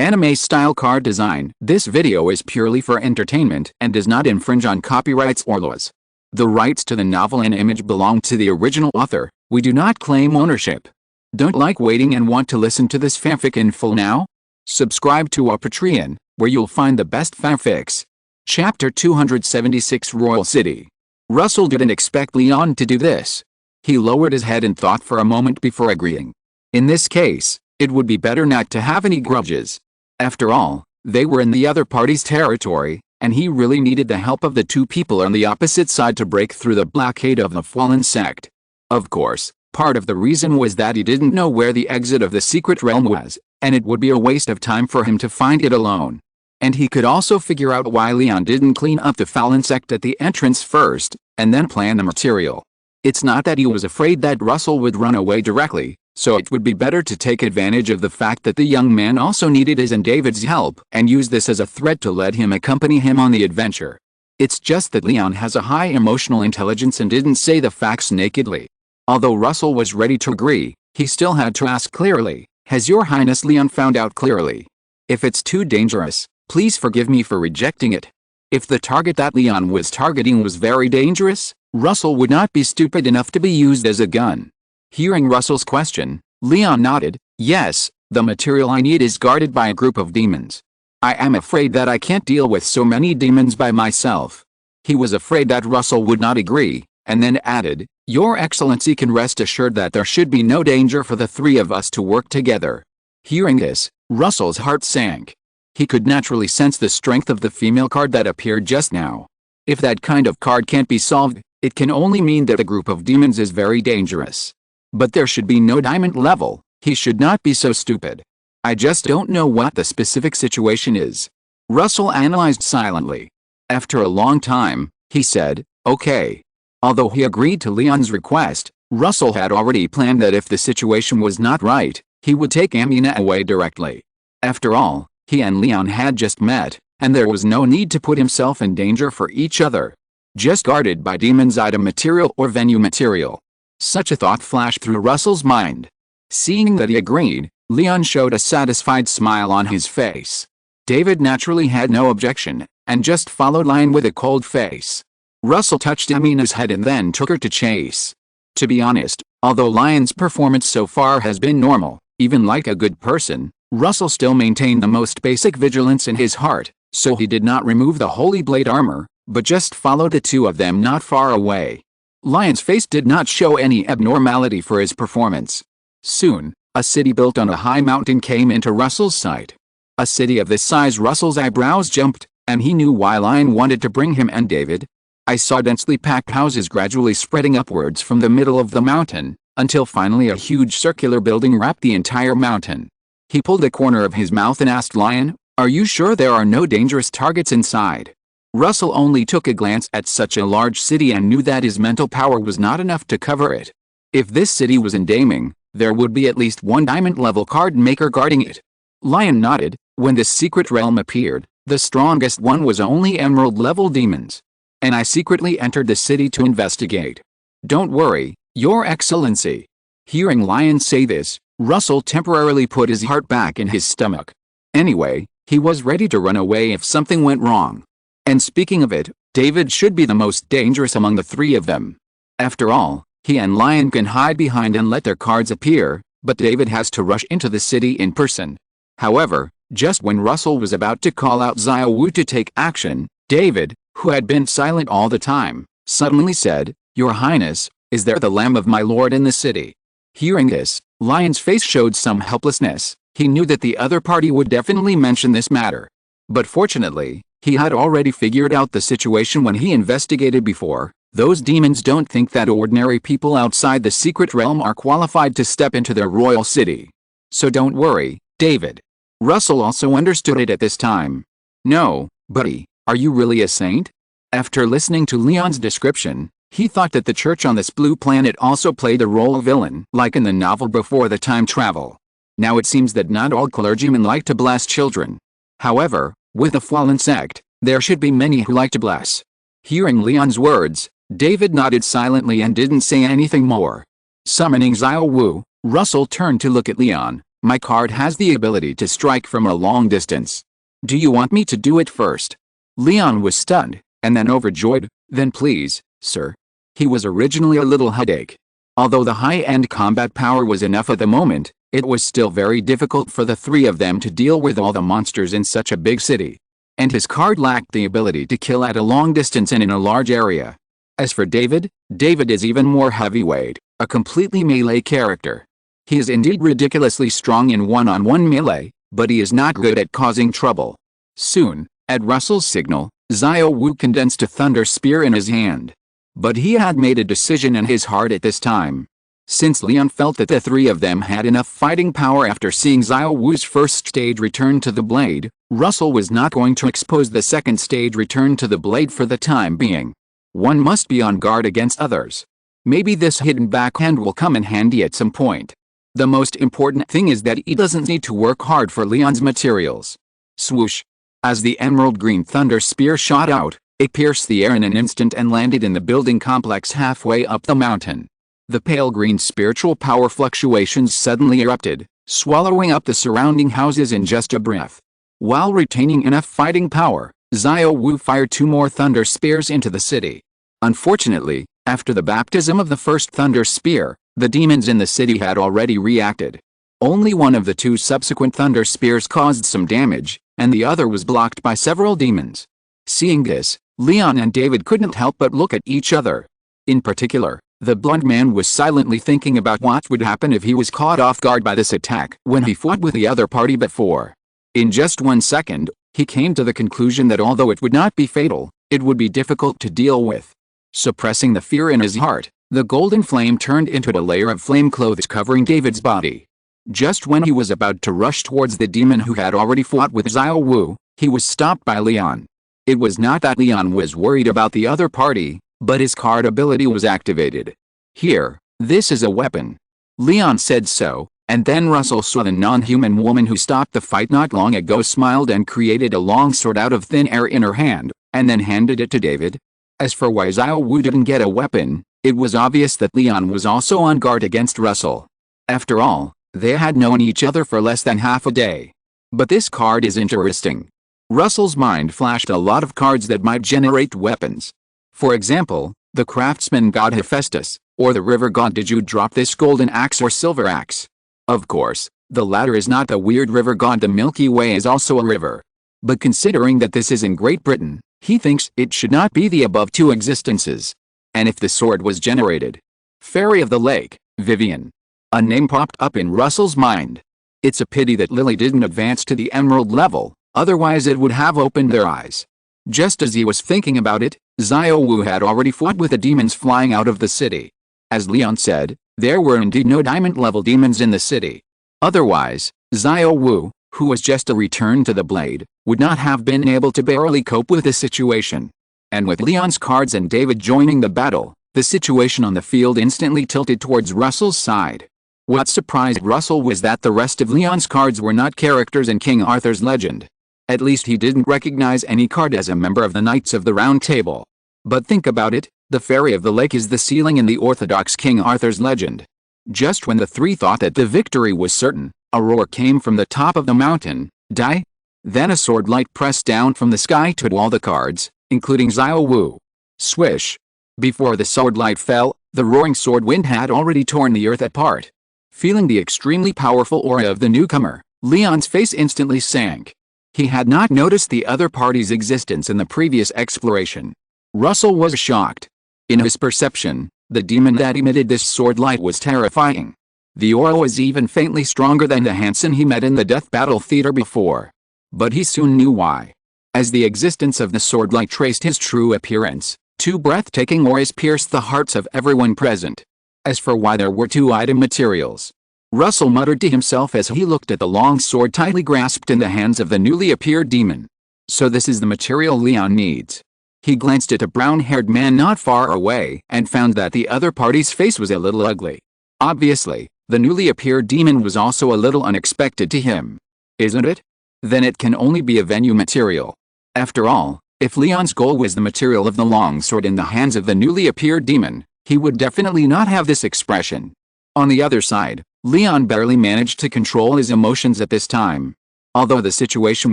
Anime-style card design. This video is purely for entertainment and does not infringe on copyrights or laws. The rights to the novel and image belong to the original author. We do not claim ownership. Don't like waiting and want to listen to this fanfic in full now? Subscribe to our Patreon, where you'll find the best fanfics. Chapter 276 Royal City. Russell didn't expect Leon to do this. He lowered his head and thought for a moment before agreeing. In this case, it would be better not to have any grudges. After all, they were in the other party's territory, and he really needed the help of the two people on the opposite side to break through the blockade of the fallen sect. Of course, part of the reason was that he didn't know where the exit of the secret realm was, and it would be a waste of time for him to find it alone. And he could also figure out why Leon didn't clean up the fallen sect at the entrance first, and then plan the material. It's not that he was afraid that Russell would run away directly, so it would be better to take advantage of the fact that the young man also needed his and David's help and use this as a threat to let him accompany him on the adventure. It's just that Leon has a high emotional intelligence and didn't say the facts nakedly. Although Russell was ready to agree, he still had to ask clearly, "Has Your Highness Leon found out clearly? If it's too dangerous, please forgive me for rejecting it." If the target that Leon was targeting was very dangerous, Russell would not be stupid enough to be used as a gun. Hearing Russell's question, Leon nodded. "Yes, the material I need is guarded by a group of demons. I am afraid that I can't deal with so many demons by myself." He was afraid that Russell would not agree, and then added, "Your Excellency can rest assured that there should be no danger for the three of us to work together." Hearing this, Russell's heart sank. He could naturally sense the strength of the female card that appeared just now. If that kind of card can't be solved, it can only mean that a group of demons is very dangerous. But there should be no diamond level. He should not be so stupid. "I just don't know what the specific situation is." Russell analyzed silently. After a long time, he said, "Okay." Although he agreed to Leon's request, Russell had already planned that if the situation was not right, he would take Amina away directly. After all, he and Leon had just met, and there was no need to put himself in danger for each other. Just guarded by demons item material or venue material. Such a thought flashed through Russell's mind. Seeing that he agreed, Leon showed a satisfied smile on his face. David naturally had no objection, and just followed Lion with a cold face. Russell touched Amina's head and then took her to chase. To be honest, although Lion's performance so far has been normal, even like a good person, Russell still maintained the most basic vigilance in his heart, so he did not remove the Holy Blade armor, but just followed the two of them not far away. Lion's face did not show any abnormality for his performance. Soon, a city built on a high mountain came into Russell's sight. A city of this size, Russell's eyebrows jumped, and he knew why Lion wanted to bring him and David. I saw densely packed houses gradually spreading upwards from the middle of the mountain, until finally a huge circular building wrapped the entire mountain. He pulled a corner of his mouth and asked Lion, "Are you sure there are no dangerous targets inside?" Russell only took a glance at such a large city and knew that his mental power was not enough to cover it. If this city was in Daming, there would be at least one diamond-level card maker guarding it. Lion nodded. When the secret realm appeared, the strongest one was only emerald-level demons. And I secretly entered the city to investigate. "Don't worry, Your Excellency." Hearing Lion say this, Russell temporarily put his heart back in his stomach. Anyway, he was ready to run away if something went wrong. And speaking of it, David should be the most dangerous among the three of them. After all, he and Lion can hide behind and let their cards appear, but David has to rush into the city in person. However, just when Russell was about to call out Xiao Wu to take action, David, who had been silent all the time, suddenly said, "Your Highness, is there the lamb of my lord in the city?" Hearing this, Lion's face showed some helplessness. He knew that the other party would definitely mention this matter. But fortunately, he had already figured out the situation when he investigated before. Those demons don't think that ordinary people outside the secret realm are qualified to step into their royal city. So don't worry, David. Russell also understood it at this time. "No, buddy, are you really a saint?" After listening to Leon's description, he thought that the church on this blue planet also played the role of villain, like in the novel Before the Time Travel. Now it seems that not all clergymen like to bless children. However, with the fallen sect, there should be many who like to bless. Hearing Leon's words, David nodded silently and didn't say anything more. Summoning Xiao Wu, Russell turned to look at Leon. My card has the ability to strike from a long distance. Do you want me to do it first? Leon was stunned, and then overjoyed. Then please, sir. He was originally a little headache. Although the high-end combat power was enough at the moment, it was still very difficult for the three of them to deal with all the monsters in such a big city. And his card lacked the ability to kill at a long distance and in a large area. As for David, David is even more heavyweight, a completely melee character. He is indeed ridiculously strong in one-on-one melee, but he is not good at causing trouble. Soon, at Russell's signal, Xiao Wu condensed a thunder spear in his hand. But he had made a decision in his heart at this time. Since Leon felt that the three of them had enough fighting power after seeing Xiao Wu's first stage return to the blade, Russell was not going to expose the second stage return to the blade for the time being. One must be on guard against others. Maybe this hidden backhand will come in handy at some point. The most important thing is that he doesn't need to work hard for Leon's materials. Swoosh! As the emerald green thunder spear shot out, it pierced the air in an instant and landed in the building complex halfway up the mountain. The pale green spiritual power fluctuations suddenly erupted, swallowing up the surrounding houses in just a breath. While retaining enough fighting power, Xiao Wu fired 2 more thunder spears into the city. Unfortunately, after the baptism of the first thunder spear, the demons in the city had already reacted. Only one of the 2 subsequent thunder spears caused some damage, and the other was blocked by several demons. Seeing this, Leon and David couldn't help but look at each other. In particular, the blonde man was silently thinking about what would happen if he was caught off guard by this attack when he fought with the other party before. In just 1 second, he came to the conclusion that although it would not be fatal, it would be difficult to deal with. Suppressing the fear in his heart, the golden flame turned into a layer of flame clothes covering David's body. Just when he was about to rush towards the demon who had already fought with Xiao Wu, he was stopped by Leon. It was not that Leon was worried about the other party, but his card ability was activated. Here, this is a weapon. Leon said so, and then Russell saw the non-human woman who stopped the fight not long ago smiled and created a long sword out of thin air in her hand, and then handed it to David. As for why Xiao Wu didn't get a weapon, it was obvious that Leon was also on guard against Russell. After all, they had known each other for less than half a day. But this card is interesting. Russell's mind flashed a lot of cards that might generate weapons. For example, the craftsman god Hephaestus, or the river god. Did you drop this golden axe or silver axe? Of course, the latter is not the weird river god. The Milky Way is also a river. But considering that this is in Great Britain, he thinks it should not be the above 2 existences. And if the sword was generated? Fairy of the Lake, Vivian. A name popped up in Russell's mind. It's a pity that Lily didn't advance to the emerald level, otherwise it would have opened their eyes. Just as he was thinking about it, Xiao Wu had already fought with the demons flying out of the city. As Leon said, there were indeed no diamond-level demons in the city. Otherwise, Xiao Wu, who was just a return to the blade, would not have been able to barely cope with the situation. And with Leon's cards and David joining the battle, the situation on the field instantly tilted towards Russell's side. What surprised Russell was that the rest of Leon's cards were not characters in King Arthur's legend. At least he didn't recognize any card as a member of the Knights of the Round Table. But think about it, the Fairy of the Lake is the ceiling in the orthodox King Arthur's legend. Just when the three thought that the victory was certain, a roar came from the top of the mountain. Die? Then a sword light pressed down from the sky to all the cards, including Xiao Wu. Swish! Before the sword light fell, the roaring sword wind had already torn the earth apart. Feeling the extremely powerful aura of the newcomer, Leon's face instantly sank. He had not noticed the other party's existence in the previous exploration. Russell was shocked. In his perception, the demon that emitted this sword light was terrifying. The aura was even faintly stronger than the Hansen he met in the death battle theater before. But he soon knew why. As the existence of the sword light traced his true appearance, 2 breathtaking auras pierced the hearts of everyone present. As for why there were 2 item materials, Russell muttered to himself as he looked at the long sword tightly grasped in the hands of the newly appeared demon. So this is the material Leon needs. He glanced at a brown-haired man not far away and found that the other party's face was a little ugly. Obviously, the newly appeared demon was also a little unexpected to him. Isn't it? Then it can only be a venue material. After all, if Leon's goal was the material of the longsword in the hands of the newly appeared demon, he would definitely not have this expression. On the other side, Leon barely managed to control his emotions at this time. Although the situation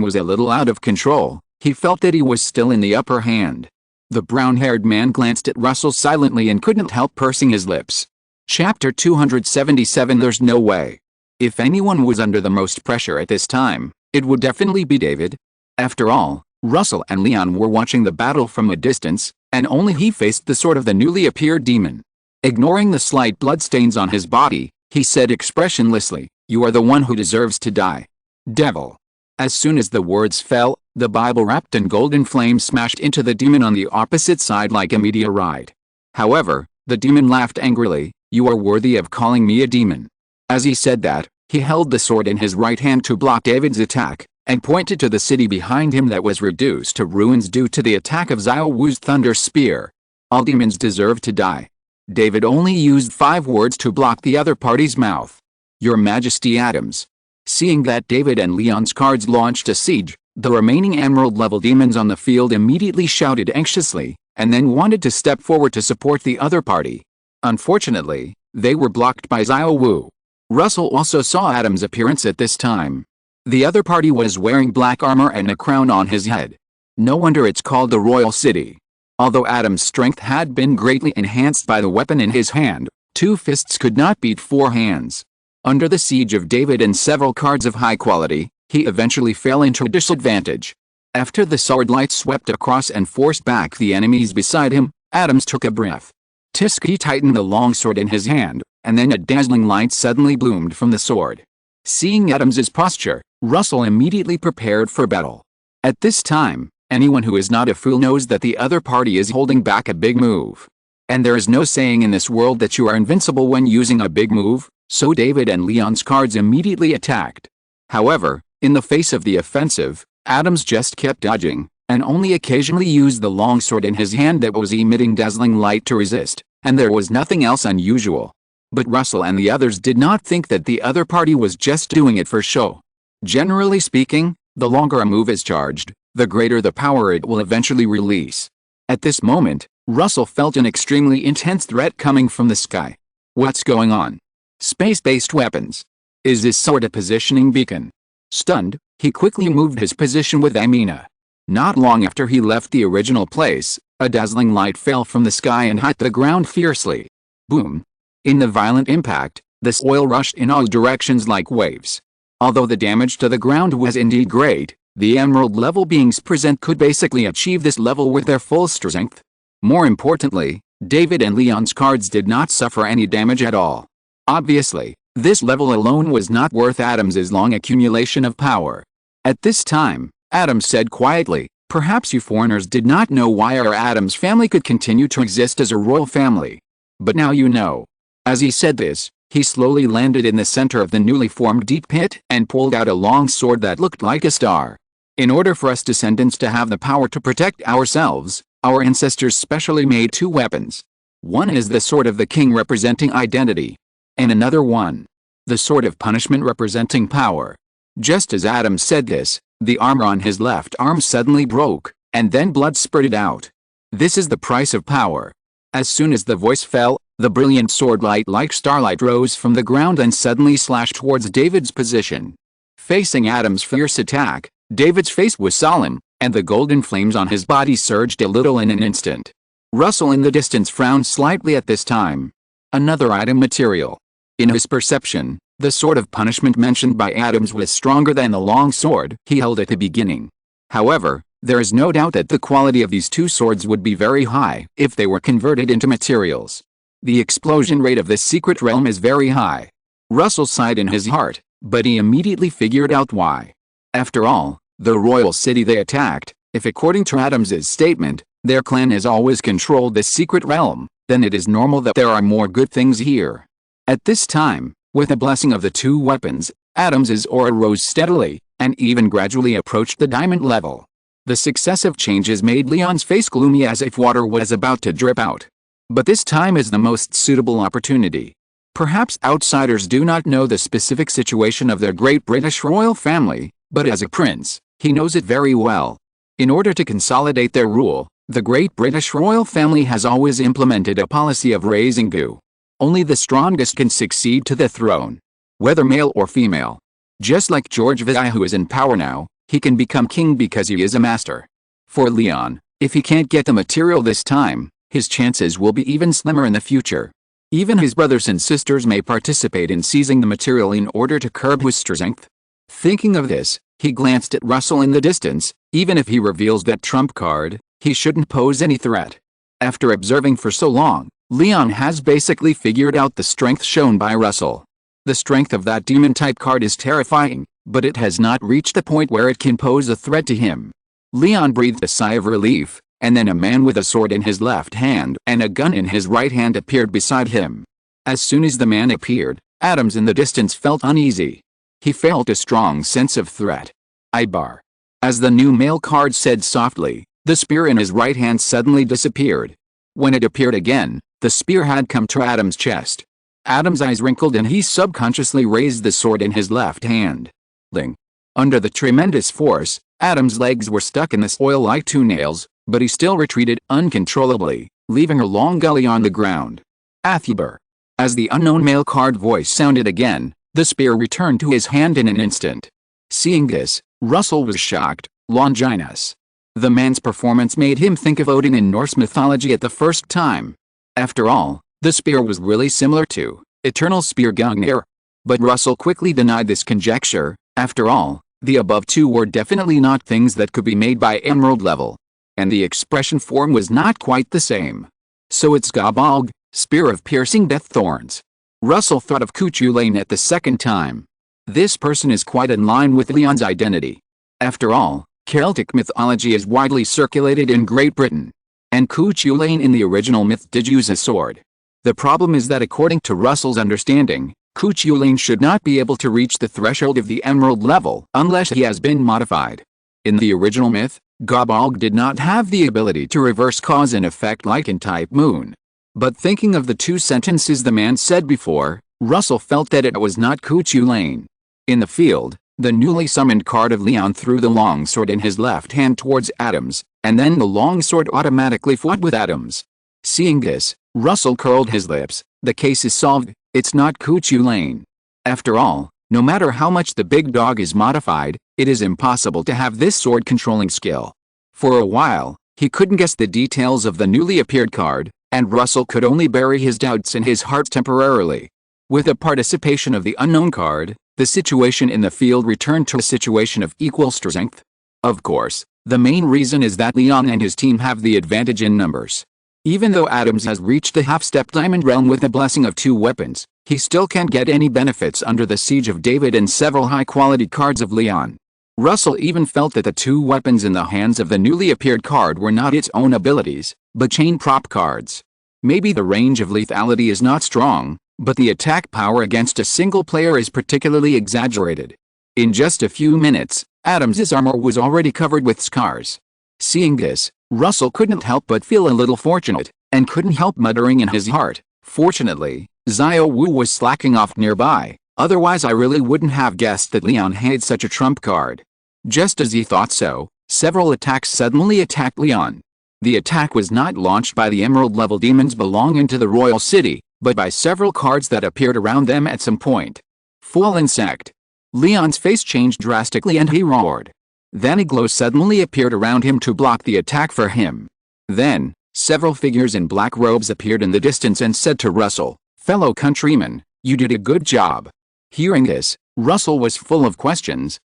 was a little out of control, he felt that he was still in the upper hand. The brown-haired man glanced at Russell silently and couldn't help pursing his lips. Chapter 277 There's no way. If anyone was under the most pressure at this time, it would definitely be David. After all, Russell and Leon were watching the battle from a distance, and only he faced the sword of the newly appeared demon. Ignoring the slight bloodstains on his body, he said expressionlessly, "You are the one who deserves to die. Devil." As soon as the words fell, the Bible wrapped in golden flame smashed into the demon on the opposite side like a meteorite. However, the demon laughed angrily, "You are worthy of calling me a demon." As he said that, he held the sword in his right hand to block David's attack, and pointed to the city behind him that was reduced to ruins due to the attack of Xiao Wu's thunder spear. All demons deserve to die. David only used 5 words to block the other party's mouth. "Your Majesty Adams." Seeing that David and Leon's cards launched a siege, the remaining emerald-level demons on the field immediately shouted anxiously, and then wanted to step forward to support the other party. Unfortunately, they were blocked by Xiao Wu. Russell also saw Adams' appearance at this time. The other party was wearing black armor and a crown on his head. No wonder it's called the Royal City. Although Adams' strength had been greatly enhanced by the weapon in his hand, 2 fists could not beat 4 hands. Under the siege of David and several cards of high quality, he eventually fell into disadvantage. After the sword light swept across and forced back the enemies beside him, Adams took a breath. He tightened the long sword in his hand, and then a dazzling light suddenly bloomed from the sword. Seeing Adams's posture, Russell immediately prepared for battle. At this time, anyone who is not a fool knows that the other party is holding back a big move. And there is no saying in this world that you are invincible when using a big move, so David and Leon's cards immediately attacked. However, in the face of the offensive, Adams just kept dodging, and only occasionally used the long sword in his hand that was emitting dazzling light to resist, and there was nothing else unusual. But Russell and the others did not think that the other party was just doing it for show. Generally speaking, the longer a move is charged, the greater the power it will eventually release. At this moment, Russell felt an extremely intense threat coming from the sky. What's going on? Space-based weapons. Is this sword a positioning beacon? Stunned, he quickly moved his position with Amina. Not long after he left the original place, a dazzling light fell from the sky and hit the ground fiercely. Boom! In the violent impact, the soil rushed in all directions like waves. Although the damage to the ground was indeed great, the emerald-level beings present could basically achieve this level with their full strength. More importantly, David and Leon's cards did not suffer any damage at all. Obviously, this level alone was not worth Adams's long accumulation of power. At this time, Adams said quietly, "Perhaps you foreigners did not know why our Adams family could continue to exist as a royal family. But now you know." As he said this, he slowly landed in the center of the newly formed deep pit and pulled out a long sword that looked like a star. In order for us descendants to have the power to protect ourselves, our ancestors specially made 2 weapons. One is the sword of the king representing identity. And another one, the sword of punishment representing power. Just as Adams said this, the armor on his left arm suddenly broke, and then blood spurted out. This is the price of power. As soon as the voice fell, the brilliant sword light like starlight rose from the ground and suddenly slashed towards David's position. Facing Adams' fierce attack, David's face was solemn, and the golden flames on his body surged a little in an instant. Russell in the distance frowned slightly at this time. Another item material. In his perception, the sword of punishment mentioned by Adams was stronger than the long sword he held at the beginning. However, there is no doubt that the quality of these 2 swords would be very high if they were converted into materials. The explosion rate of this secret realm is very high. Russell sighed in his heart, but he immediately figured out why. After all, the royal city they attacked, if according to Adams's statement, their clan has always controlled this secret realm, then it is normal that there are more good things here. At this time, with the blessing of the 2 weapons, Adams's aura rose steadily, and even gradually approached the diamond level. The successive changes made Leon's face gloomy as if water was about to drip out. But this time is the most suitable opportunity. Perhaps outsiders do not know the specific situation of their great British royal family, but as a prince, he knows it very well. In order to consolidate their rule, the great British royal family has always implemented a policy of raising goo. Only the strongest can succeed to the throne. whether male or female. Just like George Vizai, who is in power now, he can become king because he is a master. For Leon, if he can't get the material this time, his chances will be even slimmer in the future. Even his brothers and sisters may participate in seizing the material in order to curb his strength. Thinking of this, he glanced at Russell in the distance. Even if he reveals that trump card, he shouldn't pose any threat. After observing for so long, Leon has basically figured out the strength shown by Russell. The strength of that demon-type card is terrifying, but it has not reached the point where it can pose a threat to him. Leon breathed a sigh of relief, and then a man with a sword in his left hand and a gun in his right hand appeared beside him. As soon as the man appeared, Adams in the distance felt uneasy. He felt a strong sense of threat. Ibar. As the new male card said softly, the spear in his right hand suddenly disappeared. When it appeared again, the spear had come to Adams' chest. Adams' eyes wrinkled and he subconsciously raised the sword in his left hand. Ling. Under the tremendous force, Adams' legs were stuck in the soil like two nails, but he still retreated uncontrollably, leaving a long gully on the ground. Athibar. As the unknown male card voice sounded again, the spear returned to his hand in an instant. Seeing this, Russell was shocked. Longinus. The man's performance made him think of Odin in Norse mythology at the first time. After all, the spear was really similar to Eternal Spear Gungnir. But Russell quickly denied this conjecture. After all, the above two were definitely not things that could be made by emerald level. And the expression form was not quite the same. So it's Gabalg, Spear of Piercing Death Thorns. Russell thought of Qi Ling at the second time. This person is quite in line with Leon's identity. After all, Celtic mythology is widely circulated in Great Britain. And Qi Ling in the original myth did use a sword. The problem is that according to Russell's understanding, Qi Ling should not be able to reach the threshold of the emerald level unless he has been modified. In the original myth, Gabalg did not have the ability to reverse cause and effect like in Type Moon. But thinking of the two sentences the man said before, Russell felt that it was not Qi Ling. In the field, the newly summoned card of Leon threw the longsword in his left hand towards Adams, and then the longsword automatically fought with Adams. Seeing this, Russell curled his lips. The case is solved. It's not Qi Ling. After all, no matter how much the big dog is modified, it is impossible to have this sword controlling skill. For a while, he couldn't guess the details of the newly appeared card, and Russell could only bury his doubts in his heart temporarily. With the participation of the unknown card, the situation in the field returned to a situation of equal strength. Of course, the main reason is that Leon and his team have the advantage in numbers. Even though Adams has reached the half-step diamond realm with the blessing of 2 weapons, he still can't get any benefits under the siege of David and several high-quality cards of Leon. Russell even felt that the 2 weapons in the hands of the newly appeared card were not its own abilities, but chain prop cards. Maybe the range of lethality is not strong, but the attack power against a single player is particularly exaggerated. In just a few minutes, Adams's armor was already covered with scars. Seeing this, Russell couldn't help but feel a little fortunate, and couldn't help muttering in his heart, "Fortunately, Xiao Wu was slacking off nearby, otherwise I really wouldn't have guessed that Leon had such a trump card." Just as he thought so, several attacks suddenly attacked Leon. The attack was not launched by the emerald-level demons belonging to the royal city, but by several cards that appeared around them at some point. Full insect. Leon's face changed drastically and he roared. Then a glow suddenly appeared around him to block the attack for him. Then, several figures in black robes appeared in the distance and said to Russell, "Fellow countryman, you did a good job." Hearing this, Russell was full of questions.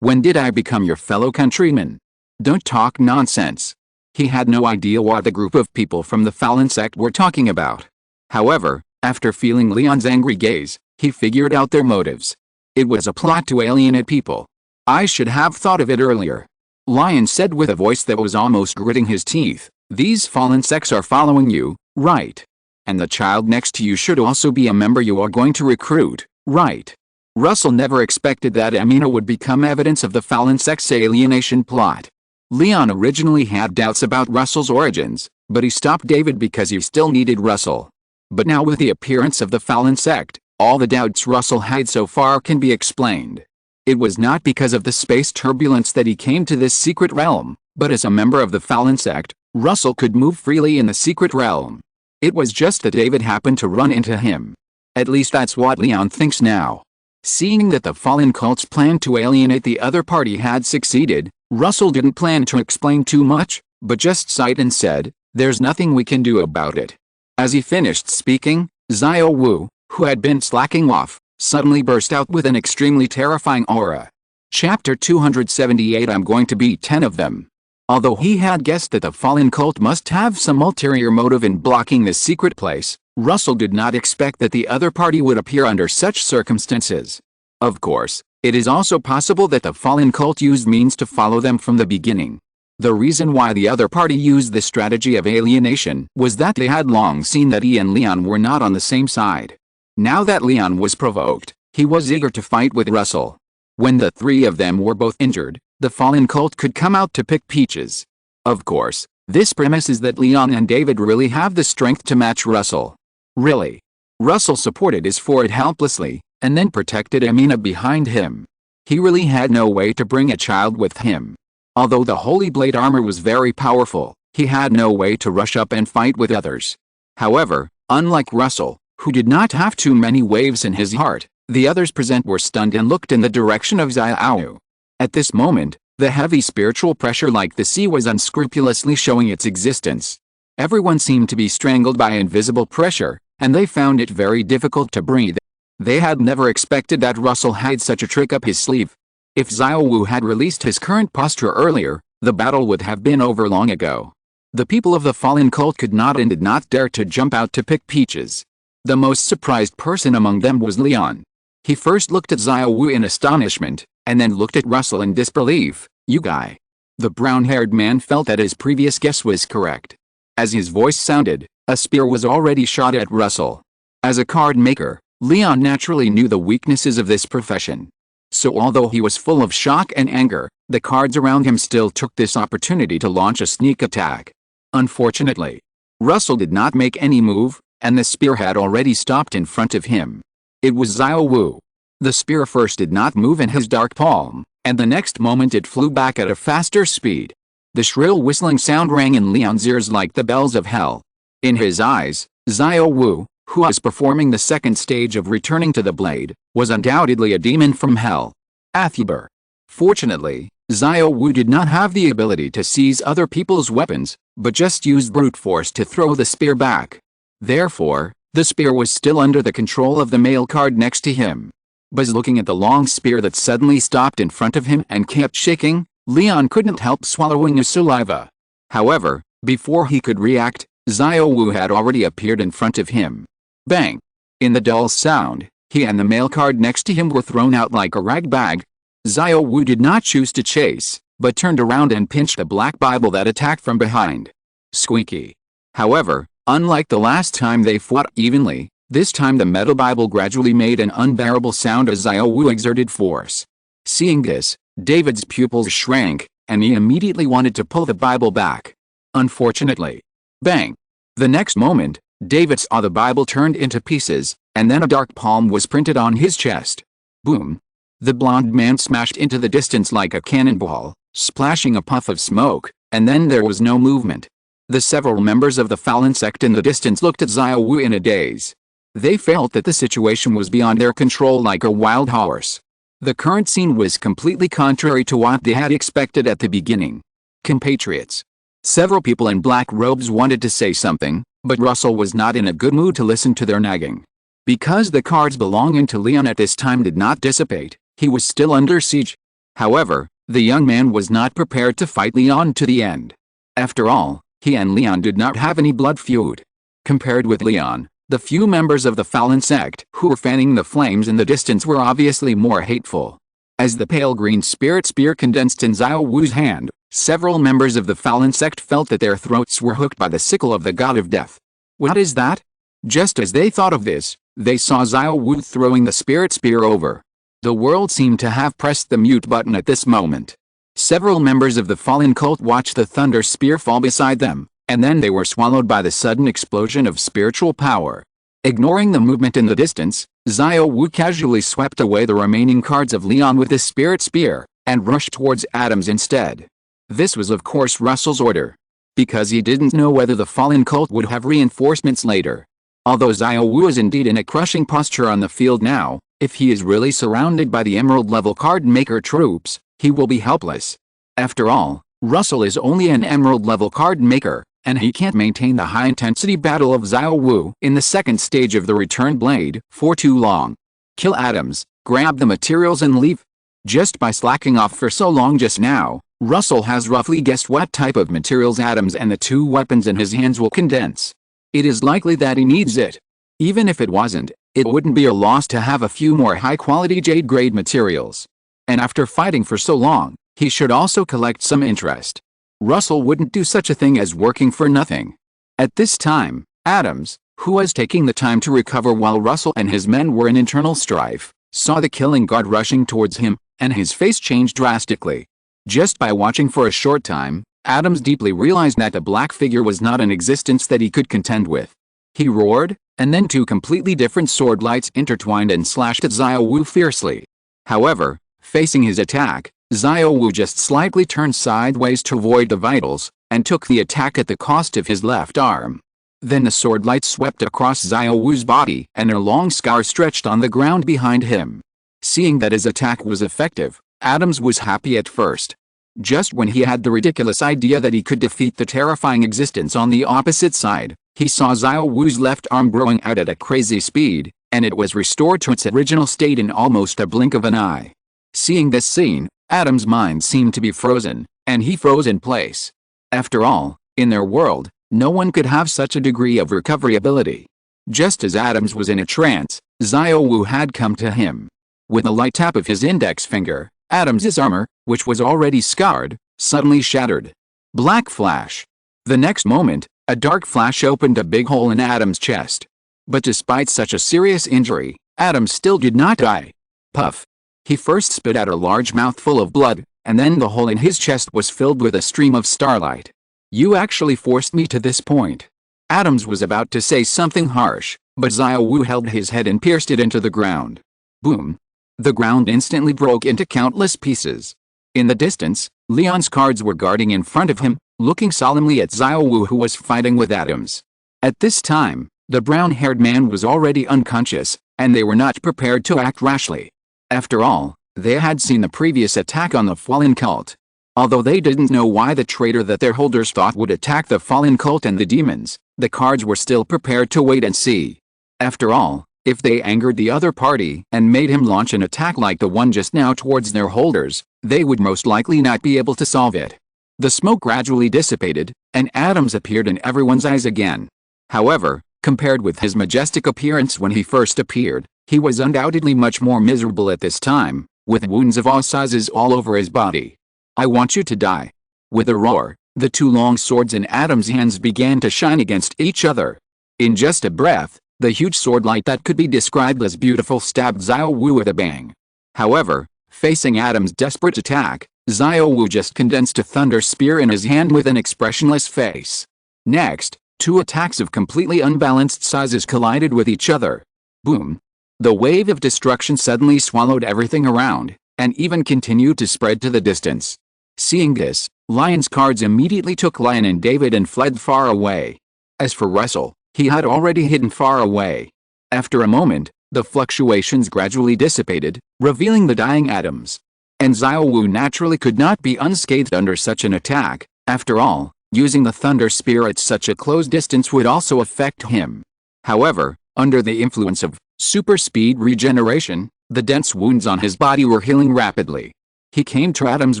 When did I become your fellow countryman? Don't talk nonsense. He had no idea what the group of people from the Fallen sect were talking about. However, after feeling Leon's angry gaze, he figured out their motives. It was a plot to alienate people. "I should have thought of it earlier," Lion said with a voice that was almost gritting his teeth. "These fallen sects are following you, right? And the child next to you should also be a member you are going to recruit, right?" Russell never expected that Amina would become evidence of the Fallen sect's alienation plot. Leon originally had doubts about Russell's origins, but he stopped David because he still needed Russell. But now with the appearance of the Fallen sect, all the doubts Russell had so far can be explained. It was not because of the space turbulence that he came to this secret realm, but as a member of the Fallen sect, Russell could move freely in the secret realm. It was just that David happened to run into him. At least that's what Leon thinks now. Seeing that the fallen cult's plan to alienate the other party had succeeded, Russell didn't plan to explain too much, but just sighed and said, "There's nothing we can do about it." As he finished speaking, Xiao Wu, who had been slacking off, suddenly burst out with an extremely terrifying aura. Chapter 278 I'm going to beat 10 of them. Although he had guessed that the fallen cult must have some ulterior motive in blocking this secret place, Russell did not expect that the other party would appear under such circumstances. Of course, it is also possible that the fallen cult used means to follow them from the beginning. The reason why the other party used the strategy of alienation was that they had long seen that Yi and Leon were not on the same side. Now that Leon was provoked, he was eager to fight with Russell. When the three of them were both injured, the fallen cult could come out to pick peaches. Of course, this premises that Leon and David really have the strength to match Russell. Really. Russell supported his forehead helplessly, and then protected Amina behind him. He really had no way to bring a child with him. Although the Holy Blade armor was very powerful, he had no way to rush up and fight with others. However, unlike Russell, who did not have too many waves in his heart, the others present were stunned and looked in the direction of Xiao. At this moment, the heavy spiritual pressure like the sea was unscrupulously showing its existence. Everyone seemed to be strangled by invisible pressure, and they found it very difficult to breathe. They had never expected that Russell had such a trick up his sleeve. If Xiao Wu had released his current posture earlier, the battle would have been over long ago. The people of the fallen cult could not and did not dare to jump out to pick peaches. The most surprised person among them was Leon. He first looked at Xiao Wu in astonishment, and then looked at Russell in disbelief. "You guy." The brown-haired man felt that his previous guess was correct. As his voice sounded, a spear was already shot at Russell. As a card maker, Leon naturally knew the weaknesses of this profession. So although he was full of shock and anger, the cards around him still took this opportunity to launch a sneak attack. Unfortunately, Russell did not make any move, and the spear had already stopped in front of him. It was Xiao Wu. The spear first did not move in his dark palm, and the next moment it flew back at a faster speed. The shrill whistling sound rang in Leon's ears like the bells of hell. In his eyes, Xiao Wu, who was performing the second stage of returning to the blade, was undoubtedly a demon from hell. Athiber. Fortunately, Xiao Wu did not have the ability to seize other people's weapons, but just used brute force to throw the spear back. Therefore, the spear was still under the control of the male card next to him. But looking at the long spear that suddenly stopped in front of him and kept shaking, Leon couldn't help swallowing his saliva. However, before he could react, Xiao Wu had already appeared in front of him. Bang! In the dull sound, he and the male card next to him were thrown out like a rag bag. Xiao Wu did not choose to chase, but turned around and pinched the black Bible that attacked from behind. Squeaky. However, unlike the last time they fought evenly, this time the metal Bible gradually made an unbearable sound as Xiao Wu exerted force. Seeing this, David's pupils shrank, and he immediately wanted to pull the Bible back. Unfortunately. Bang! The next moment, David saw the Bible turned into pieces, and then a dark palm was printed on his chest. Boom! The blond man smashed into the distance like a cannonball, splashing a puff of smoke, and then there was no movement. The several members of the Fallen sect in the distance looked at Xiao Wu in a daze. They felt that the situation was beyond their control like a wild horse. The current scene was completely contrary to what they had expected at the beginning. Compatriots. Several people in black robes wanted to say something, but Russell was not in a good mood to listen to their nagging. Because the cards belonging to Leon at this time did not dissipate, he was still under siege. However, the young man was not prepared to fight Leon to the end. After all, he and Leon did not have any blood feud. Compared with Leon, the few members of the Fallen sect who were fanning the flames in the distance were obviously more hateful. As the pale green spirit spear condensed in Xiao Wu's hand, several members of the Fallen sect felt that their throats were hooked by the sickle of the god of death. What is that? Just as they thought of this, they saw Xiao Wu throwing the spirit spear over. The world seemed to have pressed the mute button at this moment. Several members of the Fallen cult watched the thunder spear fall beside them, and then they were swallowed by the sudden explosion of spiritual power. Ignoring the movement in the distance, Xiao Wu casually swept away the remaining cards of Leon with his spirit spear, and rushed towards Adams instead. This was of course Russell's order. Because he didn't know whether the Fallen cult would have reinforcements later. Although Xiao Wu is indeed in a crushing posture on the field now, if he is really surrounded by the emerald-level card-maker troops, he will be helpless. After all, Russell is only an emerald-level card-maker, and he can't maintain the high-intensity battle of Xiao Wu in the second stage of the Return Blade for too long. Kill Adams, grab the materials and leave. Just by slacking off for so long just now, Russell has roughly guessed what type of materials Adams and the two weapons in his hands will condense. It is likely that he needs it. Even if it wasn't, it wouldn't be a loss to have a few more high-quality jade-grade materials. And after fighting for so long, he should also collect some interest. Russell wouldn't do such a thing as working for nothing. At this time, Adams, who was taking the time to recover while Russell and his men were in internal strife, saw the killing guard rushing towards him, and his face changed drastically. Just by watching for a short time, Adams deeply realized that the black figure was not an existence that he could contend with. He roared, and then two completely different sword lights intertwined and slashed at Xiao Wu fiercely. However, facing his attack, Xiao Wu just slightly turned sideways to avoid the vitals, and took the attack at the cost of his left arm. Then the sword light swept across Xiao Wu's body and a long scar stretched on the ground behind him. Seeing that his attack was effective, Adams was happy at first. Just when he had the ridiculous idea that he could defeat the terrifying existence on the opposite side, he saw Xiao Wu's left arm growing out at a crazy speed, and it was restored to its original state in almost a blink of an eye. Seeing this scene, Adams' mind seemed to be frozen, and he froze in place. After all, in their world, no one could have such a degree of recovery ability. Just as Adams was in a trance, Xiao Wu had come to him. With a light tap of his index finger, Adams's armor, which was already scarred, suddenly shattered. Black flash. The next moment, a dark flash opened a big hole in Adam's chest. But despite such a serious injury, Adams still did not die. Puff. He first spit out a large mouthful of blood, and then the hole in his chest was filled with a stream of starlight. You actually forced me to this point. Adams was about to say something harsh, but Xiao Wu held his head and pierced it into the ground. Boom. The ground instantly broke into countless pieces. In the distance, Leon's cards were guarding in front of him, looking solemnly at Xiao Wu who was fighting with Adams. At this time, the brown-haired man was already unconscious, and they were not prepared to act rashly. After all, they had seen the previous attack on the fallen cult. Although they didn't know why the traitor that their holders thought would attack the fallen cult and the demons, the cards were still prepared to wait and see. After all, if they angered the other party and made him launch an attack like the one just now towards their holders, they would most likely not be able to solve it. The smoke gradually dissipated, and Adams appeared in everyone's eyes again. However, compared with his majestic appearance when he first appeared, he was undoubtedly much more miserable at this time, with wounds of all sizes all over his body. I want you to die. With a roar, the two long swords in Adam's hands began to shine against each other. In just a breath, the huge sword light that could be described as beautiful stabbed Xiao Wu with a bang. However, facing Adam's desperate attack, Xiao Wu just condensed a thunder spear in his hand with an expressionless face. Next, two attacks of completely unbalanced sizes collided with each other. Boom. The wave of destruction suddenly swallowed everything around, and even continued to spread to the distance. Seeing this, Lion's cards immediately took Lion and David and fled far away. As for Russell, he had already hidden far away. After a moment, the fluctuations gradually dissipated, revealing the dying Adams. And Xiao Wu naturally could not be unscathed under such an attack. After all, using the thunder spear at such a close distance would also affect him. However, under the influence of super speed regeneration, the dense wounds on his body were healing rapidly. He came to Adams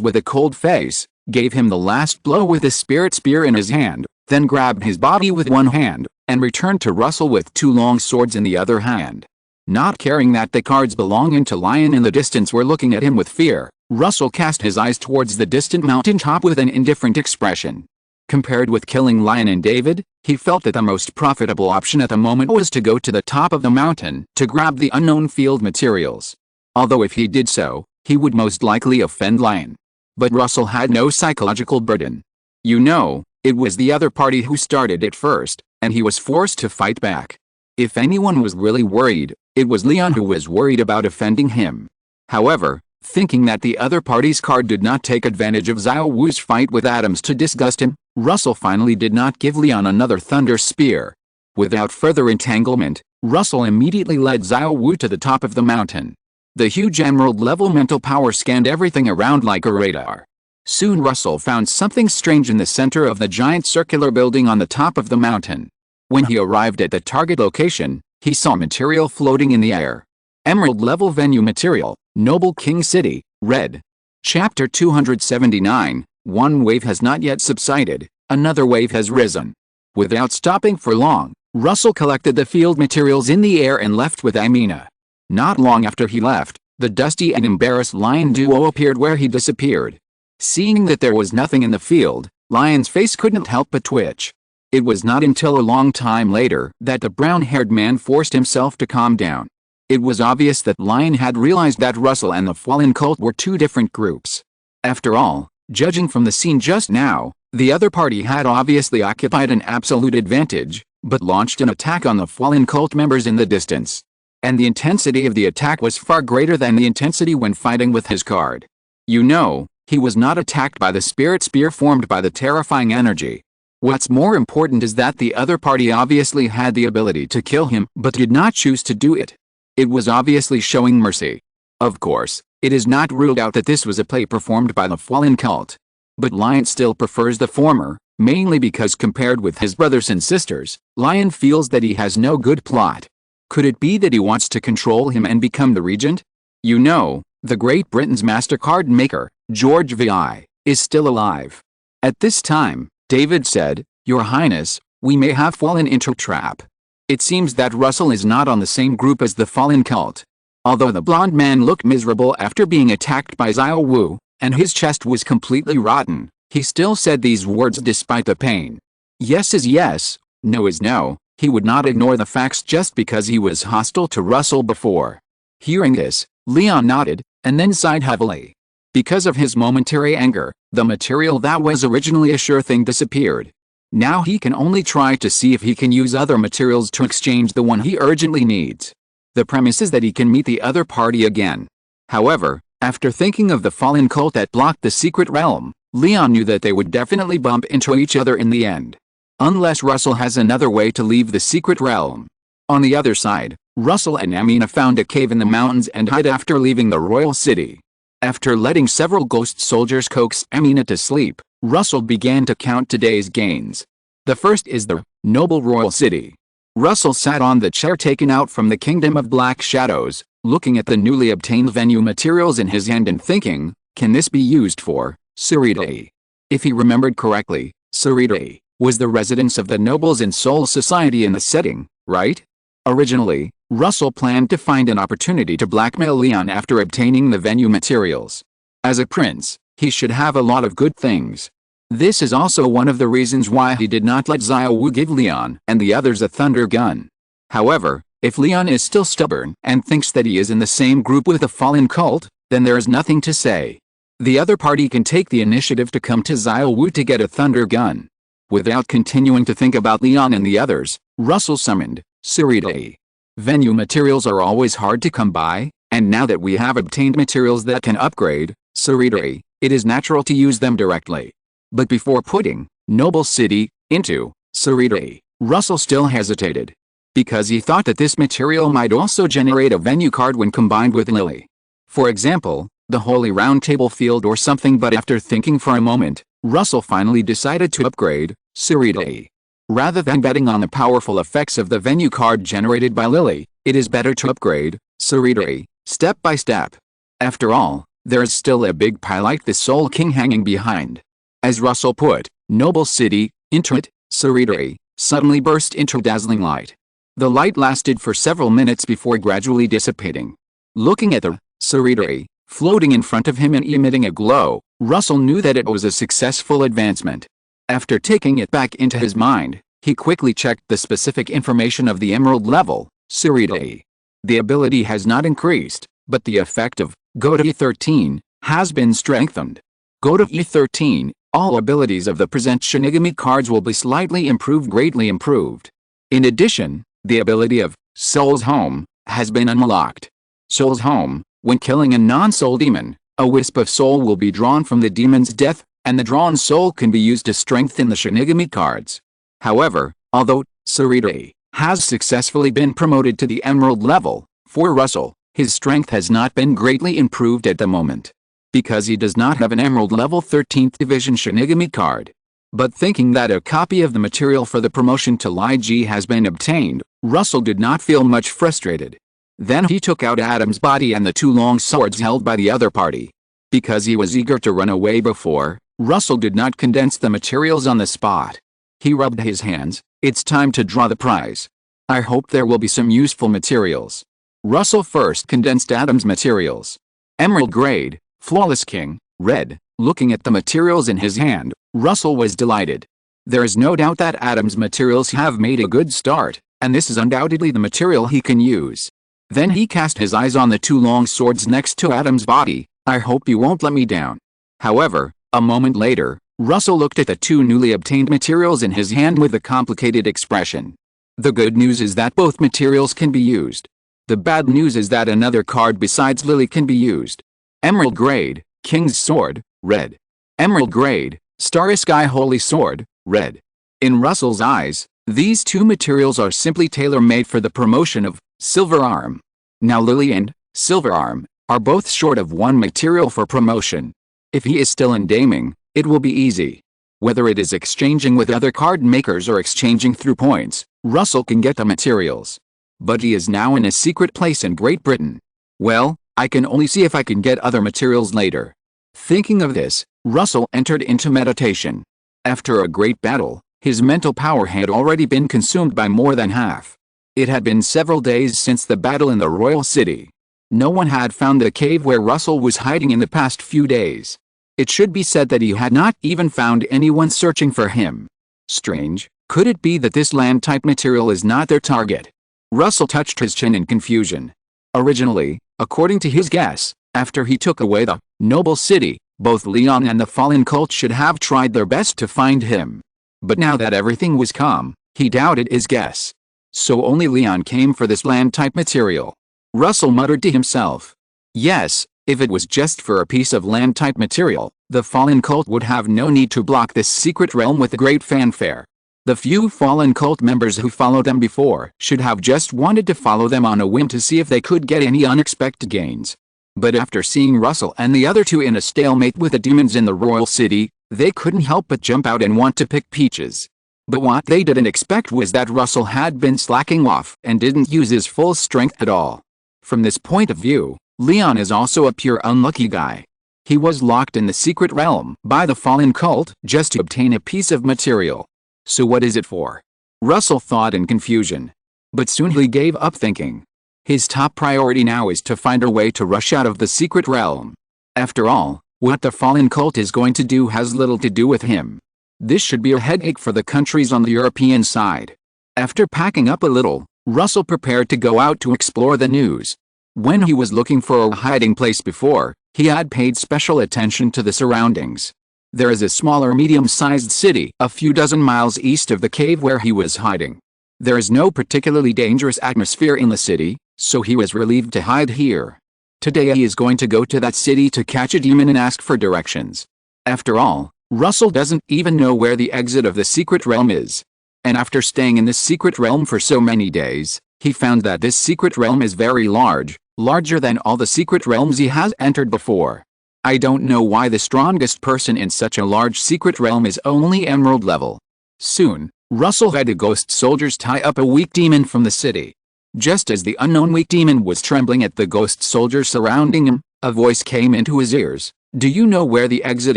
with a cold face, gave him the last blow with a spirit spear in his hand, then grabbed his body with one hand, and returned to Russell with two long swords in the other hand. Not caring that the cards belonging to Lion in the distance were looking at him with fear, Russell cast his eyes towards the distant mountaintop with an indifferent expression. Compared with killing Lion and David, he felt that the most profitable option at the moment was to go to the top of the mountain to grab the unknown field materials. Although if he did so, he would most likely offend Lion. But Russell had no psychological burden. You know, it was the other party who started it first, and he was forced to fight back. If anyone was really worried, it was Leon who was worried about offending him. However, thinking that the other party's card did not take advantage of Xiao Wu's fight with Adams to disgust him, Russell finally did not give Leon another thunder spear. Without further entanglement, Russell immediately led Xiao Wu to the top of the mountain. The huge emerald-level mental power scanned everything around like a radar. Soon Russell found something strange in the center of the giant circular building on the top of the mountain. When he arrived at the target location, he saw material floating in the air. Emerald-level venue material, Noble King City, Red. Chapter 279, One wave has not yet subsided, another wave has risen. Without stopping for long, Russell collected the field materials in the air and left with Amina. Not long after he left, the dusty and embarrassed Lion duo appeared where he disappeared. Seeing that there was nothing in the field, Lion's face couldn't help but twitch. It was not until a long time later that the brown-haired man forced himself to calm down. It was obvious that Lion had realized that Russell and the Fallen Cult were two different groups. After all, judging from the scene just now, the other party had obviously occupied an absolute advantage, but launched an attack on the Fallen Cult members in the distance. And the intensity of the attack was far greater than the intensity when fighting with his card. You know, he was not attacked by the spirit spear formed by the terrifying energy. What's more important is that the other party obviously had the ability to kill him but did not choose to do it. It was obviously showing mercy. Of course, it is not ruled out that this was a play performed by the Fallen Cult. But Lion still prefers the former, mainly because compared with his brothers and sisters, Lion feels that he has no good plot. Could it be that he wants to control him and become the regent? You know, the Great Britain's master card maker, George VI, is still alive. At this time, David said, "Your Highness, we may have fallen into a trap. It seems that Russell is not on the same group as the Fallen Cult." Although the blonde man looked miserable after being attacked by Xiao Wu, and his chest was completely rotten, he still said these words despite the pain. Yes is yes, no is no. He would not ignore the facts just because he was hostile to Russell before. Hearing this, Leon nodded, and then sighed heavily. Because of his momentary anger, the material that was originally a sure thing disappeared. Now he can only try to see if he can use other materials to exchange the one he urgently needs. The premise is that he can meet the other party again. However, after thinking of the Fallen Cult that blocked the secret realm, Leon knew that they would definitely bump into each other in the end. Unless Russell has another way to leave the secret realm. On the other side, Russell and Amina found a cave in the mountains and hid after leaving the royal city. After letting several ghost soldiers coax Amina to sleep, Russell began to count today's gains. The first is the noble royal city. Russell sat on the chair taken out from the Kingdom of Black Shadows, looking at the newly obtained venue materials in his hand and thinking, can this be used for Suridai? If he remembered correctly, Suridai was the residence of the nobles in Soul Society in the setting, right? Originally, Russell planned to find an opportunity to blackmail Leon after obtaining the venue materials. As a prince, he should have a lot of good things. This is also one of the reasons why he did not let Xiao Wu give Leon and the others a thunder gun. However, if Leon is still stubborn and thinks that he is in the same group with the Fallen Cult, then there is nothing to say. The other party can take the initiative to come to Xiao Wu to get a thunder gun. Without continuing to think about Leon and the others, Russell summoned Suridai. Venue materials are always hard to come by, and now that we have obtained materials that can upgrade Suridai, it is natural to use them directly. But before putting Noble City into Suridai, Russell still hesitated. Because he thought that this material might also generate a venue card when combined with Lily. For example, the Holy Round Table field or something, but after thinking for a moment, Russell finally decided to upgrade Suridai. Rather than betting on the powerful effects of the venue card generated by Lily, it is better to upgrade Suridai, step by step. After all, there is still a big pie like the Soul King hanging behind. As Russell put Noble City into it, Suridai suddenly burst into dazzling light. The light lasted for several minutes before gradually dissipating. Looking at the Suridai floating in front of him and emitting a glow, Russell knew that it was a successful advancement. After taking it back into his mind, he quickly checked the specific information of the emerald level, Suridai. The ability has not increased, but the effect of Go to E13 has been strengthened. Go to E13, all abilities of the present Shinigami cards will be slightly improved, greatly improved. In addition, the ability of Soul's Home has been unlocked. Soul's Home, when killing a non-soul demon, a wisp of soul will be drawn from the demon's death, and the drawn soul can be used to strengthen the Shinigami cards. However, although Suridai has successfully been promoted to the Emerald level. For Russell, his strength has not been greatly improved at the moment, because he does not have an Emerald level 13th Division Shinigami card. But thinking that a copy of the material for the promotion to Lig has been obtained, Russell did not feel much frustrated. Then he took out Adam's body and the two long swords held by the other party. Because he was eager to run away before, Russell did not condense the materials on the spot. He rubbed his hands. It's time to draw the prize. I hope there will be some useful materials. Russell first condensed Adam's materials. Emerald grade, Flawless King, red. Looking at the materials in his hand, Russell was delighted. There is no doubt that Adam's materials have made a good start, and this is undoubtedly the material he can use. Then he cast his eyes on the two long swords next to Adam's body. I hope you won't let me down. However, a moment later, Russell looked at the two newly obtained materials in his hand with a complicated expression. The good news is that both materials can be used. The bad news is that another card besides Lily can be used. Emerald grade, King's Sword, red. Emerald grade, Starry Sky Holy Sword, red. In Russell's eyes, these two materials are simply tailor-made for the promotion of Silver Arm. Now Lily and Silver Arm are both short of one material for promotion. If he is still in Daming, it will be easy. Whether it is exchanging with other card makers or exchanging through points, Russell can get the materials. But he is now in a secret place in Great Britain. Well, I can only see if I can get other materials later. Thinking of this, Russell entered into meditation. After a great battle, his mental power had already been consumed by more than half. It had been several days since the battle in the royal city. No one had found the cave where Russell was hiding in the past few days. It should be said that he had not even found anyone searching for him. Strange, could it be that this land-type material is not their target? Russell touched his chin in confusion. Originally, according to his guess, after he took away the noble city, both Leon and the fallen cult should have tried their best to find him. But now that everything was calm, he doubted his guess. So only Leon came for this land-type material. Russell muttered to himself. Yes, if it was just for a piece of land-type material, the fallen cult would have no need to block this secret realm with great fanfare. The few fallen cult members who followed them before should have just wanted to follow them on a whim to see if they could get any unexpected gains. But after seeing Russell and the other two in a stalemate with the demons in the royal city, they couldn't help but jump out and want to pick peaches. But what they didn't expect was that Russell had been slacking off and didn't use his full strength at all. From this point of view, Leon is also a pure unlucky guy. He was locked in the secret realm by the fallen cult just to obtain a piece of material. So what is it for? Russell thought in confusion. But soon he gave up thinking. His top priority now is to find a way to rush out of the secret realm. After all, what the fallen cult is going to do has little to do with him. This should be a headache for the countries on the European side. After packing up a little, Russell prepared to go out to explore the news. When he was looking for a hiding place before, he had paid special attention to the surroundings. There is a smaller medium-sized city a few dozen miles east of the cave where he was hiding. There is no particularly dangerous atmosphere in the city, so he was relieved to hide here. Today he is going to go to that city to catch a demon and ask for directions. After all, Russell doesn't even know where the exit of the secret realm is. And after staying in this secret realm for so many days, he found that this secret realm is very large, larger than all the secret realms he has entered before. I don't know why the strongest person in such a large secret realm is only Emerald level. Soon, Russell had the ghost soldiers tie up a weak demon from the city. Just as the unknown weak demon was trembling at the ghost soldiers surrounding him, a voice came into his ears. Do you know where the exit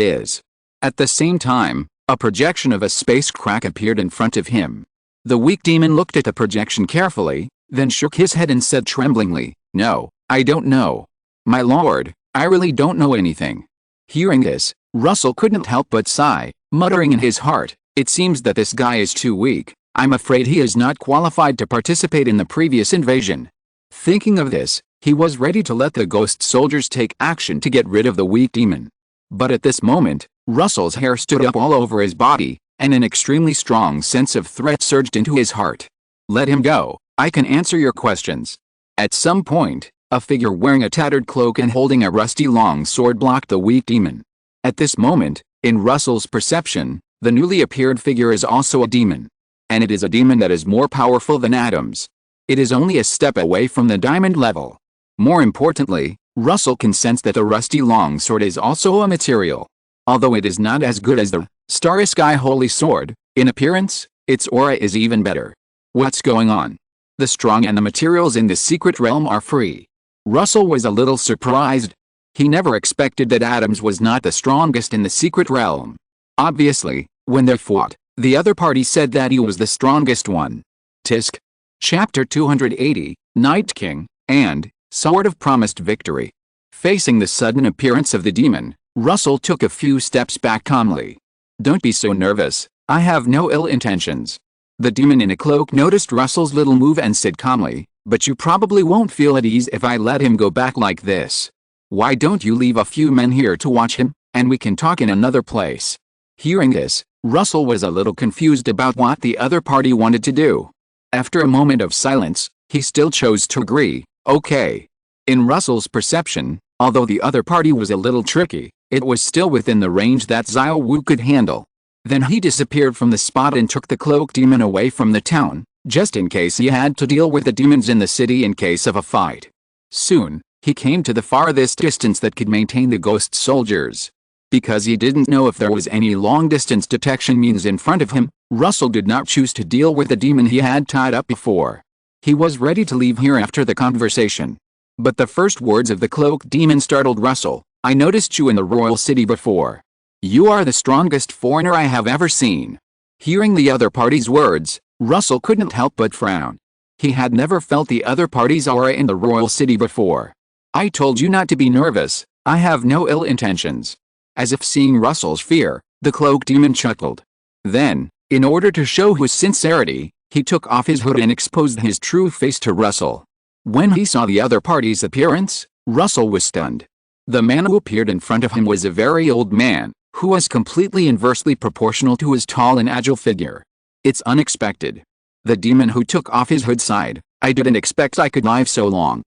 is? At the same time, a projection of a space crack appeared in front of him. The weak demon looked at the projection carefully, then shook his head and said tremblingly, No, I don't know. My lord, I really don't know anything. Hearing this, Russell couldn't help but sigh, muttering in his heart, It seems that this guy is too weak. I'm afraid he is not qualified to participate in the previous invasion. Thinking of this, he was ready to let the ghost soldiers take action to get rid of the weak demon. But at this moment, Russell's hair stood up all over his body, and an extremely strong sense of threat surged into his heart. Let him go, I can answer your questions. At some point, a figure wearing a tattered cloak and holding a rusty long sword blocked the weak demon. At this moment, in Russell's perception, the newly appeared figure is also a demon. And it is a demon that is more powerful than atoms. It is only a step away from the diamond level. More importantly, Russell can sense that the rusty longsword is also a material. Although it is not as good as the Starry Sky Holy Sword, in appearance, its aura is even better. What's going on? The strong and the materials in the secret realm are free. Russell was a little surprised. He never expected that Adams was not the strongest in the secret realm. Obviously, when they fought, the other party said that he was the strongest one. Tisk. Chapter 280, Night King, and Sword of Promised Victory. Facing the sudden appearance of the demon, Russell took a few steps back calmly. Don't be so nervous, I have no ill intentions. The demon in a cloak noticed Russell's little move and said calmly, but you probably won't feel at ease if I let him go back like this. Why don't you leave a few men here to watch him, and we can talk in another place. Hearing this, Russell was a little confused about what the other party wanted to do. After a moment of silence, he still chose to agree, okay. In Russell's perception, although the other party was a little tricky, it was still within the range that Xiao Wu could handle. Then he disappeared from the spot and took the cloak demon away from the town, just in case he had to deal with the demons in the city in case of a fight. Soon, he came to the farthest distance that could maintain the ghost soldiers. Because he didn't know if there was any long-distance detection means in front of him, Russell did not choose to deal with the demon he had tied up before. He was ready to leave here after the conversation. But the first words of the cloak demon startled Russell. I noticed you in the royal city before. You are the strongest foreigner I have ever seen. Hearing the other party's words, Russell couldn't help but frown. He had never felt the other party's aura in the royal city before. I told you not to be nervous, I have no ill intentions. As if seeing Russell's fear, the cloak demon chuckled. Then, in order to show his sincerity, he took off his hood and exposed his true face to Russell. When he saw the other party's appearance, Russell was stunned. The man who appeared in front of him was a very old man, who was completely inversely proportional to his tall and agile figure. It's unexpected. The demon who took off his hood sighed, I didn't expect I could live so long.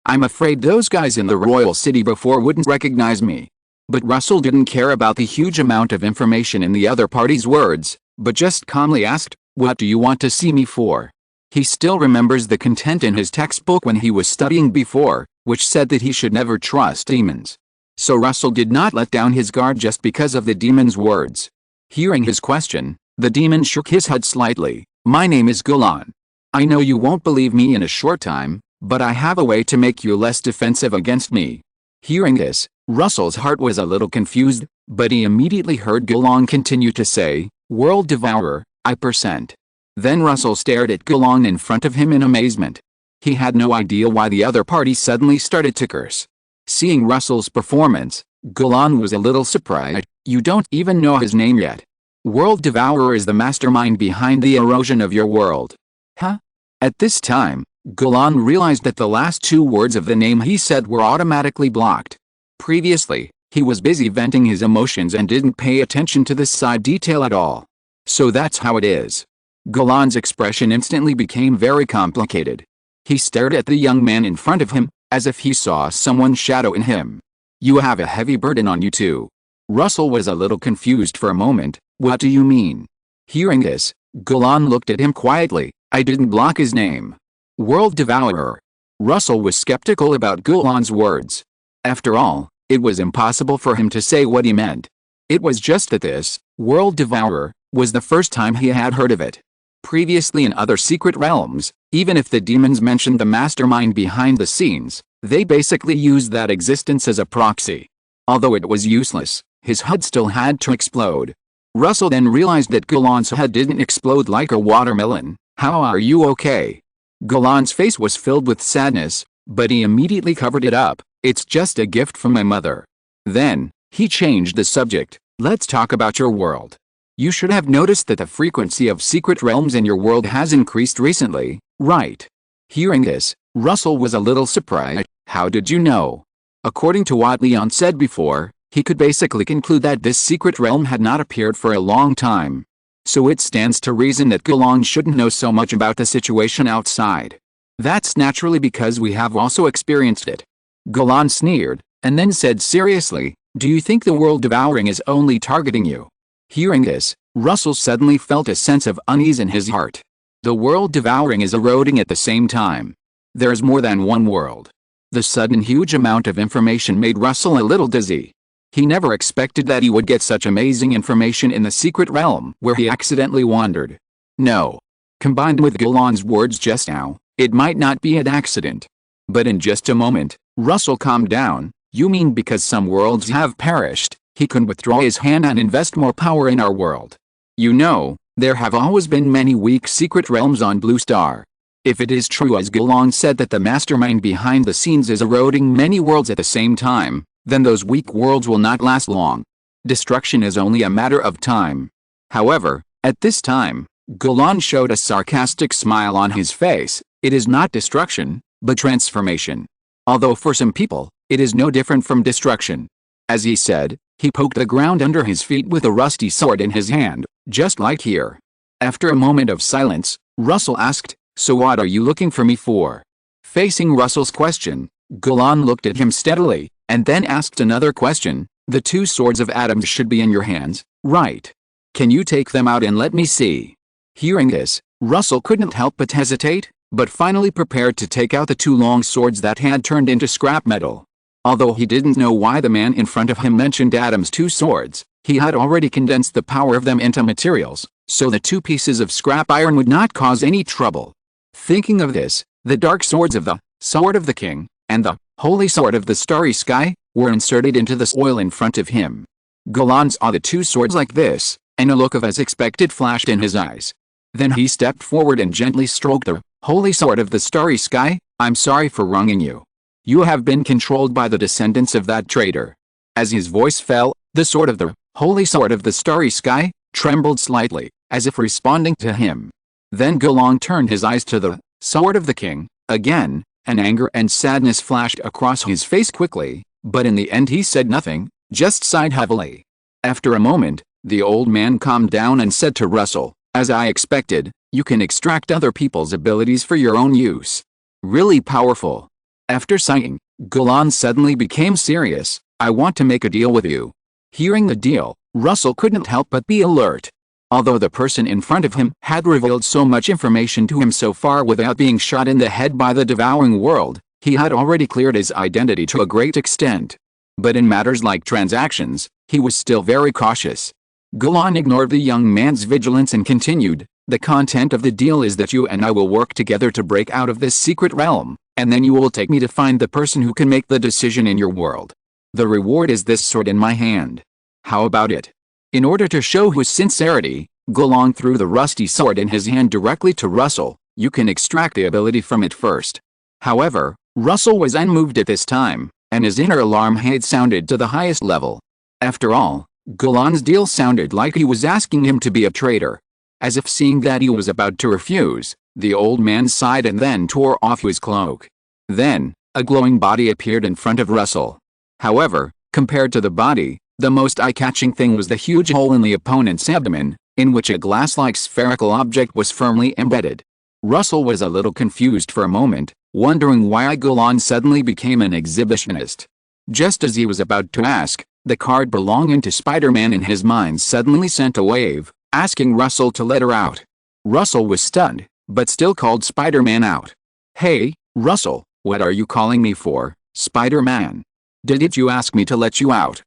I'm afraid those guys in the royal city before wouldn't recognize me. But Russell didn't care about the huge amount of information in the other party's words, but just calmly asked, what do you want to see me for? He still remembers the content in his textbook when he was studying before, which said that he should never trust demons. So Russell did not let down his guard just because of the demon's words. Hearing his question, the demon shook his head slightly. My name is Gulan. I know you won't believe me in a short time, but I have a way to make you less defensive against me. Hearing this, Russell's heart was a little confused, but he immediately heard Gulan continue to say, World Devourer, I%. Then Russell stared at Gulan in front of him in amazement. He had no idea why the other party suddenly started to curse. Seeing Russell's performance, Gulan was a little surprised. You don't even know his name yet. World Devourer is the mastermind behind the erosion of your world. Huh? At this time, Gulan realized that the last two words of the name he said were automatically blocked. Previously, he was busy venting his emotions and didn't pay attention to this side detail at all. So that's how it is. Gulan's expression instantly became very complicated. He stared at the young man in front of him, as if he saw someone's shadow in him. You have a heavy burden on you too. Russell was a little confused for a moment. What do you mean? Hearing this, Gulan looked at him quietly. I didn't block his name. World Devourer. Russell was skeptical about Gulan's words. After all, it was impossible for him to say what he meant. It was just that this, World Devourer, was the first time he had heard of it. Previously in other secret realms, even if the demons mentioned the mastermind behind the scenes, they basically used that existence as a proxy. Although it was useless, his head still had to explode. Russell then realized that Gulan's head didn't explode like a watermelon. How are you okay? Gulan's face was filled with sadness, but he immediately covered it up. It's just a gift from my mother. Then, he changed the subject. Let's talk about your world. You should have noticed that the frequency of secret realms in your world has increased recently, right? Hearing this, Russell was a little surprised. How did you know? According to what Leon said before, he could basically conclude that this secret realm had not appeared for a long time. So it stands to reason that Gulan shouldn't know so much about the situation outside. That's naturally because we have also experienced it. Gulan sneered, and then said seriously, do you think the world devouring is only targeting you? Hearing this, Russell suddenly felt a sense of unease in his heart. The world devouring is eroding at the same time. There's more than one world. The sudden huge amount of information made Russell a little dizzy. He never expected that he would get such amazing information in the secret realm where he accidentally wandered. No. Combined with Gulan's words just now, it might not be an accident. But in just a moment, Russell calmed down. You mean because some worlds have perished, he can withdraw his hand and invest more power in our world? You know, there have always been many weak secret realms on Blue Star. If it is true as Gulan said that the mastermind behind the scenes is eroding many worlds at the same time, then those weak worlds will not last long. Destruction is only a matter of time. However, at this time, Gulan showed a sarcastic smile on his face. It is not destruction, but transformation. Although for some people, it is no different from destruction. As he said, he poked the ground under his feet with a rusty sword in his hand, just like here. After a moment of silence, Russell asked, "So what are you looking for me for?" Facing Russell's question, Gulan looked at him steadily, and then asked another question. "The two swords of atoms should be in your hands, right? Can you take them out and let me see?" Hearing this, Russell couldn't help but hesitate, but finally prepared to take out the two long swords that had turned into scrap metal. Although he didn't know why the man in front of him mentioned Adam's two swords, he had already condensed the power of them into materials, so the two pieces of scrap iron would not cause any trouble. Thinking of this, the dark swords of the Sword of the King and the Holy Sword of the Starry Sky were inserted into the soil in front of him. Gulan saw the two swords like this, and a look of as expected flashed in his eyes. Then he stepped forward and gently stroked the Holy Sword of the Starry Sky. "I'm sorry for wronging you. You have been controlled by the descendants of that traitor." As his voice fell, the sword of the Holy Sword of the Starry Sky trembled slightly, as if responding to him. Then Gulan turned his eyes to the Sword of the King again, and anger and sadness flashed across his face quickly, but in the end he said nothing, just sighed heavily. After a moment, the old man calmed down and said to Russell, "As I expected, you can extract other people's abilities for your own use. Really powerful." After sighing, Gulan suddenly became serious. "I want to make a deal with you." Hearing the deal, Russell couldn't help but be alert. Although the person in front of him had revealed so much information to him so far without being shot in the head by the devouring world, he had already cleared his identity to a great extent. But in matters like transactions, he was still very cautious. Gulan ignored the young man's vigilance and continued, "The content of the deal is that you and I will work together to break out of this secret realm, and then you will take me to find the person who can make the decision in your world. The reward is this sword in my hand. How about it?" In order to show his sincerity, Gulan threw the rusty sword in his hand directly to Russell. "You can extract the ability from it first." However, Russell was unmoved at this time, and his inner alarm had sounded to the highest level. After all, Gulan's deal sounded like he was asking him to be a traitor. As if seeing that he was about to refuse, the old man sighed and then tore off his cloak. Then, a glowing body appeared in front of Russell. However, compared to the body, the most eye-catching thing was the huge hole in the opponent's abdomen, in which a glass-like spherical object was firmly embedded. Russell was a little confused for a moment, wondering why Gulan suddenly became an exhibitionist. Just as he was about to ask, the card belonging to Spider-Man in his mind suddenly sent a wave, asking Russell to let her out. Russell was stunned, but still called Spider-Man out. "Hey, Russell, what are you calling me for, Spider-Man? Didn't you ask me to let you out?"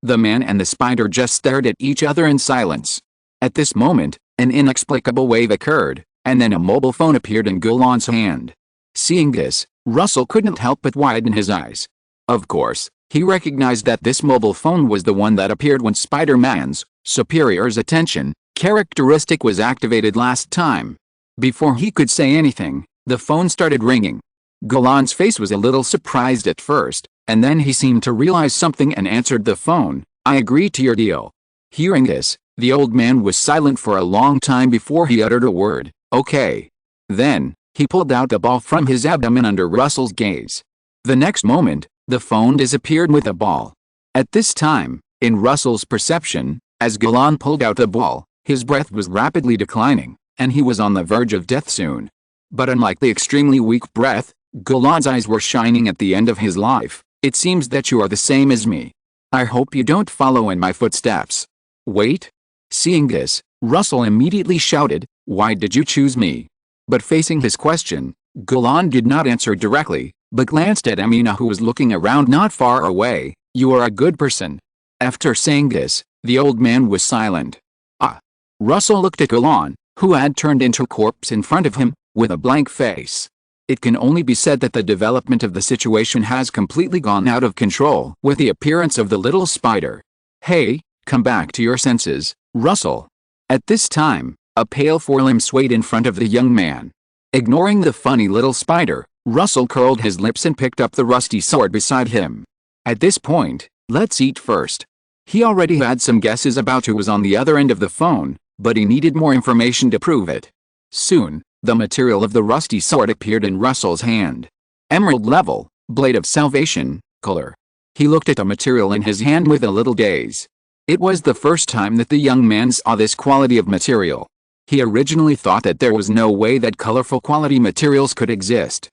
The man and the spider just stared at each other in silence. At this moment, an inexplicable wave occurred, and then a mobile phone appeared in Gulan's hand. Seeing this, Russell couldn't help but widen his eyes. Of course, he recognized that this mobile phone was the one that appeared when Spider-Man's superior's attention characteristic was activated last time. Before he could say anything, the phone started ringing. Gulan's face was a little surprised at first, and then he seemed to realize something and answered the phone. "I agree to your deal." Hearing this, the old man was silent for a long time before he uttered a word, "Okay." Then, he pulled out the ball from his abdomen under Russell's gaze. The next moment, the phone disappeared with a ball. At this time, in Russell's perception, as Gulan pulled out the ball, his breath was rapidly declining, and he was on the verge of death soon. But unlike the extremely weak breath, Gulan's eyes were shining at the end of his life. "It seems that you are the same as me. I hope you don't follow in my footsteps." "Wait. Seeing this, Russell immediately shouted, "Why did you choose me?" But facing his question, Golan did not answer directly, but glanced at Amina, who was looking around not far away. "You are a good person." After saying this, the old man was silent. Ah! Russell looked at Golan, who had turned into a corpse in front of him, with a blank face. It can only be said that the development of the situation has completely gone out of control with the appearance of the little spider. "Hey, come back to your senses, Russell." At this time, a pale forelimb swayed in front of the young man. Ignoring the funny little spider, Russell curled his lips and picked up the rusty sword beside him. At this point, let's eat first. He already had some guesses about who was on the other end of the phone, but he needed more information to prove it. Soon, the material of the rusty sword appeared in Russell's hand. Emerald level, blade of salvation, color. He looked at the material in his hand with a little daze. It was the first time that the young man saw this quality of material. He originally thought that there was no way that colorful quality materials could exist.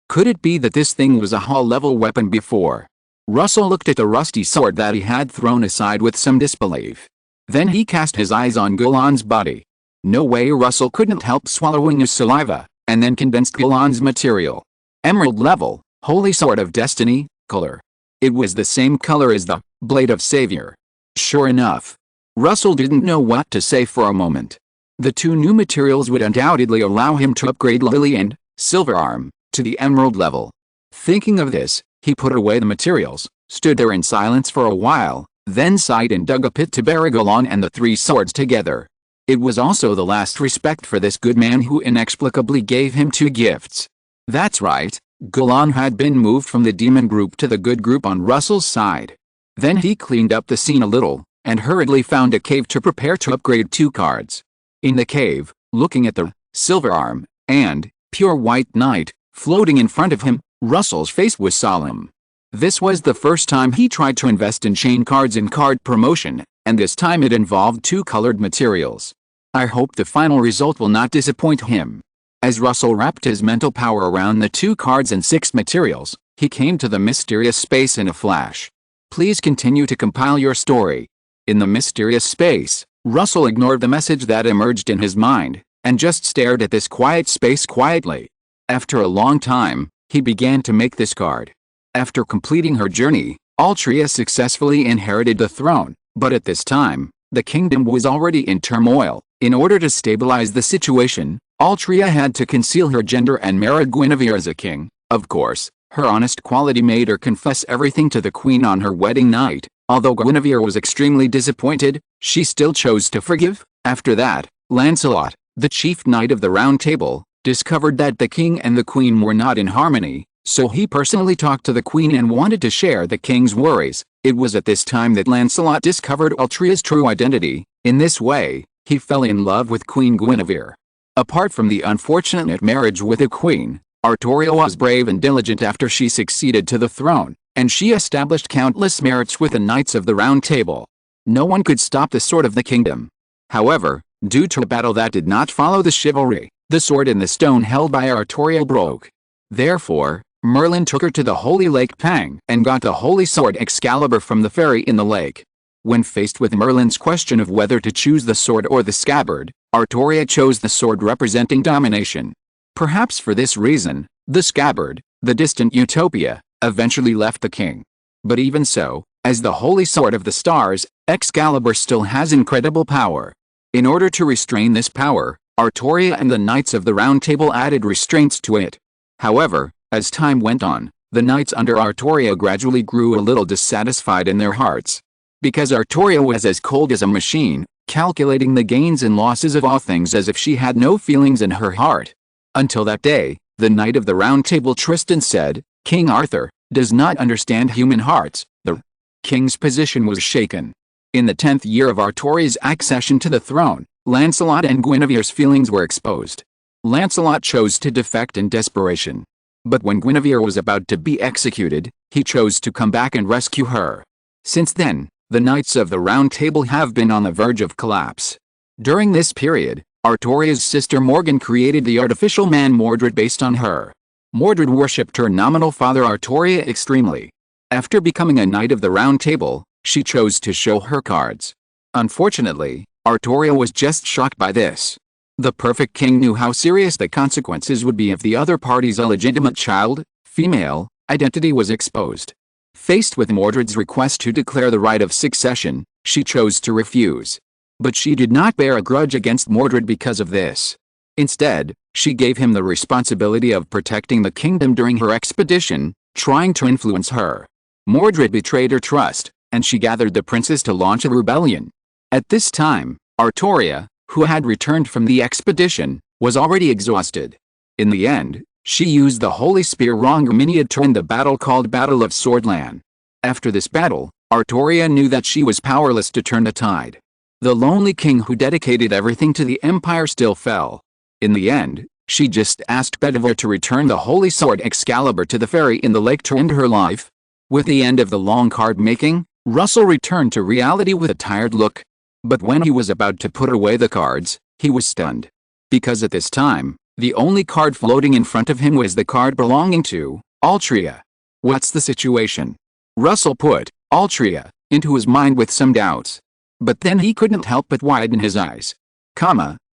Could it be that this thing was a hall-level weapon before? Russell looked at the rusty sword that he had thrown aside with some disbelief. Then he cast his eyes on Golan's body. No way. Russell couldn't help swallowing his saliva, and then condensed Golan's material. Emerald level, holy sword of destiny, color. It was the same color as the blade of savior. Sure enough. Russell didn't know what to say for a moment. The two new materials would undoubtedly allow him to upgrade Lily and Silverarm to the emerald level. Thinking of this, he put away the materials, stood there in silence for a while, then sighed and dug a pit to bury Golan and the three swords together. It was also the last respect for this good man who inexplicably gave him two gifts. That's right, Golan had been moved from the demon group to the good group on Russell's side. Then he cleaned up the scene a little, and hurriedly found a cave to prepare to upgrade two cards. In the cave, looking at the Silverarm and Pure White Knight floating in front of him, Russell's face was solemn. This was the first time he tried to invest in chain cards in card promotion, and this time it involved two colored materials. I hope the final result will not disappoint him. As Russell wrapped his mental power around the two cards and six materials, he came to the mysterious space in a flash. Please continue to compile your story. In the mysterious space, Russell ignored the message that emerged in his mind, and just stared at this quiet space quietly. After a long time, he began to make this card. After completing her journey, Altria successfully inherited the throne, but at this time, the kingdom was already in turmoil. In order to stabilize the situation, Altria had to conceal her gender and marry Guinevere as a king. Of course, her honest quality made her confess everything to the queen on her wedding night. Although Guinevere was extremely disappointed, she still chose to forgive. After that, Lancelot, the chief knight of the Round Table, discovered that the king and the queen were not in harmony, so he personally talked to the queen and wanted to share the king's worries. It was at this time that Lancelot discovered Altria's true identity. In this way, he fell in love with Queen Guinevere. Apart from the unfortunate marriage with the queen, Artoria was brave and diligent after she succeeded to the throne, and she established countless marriages with the Knights of the Round Table. No one could stop the sword of the kingdom. However, due to a battle that did not follow the chivalry, the sword in the stone held by Artoria broke. Therefore, Merlin took her to the holy lake Pang and got the holy sword Excalibur from the fairy in the lake. When faced with Merlin's question of whether to choose the sword or the scabbard, Artoria chose the sword representing domination. Perhaps for this reason, the scabbard, the distant utopia, eventually left the king. But even so, as the holy sword of the stars, Excalibur still has incredible power. In order to restrain this power, Artoria and the Knights of the Round Table added restraints to it. However, as time went on, the knights under Artoria gradually grew a little dissatisfied in their hearts. Because Artoria was as cold as a machine, calculating the gains and losses of all things as if she had no feelings in her heart. Until that day, the Knight of the Round Table Tristan said, "King Arthur does not understand human hearts." The king's position was shaken. In the 10th year of Artoria's accession to the throne, Lancelot and Guinevere's feelings were exposed. Lancelot chose to defect in desperation. But when Guinevere was about to be executed, he chose to come back and rescue her. Since then, the Knights of the Round Table have been on the verge of collapse. During this period, Artoria's sister Morgan created the artificial man Mordred based on her. Mordred worshipped her nominal father Artoria extremely. After becoming a Knight of the Round Table, she chose to show her cards. Unfortunately, Artoria was just shocked by this. The perfect king knew how serious the consequences would be if the other party's illegitimate child, female, identity was exposed. Faced with Mordred's request to declare the right of succession, she chose to refuse. But she did not bear a grudge against Mordred because of this. Instead, she gave him the responsibility of protecting the kingdom during her expedition, trying to influence her. Mordred betrayed her trust, and she gathered the princes to launch a rebellion. At this time, Artoria, who had returned from the expedition, was already exhausted. In the end, she used the holy spear Rongerminia to end the battle called Battle of Swordland. After this battle, Artoria knew that she was powerless to turn the tide. The lonely king who dedicated everything to the empire still fell. In the end, she just asked Bedivere to return the holy sword Excalibur to the fairy in the lake to end her life. With the end of the long card making, Russell returned to reality with a tired look. But when he was about to put away the cards, he was stunned. Because at this time, the only card floating in front of him was the card belonging to Altria. What's the situation? Russell put Altria into his mind with some doubts. But then he couldn't help but widen his eyes.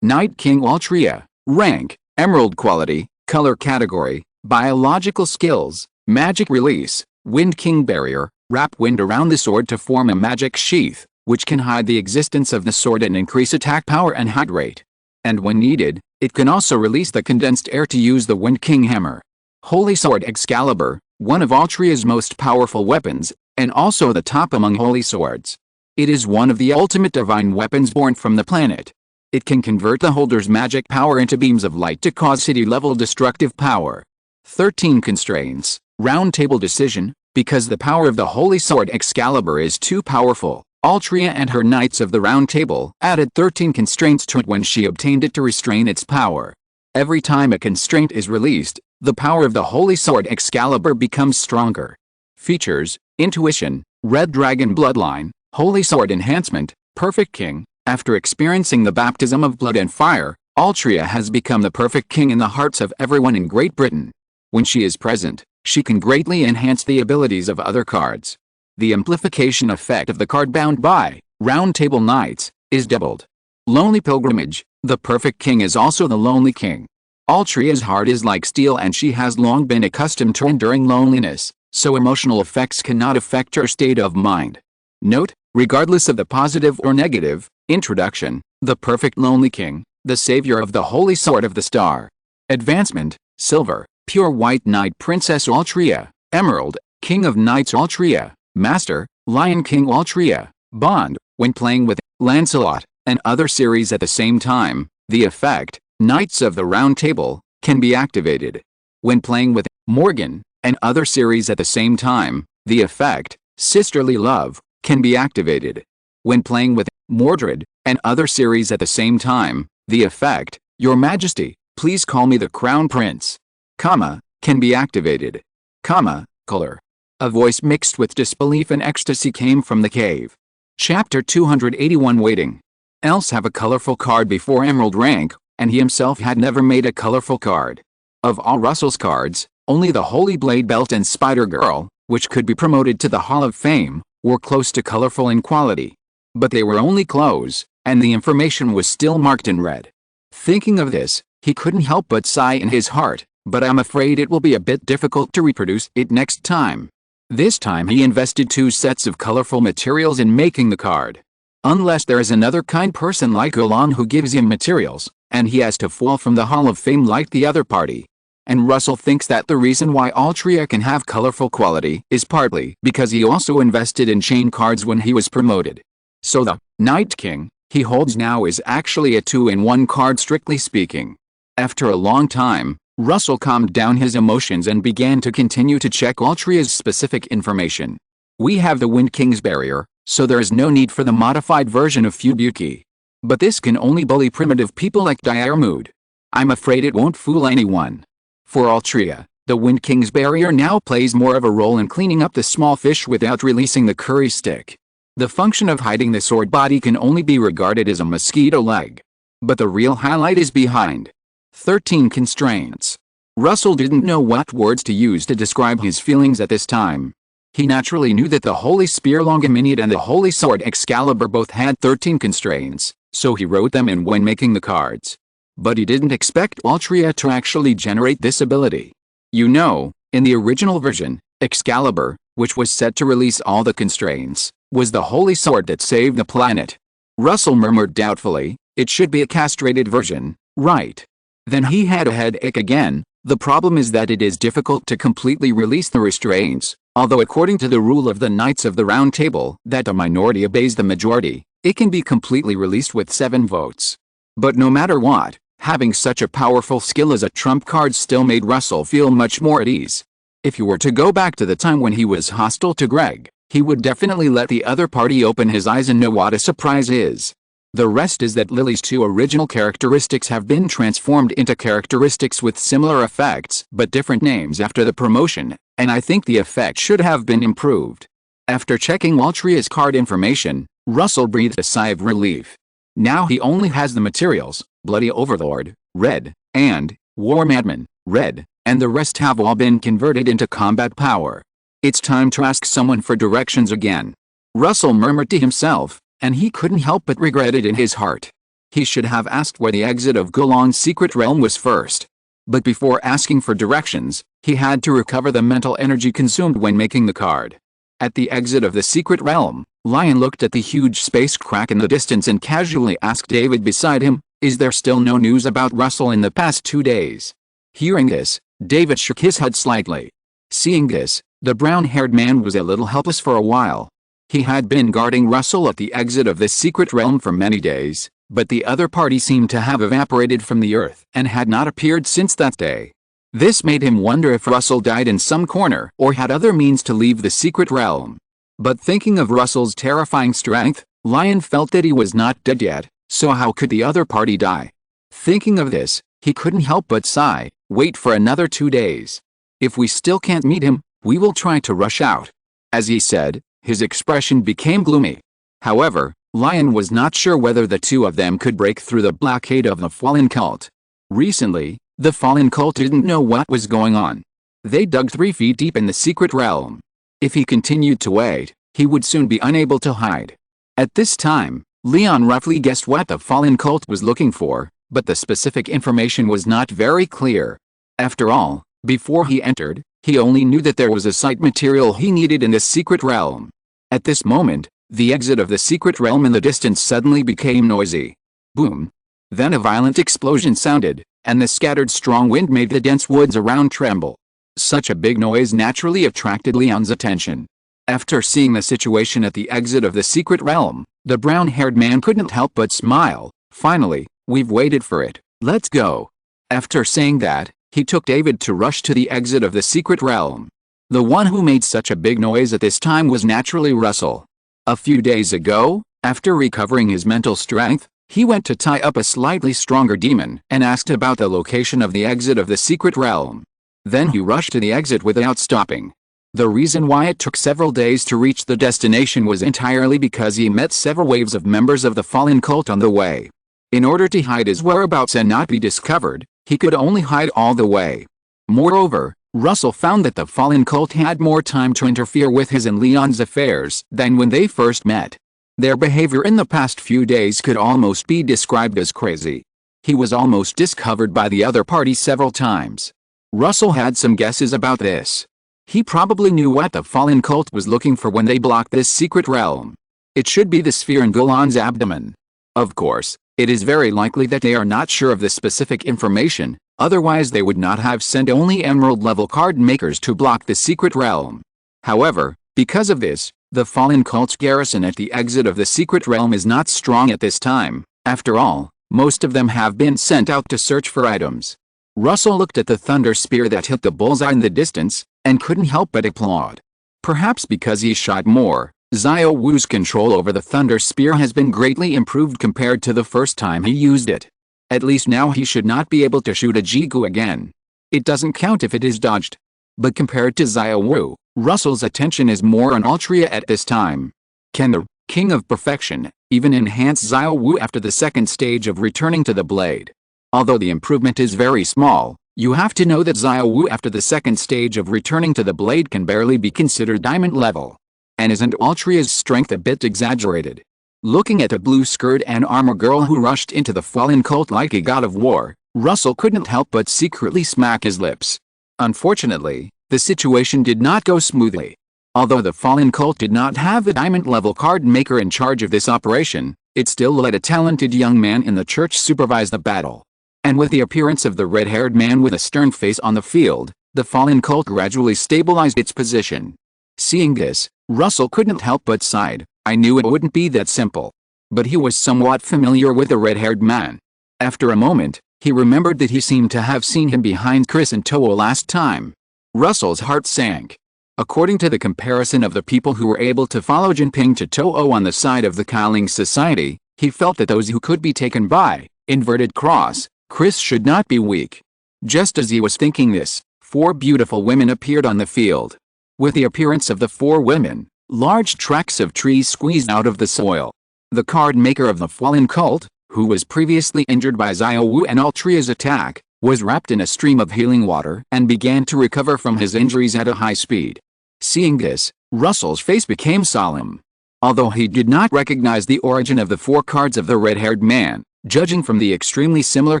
Night King Altria, rank, Emerald quality, color category, biological skills, magic release, Wind King barrier, wrap wind around the sword to form a magic sheath, which can hide the existence of the sword and increase attack power and hit rate. And when needed, it can also release the condensed air to use the Wind King hammer. Holy Sword Excalibur, one of Altria's most powerful weapons, and also the top among holy swords. It is one of the ultimate divine weapons born from the planet. It can convert the holder's magic power into beams of light to cause city-level destructive power. 13 constraints. Round Table decision. Because the power of the Holy Sword Excalibur is too powerful, Altria and her Knights of the Round Table added 13 constraints to it when she obtained it to restrain its power. Every time a constraint is released, the power of the Holy Sword Excalibur becomes stronger. Features: Intuition, Red Dragon Bloodline, Holy Sword Enhancement, Perfect King. After experiencing the baptism of blood and fire, Altria has become the perfect king in the hearts of everyone in Great Britain. When she is present, she can greatly enhance the abilities of other cards. The amplification effect of the card bound by Round Table Knights is doubled. Lonely Pilgrimage. The perfect king is also the lonely king. Altria's heart is like steel and she has long been accustomed to enduring loneliness, so emotional effects cannot affect her state of mind. Note: regardless of the positive or negative, introduction, the perfect lonely king, the savior of the holy sword of the star. Advancement: silver, pure white knight Princess Altria, emerald, king of knights Altria, master, lion king Altria. Bond: when playing with Lancelot and other series at the same time, the effect, Knights of the Round Table, can be activated. When playing with Morgan and other series at the same time, the effect, Sisterly Love, can be activated. When playing with Mordred and other series at the same time, the effect, Your Majesty, please call me the Crown Prince, can be activated. Color. A voice mixed with disbelief and ecstasy came from the cave. Chapter 281 Waiting. Else have a colorful card before Emerald rank, and he himself had never made a colorful card. Of all Russell's cards, only the Holy Blade Belt and Spider Girl, which could be promoted to the Hall of Fame, were close to colorful in quality. But they were only close, and the information was still marked in red. Thinking of this, he couldn't help but sigh in his heart, but I'm afraid it will be a bit difficult to reproduce it next time. This time he invested 2 sets of colorful materials in making the card. Unless there is another kind person like Ulan who gives him materials, and he has to fall from the Hall of Fame like the other party. And Russell thinks that the reason why Altria can have colorful quality is partly because he also invested in chain cards when he was promoted. So the Night King he holds now is actually a 2-in-1 card strictly speaking. After a long time, Russell calmed down his emotions and began to continue to check Altria's specific information. We have the Wind King's barrier, so there is no need for the modified version of Fubuki. But this can only bully primitive people like Diarmuid. I'm afraid it won't fool anyone. For Altria, the Wind King's barrier now plays more of a role in cleaning up the small fish without releasing the curry stick. The function of hiding the sword body can only be regarded as a mosquito leg. But the real highlight is behind. 13 constraints. Russell didn't know what words to use to describe his feelings at this time. He naturally knew that the Holy Spear Longiminute and the Holy Sword Excalibur both had 13 constraints, so he wrote them in when making the cards. But he didn't expect Altria to actually generate this ability. You know, in the original version, Excalibur, which was set to release all the constraints, was the holy sword that saved the planet. Russell murmured doubtfully, it should be a castrated version, right? Then he had a headache again. The problem is that it is difficult to completely release the restraints, although according to the rule of the Knights of the Round Table, that a minority obeys the majority, it can be completely released with 7 votes. But no matter what, having such a powerful skill as a trump card still made Russell feel much more at ease. If you were to go back to the time when he was hostile to Greg, he would definitely let the other party open his eyes and know what a surprise is. The rest is that Lily's 2 original characteristics have been transformed into characteristics with similar effects but different names after the promotion, and I think the effect should have been improved. After checking Altria's card information, Russell breathed a sigh of relief. Now he only has the materials, Bloody Overlord, red, and War Madman, red, and the rest have all been converted into combat power. It's time to ask someone for directions again. Russell murmured to himself, and he couldn't help but regret it in his heart. He should have asked where the exit of Gulong's secret realm was first. But before asking for directions, he had to recover the mental energy consumed when making the card. At the exit of the secret realm, Lion looked at the huge space crack in the distance and casually asked David beside him, "Is there still no news about Russell in the past 2 days?" Hearing this, David shook his head slightly. Seeing this, the brown-haired man was a little helpless for a while. He had been guarding Russell at the exit of the secret realm for many days, but the other party seemed to have evaporated from the earth and had not appeared since that day. This made him wonder if Russell died in some corner or had other means to leave the secret realm. But thinking of Russell's terrifying strength, Lion felt that he was not dead yet, so how could the other party die? Thinking of this, he couldn't help but sigh. Wait for another 2 days. If we still can't meet him, we will try to rush out. As he said, his expression became gloomy. However, Lion was not sure whether the 2 of them could break through the blockade of the Fallen Cult. Recently, the Fallen Cult didn't know what was going on. They dug 3 feet deep in the secret realm. If he continued to wait, he would soon be unable to hide. At this time, Leon roughly guessed what the Fallen Cult was looking for, but the specific information was not very clear. After all, before he entered, he only knew that there was a site material he needed in the secret realm. At this moment, the exit of the secret realm in the distance suddenly became noisy. Boom! Then a violent explosion sounded, and the scattered strong wind made the dense woods around tremble. Such a big noise naturally attracted Leon's attention. After seeing the situation at the exit of the secret realm, the brown-haired man couldn't help but smile. Finally, we've waited for it. Let's go. After saying that, he took David to rush to the exit of the secret realm. The one who made such a big noise at this time was naturally Russell. A few days ago, after recovering his mental strength, he went to tie up a slightly stronger demon and asked about the location of the exit of the secret realm. Then he rushed to the exit without stopping. The reason why it took several days to reach the destination was entirely because he met several waves of members of the Fallen Cult on the way. In order to hide his whereabouts and not be discovered, he could only hide all the way. Moreover, Russell found that the Fallen Cult had more time to interfere with his and Leon's affairs than when they first met. Their behavior in the past few days could almost be described as crazy. He was almost discovered by the other party several times. Russell had some guesses about this. He probably knew what the Fallen Cult was looking for when they blocked this secret realm. It should be the sphere in Gulong's abdomen. Of course, it is very likely that they are not sure of the specific information, otherwise they would not have sent only emerald-level card makers to block the secret realm. However, because of this, the Fallen Cult's garrison at the exit of the secret realm is not strong at this time. After all, most of them have been sent out to search for items. Russell looked at the thunder spear that hit the bullseye in the distance, and couldn't help but applaud. Perhaps because he shot more, Xiao Wu's control over the thunder spear has been greatly improved compared to the first time he used it. At least now he should not be able to shoot a Jigu again. It doesn't count if it is dodged. But compared to Xiao Wu, Russell's attention is more on Altria at this time. Can the King of Perfection even enhance Xiao Wu after the second stage of returning to the blade? Although the improvement is very small, You have to know that Xiao Wu after the second stage of returning to the blade can barely be considered diamond level. And isn't Altria's strength a bit exaggerated? Looking at the blue skirt and armor girl who rushed into the fallen cult like a god of war, Russell couldn't help but secretly smack his lips. Unfortunately, the situation did not go smoothly. Although the fallen cult did not have the diamond-level card maker in charge of this operation, it still let a talented young man in the church supervise the battle. And with the appearance of the red-haired man with a stern face on the field, the fallen cult gradually stabilized its position. Seeing this, Russell couldn't help but sigh. I knew it wouldn't be that simple. But he was somewhat familiar with the red-haired man. After a moment, he remembered that he seemed to have seen him behind Chris and Toa last time. Russell's heart sank. According to the comparison of the people who were able to follow Jinping to Toa on the side of the Qi Ling Society, he felt that those who could be taken by, inverted cross, Chris should not be weak. Just as he was thinking this, 4 beautiful women appeared on the field. With the appearance of the 4 women, large tracts of trees squeezed out of the soil. The card maker of the fallen cult, who was previously injured by Xiao Wu and Altria's attack, was wrapped in a stream of healing water and began to recover from his injuries at a high speed. Seeing this, Russell's face became solemn. Although he did not recognize the origin of the 4 cards of the red-haired man, judging from the extremely similar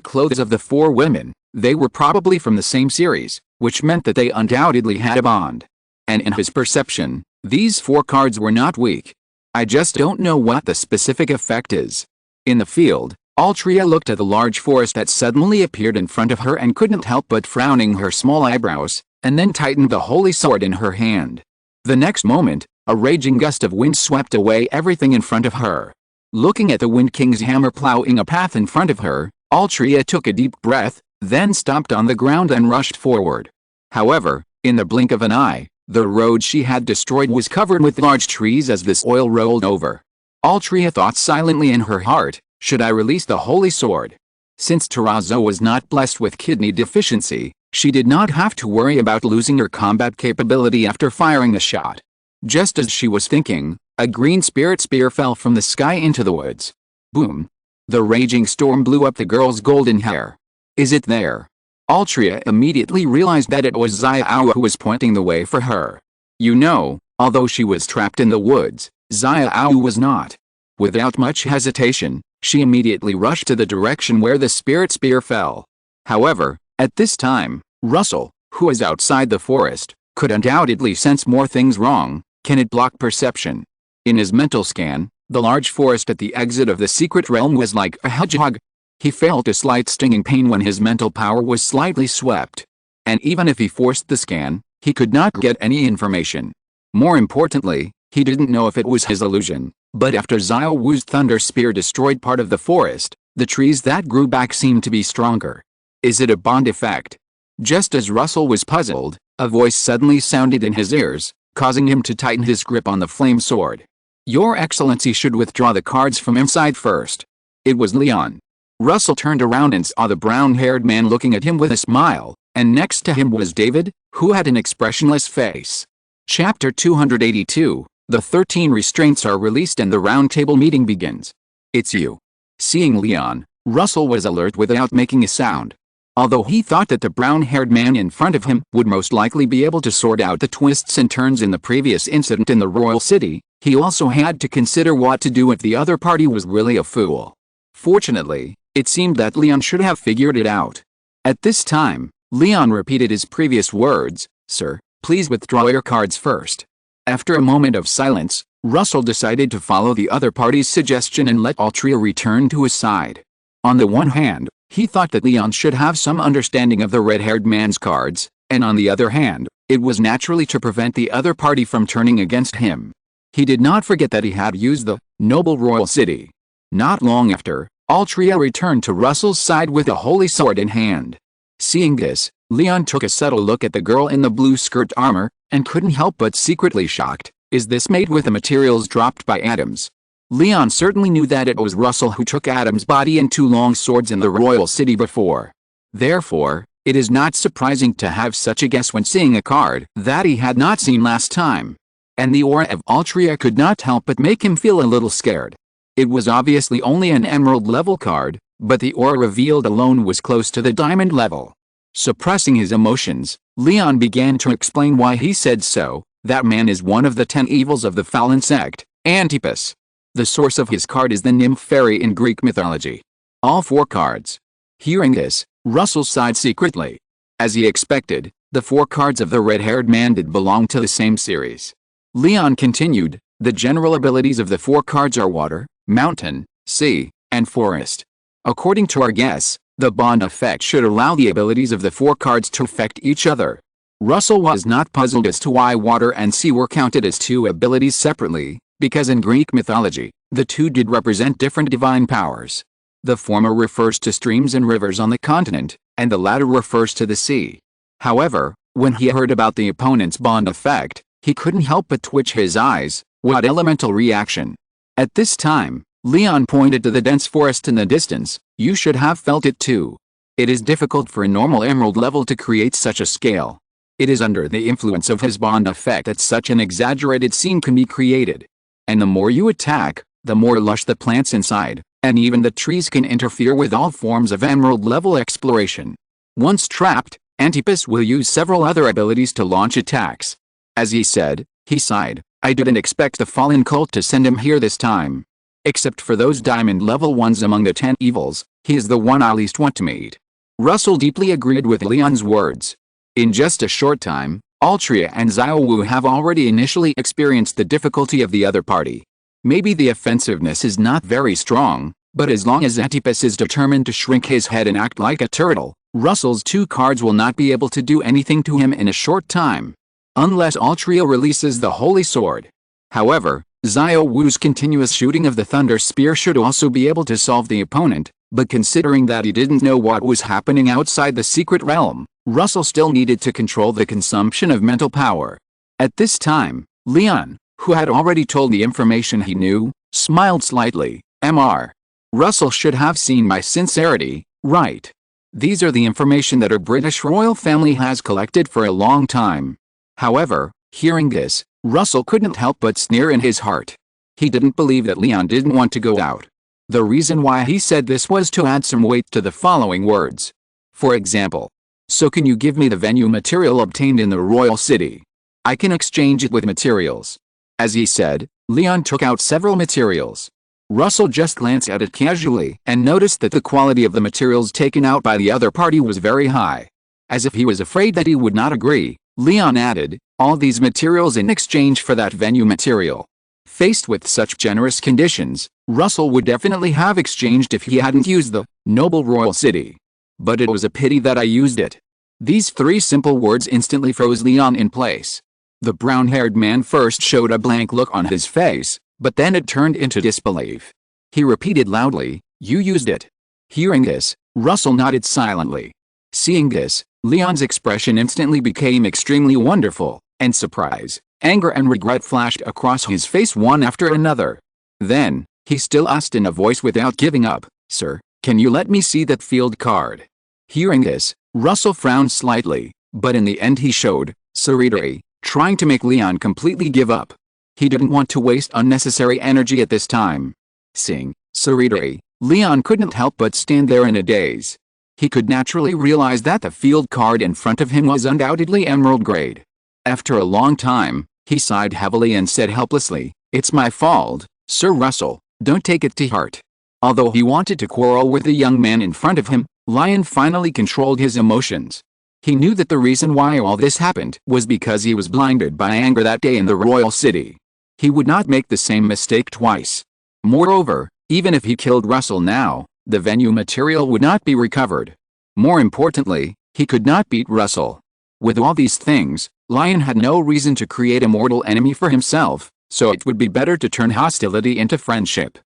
clothes of the 4 women, they were probably from the same series, which meant that they undoubtedly had a bond. And in his perception, these 4 cards were not weak. I just don't know what the specific effect is. In the field, Altria looked at the large forest that suddenly appeared in front of her and couldn't help but frowning her small eyebrows, and then tightened the holy sword in her hand. The next moment, a raging gust of wind swept away everything in front of her. Looking at the Wind King's hammer plowing a path in front of her, Altria took a deep breath, then stomped on the ground and rushed forward. However, in the blink of an eye, the road she had destroyed was covered with large trees as the soil rolled over. Altria thought silently in her heart, should I release the holy sword? Since Tarazo was not blessed with kidney deficiency, she did not have to worry about losing her combat capability after firing the shot. Just as she was thinking, a green spirit spear fell from the sky into the woods. Boom! The raging storm blew up the girl's golden hair. Is it there? Altria immediately realized that it was Xiao who was pointing the way for her. You know, although she was trapped in the woods, Xiao was not. Without much hesitation, she immediately rushed to the direction where the spirit spear fell. However, at this time, Russell, who was outside the forest, could undoubtedly sense more things wrong. Can it block perception? In his mental scan, the large forest at the exit of the secret realm was like a hedgehog. He felt a slight stinging pain when his mental power was slightly swept. And even if he forced the scan, he could not get any information. More importantly, he didn't know if it was his illusion, but after Xiao Wu's thunder spear destroyed part of the forest, the trees that grew back seemed to be stronger. Is it a bond effect? Just as Russell was puzzled, a voice suddenly sounded in his ears, causing him to tighten his grip on the flame sword. Your Excellency should withdraw the cards from inside first. It was Leon. Russell turned around and saw the brown-haired man looking at him with a smile, and next to him was David, who had an expressionless face. Chapter 282, the 13 restraints are released and the roundtable meeting begins. It's you. Seeing Leon, Russell was alert without making a sound. Although he thought that the brown-haired man in front of him would most likely be able to sort out the twists and turns in the previous incident in the royal city, he also had to consider what to do if the other party was really a fool. Fortunately, it seemed that Leon should have figured it out. At this time, Leon repeated his previous words, Sir, please withdraw your cards first. After a moment of silence, Russell decided to follow the other party's suggestion and let Altria return to his side. On the one hand, he thought that Leon should have some understanding of the red-haired man's cards, and on the other hand, it was naturally to prevent the other party from turning against him. He did not forget that he had used the noble royal city. Not long after, Altria returned to Russell's side with a holy sword in hand. Seeing this, Leon took a subtle look at the girl in the blue skirt armor, and couldn't help but secretly shocked. Is this made with the materials dropped by Adams? Leon certainly knew that it was Russell who took Adam's body and 2 long swords in the royal city before. Therefore, it is not surprising to have such a guess when seeing a card that he had not seen last time. And the aura of Altria could not help but make him feel a little scared. It was obviously only an emerald level card, but the aura revealed alone was close to the diamond level. Suppressing his emotions, Leon began to explain why he said so. That man is one of the 10 evils of the Fallen sect, Antipas. The source of his card is the nymph fairy in Greek mythology. All 4 cards. Hearing this, Russell sighed secretly. As he expected, the 4 cards of the red-haired man did belong to the same series. Leon continued, the general abilities of the 4 cards are water, mountain, sea, and forest. According to our guess, the bond effect should allow the abilities of the 4 cards to affect each other. Russell was not puzzled as to why water and sea were counted as 2 abilities separately, because in Greek mythology, the 2 did represent different divine powers. The former refers to streams and rivers on the continent, and the latter refers to the sea. However, when he heard about the opponent's bond effect, he couldn't help but twitch his eyes. What elemental reaction! At this time, Leon pointed to the dense forest in the distance. You should have felt it too. It is difficult for a normal emerald level to create such a scale. It is under the influence of his bond effect that such an exaggerated scene can be created. And the more you attack, the more lush the plants inside, and even the trees can interfere with all forms of emerald level exploration. Once trapped, Antipas will use several other abilities to launch attacks. As he said, he sighed, I didn't expect the fallen cult to send him here this time. Except for those diamond level ones among the 10 evils, he is the one I least want to meet. Russell deeply agreed with Leon's words. In just a short time, Altria and Xiaowu have already initially experienced the difficulty of the other party. Maybe the offensiveness is not very strong, but as long as Antipas is determined to shrink his head and act like a turtle, Russell's 2 cards will not be able to do anything to him in a short time. Unless Altria releases the Holy Sword. However, Xiaowu's continuous shooting of the Thunder Spear should also be able to solve the opponent, but considering that he didn't know what was happening outside the secret realm, Russell still needed to control the consumption of mental power. At this time, Leon, who had already told the information he knew, smiled slightly. Mr. Russell should have seen my sincerity, right? These are the information that our British royal family has collected for a long time. However, hearing this, Russell couldn't help but sneer in his heart. He didn't believe that Leon didn't want to go out. The reason why he said this was to add some weight to the following words. For example, so can you give me the venue material obtained in the royal city? I can exchange it with materials. As he said, Leon took out several materials. Russell just glanced at it casually and noticed that the quality of the materials taken out by the other party was very high. As if he was afraid that he would not agree, Leon added, all these materials in exchange for that venue material. Faced with such generous conditions, Russell would definitely have exchanged if he hadn't used the noble royal city. But it was a pity that I used it. These 3 simple words instantly froze Leon in place. The brown-haired man first showed a blank look on his face, but then it turned into disbelief. He repeated loudly, you used it. Hearing this, Russell nodded silently. Seeing this, Leon's expression instantly became extremely wonderful, and surprise, anger and regret flashed across his face one after another. Then, he still asked in a voice without giving up, Sir, can you let me see that field card? Hearing this, Russell frowned slightly, but in the end he showed serenity, trying to make Leon completely give up. He didn't want to waste unnecessary energy at this time. Seeing serenity, Leon couldn't help but stand there in a daze. He could naturally realize that the field card in front of him was undoubtedly emerald grade. After a long time, he sighed heavily and said helplessly, it's my fault, Sir Russell, don't take it to heart. Although he wanted to quarrel with the young man in front of him, Leon finally controlled his emotions. He knew that the reason why all this happened was because he was blinded by anger that day in the royal city. He would not make the same mistake twice. Moreover, even if he killed Russell now, the venue material would not be recovered. More importantly, he could not beat Russell. With all these things, Leon had no reason to create a mortal enemy for himself, so it would be better to turn hostility into friendship.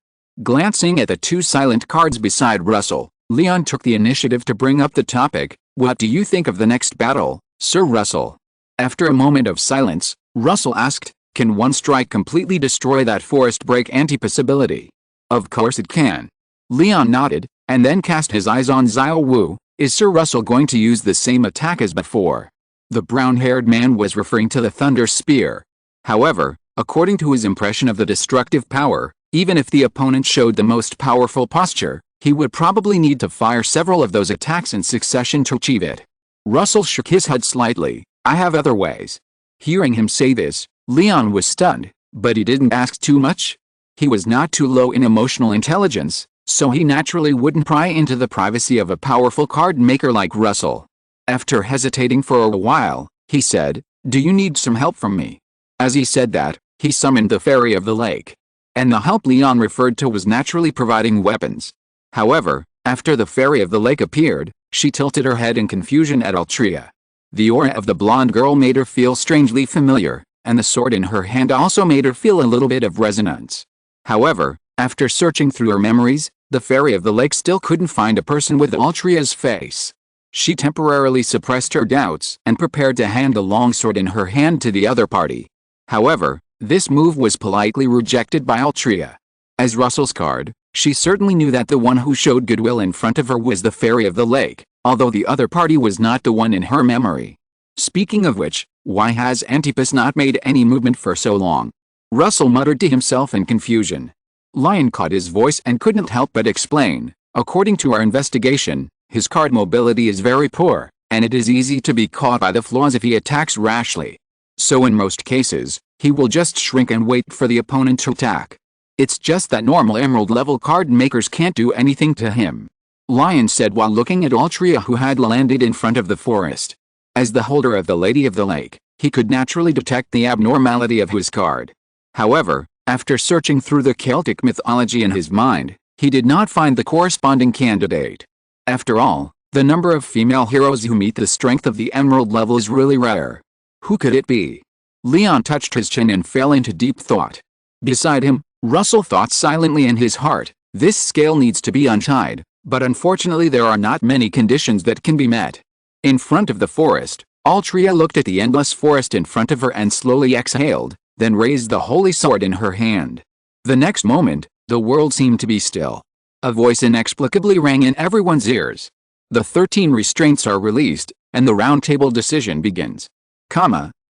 Glancing at the 2 silent cards beside Russell, Leon took the initiative to bring up the topic, what do you think of the next battle, Sir Russell? After a moment of silence, Russell asked, can one strike completely destroy that forest break Antipas ability? Of course it can. Leon nodded, and then cast his eyes on Xiaowu. Is Sir Russell going to use the same attack as before? The brown-haired man was referring to the Thunder Spear. However, according to his impression of the destructive power, even if the opponent showed the most powerful posture, he would probably need to fire several of those attacks in succession to achieve it. Russell shook his head slightly. I have other ways. Hearing him say this, Leon was stunned, but he didn't ask too much. He was not too low in emotional intelligence, so he naturally wouldn't pry into the privacy of a powerful card maker like Russell. After hesitating for a while, he said, "Do you need some help from me?" As he said that, he summoned the Fairy of the Lake. And the help Leon referred to was naturally providing weapons. However, after the Fairy of the Lake appeared, she tilted her head in confusion at Altria. The aura of the blonde girl made her feel strangely familiar, and the sword in her hand also made her feel a little bit of resonance. However, after searching through her memories, the Fairy of the Lake still couldn't find a person with Altria's face. She temporarily suppressed her doubts and prepared to hand the long sword in her hand to the other party. However, this move was politely rejected by Altria. As Russell's card, she certainly knew that the one who showed goodwill in front of her was the Fairy of the Lake, although the other party was not the one in her memory. Speaking of which, why has Antipas not made any movement for so long? Russell muttered to himself in confusion. Lion caught his voice and couldn't help but explain. According to our investigation, his card mobility is very poor, and it is easy to be caught by the flaws if he attacks rashly. So in most cases, he will just shrink and wait for the opponent to attack. It's just that normal emerald-level card makers can't do anything to him. Lion said while looking at Altria, who had landed in front of the forest. As the holder of the Lady of the Lake, he could naturally detect the abnormality of his card. However, after searching through the Celtic mythology in his mind, he did not find the corresponding candidate. After all, the number of female heroes who meet the strength of the emerald level is really rare. Who could it be? Leon touched his chin and fell into deep thought. Beside him, Russell thought silently in his heart, this scale needs to be untied, but unfortunately there are not many conditions that can be met. In front of the forest, Altria looked at the endless forest in front of her and slowly exhaled, then raised the holy sword in her hand. The next moment, the world seemed to be still. A voice inexplicably rang in everyone's ears. The 13 restraints are released, and the round table decision begins.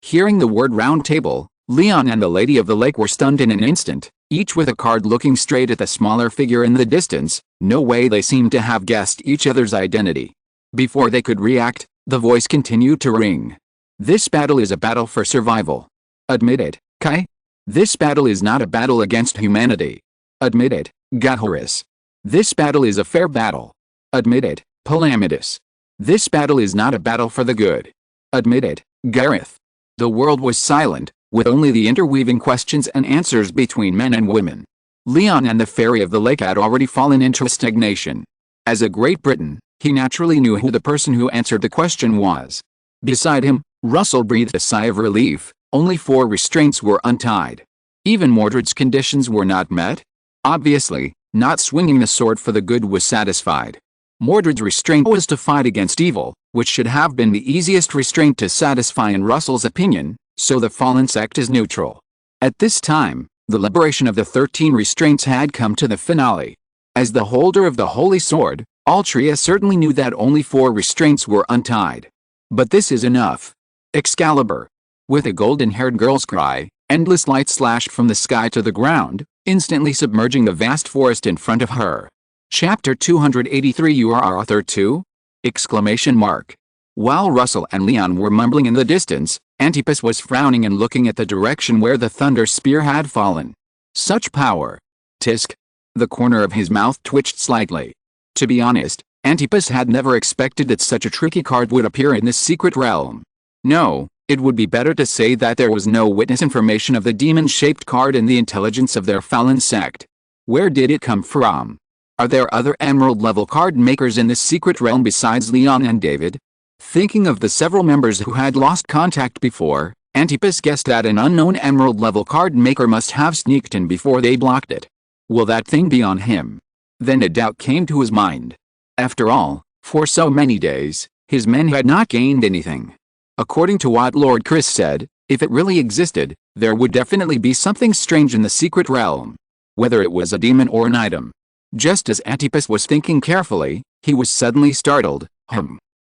Hearing the word round table, Leon and the Lady of the Lake were stunned in an instant, each with a card looking straight at the smaller figure in the distance. No way they seemed to have guessed each other's identity. Before they could react, the voice continued to ring. This battle is a battle for survival. Admit it, Kai. This battle is not a battle against humanity. Admit it, Gahorus. This battle is a fair battle. Admit it, Palamedes. This battle is not a battle for the good. Admit it, Gareth. The world was silent, with only the interweaving questions and answers between men and women. Leon and the Fairy of the Lake had already fallen into stagnation. As a Great Briton, he naturally knew who the person who answered the question was. Beside him, Russell breathed a sigh of relief. Only 4 restraints were untied. Even Mordred's conditions were not met. Obviously, not swinging the sword for the good was satisfied. Mordred's restraint was to fight against evil, which should have been the easiest restraint to satisfy in Russell's opinion, so the fallen sect is neutral. At this time, the liberation of the 13 restraints had come to the finale. As the holder of the Holy Sword, Altria certainly knew that only 4 restraints were untied. But this is enough. Excalibur. With a golden-haired girl's cry, endless light slashed from the sky to the ground, instantly submerging the vast forest in front of her. Chapter 283 You are Arthur too? Exclamation mark. While Russell and Leon were mumbling in the distance, Antipas was frowning and looking at the direction where the thunder spear had fallen. Such power. Tisk. The corner of his mouth twitched slightly. To be honest, Antipas had never expected that such a tricky card would appear in this secret realm. No, it would be better to say that there was no witness information of the demon-shaped card in the intelligence of their fallen sect. Where did it come from? Are there other emerald-level card makers in this secret realm besides Leon and David? Thinking of the several members who had lost contact before, Antipas guessed that an unknown emerald-level card maker must have sneaked in before they blocked it. Will that thing be on him? Then a doubt came to his mind. After all, for so many days, his men had not gained anything. According to what Lord Chris said, if it really existed, there would definitely be something strange in the secret realm. Whether it was a demon or an item. Just as Antipas was thinking carefully, he was suddenly startled.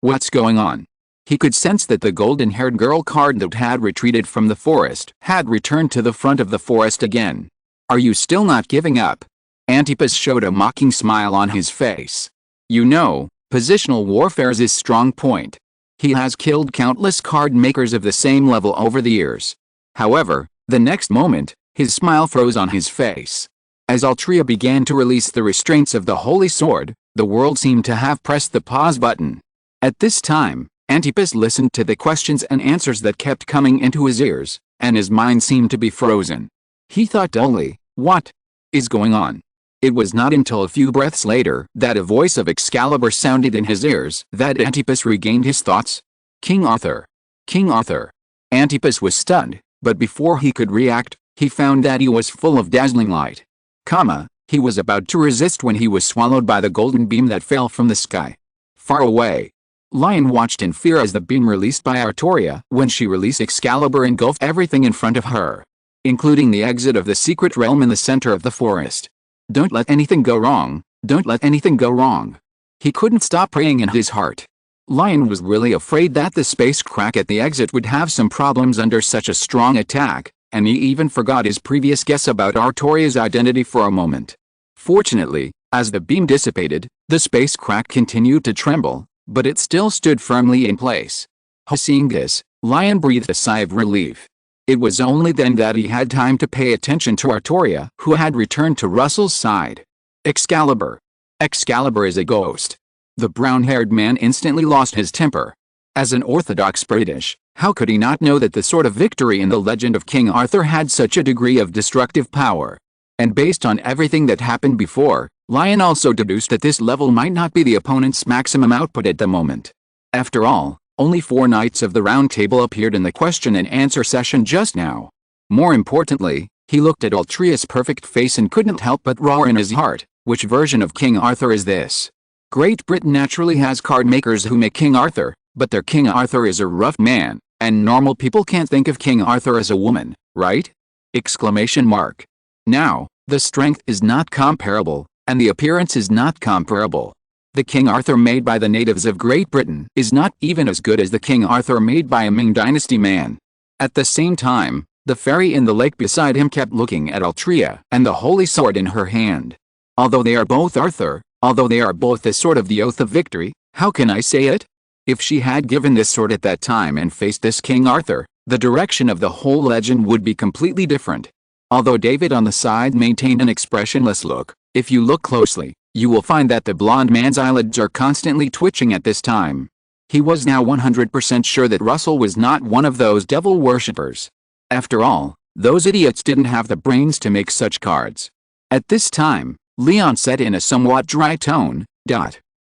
What's going on? He could sense that the golden-haired girl card that had retreated from the forest had returned to the front of the forest again. Are you still not giving up? Antipas showed a mocking smile on his face. You know, positional warfare is his strong point. He has killed countless card makers of the same level over the years. However, the next moment, his smile froze on his face. As Altria began to release the restraints of the Holy Sword, the world seemed to have pressed the pause button. At this time, Antipas listened to the questions and answers that kept coming into his ears, and his mind seemed to be frozen. He thought dully, what is going on? It was not until a few breaths later that a voice of Excalibur sounded in his ears that Antipas regained his thoughts. King Arthur. King Arthur. Antipas was stunned, but before he could react, he found that he was full of dazzling light. He was about to resist when he was swallowed by the golden beam that fell from the sky. Far away, Lion watched in fear as the beam released by Artoria when she released Excalibur engulfed everything in front of her, including the exit of the secret realm in the center of the forest. Don't let anything go wrong, don't let anything go wrong. He couldn't stop praying in his heart. Lion was really afraid that the space crack at the exit would have some problems under such a strong attack, and he even forgot his previous guess about Artoria's identity for a moment. Fortunately, as the beam dissipated, the space crack continued to tremble, but it still stood firmly in place. Seeing this, Lion breathed a sigh of relief. It was only then that he had time to pay attention to Artoria, who had returned to Russell's side. Excalibur. Excalibur is a ghost. The brown-haired man instantly lost his temper. As an Orthodox British, how could he not know that the Sword of Victory in the legend of King Arthur had such a degree of destructive power? And based on everything that happened before, Lion also deduced that this level might not be the opponent's maximum output at the moment. After all, only 4 Knights of the Round Table appeared in the question and answer session just now. More importantly, he looked at Altria's perfect face and couldn't help but roar in his heart, which version of King Arthur is this? Great Britain naturally has card makers who make King Arthur, but their King Arthur is a rough man, and normal people can't think of King Arthur as a woman, right? Exclamation mark. Now, the strength is not comparable, and the appearance is not comparable. The King Arthur made by the natives of Great Britain is not even as good as the King Arthur made by a Ming Dynasty man. At the same time, the fairy in the lake beside him kept looking at Altria and the holy sword in her hand. Although they are both Arthur, although they are both the sword of the Oath of Victory, how can I say it? If she had given this sword at that time and faced this King Arthur, the direction of the whole legend would be completely different. Although David on the side maintained an expressionless look, if you look closely, you will find that the blonde man's eyelids are constantly twitching at this time. He was now 100% sure that Russell was not one of those devil worshippers. After all, those idiots didn't have the brains to make such cards. At this time, Leon said in a somewhat dry tone,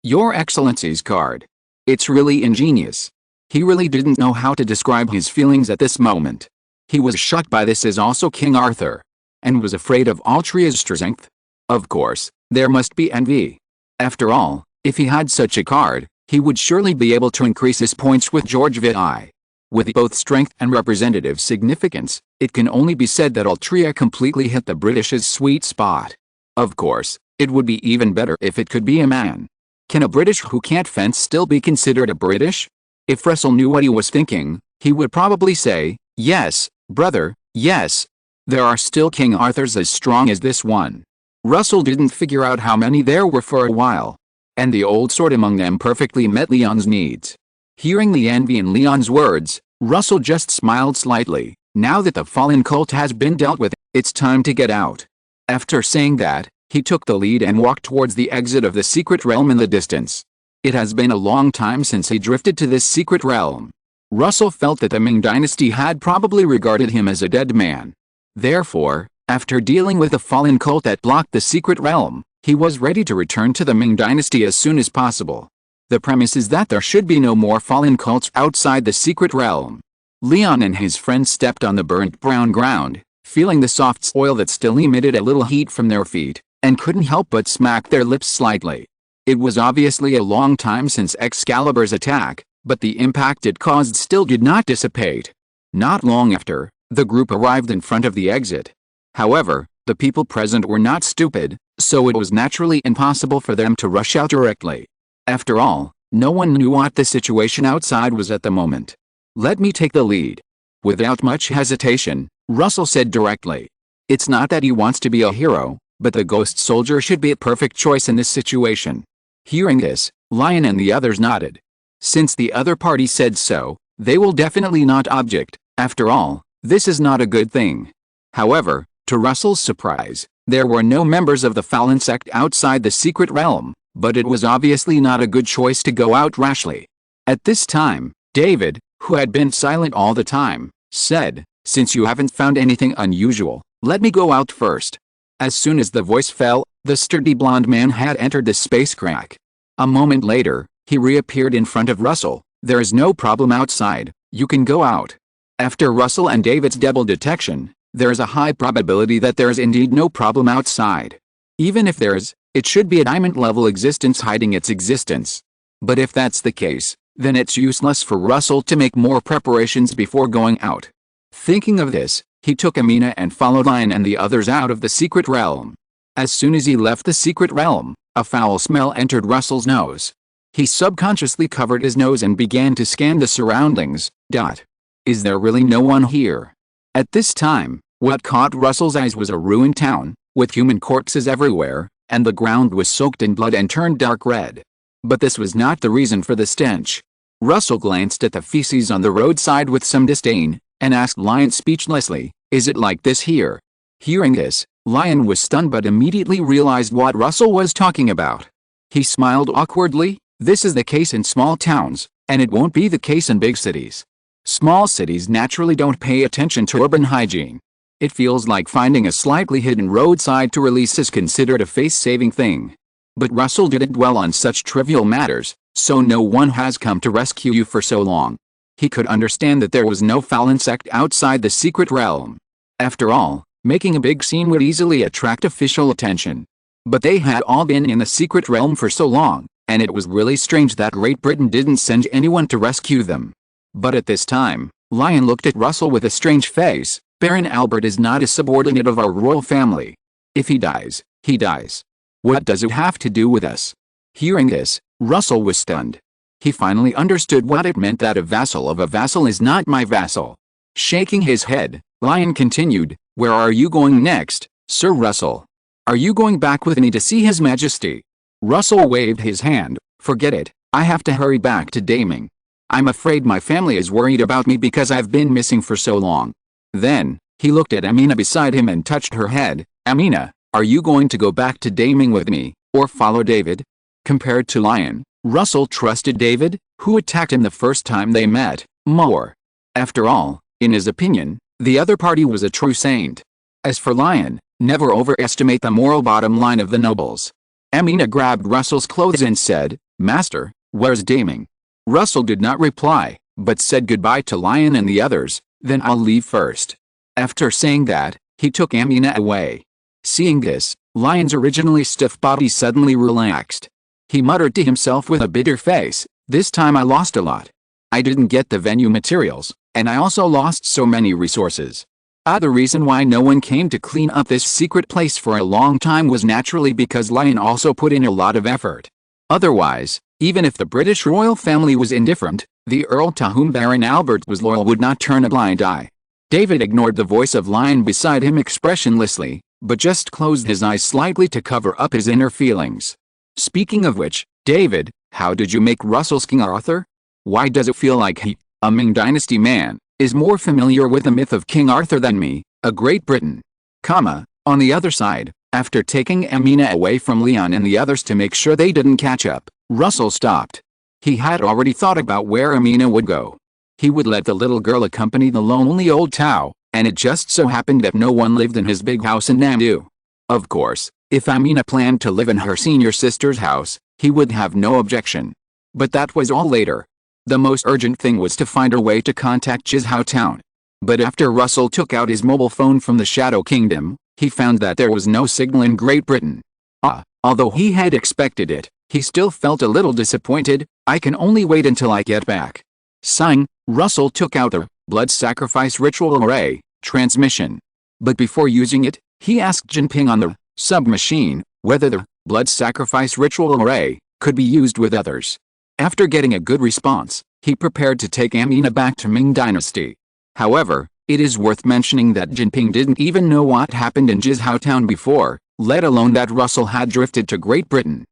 Your Excellency's card. It's really ingenious. He really didn't know how to describe his feelings at this moment. He was shocked by this as also King Arthur, and was afraid of Altria's strength. Of course, there must be envy. After all, if he had such a card, he would surely be able to increase his points with George VI. With both strength and representative significance, it can only be said that Altria completely hit the British's sweet spot. Of course, it would be even better if it could be a man. Can a British who can't fence still be considered a British? If Russell knew what he was thinking, he would probably say, yes, brother, yes. There are still King Arthurs as strong as this one. Russell didn't figure out how many there were for a while. And the old sword among them perfectly met Leon's needs. Hearing the envy in Leon's words, Russell just smiled slightly. Now that the fallen cult has been dealt with, it's time to get out. After saying that, he took the lead and walked towards the exit of the secret realm in the distance. It has been a long time since he drifted to this secret realm. Russell felt that the Ming Dynasty had probably regarded him as a dead man. Therefore, after dealing with the fallen cult that blocked the secret realm, he was ready to return to the Ming Dynasty as soon as possible. The premise is that there should be no more fallen cults outside the secret realm. Leon and his friends stepped on the burnt brown ground, feeling the soft soil that still emitted a little heat from their feet, and couldn't help but smack their lips slightly. It was obviously a long time since Excalibur's attack, but the impact it caused still did not dissipate. Not long after, the group arrived in front of the exit. However, the people present were not stupid, so it was naturally impossible for them to rush out directly. After all, no one knew what the situation outside was at the moment. Let me take the lead. Without much hesitation, Russell said directly. It's not that he wants to be a hero, but the ghost soldier should be a perfect choice in this situation. Hearing this, Lion and the others nodded. Since the other party said so, they will definitely not object. After all, this is not a good thing. However, to Russell's surprise, there were no members of the Fallen sect outside the secret realm, but it was obviously not a good choice to go out rashly. At this time, David, who had been silent all the time, said, "Since you haven't found anything unusual, let me go out first." As soon as the voice fell, the sturdy blond man had entered the space crack. A moment later, he reappeared in front of Russell. "There is no problem outside, you can go out." After Russell and David's double detection, there is a high probability that there is indeed no problem outside. Even if there is, it should be a diamond-level existence hiding its existence. But if that's the case, then it's useless for Russell to make more preparations before going out. Thinking of this, he took Amina and followed Lion and the others out of the secret realm. As soon as he left the secret realm, a foul smell entered Russell's nose. He subconsciously covered his nose and began to scan the surroundings. Is there really no one here? At this time, what caught Russell's eyes was a ruined town, with human corpses everywhere, and the ground was soaked in blood and turned dark red. But this was not the reason for the stench. Russell glanced at the feces on the roadside with some disdain, and asked Lion speechlessly, "Is it like this here?" Hearing this, Lion was stunned but immediately realized what Russell was talking about. He smiled awkwardly. "This is the case in small towns, and it won't be the case in big cities. Small cities naturally don't pay attention to urban hygiene. It feels like finding a slightly hidden roadside to release is considered a face-saving thing." But Russell didn't dwell on such trivial matters, "So no one has come to rescue you for so long." He could understand that there was no Fallen sect outside the secret realm. After all, making a big scene would easily attract official attention. But they had all been in the secret realm for so long, and it was really strange that Great Britain didn't send anyone to rescue them. But at this time, Lion looked at Russell with a strange face. "Baron Albert is not a subordinate of our royal family. If he dies, he dies. What does it have to do with us?" Hearing this, Russell was stunned. He finally understood what it meant that a vassal of a vassal is not my vassal. Shaking his head, Lion continued, "Where are you going next, Sir Russell? Are you going back with me to see His Majesty?" Russell waved his hand. "Forget it, I have to hurry back to Daming. I'm afraid my family is worried about me because I've been missing for so long." Then, he looked at Amina beside him and touched her head. "Amina, are you going to go back to Daming with me, or follow David?" Compared to Lion, Russell trusted David, who attacked him the first time they met, more. After all, in his opinion, the other party was a true saint. As for Lion, never overestimate the moral bottom line of the nobles. Amina grabbed Russell's clothes and said, "Master, where's Daming?" Russell did not reply, but said goodbye to Lion and the others. "Then I'll leave first." After saying that, he took Amina away. Seeing this, Lion's originally stiff body suddenly relaxed. He muttered to himself with a bitter face, "This time I lost a lot. I didn't get the venue materials, and I also lost so many resources." The reason why no one came to clean up this secret place for a long time was naturally because Lion also put in a lot of effort. Otherwise, even if the British royal family was indifferent, the Earl to whom Baron Albert was loyal would not turn a blind eye. David ignored the voice of Lion beside him expressionlessly, but just closed his eyes slightly to cover up his inner feelings. "Speaking of which, David, how did you make Russell's King Arthur? Why does it feel like he, a Ming Dynasty man, is more familiar with the myth of King Arthur than me, a Great Britain?" On the other side, after taking Amina away from Leon and the others to make sure they didn't catch up, Russell stopped. He had already thought about where Amina would go. He would let the little girl accompany the lonely old Tao, and it just so happened that no one lived in his big house in Namdu. Of course, if Amina planned to live in her senior sister's house, he would have no objection. But that was all later. The most urgent thing was to find a way to contact Jizhao Town. But after Russell took out his mobile phone from the Shadow Kingdom, he found that there was no signal in Great Britain. Although he had expected it, he still felt a little disappointed. "I can only wait until I get back." Sighing, Russell took out the blood sacrifice ritual array transmission. But before using it, he asked Jinping on the sub-machine whether the blood sacrifice ritual array could be used with others. After getting a good response, he prepared to take Amina back to Ming Dynasty. However, it is worth mentioning that Jinping didn't even know what happened in Jizhao Town before, let alone that Russell had drifted to Great Britain.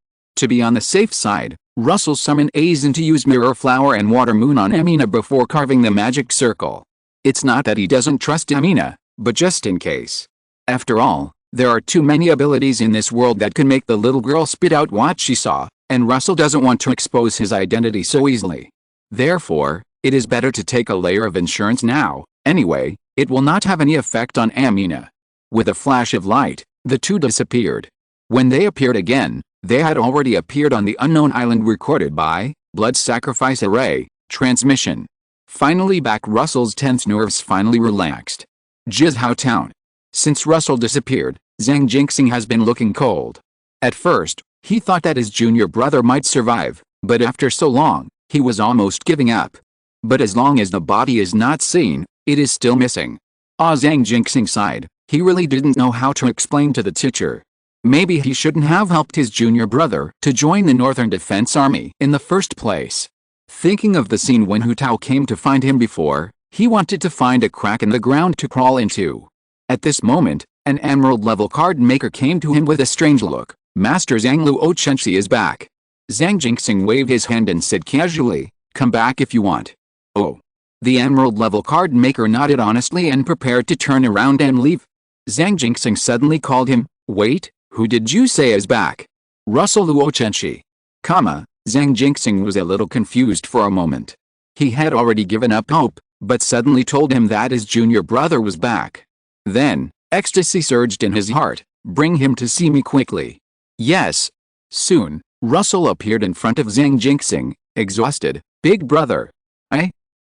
To be on the safe side, Russell summoned Aizen to use Mirror Flower and Water Moon on Amina before carving the magic circle. It's not that he doesn't trust Amina, but just in case. After all, there are too many abilities in this world that can make the little girl spit out what she saw, and Russell doesn't want to expose his identity so easily. Therefore, it is better to take a layer of insurance now. Anyway, it will not have any effect on Amina. With a flash of light, the two disappeared. When they appeared again, they had already appeared on the unknown island recorded by Blood Sacrifice Array, Transmission. Finally back, Russell's tense nerves finally relaxed. Jizhao Town. Since Russell disappeared, Zhang Jinxing has been looking cold. At first, he thought that his junior brother might survive, but after so long, he was almost giving up. But as long as the body is not seen, it is still missing. Zhang Jinxing sighed. He really didn't know how to explain to the teacher. Maybe he shouldn't have helped his junior brother to join the Northern Defense Army in the first place. Thinking of the scene when Hu Tao came to find him before, he wanted to find a crack in the ground to crawl into. At this moment, an emerald-level card maker came to him with a strange look. Master Zhang Luo Chenxi is back. Zhang Jinxing waved his hand and said casually, "Come back if you want." Oh. The emerald-level card maker nodded honestly and prepared to turn around and leave. Zhang Jinxing suddenly called him. "Wait, who did you say is back?" "Russell Luo Chenxi." Zhang Jinxing was a little confused for a moment. He had already given up hope, but suddenly told him that his junior brother was back. Then, ecstasy surged in his heart. "Bring him to see me quickly." Yes. Soon, Russell appeared in front of Zhang Jinxing, exhausted. "Big brother."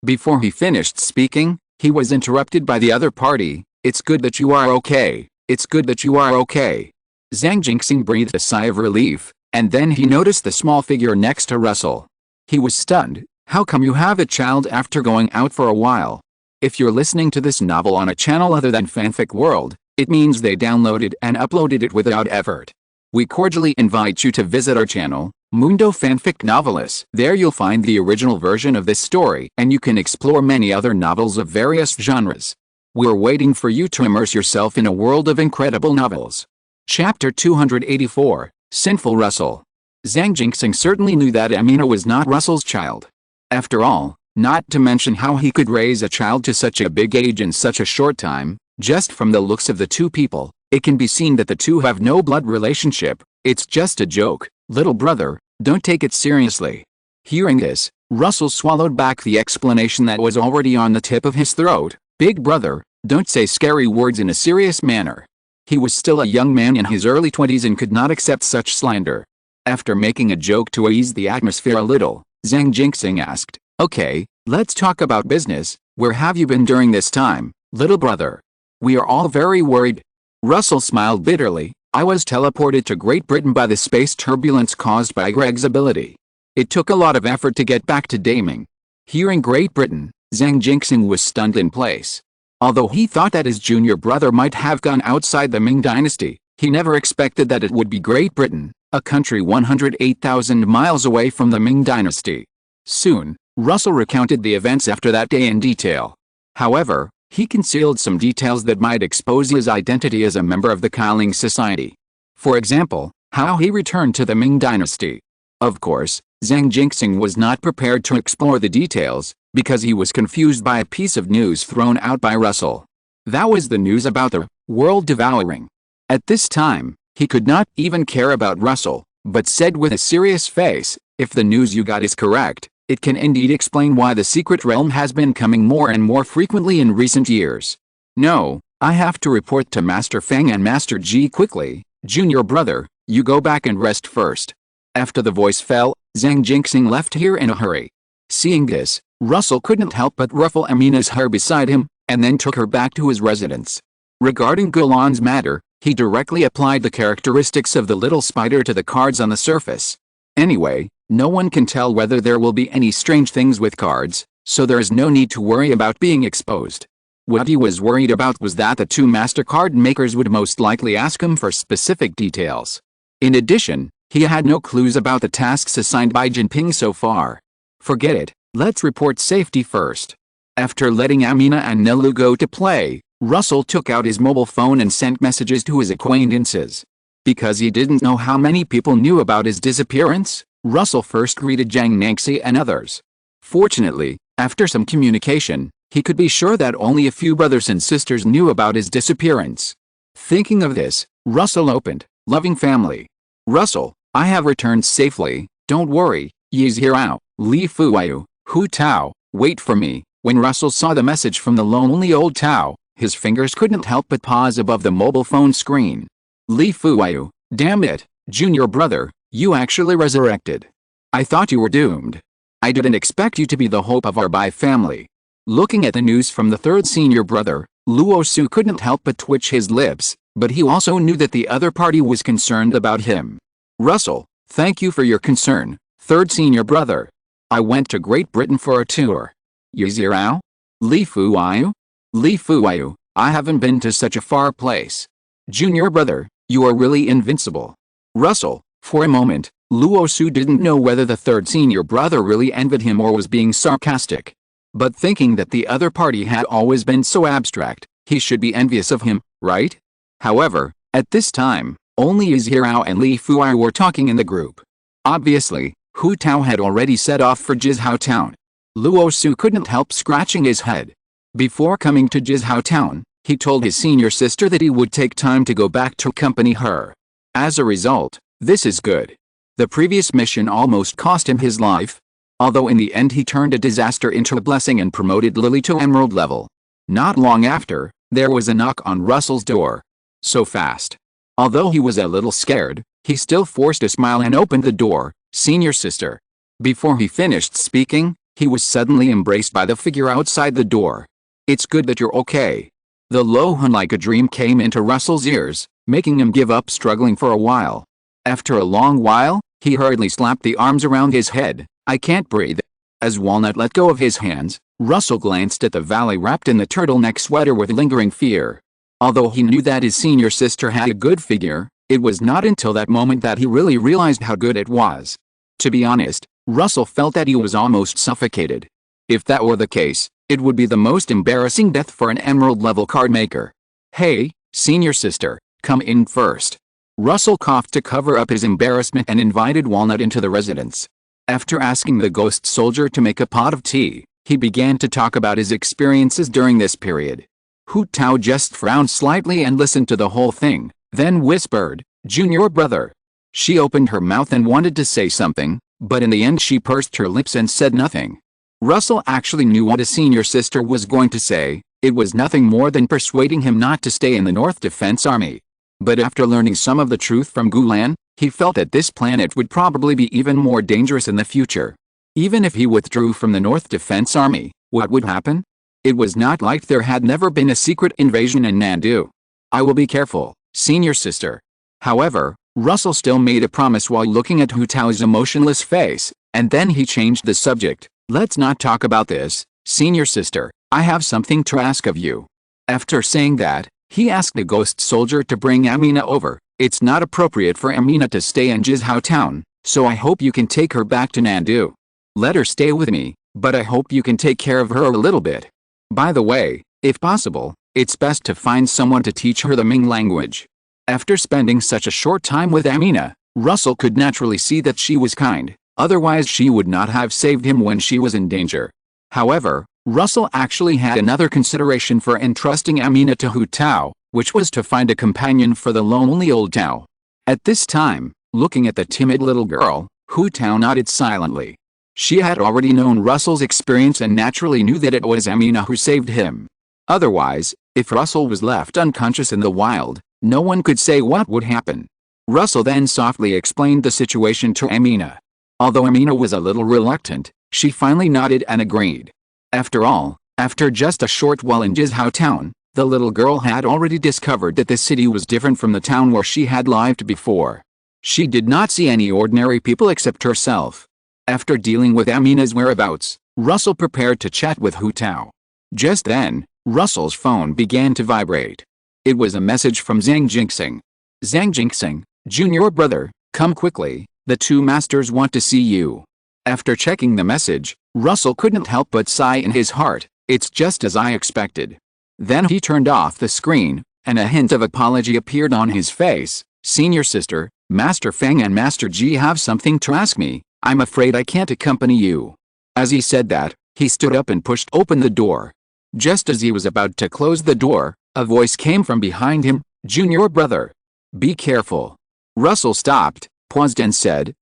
Before he finished speaking, he was interrupted by the other party. "It's good that you are okay. It's good that you are okay." Zhang Jinxing breathed a sigh of relief, and then he noticed the small figure next to Russell. He was stunned. "How come you have a child after going out for a while?" If you're listening to this novel on a channel other than Fanfic World, it means they downloaded and uploaded it without effort. We cordially invite you to visit our channel, Mundo Fanfic Novelis. There you'll find the original version of this story, and you can explore many other novels of various genres. We're waiting for you to immerse yourself in a world of incredible novels. Chapter 284, Sinful Russell. Zhang Jinxing certainly knew that Amina was not Russell's child. After all, not to mention how he could raise a child to such a big age in such a short time. Just from the looks of the two people, it can be seen that the two have no blood relationship. It's just a joke. "Little brother, don't take it seriously." Hearing this, Russell swallowed back the explanation that was already on the tip of his throat. "Big brother, don't say scary words in a serious manner." He was still a young man in his early 20s and could not accept such slander. After making a joke to ease the atmosphere a little, Zhang Jinxing asked, "Okay, let's talk about business. Where have you been during this time, little brother? We are all very worried." Russell smiled bitterly. "I was teleported to Great Britain by the space turbulence caused by Greg's ability. It took a lot of effort to get back to Daming." Hearing Great Britain, Zhang Jinxing was stunned in place. Although he thought that his junior brother might have gone outside the Ming dynasty, he never expected that it would be Great Britain, a country 108,000 miles away from the Ming dynasty. Soon, Russell recounted the events after that day in detail. However, he concealed some details that might expose his identity as a member of the Qi Ling Society. For example, how he returned to the Ming dynasty. Of course, Zhang Jinxing was not prepared to explore the details, because he was confused by a piece of news thrown out by Russell. That was the news about the world devouring. At this time, he could not even care about Russell, but said with a serious face, "If the news you got is correct, it can indeed explain why the secret realm has been coming more and more frequently in recent years. No, I have to report to Master Fang and Master Ji quickly. Junior brother, you go back and rest first." After the voice fell, Zhang Jinxing left here in a hurry. Seeing this, Russell couldn't help but ruffle Amina's hair beside him, and then took her back to his residence. Regarding Gulan's matter, he directly applied the characteristics of the little spider to the cards on the surface. Anyway, no one can tell whether there will be any strange things with cards, so there is no need to worry about being exposed. What he was worried about was that the two master card makers would most likely ask him for specific details. In addition, he had no clues about the tasks assigned by Jinping so far. Forget it, let's report safety first. After letting Amina and Nelu go to play, Russell took out his mobile phone and sent messages to his acquaintances. Because he didn't know how many people knew about his disappearance, Russell first greeted Jiang Nangxi and others. Fortunately, after some communication, he could be sure that only a few brothers and sisters knew about his disappearance. Thinking of this, Russell opened, "Loving family. Russell, I have returned safely, don't worry, Yizhirao, Li Fuyu, Hu Tao, wait for me." When Russell saw the message from the lonely old Tao, his fingers couldn't help but pause above the mobile phone screen. "Li Fuyu, damn it, junior brother, you actually resurrected. I thought you were doomed. I didn't expect you to be the hope of our Bai family." Looking at the news from the third senior brother, Luo Su couldn't help but twitch his lips, but he also knew that the other party was concerned about him. "Russell, thank you for your concern, third senior brother. I went to Great Britain for a tour. Yizhirao? Li Fuyu? Li Fuyu, I haven't been to such a far place. Junior brother, you are really invincible." Russell, for a moment, Luo Su didn't know whether the third senior brother really envied him or was being sarcastic. But thinking that the other party had always been so abstract, he should be envious of him, right? However, at this time, only Yizhirao and Li Fuyu were talking in the group. Obviously, Hu Tao had already set off for Jizhao Town. Luo Su couldn't help scratching his head. Before coming to Jizhao Town, he told his senior sister that he would take time to go back to accompany her. As a result, this is good. The previous mission almost cost him his life, although in the end he turned a disaster into a blessing and promoted Lily to Emerald level. Not long after, there was a knock on Russell's door. So fast. Although he was a little scared, he still forced a smile and opened the door. "Senior sister." Before he finished speaking, he was suddenly embraced by the figure outside the door. "It's good that you're okay." The low hum like a dream came into Russell's ears, making him give up struggling for a while. After a long while, he hurriedly slapped the arms around his head. "I can't breathe." As Walnut let go of his hands, Russell glanced at the valley wrapped in the turtleneck sweater with lingering fear. Although he knew that his senior sister had a good figure, it was not until that moment that he really realized how good it was. To be honest, Russell felt that he was almost suffocated. If that were the case, it would be the most embarrassing death for an Emerald level card maker. "Hey, senior sister, come in first." Russell coughed to cover up his embarrassment and invited Walnut into the residence. After asking the ghost soldier to make a pot of tea, he began to talk about his experiences during this period. Hu Tao just frowned slightly and listened to the whole thing, then whispered, "Junior brother." She opened her mouth and wanted to say something, but in the end she pursed her lips and said nothing. Russell actually knew what his senior sister was going to say. It was nothing more than persuading him not to stay in the North Defense Army. But after learning some of the truth from Gulan, he felt that this planet would probably be even more dangerous in the future. Even if he withdrew from the North Defense Army, what would happen? It was not like there had never been a secret invasion in Nandu. "I will be careful, senior sister." However, Russell still made a promise while looking at Hu Tao's emotionless face, and then he changed the subject. "Let's not talk about this, senior sister. I have something to ask of you." After saying that, he asked the ghost soldier to bring Amina over. "It's not appropriate for Amina to stay in Jizhao Town, so I hope you can take her back to Nandu. Let her stay with me, but I hope you can take care of her a little bit. By the way, if possible, it's best to find someone to teach her the Ming language." After spending such a short time with Amina, Russell could naturally see that she was kind, otherwise she would not have saved him when she was in danger. However, Russell actually had another consideration for entrusting Amina to Hu Tao, which was to find a companion for the lonely old Tao. At this time, looking at the timid little girl, Hu Tao nodded silently. She had already known Russell's experience and naturally knew that it was Amina who saved him. Otherwise, if Russell was left unconscious in the wild, no one could say what would happen. Russell then softly explained the situation to Amina. Although Amina was a little reluctant, she finally nodded and agreed. After all, after just a short while in Jizhao Town, the little girl had already discovered that the city was different from the town where she had lived before. She did not see any ordinary people except herself. After dealing with Amina's whereabouts, Russell prepared to chat with Hu Tao. Just then, Russell's phone began to vibrate. It was a message from Zhang Jinxing. "Zhang Jinxing, junior brother, come quickly, the two masters want to see you." After checking the message, Russell couldn't help but sigh in his heart. It's just as I expected. Then he turned off the screen, and a hint of apology appeared on his face. Senior sister, Master Fang and Master Ji have something to ask me. I'm afraid I can't accompany you. As he said that, he stood up and pushed open the door. Just as he was about to close the door, a voice came from behind him. Junior brother. Be careful. Russell stopped, paused and said,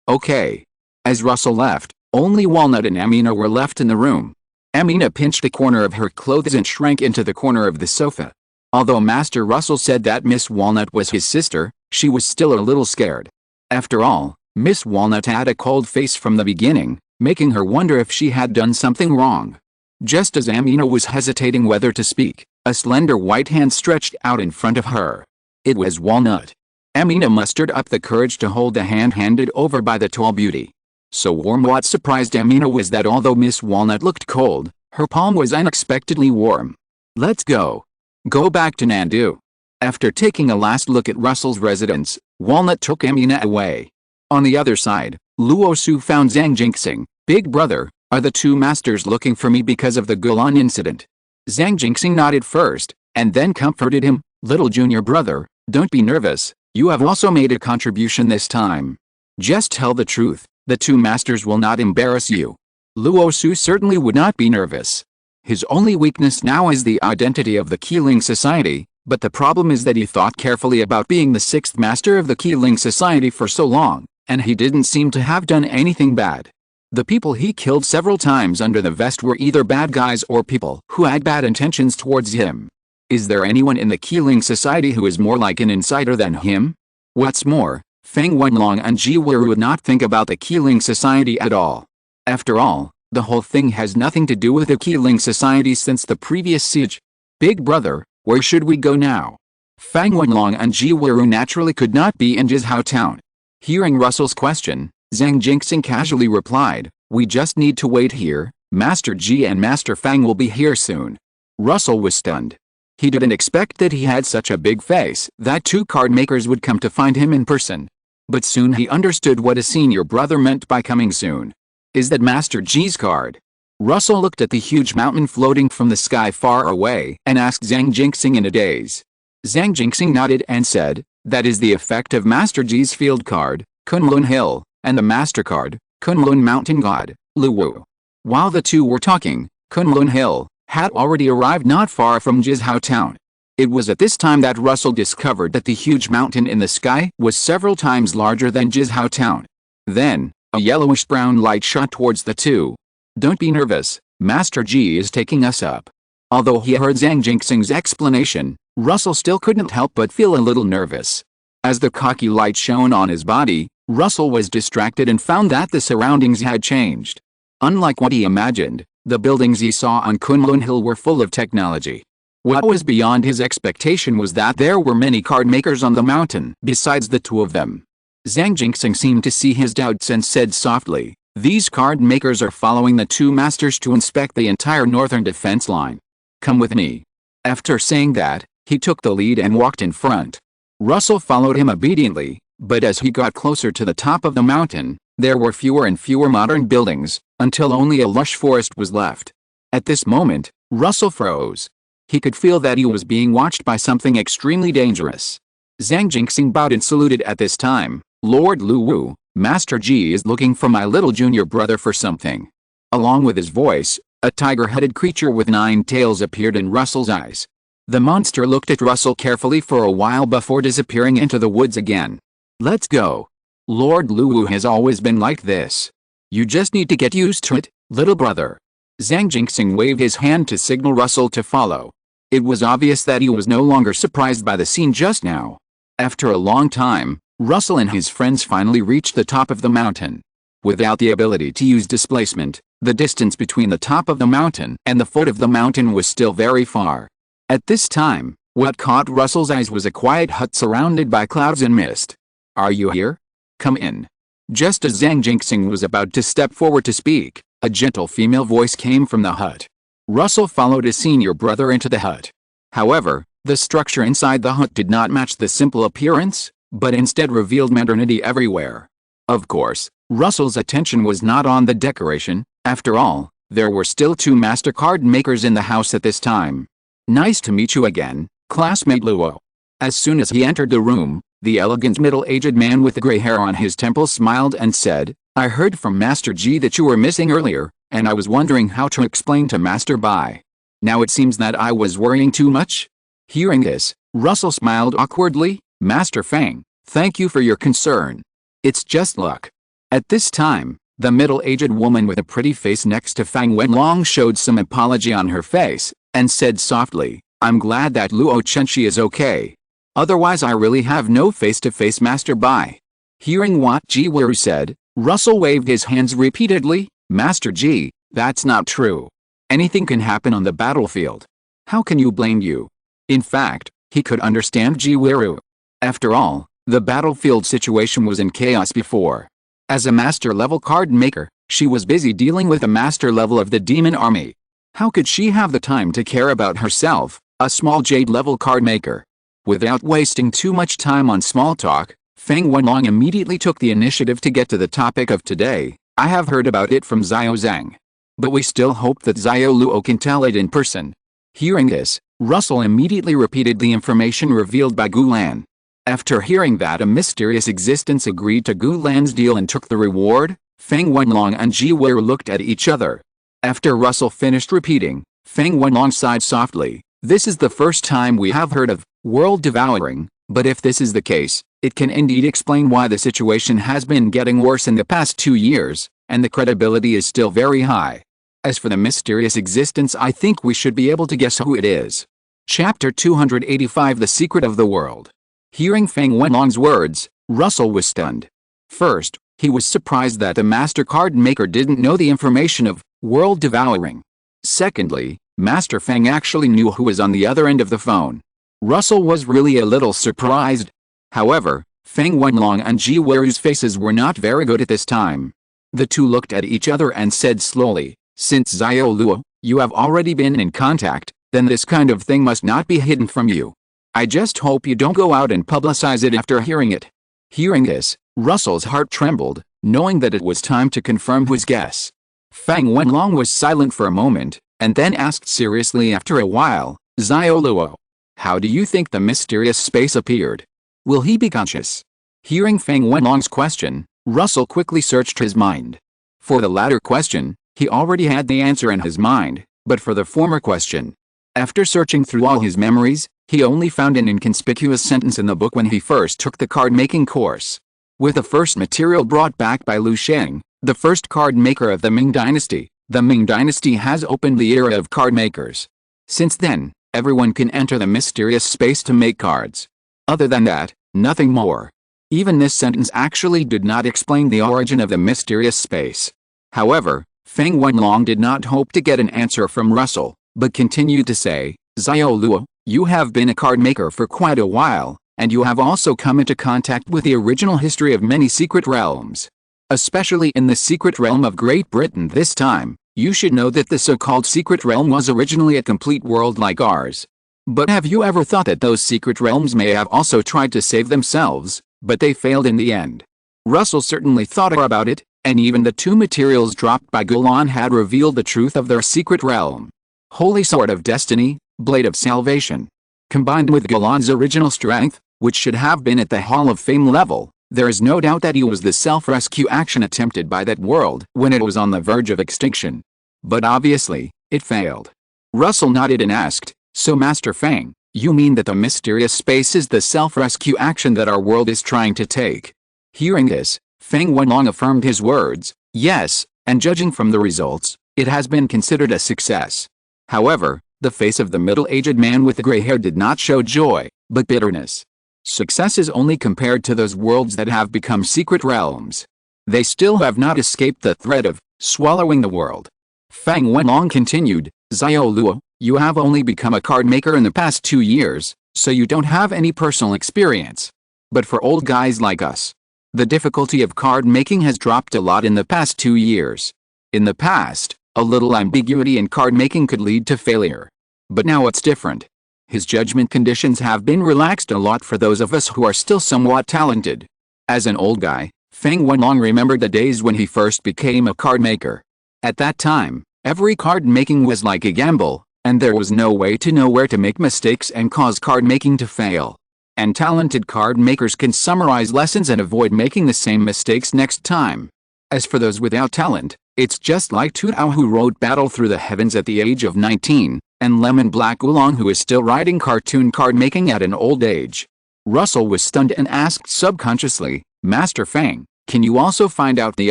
Okay. As Russell left, only Walnut and Amina were left in the room. Amina pinched a corner of her clothes and shrank into the corner of the sofa. Although Master Russell said that Miss Walnut was his sister, she was still a little scared. After all, Miss Walnut had a cold face from the beginning, making her wonder if she had done something wrong. Just as Amina was hesitating whether to speak, a slender white hand stretched out in front of her. It was Walnut. Amina mustered up the courage to hold the hand handed over by the tall beauty. So warm. What surprised Amina was that although Miss Walnut looked cold, her palm was unexpectedly warm. Let's go. Go back to Nandu. After taking a last look at Russell's residence, Walnut took Amina away. On the other side, Luo Su found Zhang Jinxing. Big brother, are the two masters looking for me because of the Gulan incident? Zhang Jinxing nodded first, and then comforted him. Little junior brother, don't be nervous, you have also made a contribution this time. Just tell the truth, the two masters will not embarrass you. Luo Su certainly would not be nervous. His only weakness now is the identity of the Qi Ling Society, but the problem is that he thought carefully about being the sixth master of the Qi Ling Society for so long, and he didn't seem to have done anything bad. The people he killed several times under the vest were either bad guys or people who had bad intentions towards him. Is there anyone in the Qi Ling Society who is more like an insider than him? What's more, Feng Wenlong and Ji Weru would not think about the Qi Ling Society at all. After all, the whole thing has nothing to do with the Qi Ling Society since the previous siege. Big brother, where should we go now? Feng Wenlong and Ji Weru naturally could not be in Jizhao town. Hearing Russell's question, Zhang Jinxing casually replied, we just need to wait here, Master Ji and Master Fang will be here soon. Russell was stunned. He didn't expect that he had such a big face that two card makers would come to find him in person. But soon he understood what a senior brother meant by coming soon. Is that Master Ji's card? Russell looked at the huge mountain floating from the sky far away and asked Zhang Jinxing in a daze. Zhang Jinxing nodded and said, that is the effect of Master Ji's field card, Kunlun Hill, and the Master card, Kunlun Mountain God, Luwu. While the two were talking, Kunlun Hill had already arrived not far from Jizhao town. It was at this time that Russell discovered that the huge mountain in the sky was several times larger than Jizhao town. Then, a yellowish-brown light shot towards the two. Don't be nervous, Master Ji is taking us up. Although he heard Zhang Jinxing's explanation, Russell still couldn't help but feel a little nervous. As the cocky light shone on his body, Russell was distracted and found that the surroundings had changed. Unlike what he imagined, the buildings he saw on Kunlun Hill were full of technology. What was beyond his expectation was that there were many card makers on the mountain besides the two of them. Zhang Jinxing seemed to see his doubts and said softly, these card makers are following the two masters to inspect the entire northern defense line. Come with me. After saying that, he took the lead and walked in front. Russell followed him obediently, but as he got closer to the top of the mountain, there were fewer and fewer modern buildings, until only a lush forest was left. At this moment, Russell froze. He could feel that he was being watched by something extremely dangerous. Zhang Jinxing bowed and saluted at this time. Lord Luwu, Master Ji is looking for my little junior brother for something. Along with his voice, a tiger-headed creature with 9 tails appeared in Russell's eyes. The monster looked at Russell carefully for a while before disappearing into the woods again. Let's go. Lord Luwu has always been like this. You just need to get used to it, little brother. Zhang Jinxing waved his hand to signal Russell to follow. It was obvious that he was no longer surprised by the scene just now. After a long time, Russell and his friends finally reached the top of the mountain. Without the ability to use displacement, the distance between the top of the mountain and the foot of the mountain was still very far. At this time, what caught Russell's eyes was a quiet hut surrounded by clouds and mist. Are you here? Come in. Just as Zhang Jinxing was about to step forward to speak, a gentle female voice came from the hut. Russell followed his senior brother into the hut. However, the structure inside the hut did not match the simple appearance, but instead revealed modernity everywhere. Of course, Russell's attention was not on the decoration. After all, there were still 2 master card makers in the house at this time. Nice to meet you again, classmate Luo. As soon as he entered the room, The elegant middle-aged man with the gray hair on his temples smiled and said, I heard from Master G that you were missing earlier, and I was wondering how to explain to Master Bai. Now it seems that I was worrying too much? Hearing this, Russell smiled awkwardly. Master Fang, thank you for your concern. It's just luck. At this time, the middle-aged woman with a pretty face next to Fang Wenlong showed some apology on her face, and said softly, I'm glad that Luo Chenxi is okay. Otherwise I really have no face-to-face Master Bai. Hearing what Ji Weru said, Russell waved his hands repeatedly. Master Ji, that's not true. Anything can happen on the battlefield. How can you blame you? In fact, he could understand Ji Weru. After all, the battlefield situation was in chaos before. As a master-level card maker, she was busy dealing with the master level of the demon army. How could she have the time to care about herself, a small jade-level card maker? Without wasting too much time on small talk, Fang Wenlong immediately took the initiative to get to the topic of today. I have heard about it from Xiao Zhang. But we still hope that Xiao Luo can tell it in person. Hearing this, Russell immediately repeated the information revealed by Gu Lan. After hearing that a mysterious existence agreed to Gu Lan's deal and took the reward, Fang Wenlong and Ji Weru looked at each other. After Russell finished repeating, Fang Wenlong sighed softly. This is the first time we have heard of world devouring, but if this is the case, it can indeed explain why the situation has been getting worse in the past 2 years, and the credibility is still very high. As for the mysterious existence, I think we should be able to guess who it is. Chapter 285 The Secret of the World. Hearing Fang Wenlong's words, Russell was stunned. First, he was surprised that the master card maker didn't know the information of world devouring. Secondly, Master Fang actually knew who was on the other end of the phone. Russell was really a little surprised. However, Fang Wenlong and Ji Weru's faces were not very good at this time. The two looked at each other and said slowly, since Xiao Luo, you have already been in contact, then this kind of thing must not be hidden from you. I just hope you don't go out and publicize it after hearing it. Hearing this, Russell's heart trembled, knowing that it was time to confirm his guess. Fang Wenlong was silent for a moment, and then asked seriously after a while, Xiao Luo, how do you think the mysterious space appeared? Will he be conscious? Hearing Fang Wenlong's question, Russell quickly searched his mind. For the latter question, he already had the answer in his mind, but for the former question, after searching through all his memories, he only found an inconspicuous sentence in the book when he first took the card-making course. With the first material brought back by Lu Sheng, the first card maker of the Ming Dynasty, the Ming Dynasty has opened the era of card makers. Since then, everyone can enter the mysterious space to make cards. Other than that, nothing more. Even this sentence actually did not explain the origin of the mysterious space. However, Fang Wenlong did not hope to get an answer from Russell, but continued to say, Xiao Luo, you have been a card maker for quite a while, and you have also come into contact with the original history of many secret realms. Especially in the secret realm of Great Britain this time, you should know that the so-called secret realm was originally a complete world like ours. But have you ever thought that those secret realms may have also tried to save themselves, but they failed in the end? Russell certainly thought about it, and even the two materials dropped by Gulan had revealed the truth of their secret realm. Holy Sword of Destiny, Blade of Salvation. Combined with Gulan's original strength, which should have been at the Hall of Fame level, there is no doubt that he was the self-rescue action attempted by that world when it was on the verge of extinction. But obviously, it failed. Russell nodded and asked, so Master Fang, you mean that the mysterious space is the self-rescue action that our world is trying to take? Hearing this, Fang Wenlong affirmed his words, yes, and judging from the results, it has been considered a success. However, the face of the middle-aged man with the gray hair did not show joy, but bitterness. Success is only compared to those worlds that have become secret realms. They still have not escaped the threat of swallowing the world. Fang Wenlong continued, Xiao Luo, you have only become a card maker in the past 2 years, so you don't have any personal experience. But for old guys like us, the difficulty of card making has dropped a lot in the past 2 years. In the past, a little ambiguity in card making could lead to failure. But now it's different. His judgment conditions have been relaxed a lot for those of us who are still somewhat talented. As an old guy, Fang Wenlong remembered the days when he first became a card maker. At that time, every card making was like a gamble, and there was no way to know where to make mistakes and cause card making to fail. and talented card makers can summarize lessons and avoid making the same mistakes next time. As for those without talent, it's just like Tudao, who wrote Battle Through the Heavens at the age of 19, and Lemon Black Oolong, who is still writing cartoon card making at an old age. Russell was stunned and asked subconsciously, Master Fang, can you also find out the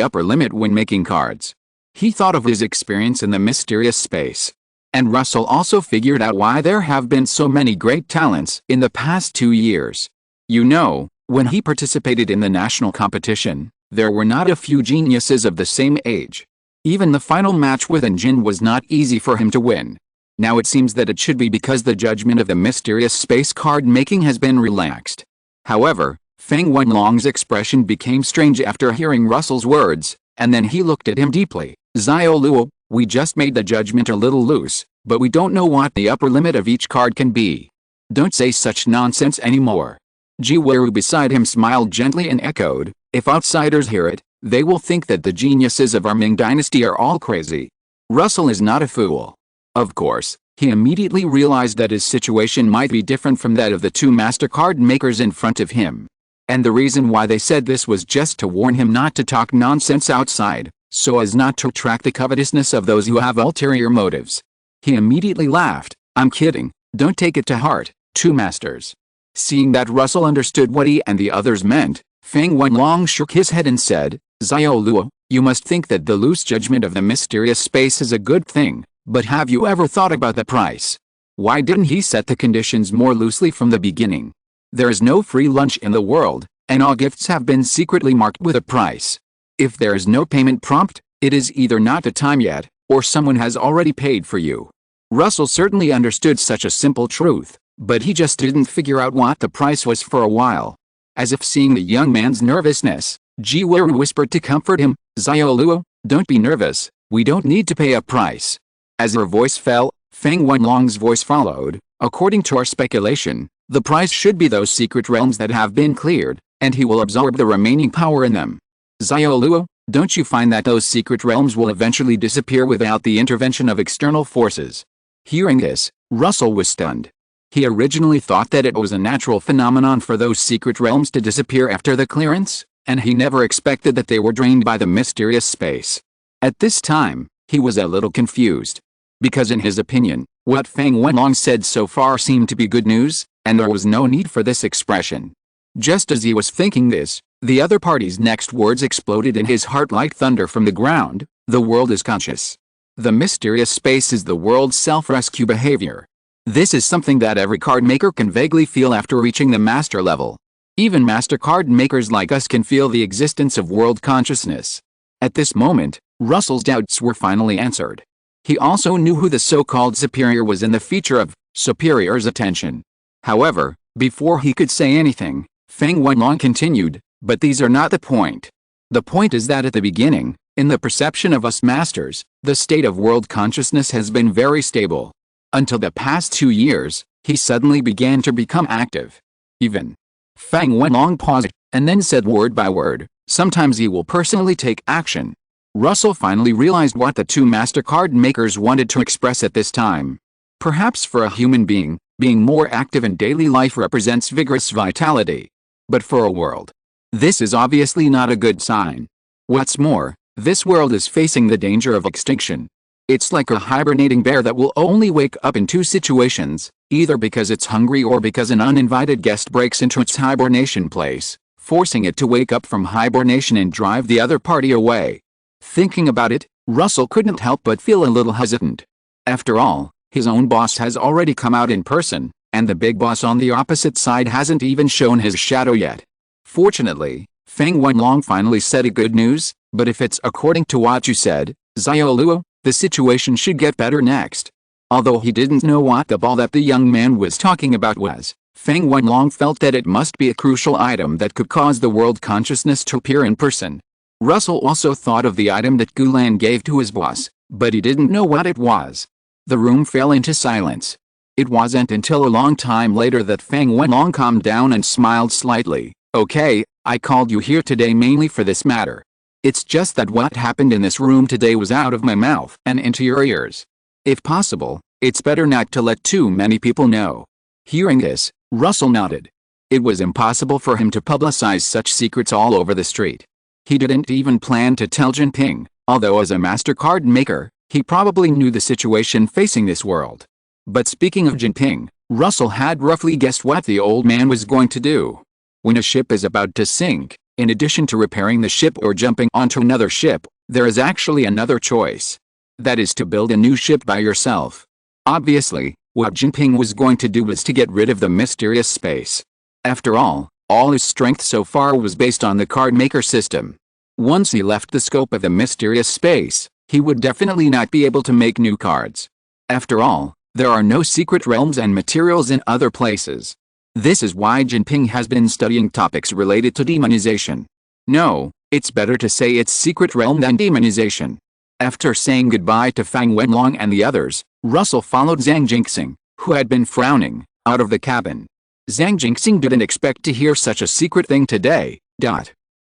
upper limit when making cards? He thought of his experience in the mysterious space. And Russell also figured out why there have been so many great talents in the past 2 years. You know, when he participated in the national competition, there were not a few geniuses of the same age. Even the final match with Anjin was not easy for him to win. Now it seems that it should be because the judgment of the mysterious space card making has been relaxed. However, Feng Wenlong's expression became strange after hearing Russell's words, and then he looked at him deeply. Xiao Luo, we just made the judgment a little loose, but we don't know what the upper limit of each card can be. Don't say such nonsense anymore. Jiweru beside him smiled gently and echoed, if outsiders hear it, they will think that the geniuses of our Ming dynasty are all crazy. Russell is not a fool. Of course, he immediately realized that his situation might be different from that of the two master card makers in front of him. And the reason why they said this was just to warn him not to talk nonsense outside, so as not to attract the covetousness of those who have ulterior motives. He immediately laughed, I'm kidding, don't take it to heart, two masters. Seeing that Russell understood what he and the others meant, Feng Wenlong shook his head and said, Xiao Luo, you must think that the loose judgment of the mysterious space is a good thing, but have you ever thought about the price? Why didn't he set the conditions more loosely from the beginning? There is no free lunch in the world, and all gifts have been secretly marked with a price. If there is no payment prompt, it is either not the time yet, or someone has already paid for you. Russell certainly understood such a simple truth, but he just didn't figure out what the price was for a while. As if seeing the young man's nervousness, Jiweru whispered to comfort him, Xiao Luo, don't be nervous, we don't need to pay a price. As her voice fell, Feng Wenlong's voice followed, according to our speculation, the price should be those secret realms that have been cleared, and he will absorb the remaining power in them. Xiao Luo, don't you find that those secret realms will eventually disappear without the intervention of external forces? Hearing this, Russell was stunned. He originally thought that it was a natural phenomenon for those secret realms to disappear after the clearance, and he never expected that they were drained by the mysterious space. At this time, he was a little confused. Because in his opinion, what Feng Wenlong said so far seemed to be good news, and there was no need for this expression. Just as he was thinking this, the other party's next words exploded in his heart like thunder from the ground, the world is conscious. The mysterious space is the world's self-rescue behavior. This is something that every card maker can vaguely feel after reaching the master level. Even master card makers like us can feel the existence of world consciousness. At this moment, Russell's doubts were finally answered. He also knew who the so-called superior was in the feature of superior's attention. However, before he could say anything, Feng Wenlong continued, but these are not the point. The point is that at the beginning, in the perception of us masters, the state of world consciousness has been very stable. Until the past 2 years, he suddenly began to become active. Even. Feng Wenlong paused, and then said word by word, sometimes he will personally take action. Russell finally realized what the two master card makers wanted to express at this time. Perhaps for a human being, being more active in daily life represents vigorous vitality. But for a world, this is obviously not a good sign. What's more, this world is facing the danger of extinction. It's like a hibernating bear that will only wake up in 2 situations, either because it's hungry or because an uninvited guest breaks into its hibernation place, forcing it to wake up from hibernation and drive the other party away. Thinking about it, Russell couldn't help but feel a little hesitant. After all, his own boss has already come out in person, and the big boss on the opposite side hasn't even shown his shadow yet. Fortunately, Feng Wenlong finally said a good news, but if it's according to what you said, Xiao Luo, the situation should get better next. Although he didn't know what the ball that the young man was talking about was, Feng Wenlong felt that it must be a crucial item that could cause the world consciousness to appear in person. Russell also thought of the item that Gulan gave to his boss, but he didn't know what it was. The room fell into silence. It wasn't until a long time later that Feng Wenlong calmed down and smiled slightly. Okay, I called you here today mainly for this matter. It's just that what happened in this room today was out of my mouth and into your ears. If possible, it's better not to let too many people know. Hearing this, Russell nodded. It was impossible for him to publicize such secrets all over the street. He didn't even plan to tell Jinping, although as a master card maker, he probably knew the situation facing this world. But speaking of Jinping, Russell had roughly guessed what the old man was going to do. When a ship is about to sink, in addition to repairing the ship or jumping onto another ship, there is actually another choice. That is to build a new ship by yourself. Obviously, what Jinping was going to do was to get rid of the mysterious space. After all his strength so far was based on the card maker system. Once he left the scope of the mysterious space, he would definitely not be able to make new cards. After all, there are no secret realms and materials in other places. This is why Jinping has been studying topics related to demonization. No, it's better to say it's secret realm than demonization. After saying goodbye to Fang Wenlong and the others, Russell followed Zhang Jinxing, who had been frowning, out of the cabin. Zhang Jinxing didn't expect to hear such a secret thing today.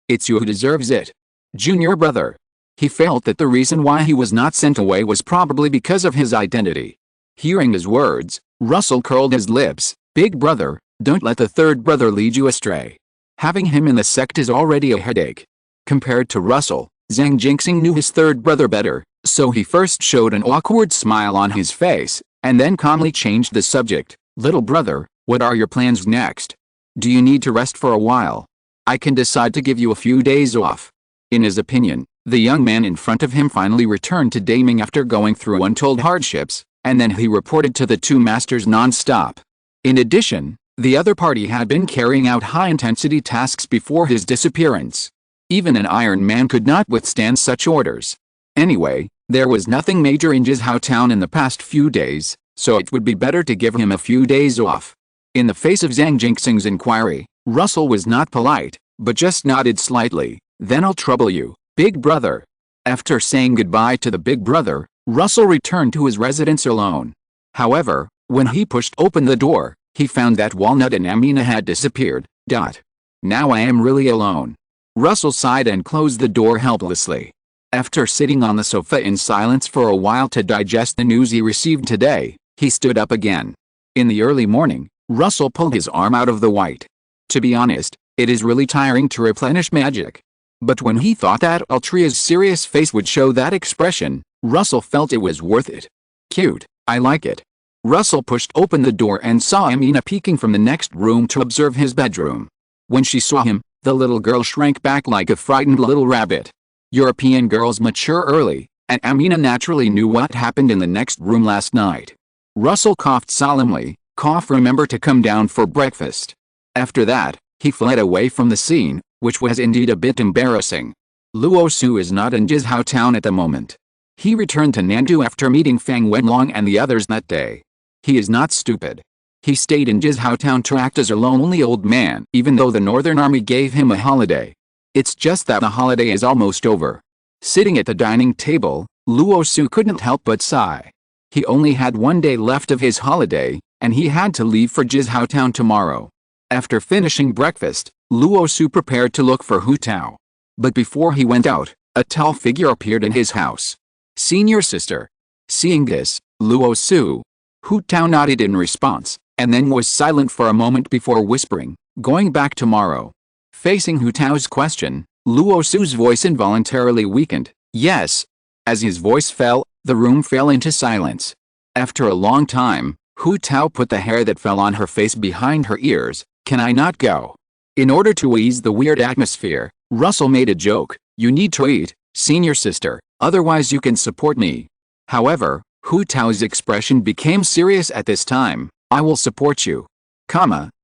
It's you who deserves it. Junior brother. He felt that the reason why he was not sent away was probably because of his identity. Hearing his words, Russell curled his lips. Big brother, don't let the third brother lead you astray. Having him in the sect is already a headache. Compared to Russell, Zhang Jinxing knew his third brother better, so he first showed an awkward smile on his face, and then calmly changed the subject. Little brother, what are your plans next? Do you need to rest for a while? I can decide to give you a few days off. In his opinion, the young man in front of him finally returned to Daming after going through untold hardships, and then he reported to the two masters non-stop. In addition, the other party had been carrying out high-intensity tasks before his disappearance. Even an Iron Man could not withstand such orders. Anyway, there was nothing major in Jizhao Town in the past few days, so it would be better to give him a few days off. In the face of Zhang Jinxing's inquiry, Russell was not polite, but just nodded slightly. Then I'll trouble you, big brother. After saying goodbye to the big brother, Russell returned to his residence alone. However, when he pushed open the door, he found that Walnut and Amina had disappeared. Now I am really alone. Russell sighed and closed the door helplessly. After sitting on the sofa in silence for a while to digest the news he received today, he stood up again. In the early morning, Russell pulled his arm out of the white. To be honest, it is really tiring to replenish magic. But when he thought that Altria's serious face would show that expression, Russell felt it was worth it. Cute, I like it. Russell pushed open the door and saw Amina peeking from the next room to observe his bedroom. When she saw him, the little girl shrank back like a frightened little rabbit. European girls mature early, and Amina naturally knew what happened in the next room last night. Russell coughed solemnly. Cough, remember to come down for breakfast. After that, he fled away from the scene, which was indeed a bit embarrassing. Luo Su is not in Jizhao Town at the moment. He returned to Nandu after meeting Fang Wenlong and the others that day. He is not stupid. He stayed in Jizhao Town to act as a lonely old man, even though the Northern Army gave him a holiday. It's just that the holiday is almost over. Sitting at the dining table, Luo Su couldn't help but sigh. He only had one day left of his holiday, and he had to leave for Jizhao Town tomorrow. After finishing breakfast, Luo Su prepared to look for Hu Tao. But before he went out, a tall figure appeared in his house. Senior sister. Seeing this, Luo Su. Hu Tao nodded in response, and then was silent for a moment before whispering, going back tomorrow. Facing Hu Tao's question, Luo Su's voice involuntarily weakened. Yes. As his voice fell, the room fell into silence. After a long time, Hu Tao put the hair that fell on her face behind her ears. Can I not go? In order to ease the weird atmosphere, Russell made a joke. You need to eat, senior sister, otherwise you can support me. However, Hu Tao's expression became serious at this time. I will support you.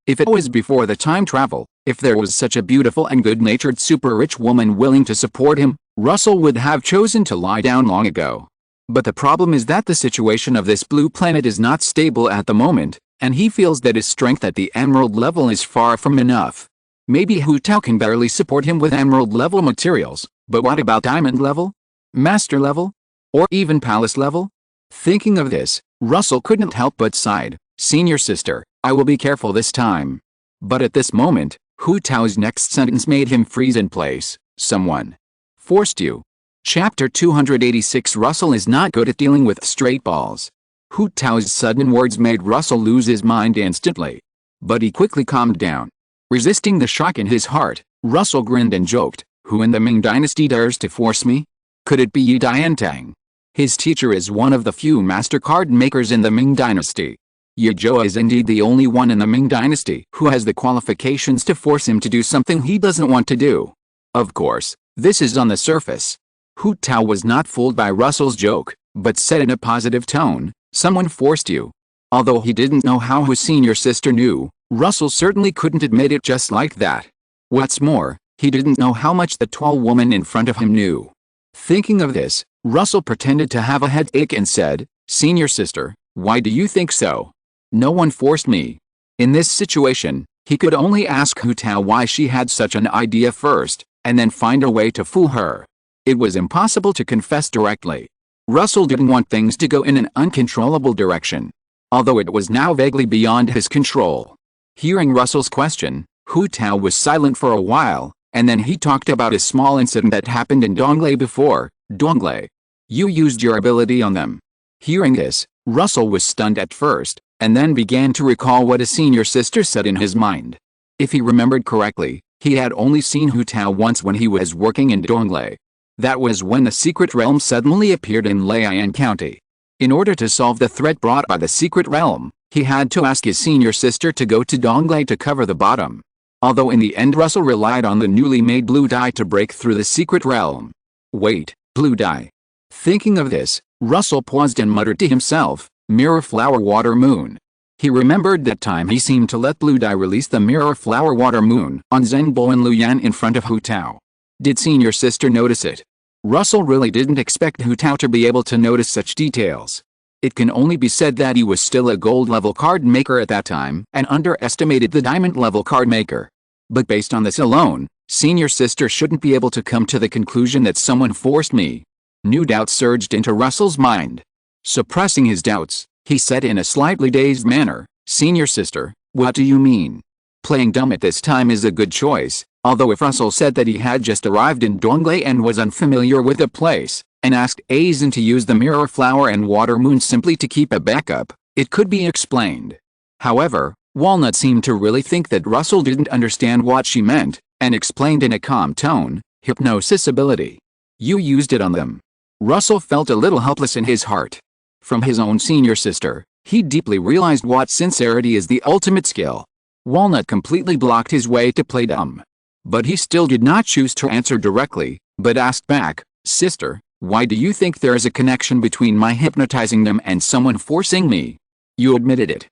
If it was before the time travel, if there was such a beautiful and good-natured super-rich woman willing to support him, Russell would have chosen to lie down long ago. But the problem is that the situation of this blue planet is not stable at the moment, and he feels that his strength at the emerald level is far from enough. Maybe Hu Tao can barely support him with emerald level materials, but what about diamond level? Master level? Or even palace level? Thinking of this, Russell couldn't help but sighed. Senior sister, I will be careful this time. But at this moment, Hu Tao's next sentence made him freeze in place. Someone forced you. Chapter 286. Russell is not good at dealing with straight balls. Hu Tao's sudden words made Russell lose his mind instantly. But he quickly calmed down. Resisting the shock in his heart, Russell grinned and joked, "Who in the Ming Dynasty dares to force me? Could it be Yi Diantang? His teacher is one of the few master card makers in the Ming Dynasty. Yi Zhou is indeed the only one in the Ming Dynasty who has the qualifications to force him to do something he doesn't want to do." Of course, this is on the surface. Hu Tao was not fooled by Russell's joke, but said in a positive tone, "Someone forced you." Although he didn't know how his senior sister knew, Russell certainly couldn't admit it just like that. What's more, he didn't know how much the tall woman in front of him knew. Thinking of this, Russell pretended to have a headache and said, "Senior sister, why do you think so? No one forced me." In this situation, he could only ask Hu Tao why she had such an idea first, and then find a way to fool her. It was impossible to confess directly. Russell didn't want things to go in an uncontrollable direction, although it was now vaguely beyond his control. Hearing Russell's question, Hu Tao was silent for a while, and then he talked about a small incident that happened in Donglei before. "Donglei, you used your ability on them." Hearing this, Russell was stunned at first, and then began to recall what his senior sister said in his mind. If he remembered correctly, he had only seen Hu Tao once when he was working in Donglei. That was when the secret realm suddenly appeared in Lian County. In order to solve the threat brought by the secret realm, he had to ask his senior sister to go to Donglei to cover the bottom. Although in the end Russell relied on the newly made blue dye to break through the secret realm. Wait, blue dye. Thinking of this, Russell paused and muttered to himself, "Mirror flower water moon." He remembered that time he seemed to let blue dye release the mirror flower water moon on Zhenbo and Luyan in front of Hu Tao. Did senior sister notice it? Russell really didn't expect Hu Tao to be able to notice such details. It can only be said that he was still a gold-level card maker at that time and underestimated the diamond-level card maker. But based on this alone, senior sister shouldn't be able to come to the conclusion that someone forced me. New doubts surged into Russell's mind. Suppressing his doubts, he said in a slightly dazed manner, "Senior sister, what do you mean?" Playing dumb at this time is a good choice, although if Russell said that he had just arrived in Donglei and was unfamiliar with the place, and asked Aizen to use the mirror flower and water moon simply to keep a backup, it could be explained. However, Walnut seemed to really think that Russell didn't understand what she meant, and explained in a calm tone, "Hypnosis ability. You used it on them." Russell felt a little helpless in his heart. From his own senior sister, he deeply realized what sincerity is the ultimate skill. Walnut completely blocked his way to play dumb. But he still did not choose to answer directly, but asked back, "Sister, why do you think there is a connection between my hypnotizing them and someone forcing me? You admitted it."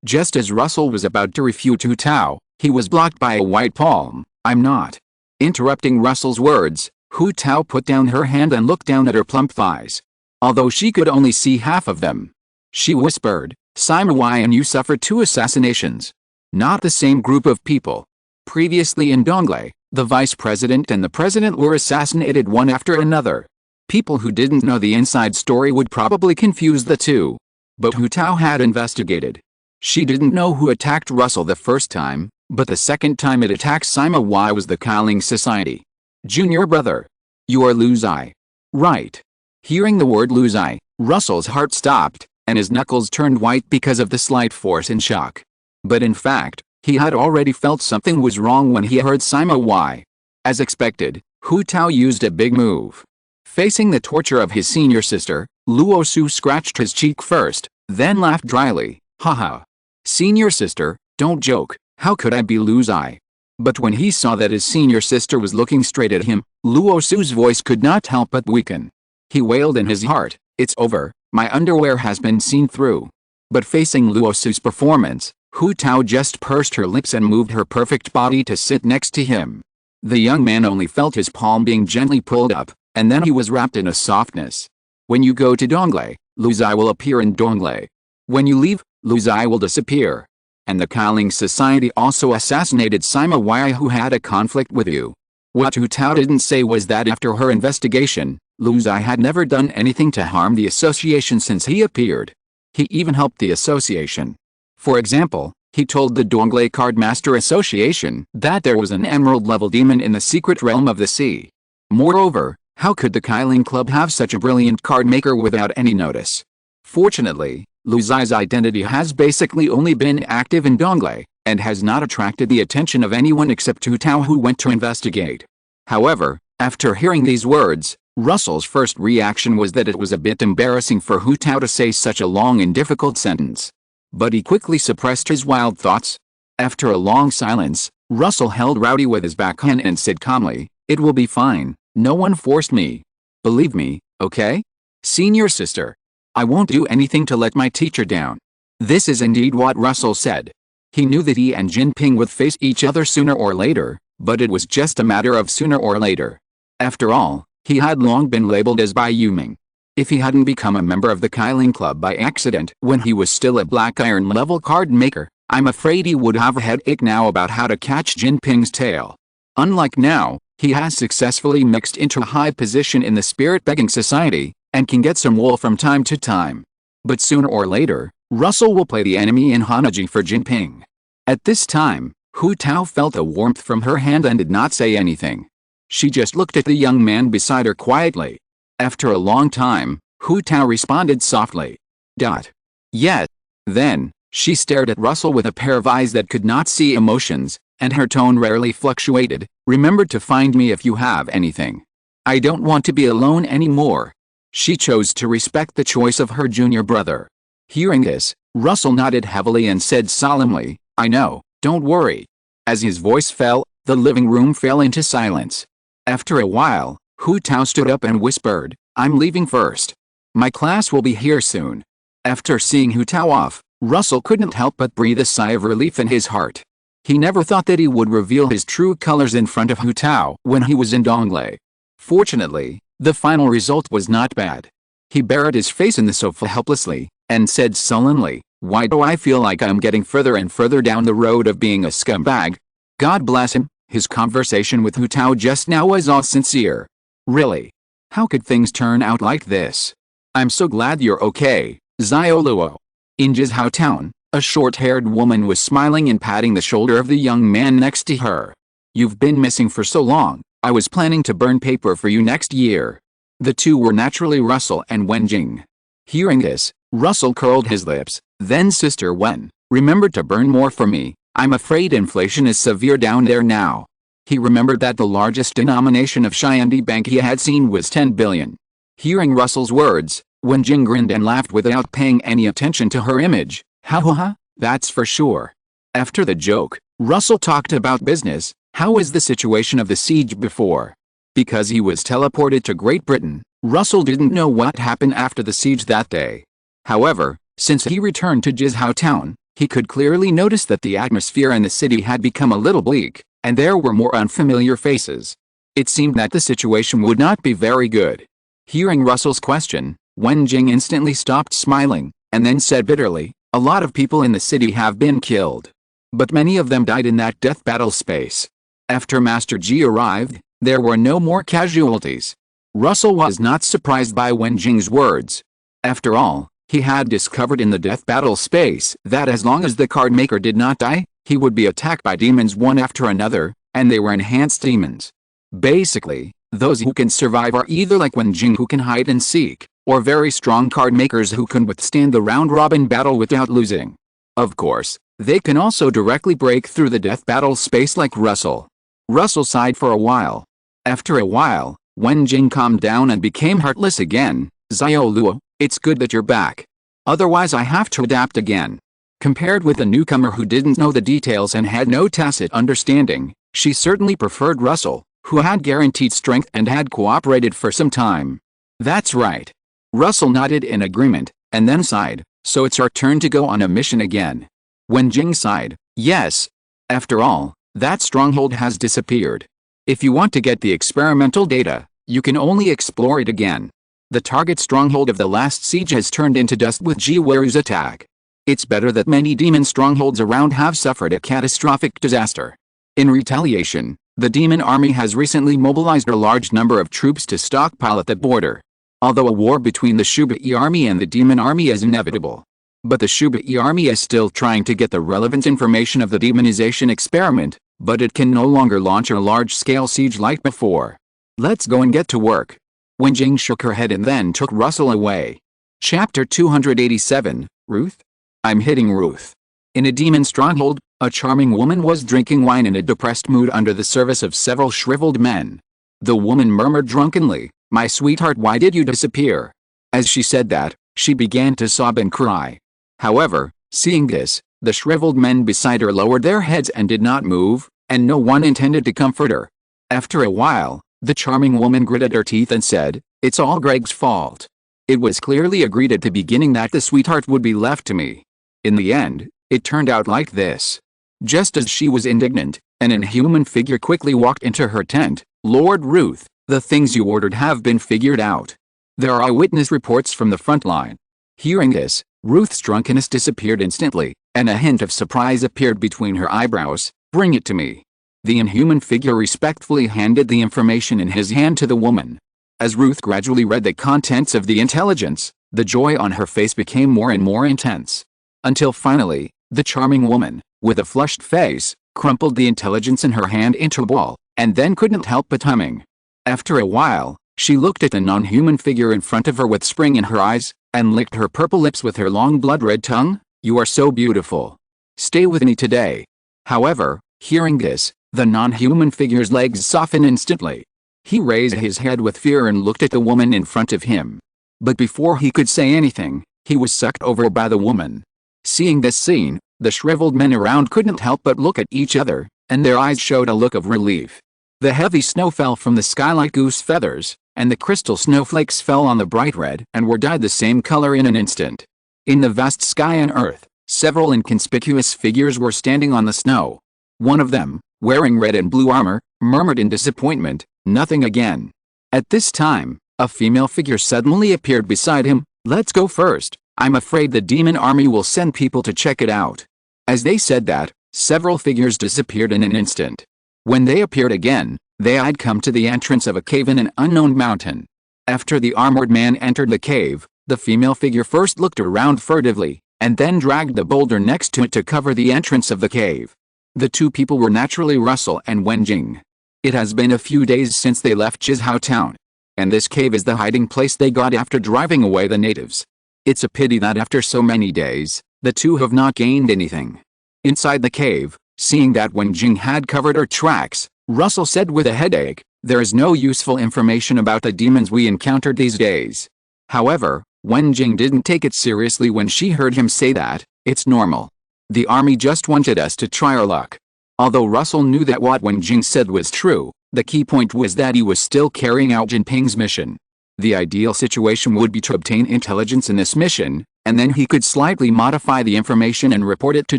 Just as Russell was about to refute Hu Tao, he was blocked by a white palm. "I'm not." Interrupting Russell's words, Hu Tao put down her hand and looked down at her plump thighs. Although she could only see half of them, she whispered, "Sima Y and you suffered 2 assassinations. Not the same group of people. Previously in Donglei, the vice president and the president were assassinated one after another. People who didn't know the inside story would probably confuse the two. But Hu Tao had investigated. She didn't know who attacked Russell the first time, but the second time it attacked Sima Y was the Qi Ling Society. Junior brother. You are Luzai. Right." Hearing the word Luzai, Russell's heart stopped, and his knuckles turned white because of the slight force and shock. But in fact, he had already felt something was wrong when he heard Sima Y. As expected, Hu Tao used a big move. Facing the torture of his senior sister, Luo Su scratched his cheek first, then laughed dryly, "Haha. Senior sister, don't joke, how could I be Luzai?" But when he saw that his senior sister was looking straight at him, Luo Su's voice could not help but weaken. He wailed in his heart, "It's over, my underwear has been seen through." But facing Luo Su's performance, Hu Tao just pursed her lips and moved her perfect body to sit next to him. The young man only felt his palm being gently pulled up, and then he was wrapped in a softness. "When you go to Donglei, Luzai will appear in Donglei. When you leave, Luzai will disappear. And the Qi Ling Society also assassinated Sima Y who had a conflict with you." What Hu Tao didn't say was that after her investigation, Luzai had never done anything to harm the association since he appeared. He even helped the association. For example, he told the Donglei Card Master Association that there was an emerald-level demon in the secret realm of the sea. Moreover, how could the Qi Ling Club have such a brilliant card maker without any notice? Fortunately, Luzai's identity has basically only been active in Donglei, and has not attracted the attention of anyone except Hu Tao, who went to investigate. However, after hearing these words, Russell's first reaction was that it was a bit embarrassing for Hu Tao to say such a long and difficult sentence. But he quickly suppressed his wild thoughts. After a long silence, Russell held Rowdy with his backhand and said calmly, "It will be fine, no one forced me. Believe me, okay? Senior sister. I won't do anything to let my teacher down." This is indeed what Russell said. He knew that he and Jinping would face each other sooner or later, but it was just a matter of sooner or later. After all, he had long been labeled as Bai Yuming. If he hadn't become a member of the Qi Ling Club by accident when he was still a black iron level card maker, I'm afraid he would have a headache now about how to catch Jinping's tail. Unlike now, he has successfully mixed into a high position in the Spirit Begging Society, and can get some wool from time to time. But sooner or later, Russell will play the enemy in Hanaji for Jinping. At this time, Hu Tao felt a warmth from her hand and did not say anything. She just looked at the young man beside her quietly. After a long time, Hu Tao responded softly. Yes. Then, she stared at Russell with a pair of eyes that could not see emotions, and her tone rarely fluctuated. "Remember to find me if you have anything. I don't want to be alone anymore." She chose to respect the choice of her junior brother. Hearing this, Russell nodded heavily and said solemnly, "I know, don't worry." As his voice fell, the living room fell into silence. After a while, Hu Tao stood up and whispered, "I'm leaving first. My class will be here soon." After seeing Hu Tao off, Russell couldn't help but breathe a sigh of relief in his heart. He never thought that he would reveal his true colors in front of Hu Tao when he was in Donglei. Fortunately, the final result was not bad. He buried his face in the sofa helplessly, and said sullenly, "Why do I feel like I'm getting further and further down the road of being a scumbag?" God bless him, his conversation with Hu Tao just now was all sincere. Really? How could things turn out like this? "I'm so glad you're okay, Xiaoluo." In Jizhou Town, a short-haired woman was smiling and patting the shoulder of the young man next to her. "You've been missing for so long, I was planning to burn paper for you next year." The two were naturally Russell and Wenjing. Hearing this, Russell curled his lips. "Then Sister Wen, remember to burn more for me. I'm afraid inflation is severe down there now." He remembered that the largest denomination of Xiandi Bank he had seen was 10 billion. Hearing Russell's words, Wenjing grinned and laughed without paying any attention to her image. "Ha ha ha, that's for sure." After the joke, Russell talked about business. How was the situation of the siege before? Because he was teleported to Great Britain, Russell didn't know what happened after the siege that day. However, since he returned to Jizhou Town, he could clearly notice that the atmosphere in the city had become a little bleak, and there were more unfamiliar faces. It seemed that the situation would not be very good. Hearing Russell's question, Wenjing instantly stopped smiling, and then said bitterly, "A lot of people in the city have been killed. But many of them died in that death battle space. After Master Ji arrived, there were no more casualties." Russell was not surprised by Wenjing's words. After all, he had discovered in the death battle space that as long as the card maker did not die, he would be attacked by demons one after another, and they were enhanced demons. Basically, those who can survive are either like Wenjing who can hide and seek, or very strong card makers who can withstand the round-robin battle without losing. Of course, they can also directly break through the death battle space like Russell. Russell sighed for a while. After a while, Wenjing calmed down and became heartless again. "Xiaoluo, it's good that you're back. Otherwise I have to adapt again." Compared with the newcomer who didn't know the details and had no tacit understanding, she certainly preferred Russell, who had guaranteed strength and had cooperated for some time. "That's right." Russell nodded in agreement, and then sighed, "So it's our turn to go on a mission again." Wenjing sighed, "Yes. After all, that stronghold has disappeared. If you want to get the experimental data, you can only explore it again. The target stronghold of the last siege has turned into dust with Jiweiru's attack. It's better that many demon strongholds around have suffered a catastrophic disaster. In retaliation, the demon army has recently mobilized a large number of troops to stockpile at the border. Although a war between the Shubai army and the demon army is inevitable. But the Shubai army is still trying to get the relevant information of the demonization experiment, but it can no longer launch a large-scale siege like before. Let's go and get to work." Wenjing shook her head and then took Russell away. Chapter 287, Ruth? I'm hitting Ruth. In a demon stronghold, A charming woman was drinking wine in a depressed mood under the service of several shriveled men. The woman murmured drunkenly, "My sweetheart, why did you disappear?" As she said that, she began to sob and cry. However, seeing this, the shriveled men beside her lowered their heads and did not move, and no one intended to comfort her. After a while, the charming woman gritted her teeth and said, "It's all Greg's fault. It was clearly agreed at the beginning that the sweetheart would be left to me. In the end, it turned out like this." Just as she was indignant, an inhuman figure quickly walked into her tent. "Lord Ruth, the things you ordered have been figured out. There are eyewitness reports from the front line." Hearing this, Ruth's drunkenness disappeared instantly, and a hint of surprise appeared between her eyebrows. "Bring it to me." The inhuman figure respectfully handed the information in his hand to the woman. As Ruth gradually read the contents of the intelligence, the joy on her face became more and more intense. Until finally, the charming woman, with a flushed face, crumpled the intelligence in her hand into a ball, and then couldn't help but humming. After a while, she looked at the non-human figure in front of her with spring in her eyes, and licked her purple lips with her long blood-red tongue. "You are so beautiful. Stay with me today." However, hearing this, the non-human figure's legs softened instantly. He raised his head with fear and looked at the woman in front of him. But before he could say anything, he was sucked over by the woman. Seeing this scene, the shriveled men around couldn't help but look at each other, and their eyes showed a look of relief. The heavy snow fell from the sky like goose feathers, and the crystal snowflakes fell on the bright red and were dyed the same color in an instant. In the vast sky and earth, several inconspicuous figures were standing on the snow. One of them, wearing red and blue armor, murmured in disappointment, "Nothing again." At this time, a female figure suddenly appeared beside him. "Let's go first. I'm afraid the demon army will send people to check it out." As they said that, several figures disappeared in an instant. When they appeared again, they had come to the entrance of a cave in an unknown mountain. After the armored man entered the cave, the female figure first looked around furtively, and then dragged the boulder next to it to cover the entrance of the cave. The two people were naturally Russell and Wenjing. It has been a few days since they left Chizhou town, and this cave is the hiding place they got after driving away the natives. It's a pity that after so many days, the two have not gained anything. Inside the cave, seeing that Wenjing had covered her tracks, Russell said with a headache, "There is no useful information about the demons we encountered these days." However, Wenjing didn't take it seriously when she heard him say that. "It's normal. The army just wanted us to try our luck." Although Russell knew that what Wenjing said was true, the key point was that he was still carrying out Jinping's mission. The ideal situation would be to obtain intelligence in this mission, and then he could slightly modify the information and report it to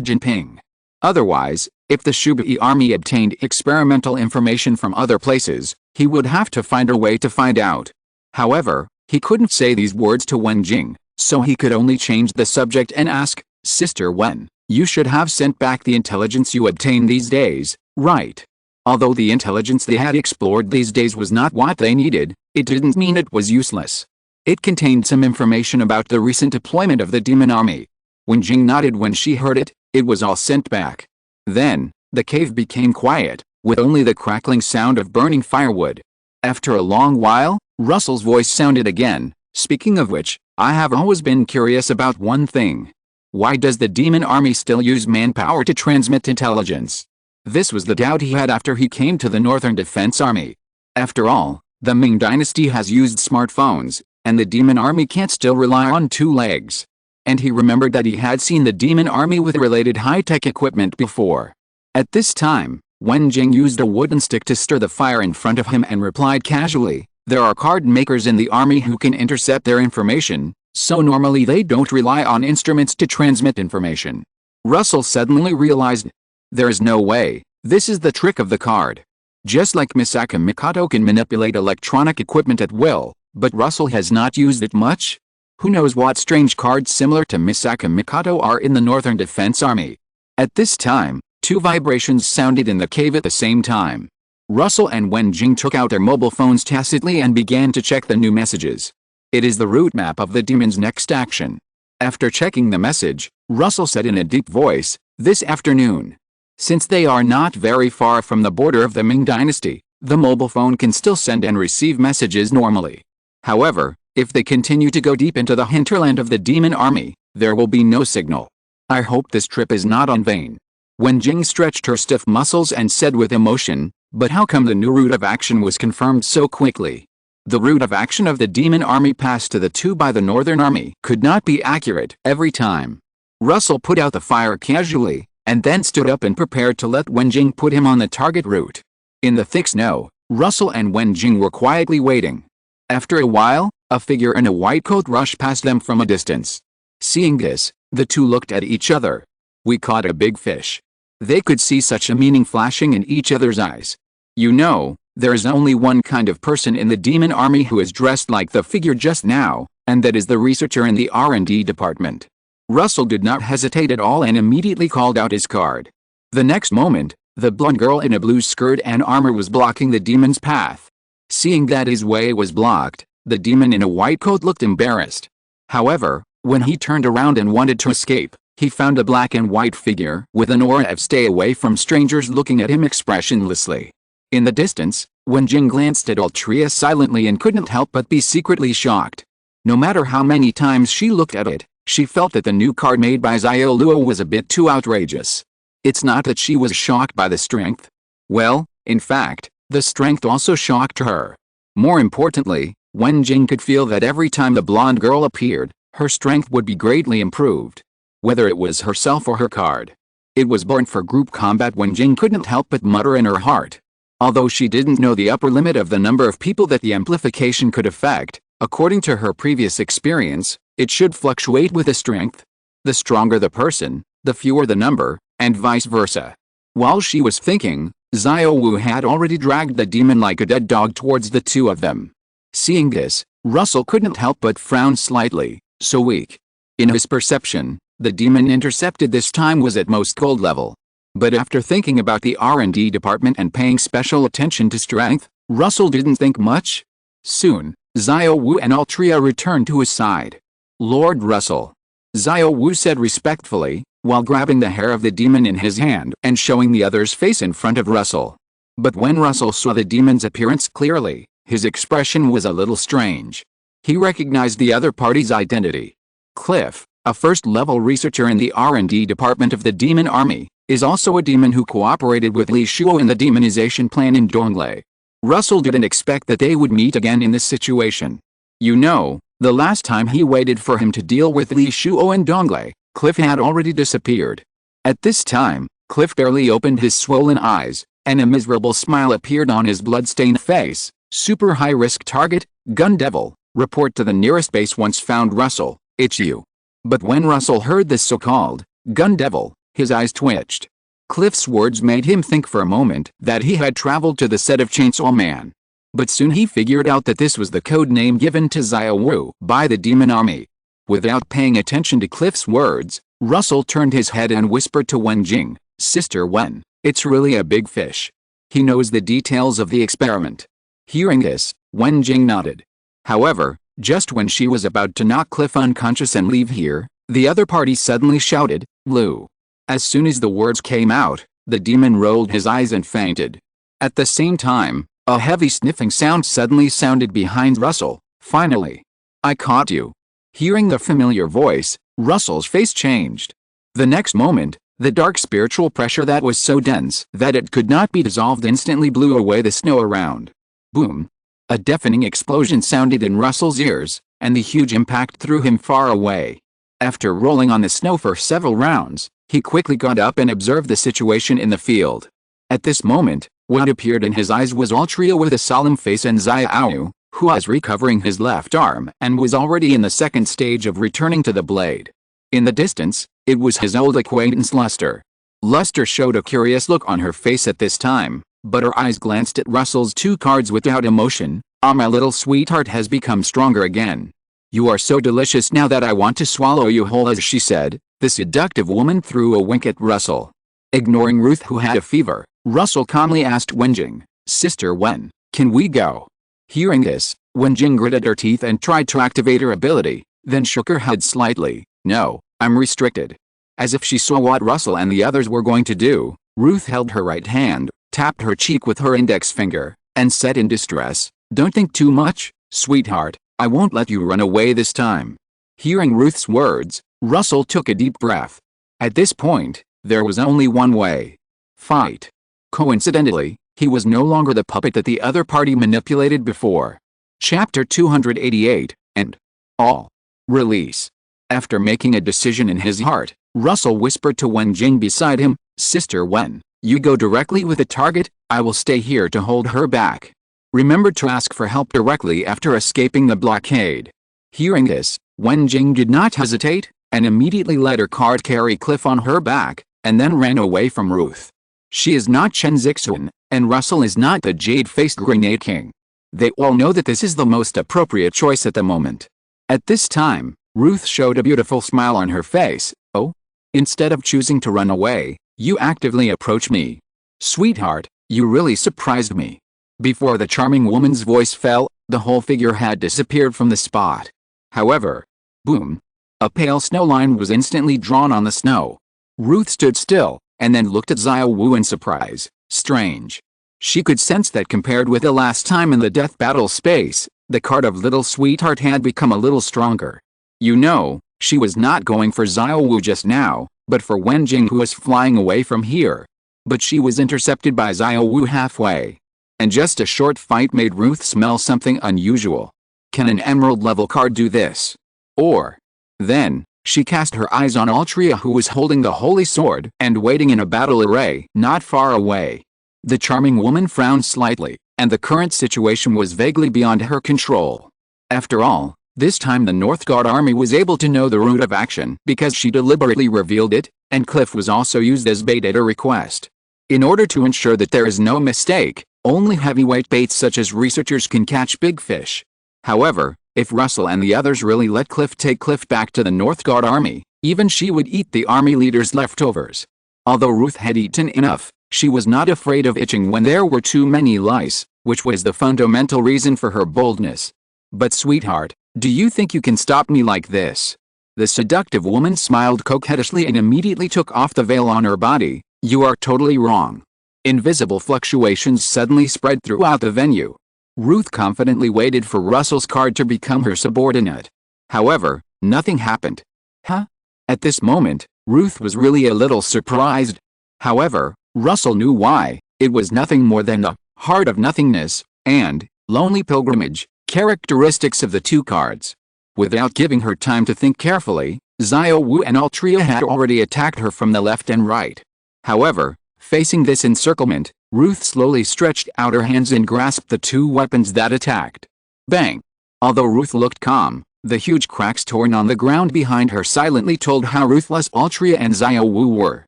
Jinping. Otherwise, if the Shubai army obtained experimental information from other places, he would have to find a way to find out. However, he couldn't say these words to Wenjing, so he could only change the subject and ask, "Sister Wen, you should have sent back the intelligence you obtained these days, right?" Although the intelligence they had explored these days was not what they needed, it didn't mean it was useless. It contained some information about the recent deployment of the demon army. Wenjing nodded when she heard it. It was all sent back. Then, the cave became quiet, with only the crackling sound of burning firewood. After a long while, Russell's voice sounded again. "Speaking of which, I have always been curious about one thing. Why does the demon army still use manpower to transmit intelligence?" This was the doubt he had after he came to the Northern Defense Army. After all, the Ming Dynasty has used smartphones, and the demon army can't still rely on two legs. And he remembered that he had seen the demon army with related high-tech equipment before. At this time, Wenjing used a wooden stick to stir the fire in front of him and replied casually, "There are card makers in the army who can intercept their information, so normally they don't rely on instruments to transmit information." Russell suddenly realized, there is no way, this is the trick of the card. Just like Misaka Mikoto can manipulate electronic equipment at will, but Russell has not used it much? Who knows what strange cards similar to Misaka Mikoto are in the Northern Defense Army? At this time, two vibrations sounded in the cave at the same time. Russell and Wenjing took out their mobile phones tacitly and began to check the new messages. It is the route map of the demon's next action. After checking the message, Russell said in a deep voice, "This afternoon." Since they are not very far from the border of the Ming Dynasty, the mobile phone can still send and receive messages normally. However, if they continue to go deep into the hinterland of the demon army, there will be no signal. I hope this trip is not in vain. Wenjing stretched her stiff muscles and said with emotion, "But how come the new route of action was confirmed so quickly? The route of action of the demon army passed to the two by the northern army could not be accurate every time." Russell put out the fire casually, and then stood up and prepared to let Wenjing put him on the target route. In the thick snow, Russell and Wenjing were quietly waiting. After a while, a figure in a white coat rushed past them from a distance. Seeing this, the two looked at each other. "We caught a big fish." They could see such a meaning flashing in each other's eyes. "You know, there is only one kind of person in the demon army who is dressed like the figure just now, and that is the researcher in the R&D department." Russell did not hesitate at all and immediately called out his card. The next moment, the blonde girl in a blue skirt and armor was blocking the demon's path. Seeing that his way was blocked, the demon in a white coat looked embarrassed. However, when he turned around and wanted to escape, he found a black and white figure with an aura of "stay away from strangers" looking at him expressionlessly. In the distance, Wenjing glanced at Altria silently and couldn't help but be secretly shocked. No matter how many times she looked at it, she felt that the new card made by Xiao Luo was a bit too outrageous. It's not that she was shocked by the strength. Well, in fact, the strength also shocked her. More importantly, Wenjing could feel that every time the blonde girl appeared, her strength would be greatly improved. Whether it was herself or her card. It was born for group combat. Wenjing couldn't help but mutter in her heart. Although she didn't know the upper limit of the number of people that the amplification could affect, according to her previous experience, it should fluctuate with the strength. The stronger the person, the fewer the number, and vice versa. While she was thinking, Xiao Wu had already dragged the demon like a dead dog towards the two of them. Seeing this, Russell couldn't help but frown slightly. So weak. In his perception, the demon intercepted this time was at most gold level. But after thinking about the R&D department and paying special attention to strength, Russell didn't think much. Soon, Xiao Wu and Altria returned to his side. "Lord Russell," Xiao Wu said respectfully, while grabbing the hair of the demon in his hand and showing the other's face in front of Russell. But when Russell saw the demon's appearance clearly, his expression was a little strange. He recognized the other party's identity. Cliff, a first-level researcher in the R&D department of the demon army, is also a demon who cooperated with Li Shuo in the demonization plan in Donglei. Russell didn't expect that they would meet again in this situation. You know, the last time he waited for him to deal with Li Shuo in Donglei, Cliff had already disappeared. At this time, Cliff barely opened his swollen eyes, and a miserable smile appeared on his blood-stained face. "Super high-risk target, Gun Devil. Report to the nearest base once found Russell, it's you." But when Russell heard this so-called Gun Devil, his eyes twitched. Cliff's words made him think for a moment that he had traveled to the set of Chainsaw Man. But soon he figured out that this was the code name given to Xiao Wu by the demon army. Without paying attention to Cliff's words, Russell turned his head and whispered to Wenjing, "Sister Wen, it's really a big fish." He knows the details of the experiment. Hearing this, Wenjing nodded. However, just when she was about to knock Cliff unconscious and leave here, the other party suddenly shouted, "Lu." As soon as the words came out, the demon rolled his eyes and fainted. At the same time, a heavy sniffing sound suddenly sounded behind Russell. "Finally. I caught you." Hearing the familiar voice, Russell's face changed. The next moment, the dark spiritual pressure that was so dense that it could not be dissolved instantly blew away the snow around. Boom! A deafening explosion sounded in Russell's ears, and the huge impact threw him far away. After rolling on the snow for several rounds, he quickly got up and observed the situation in the field. At this moment, what appeared in his eyes was Altria with a solemn face and Xiao, who was recovering his left arm and was already in the second stage of returning to the blade. In the distance, it was his old acquaintance Luster. Luster showed a curious look on her face at this time, but her eyes glanced at Russell's two cards without emotion. "Ah, my little sweetheart has become stronger again. You are so delicious now that I want to swallow you whole," as she said. The seductive woman threw a wink at Russell. Ignoring Ruth, who had a fever, Russell calmly asked Wenjing, "Sister Wen, can we go?" Hearing this, Wenjing gritted her teeth and tried to activate her ability, then shook her head slightly. "No, I'm restricted." As if she saw what Russell and the others were going to do, Ruth held her right hand, tapped her cheek with her index finger, and said in distress, "Don't think too much, sweetheart, I won't let you run away this time." Hearing Ruth's words, Russell took a deep breath. At this point, There was only one way. Fight. Coincidentally, he was no longer the puppet that the other party manipulated before. Chapter 288, and all. Release. After making a decision in his heart, Russell whispered to Wen Jing beside him, "Sister Wen, you go directly with the target, I will stay here to hold her back. Remember to ask for help directly after escaping the blockade." Hearing this, Wen Jing did not hesitate, and immediately let her card carry Cliff on her back, and then ran away from Ruth. She is not Chen Zixun, and Russell is not the jade-faced Grenade King. They all know that this is the most appropriate choice at the moment. At this time, Ruth showed a beautiful smile on her face. "Oh? Instead of choosing to run away, you actively approach me. Sweetheart, you really surprised me." Before the charming woman's voice fell, the whole figure had disappeared from the spot. However, boom! A pale snow line was instantly drawn on the snow. Ruth stood still, and then looked at Xiao Wu in surprise. Strange. She could sense that compared with the last time in the death battle space, the card of Little Sweetheart had become a little stronger. You know, she was not going for Xiao Wu just now, but for Wen Jing, who was flying away from here. But she was intercepted by Xiao Wu halfway. And just a short fight made Ruth smell something unusual. Can an emerald level card do this? Or... Then, she cast her eyes on Altria, who was holding the holy sword and waiting in a battle array not far away. The charming woman frowned slightly, and the current situation was vaguely beyond her control. After all, this time the Northgard army was able to know the route of action because she deliberately revealed it, and Cliff was also used as bait at her request. In order to ensure that there is no mistake, only heavyweight baits such as researchers can catch big fish. However, if Russell and the others really let Cliff take Cliff back to the Northgard army, even she would eat the army leader's leftovers. Although Ruth had eaten enough, she was not afraid of itching when there were too many lice, which was the fundamental reason for her boldness. "But sweetheart, do you think you can stop me like this?" The seductive woman smiled coquettishly and immediately took off the veil on her body. "You are totally wrong." Invisible fluctuations suddenly spread throughout the venue. Ruth confidently waited for Russell's card to become her subordinate. However, nothing happened. Huh? At this moment, Ruth was really a little surprised. However, Russell knew why. It was nothing more than the heart of nothingness and lonely pilgrimage characteristics of the two cards. Without giving her time to think carefully, Xiao Wu and Altria had already attacked her from the left and right. However, facing this encirclement, Ruth slowly stretched out her hands and grasped the two weapons that attacked. Bang! Although Ruth looked calm, the huge cracks torn on the ground behind her silently told how ruthless Altria and Xiao Wu were.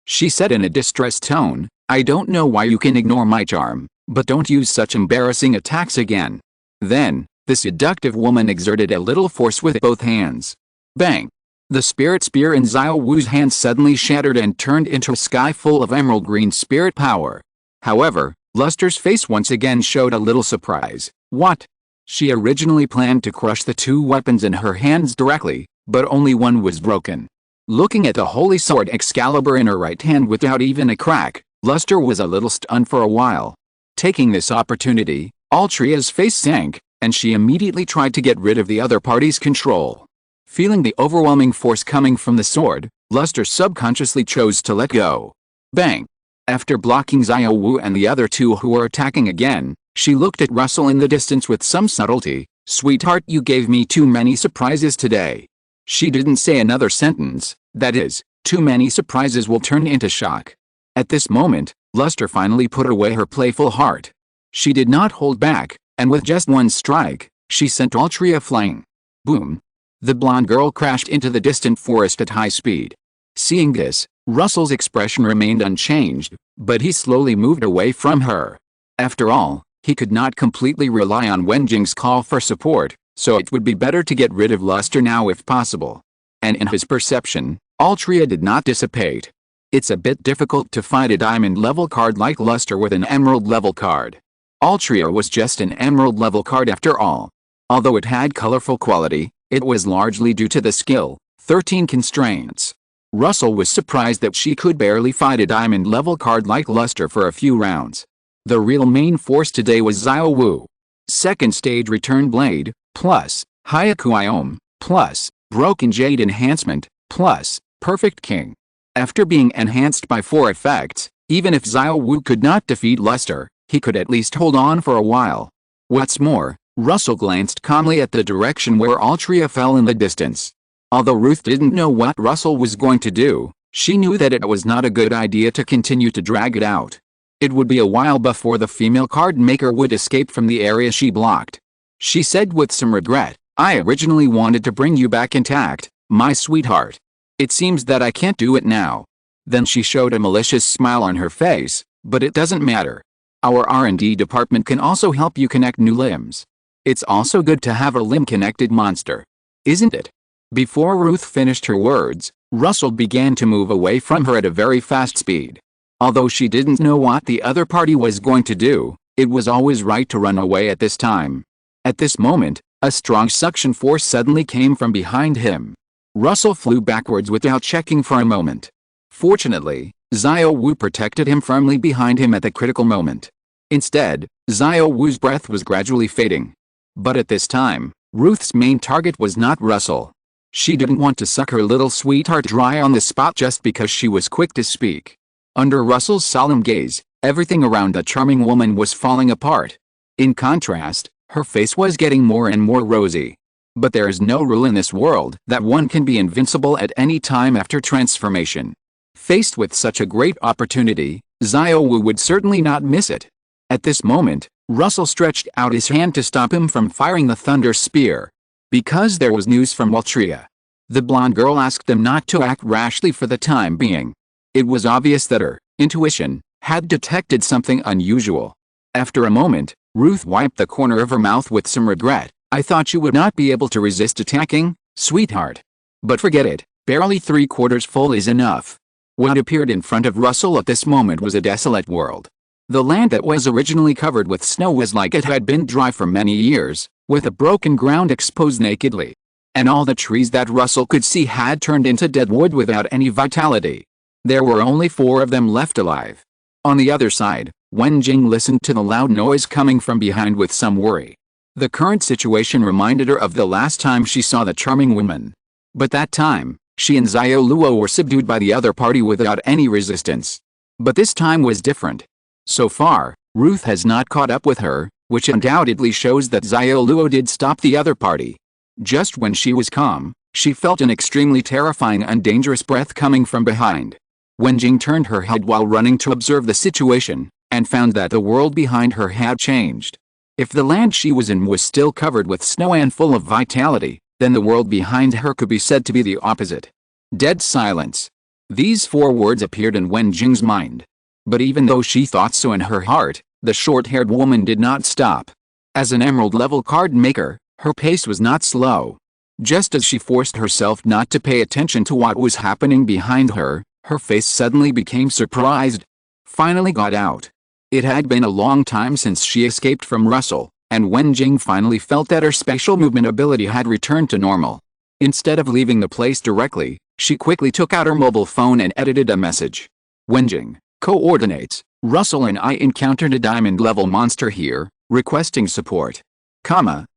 She said in a distressed tone, "I don't know why you can ignore my charm, but don't use such embarrassing attacks again." Then, the seductive woman exerted a little force with both hands. Bang! The spirit spear in Xiao Wu's hand suddenly shattered and turned into a sky full of emerald green spirit power. However, Luster's face once again showed a little surprise. What? She originally planned to crush the two weapons in her hands directly, but only one was broken. Looking at the holy sword Excalibur in her right hand without even a crack, Luster was a little stunned for a while. Taking this opportunity, Altria's face sank, and she immediately tried to get rid of the other party's control. Feeling the overwhelming force coming from the sword, Luster subconsciously chose to let go. Bang! After blocking Xiao Wu and the other two who were attacking again, she looked at Russell in the distance with some subtlety. "Sweetheart, you gave me too many surprises today." She didn't say another sentence, that is, too many surprises will turn into shock. At this moment, Luster finally put away her playful heart. She did not hold back, and with just one strike, she sent Altria flying. Boom! The blonde girl crashed into the distant forest at high speed. Seeing this, Russell's expression remained unchanged, but he slowly moved away from her. After all, he could not completely rely on Wenjing's call for support, so it would be better to get rid of Luster now if possible. And in his perception, Altria did not dissipate. It's a bit difficult to fight a diamond-level card like Luster with an emerald-level card. Altria was just an emerald-level card after all. Although it had colorful quality, it was largely due to the skill, 13 constraints. Russell was surprised that she could barely fight a diamond-level card like Luster for a few rounds. The real main force today was Xiao Wu. Second stage Return Blade, plus, Hyaku Iome, plus, Broken Jade Enhancement, plus, Perfect King. After being enhanced by 4 effects, even if Xiao Wu could not defeat Luster, he could at least hold on for a while. What's more, Russell glanced calmly at the direction where Altria fell in the distance. Although Ruth didn't know what Russell was going to do, she knew that it was not a good idea to continue to drag it out. It would be a while before the female card maker would escape from the area she blocked. She said with some regret, "I originally wanted to bring you back intact, my sweetheart. It seems that I can't do it now." Then she showed a malicious smile on her face, "But it doesn't matter. Our R&D department can also help you connect new limbs. It's also good to have a limb-connected monster. Isn't it?" Before Ruth finished her words, Russell began to move away from her at a very fast speed. Although she didn't know what the other party was going to do, it was always right to run away at this time. At this moment, a strong suction force suddenly came from behind him. Russell flew backwards without checking for a moment. Fortunately, Xiao Wu protected him firmly behind him at the critical moment. Instead, Xiao Wu's breath was gradually fading. But at this time, Ruth's main target was not Russell. She didn't want to suck her little sweetheart dry on the spot just because she was quick to speak. Under Russell's solemn gaze, everything around the charming woman was falling apart. In contrast, her face was getting more and more rosy. But there is no rule in this world that one can be invincible at any time after transformation. Faced with such a great opportunity, Xiao Wu would certainly not miss it. At this moment, Russell stretched out his hand to stop him from firing the thunder spear. Because there was news from Altria. The blonde girl asked him not to act rashly for the time being. It was obvious that her intuition had detected something unusual. After a moment, Ruth wiped the corner of her mouth with some regret. "I thought you would not be able to resist attacking, sweetheart. But forget it, barely 3/4 full is enough." What appeared in front of Russell at this moment was a desolate world. The land that was originally covered with snow was like it had been dry for many years, with the broken ground exposed nakedly. And all the trees that Russell could see had turned into dead wood without any vitality. There were only 4 of them left alive. On the other side, Wen Jing listened to the loud noise coming from behind with some worry. The current situation reminded her of the last time she saw the charming woman. But that time, she and Xiao Luo were subdued by the other party without any resistance. But this time was different. So far, Ruth has not caught up with her, which undoubtedly shows that Xiao Luo did stop the other party. Just when she was calm, she felt an extremely terrifying and dangerous breath coming from behind. Wen Jing turned her head while running to observe the situation, and found that the world behind her had changed. If the land she was in was still covered with snow and full of vitality, then the world behind her could be said to be the opposite. Dead silence. These 4 words appeared in Wen Jing's mind. But even though she thought so in her heart, the short-haired woman did not stop. As an emerald-level card maker, her pace was not slow. Just as she forced herself not to pay attention to what was happening behind her, her face suddenly became surprised. Finally got out. It had been a long time since she escaped from Russell, and Wen Jing finally felt that her spatial movement ability had returned to normal. Instead of leaving the place directly, she quickly took out her mobile phone and edited a message. "Wen Jing, coordinates, Russell and I encountered a diamond-level monster here, requesting support.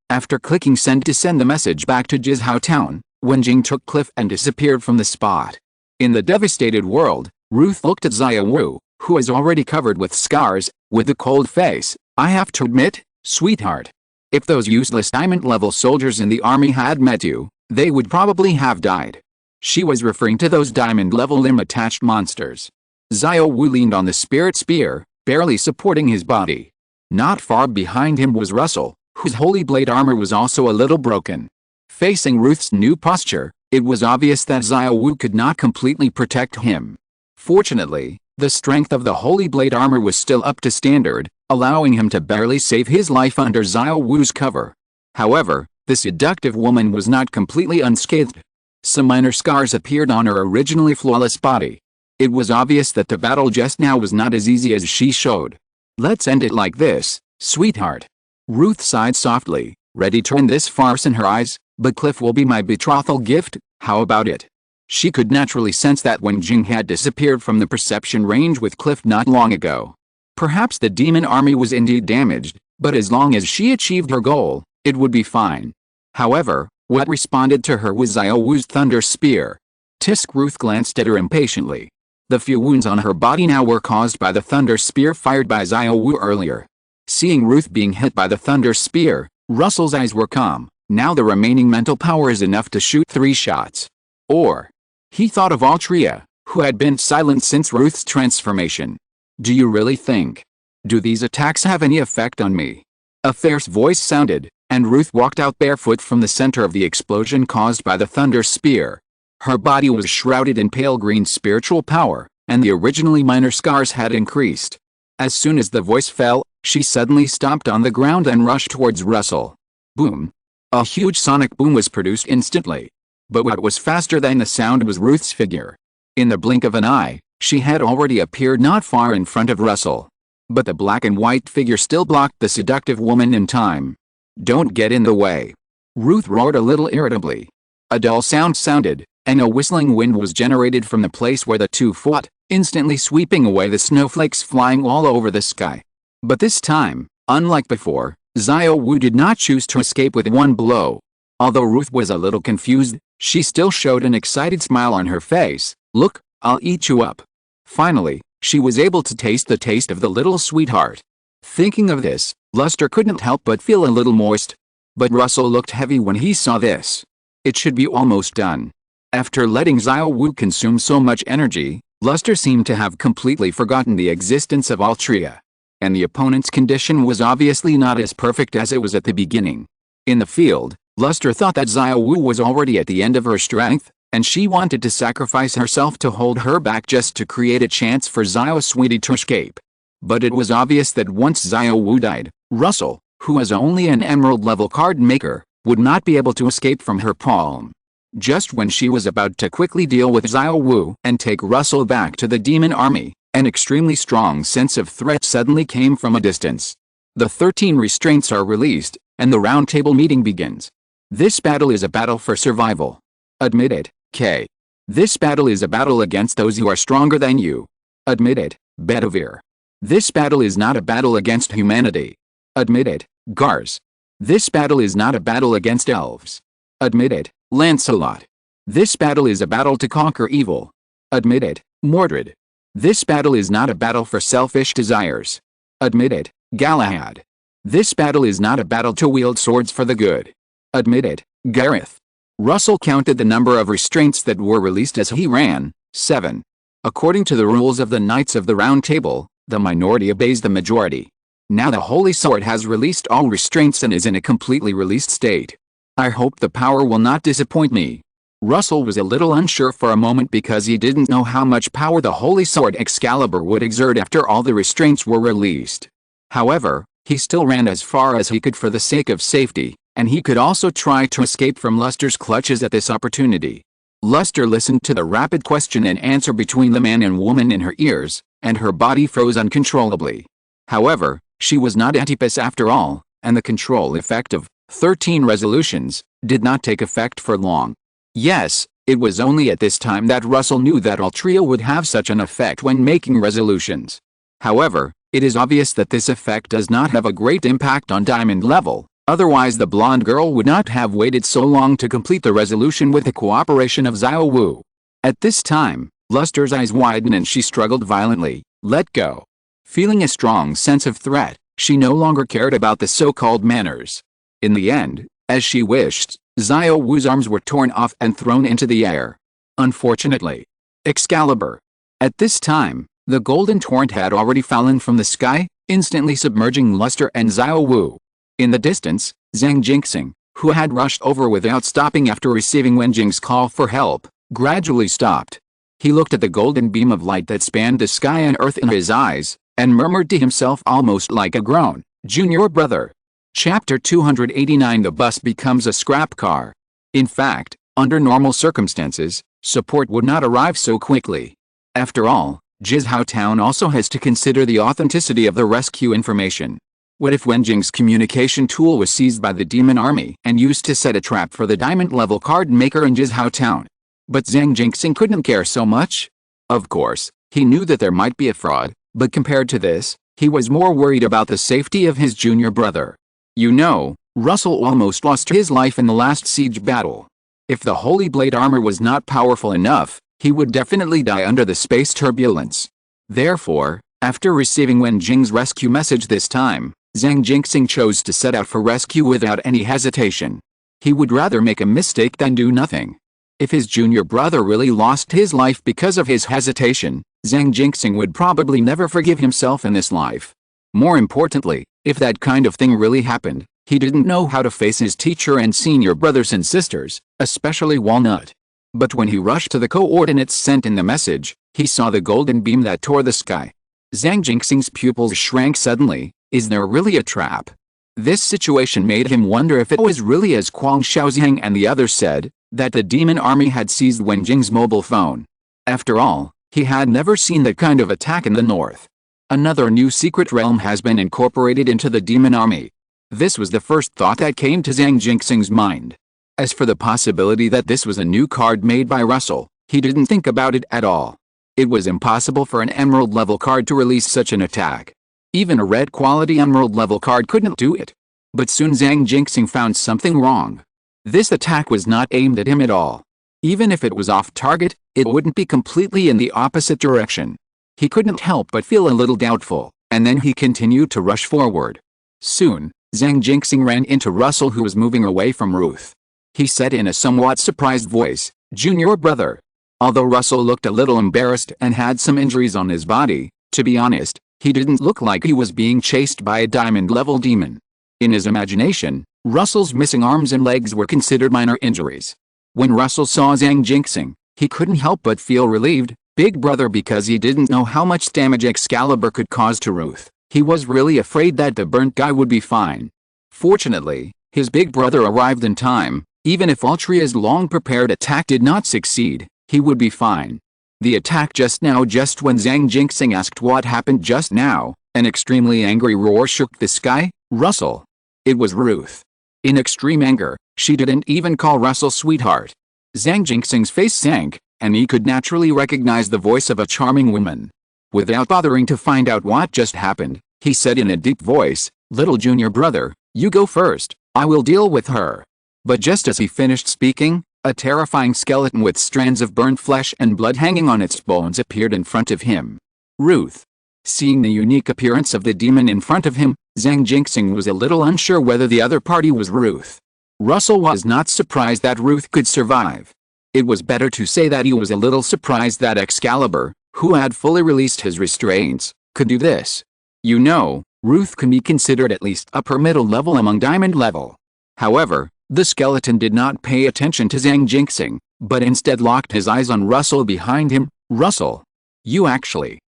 After clicking send to send the message back to Jizhao Town, Wen Jing took Cliff and disappeared from the spot. In the devastated world, Ruth looked at Xiao Wu, who was already covered with scars, with a cold face. "I have to admit, sweetheart, if those useless diamond-level soldiers in the army had met you, they would probably have died." She was referring to those diamond-level limb-attached monsters. Xiao Wu leaned on the spirit spear, barely supporting his body. Not far behind him was Russell, whose holy blade armor was also a little broken. Facing Ruth's new posture, it was obvious that Xiao Wu could not completely protect him. Fortunately, the strength of the holy blade armor was still up to standard, allowing him to barely save his life under Xiao Wu's cover. However, the seductive woman was not completely unscathed. Some minor scars appeared on her originally flawless body. It was obvious that the battle just now was not as easy as she showed. "Let's end it like this, sweetheart." Ruth sighed softly, ready to end this farce in her eyes. "But Cliff will be my betrothal gift, how about it?" She could naturally sense that Wen Jing had disappeared from the perception range with Cliff not long ago. Perhaps the demon army was indeed damaged, but as long as she achieved her goal, it would be fine. However, what responded to her was Xiao Wu's thunder spear. Tisk. Ruth glanced at her impatiently. The few wounds on her body now were caused by the thunder spear fired by Xiao Wu earlier. Seeing Ruth being hit by the thunder spear, Russell's eyes were calm. Now the remaining mental power is enough to shoot 3 shots. Or, he thought of Altria, who had been silent since Ruth's transformation. Do you really think? Do these attacks have any effect on me? A fierce voice sounded, and Ruth walked out barefoot from the center of the explosion caused by the thunder spear. Her body was shrouded in pale green spiritual power, and the originally minor scars had increased. As soon as the voice fell, she suddenly stomped on the ground and rushed towards Russell. Boom! A huge sonic boom was produced instantly. But what was faster than the sound was Ruth's figure. In the blink of an eye, she had already appeared not far in front of Russell. But the black and white figure still blocked the seductive woman in time. Don't get in the way. Ruth roared a little irritably. A dull sound sounded, and a whistling wind was generated from the place where the two fought, instantly sweeping away the snowflakes flying all over the sky. But this time, unlike before, Xiao Wu did not choose to escape with one blow. Although Ruth was a little confused, she still showed an excited smile on her face. Look, I'll eat you up. Finally, she was able to taste the taste of the little sweetheart. Thinking of this, Luster couldn't help but feel a little moist. But Russell looked heavy when he saw this. It should be almost done. After letting Xiao Wu consume so much energy, Luster seemed to have completely forgotten the existence of Altria. And the opponent's condition was obviously not as perfect as it was at the beginning. In the field, Luster thought that Xiao Wu was already at the end of her strength, and she wanted to sacrifice herself to hold her back just to create a chance for Xiao Sweetie to escape. But it was obvious that once Xiao Wu died, Russell, who was only an emerald-level card maker, would not be able to escape from her palm. Just when she was about to quickly deal with Xiao Wu and take Russell back to the demon army, an extremely strong sense of threat suddenly came from a distance. The 13 restraints are released, and the roundtable meeting begins. This battle is a battle for survival. Admit it, K. This battle is a battle against those who are stronger than you. Admit it, Bedivere. This battle is not a battle against humanity. Admit it, Gars. This battle is not a battle against elves. Admit it, Lancelot. This battle is a battle to conquer evil. Admit it, Mordred. This battle is not a battle for selfish desires. Admit it, Galahad. This battle is not a battle to wield swords for the good. Admit it, Gareth. Russell counted the number of restraints that were released as he ran, 7. According to the rules of the Knights of the Round Table, the minority obeys the majority. Now the Holy Sword has released all restraints and is in a completely released state. I hope the power will not disappoint me. Russell was a little unsure for a moment because he didn't know how much power the Holy Sword Excalibur would exert after all the restraints were released. However, he still ran as far as he could for the sake of safety, and he could also try to escape from Luster's clutches at this opportunity. Luster listened to the rapid question and answer between the man and woman in her ears, and her body froze uncontrollably. However, she was not Antipas after all, and the control effect of 13 resolutions did not take effect for long. Yes, it was only at this time that Russell knew that Altria would have such an effect when making resolutions. However, it is obvious that this effect does not have a great impact on diamond level, otherwise the blonde girl would not have waited so long to complete the resolution with the cooperation of Xiao Wu. At this time, Luster's eyes widened and she struggled violently. Let go. Feeling a strong sense of threat, she no longer cared about the so-called manners. In the end, as she wished, Xiao Wu's arms were torn off and thrown into the air. Unfortunately, Excalibur. At this time, the golden torrent had already fallen from the sky, instantly submerging Luster and Xiao Wu. In the distance, Zhang Jinxing, who had rushed over without stopping after receiving Wenjing's call for help, gradually stopped. He looked at the golden beam of light that spanned the sky and earth in his eyes, and murmured to himself almost like a groan, "Junior brother." Chapter 289. The bus becomes a scrap car. In fact, under normal circumstances, support would not arrive so quickly. After all, Jizhao Town also has to consider the authenticity of the rescue information. What if Wenjing's communication tool was seized by the demon army and used to set a trap for the diamond-level card maker in Jizhao Town? But Zhang Jinxing couldn't care so much. Of course, he knew that there might be a fraud, but compared to this, he was more worried about the safety of his junior brother. You know, Russell almost lost his life in the last siege battle. If the Holy Blade armor was not powerful enough, he would definitely die under the space turbulence. Therefore, after receiving Wen Jing's rescue message this time, Zhang Jinxing chose to set out for rescue without any hesitation. He would rather make a mistake than do nothing. If his junior brother really lost his life because of his hesitation, Zhang Jinxing would probably never forgive himself in this life. More importantly, if that kind of thing really happened, he didn't know how to face his teacher and senior brothers and sisters, especially Walnut. But when he rushed to the coordinates sent in the message, he saw the golden beam that tore the sky. Zhang Jinxing's pupils shrank suddenly. Is there really a trap? This situation made him wonder if it was really as Huang Shaoxiang and the others said, that the demon army had seized Wen Jing's mobile phone. After all, he had never seen that kind of attack in the north. Another new secret realm has been incorporated into the demon army. This was the first thought that came to Zhang Jinxing's mind. As for the possibility that this was a new card made by Russell, he didn't think about it at all. It was impossible for an emerald level card to release such an attack. Even a red quality emerald level card couldn't do it. But soon Zhang Jinxing found something wrong. This attack was not aimed at him at all. Even if it was off target, it wouldn't be completely in the opposite direction. He couldn't help but feel a little doubtful, and then he continued to rush forward. Soon, Zhang Jinxing ran into Russell, who was moving away from Ruth. He said in a somewhat surprised voice, "Junior brother." Although Russell looked a little embarrassed and had some injuries on his body, to be honest, he didn't look like he was being chased by a diamond-level demon. In his imagination, Russell's missing arms and legs were considered minor injuries. When Russell saw Zhang Jinxing, he couldn't help but feel relieved, big brother, because he didn't know how much damage Excalibur could cause to Ruth. He was really afraid that the burnt guy would be fine. Fortunately, his big brother arrived in time. Even if Altria's long-prepared attack did not succeed, he would be fine. The attack just now, just when Zhang Jinxing asked what happened just now, an extremely angry roar shook the sky. Russell. It was Ruth. In extreme anger, she didn't even call Russell sweetheart. Zhang Jinxing's face sank, and he could naturally recognize the voice of a charming woman. Without bothering to find out what just happened, he said in a deep voice, "Little junior brother, you go first, I will deal with her." But just as he finished speaking, a terrifying skeleton with strands of burnt flesh and blood hanging on its bones appeared in front of him. Ruth. Seeing the unique appearance of the demon in front of him, Zhang Jinxing was a little unsure whether the other party was Ruth. Russell was not surprised that Ruth could survive. It was better to say that he was a little surprised that Excalibur, who had fully released his restraints, could do this. You know, Ruth can be considered at least upper middle level among diamond level. However, the skeleton did not pay attention to Zhang Jinxing, but instead locked his eyes on Russell behind him. Russell. You actually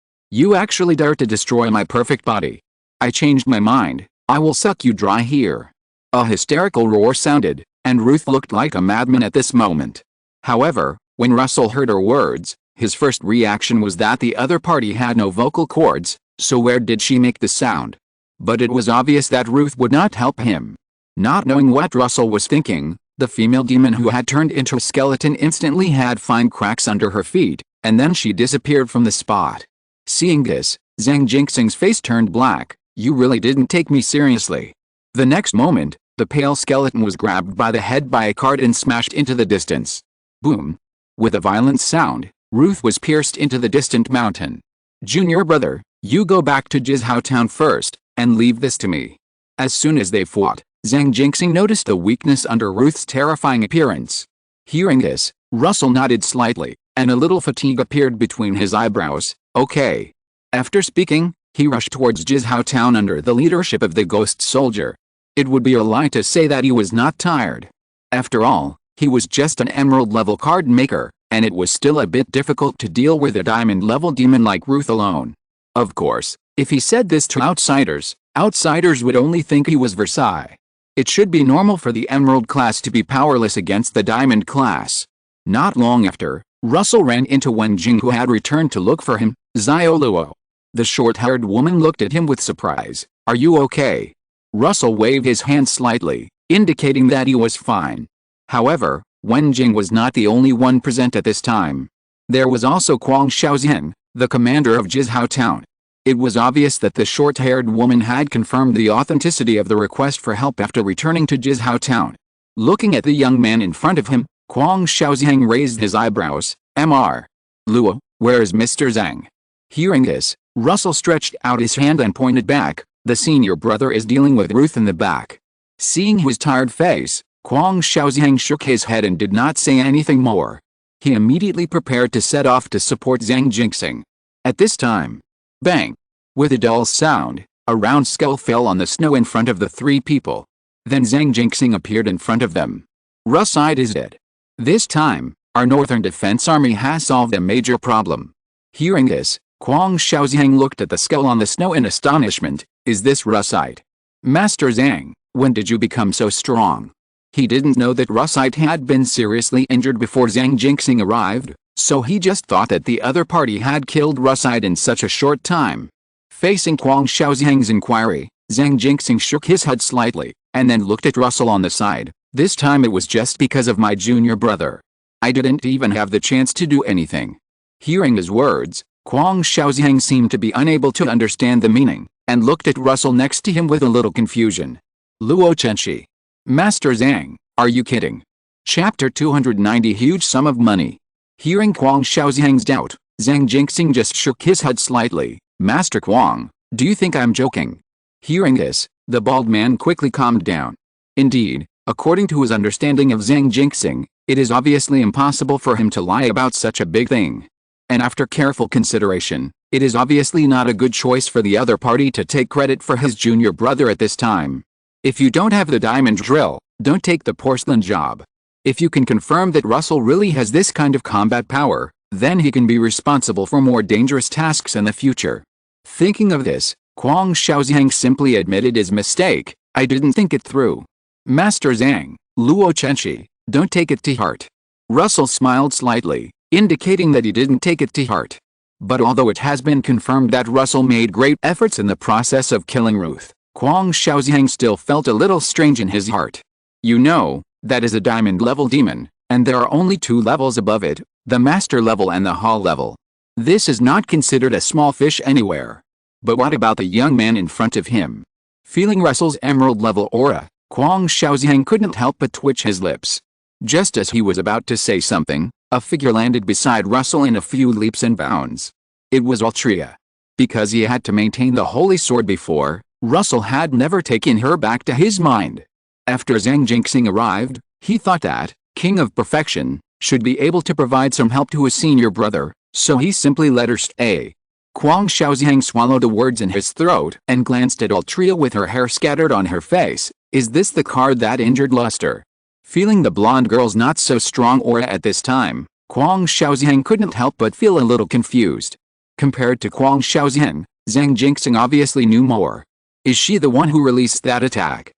dare to destroy my perfect body. I changed my mind, I will suck you dry here. A hysterical roar sounded, and Ruth looked like a madman at this moment. However, when Russell heard her words, his first reaction was that the other party had no vocal cords, so where did she make the sound? But it was obvious that Ruth would not help him. Not knowing what Russell was thinking, the female demon who had turned into a skeleton instantly had fine cracks under her feet, and then she disappeared from the spot. Seeing this, Zhang Jinxing's face turned black. You really didn't take me seriously. The next moment, the pale skeleton was grabbed by the head by a cart and smashed into the distance. Boom. With a violent sound, Ruth was pierced into the distant mountain. Junior brother, you go back to Jizhao town first, and leave this to me. As soon as they fought, Zhang Jinxing noticed the weakness under Ruth's terrifying appearance. Hearing this, Russell nodded slightly, and a little fatigue appeared between his eyebrows. Okay. After speaking, he rushed towards Jizhao town under the leadership of the ghost soldier. It would be a lie to say that he was not tired. After all, he was just an emerald level card maker, and it was still a bit difficult to deal with a diamond level demon like Ruth alone. Of course, if he said this to outsiders would only think he was Versailles. It should be normal for the emerald class to be powerless against the diamond class. Not long after, Russell ran into Wen Jing, who had returned to look for him. Xiaoluo. The short-haired woman looked at him with surprise. Are you okay? Russell waved his hand slightly, indicating that he was fine. However, Wen Jing was not the only one present at this time. There was also Huang Shaoxiang, the commander of Jizhao town. It was obvious that the short-haired woman had confirmed the authenticity of the request for help after returning to Jizhao town. Looking at the young man in front of him, Kwang Xiaoxiang raised his eyebrows. Mr. Luo, where is Mr. Zhang? Hearing this, Russell stretched out his hand and pointed back. The senior brother is dealing with Ruth in the back. Seeing his tired face, Kwang Xiaoxiang shook his head and did not say anything more. He immediately prepared to set off to support Zhang Jinxing. At this time, bang! With a dull sound, a round skull fell on the snow in front of the three people. Then Zhang Jinxing appeared in front of them. Ruside is dead. This time, our Northern Defense Army has solved a major problem. Hearing this, Kwang Xiaoxiang looked at the skull on the snow in astonishment. Is this Ruside? Master Zhang, when did you become so strong? He didn't know that Ruside had been seriously injured before Zhang Jinxing arrived, so he just thought that the other party had killed Ruside in such a short time. Facing Kwang Xiaoxiang's inquiry, Zhang Jinxing shook his head slightly, and then looked at Russell on the side. This time it was just because of my junior brother. I didn't even have the chance to do anything. Hearing his words, Kwang Xiaoxiang seemed to be unable to understand the meaning, and looked at Russell next to him with a little confusion. Luo Chenshi. Master Zhang, are you kidding? Chapter 290 Huge sum of money. Hearing Kwang Xiaoxiang's doubt, Zhang Jinxing just shook his head slightly. Master Kwang, do you think I'm joking? Hearing this, the bald man quickly calmed down. Indeed, according to his understanding of Zhang Jinxing, it is obviously impossible for him to lie about such a big thing. And after careful consideration, it is obviously not a good choice for the other party to take credit for his junior brother at this time. If you don't have the diamond drill, don't take the porcelain job. If you can confirm that Russell really has this kind of combat power, then he can be responsible for more dangerous tasks in the future. Thinking of this, Kwang Xiaoxiang simply admitted his mistake. I didn't think it through. Master Zhang, Luo Chenshi, don't take it to heart. Russell smiled slightly, indicating that he didn't take it to heart. But although it has been confirmed that Russell made great efforts in the process of killing Ruth, Kwang Xiaoxiang still felt a little strange in his heart. You know, that is a diamond level demon, and there are only 2 levels above it, the master level and the hall level. This is not considered a small fish anywhere. But what about the young man in front of him? Feeling Russell's emerald level aura, Kwang Xiaoxiang couldn't help but twitch his lips. Just as he was about to say something, a figure landed beside Russell in a few leaps and bounds. It was Altria. Because he had to maintain the holy sword before, Russell had never taken her back to his mind. After Zhang Jinxing arrived, he thought that, King of Perfection, should be able to provide some help to his senior brother, so he simply let her stay. Kwang Xiaoxiang swallowed the words in his throat and glanced at Altria with her hair scattered on her face. Is this the card that injured Luster? Feeling the blonde girl's not-so-strong aura at this time, Kwang Xiaoxiang couldn't help but feel a little confused. Compared to Kwang Xiaoxiang, Zhang Jinxing obviously knew more. Is she the one who released that attack?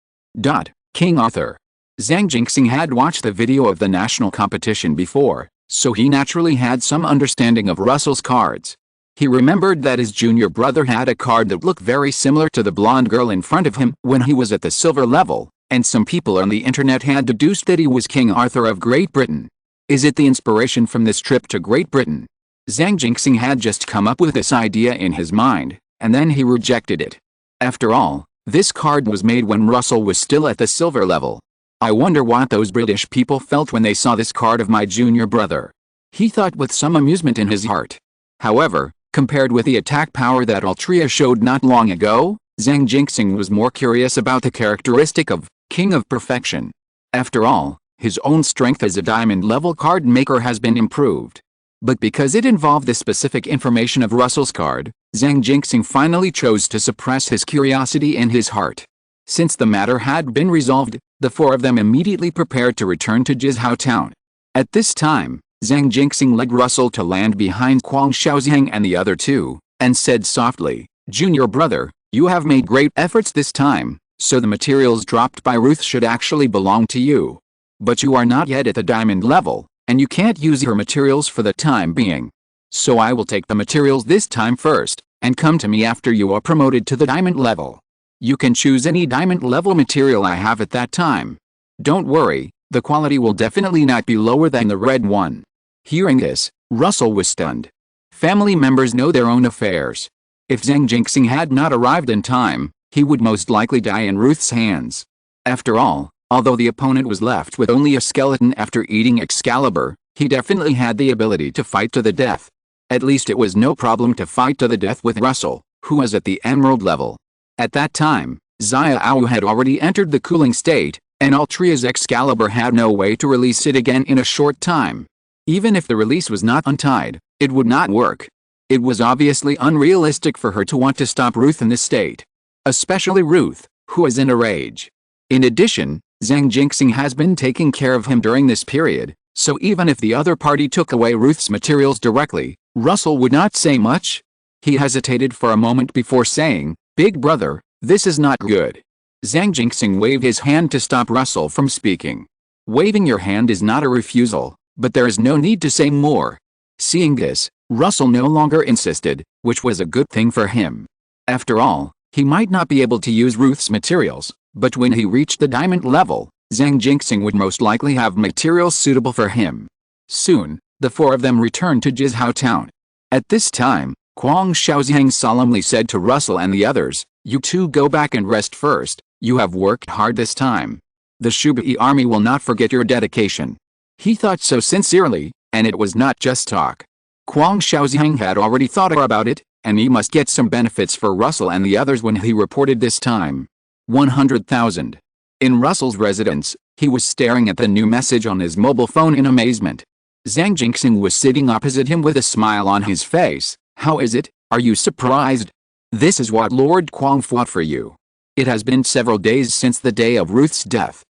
King Arthur. Zhang Jinxing had watched the video of the national competition before, so he naturally had some understanding of Russell's cards. He remembered that his junior brother had a card that looked very similar to the blonde girl in front of him when he was at the silver level, and some people on the internet had deduced that he was King Arthur of Great Britain. Is it the inspiration from this trip to Great Britain? Zhang Jinxing had just come up with this idea in his mind, and then he rejected it. After all, this card was made when Russell was still at the silver level. I wonder what those British people felt when they saw this card of my junior brother. He thought with some amusement in his heart. However, compared with the attack power that Altria showed not long ago, Zhang Jinxing was more curious about the characteristic of King of Perfection. After all, his own strength as a diamond-level card maker has been improved. But because it involved the specific information of Russell's card, Zhang Jinxing finally chose to suppress his curiosity in his heart. Since the matter had been resolved, the 4 of them immediately prepared to return to Jizhao town. At this time, Zhang Jinxing led Russell to land behind Kwang Xiaoxiang and the other 2, and said softly, Junior brother, you have made great efforts this time, so the materials dropped by Ruth should actually belong to you. But you are not yet at the diamond level, and you can't use her materials for the time being. So I will take the materials this time first, and come to me after you are promoted to the diamond level. You can choose any diamond level material I have at that time. Don't worry, the quality will definitely not be lower than the red one. Hearing this, Russell was stunned. Family members know their own affairs. If Zhang Jinxing had not arrived in time, he would most likely die in Ruth's hands. After all, Although the opponent was left with only a skeleton after eating Excalibur, he definitely had the ability to fight to the death. At least it was no problem to fight to the death with Russell, who was at the Emerald level. At that time, Xiao had already entered the cooling state, and Altria's Excalibur had no way to release it again in a short time. Even if the release was not untied, it would not work. It was obviously unrealistic for her to want to stop Ruth in this state. Especially Ruth, who is in a rage. In addition, Zhang Jinxing has been taking care of him during this period, so even if the other party took away Ruth's materials directly, Russell would not say much. He hesitated for a moment before saying, "Big brother, this is not good." Zhang Jinxing waved his hand to stop Russell from speaking. Waving your hand is not a refusal, but there is no need to say more. Seeing this, Russell no longer insisted, which was a good thing for him. After all, he might not be able to use Ruth's materials, but when he reached the diamond level, Zhang Jinxing would most likely have materials suitable for him. Soon, the four of them returned to Jizhao town. At this time, Guang Xiaoxiang solemnly said to Russell and the others, "You two go back and rest first, you have worked hard this time. The Shubai army will not forget your dedication." He thought so sincerely, and it was not just talk. Guang Xiaoxiang had already thought about it, and he must get some benefits for Russell and the others when he reported this time. 100,000. In Russell's residence, he was staring at the new message on his mobile phone in amazement. Zhang Jinxing was sitting opposite him with a smile on his face. "How is it? Are you surprised? This is what Lord Guang fought for you. It has been several days since the day of Ruth's death."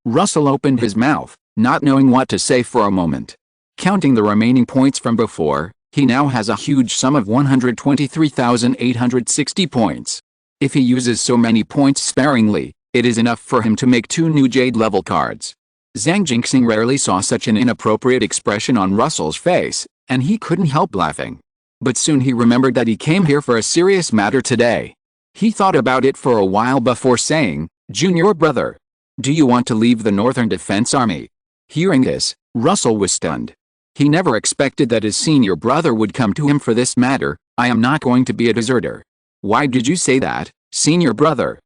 Russell opened his mouth, not knowing what to say for a moment. Counting the remaining points from before, he now has a huge sum of 123,860 points. If he uses so many points sparingly, it is enough for him to make 2 new Jade level cards. Zhang Jinxing rarely saw such an inappropriate expression on Russell's face, and he couldn't help laughing. But soon he remembered that he came here for a serious matter today. He thought about it for a while before saying, "Junior brother, do you want to leave the Northern Defense Army?" Hearing this, Russell was stunned. He never expected that his senior brother would come to him for this matter. "I am not going to be a deserter." "Why did you say that, senior brother?"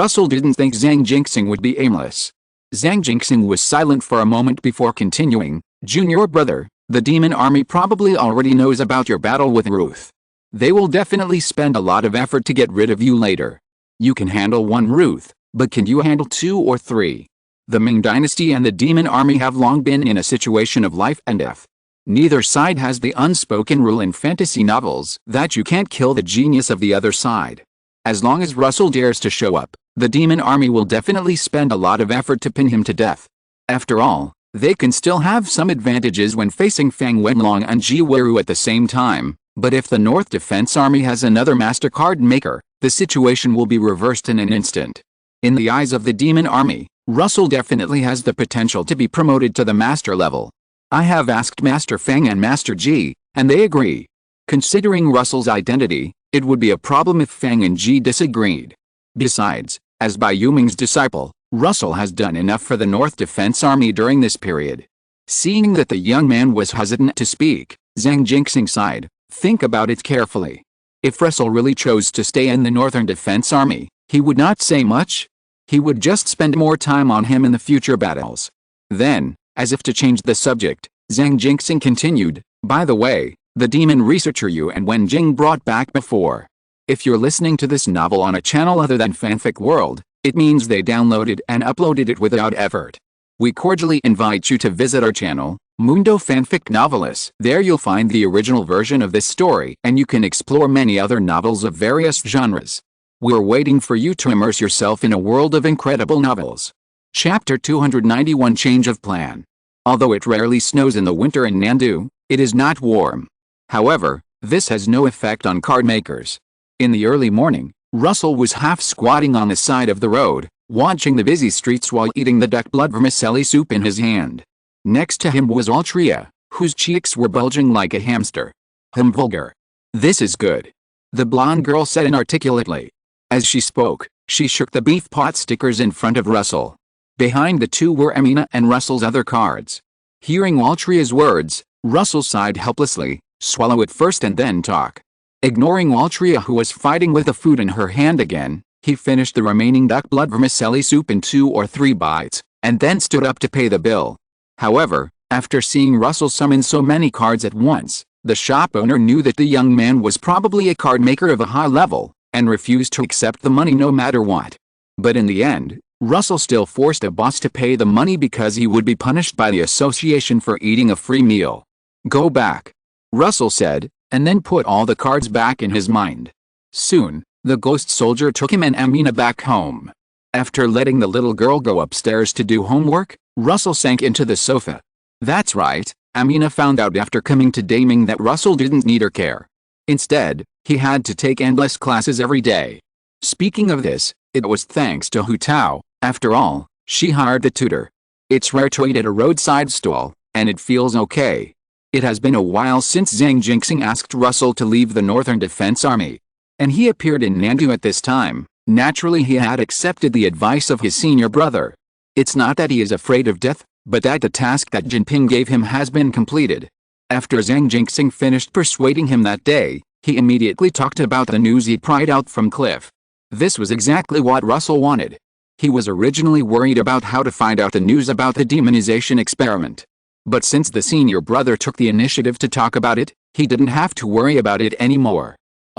Russell didn't think Zhang Jinxing would be aimless. Zhang Jinxing was silent for a moment before continuing, "Junior brother, the demon army probably already knows about your battle with Ruth. They will definitely spend a lot of effort to get rid of you later. You can handle 1 Ruth, but can you handle 2 or 3? The Ming Dynasty and the demon army have long been in a situation of life and death. Neither side has the unspoken rule in fantasy novels that you can't kill the genius of the other side. As long as Russell dares to show up, the demon army will definitely spend a lot of effort to pin him to death. After all, they can still have some advantages when facing Fang Wenlong and Ji Weru at the same time, but if the North Defense Army has another master card maker, the situation will be reversed in an instant. In the eyes of the demon army, Russell definitely has the potential to be promoted to the master level. I have asked Master Fang and Master Ji, and they agree. Considering Russell's identity, it would be a problem if Fang and Ji disagreed. Besides, as Bai Yuming's disciple, Russell has done enough for the North Defense Army during this period. Seeing that the young man was hesitant to speak, Zhang Jinxing sighed. "Think about it carefully. If Russell really chose to stay in the Northern Defense Army, he would not say much. He would just spend more time on him in the future battles." Then, as if to change the subject, Zhang Jinxing continued, "By the way, the demon researcher you and Wenjing brought back before. If you're listening to this novel on a channel other than Fanfic World, it means they downloaded and uploaded it without effort. We cordially invite you to visit our channel, Mundo Fanfic Novelists. There you'll find the original version of this story and you can explore many other novels of various genres. We're waiting for you to immerse yourself in a world of incredible novels." Chapter 291 Change of Plan. Although it rarely snows in the winter in Nandu, it is not warm. However, this has no effect on card makers. In the early morning, Russell was half squatting on the side of the road, watching the busy streets while eating the duck blood vermicelli soup in his hand. Next to him was Altria, whose cheeks were bulging like a hamster. Vulgar. "This is good," the blonde girl said inarticulately. As she spoke, she shook the beef pot stickers in front of Russell. Behind the two were Amina and Russell's other cards. Hearing Altria's words, Russell sighed helplessly. "Swallow it first and then talk." Ignoring Altria, who was fighting with the food in her hand again, He finished the remaining duck blood vermicelli soup in 2 or 3 bites, and then stood up to pay the bill. However, after seeing Russell summon so many cards at once, the shop owner knew that the young man was probably a card maker of a high level, and refused to accept the money no matter what. But in the end, Russell still forced the boss to pay the money because he would be punished by the association for eating a free meal. "Go back," Russell said, and then put all the cards back in his mind. Soon, the ghost soldier took him and Amina back home. After letting the little girl go upstairs to do homework, Russell sank into the sofa. That's right, Amina found out after coming to Daming that Russell didn't need her care. Instead, he had to take endless classes every day. Speaking of this, it was thanks to Hu Tao. After all, she hired the tutor. It's rare to eat at a roadside stall, and it feels okay. It has been a while since Zhang Jinxing asked Russell to leave the Northern Defense Army. And he appeared in Nandu at this time. Naturally, he had accepted the advice of his senior brother. It's not that he is afraid of death, but that the task that Jinping gave him has been completed. After Zhang Jinxing finished persuading him that day, he immediately talked about the news he pried out from Cliff. This was exactly what Russell wanted. He was originally worried about how to find out the news about the demonization experiment. But since the senior brother took the initiative to talk about it, he didn't have to worry about it anymore.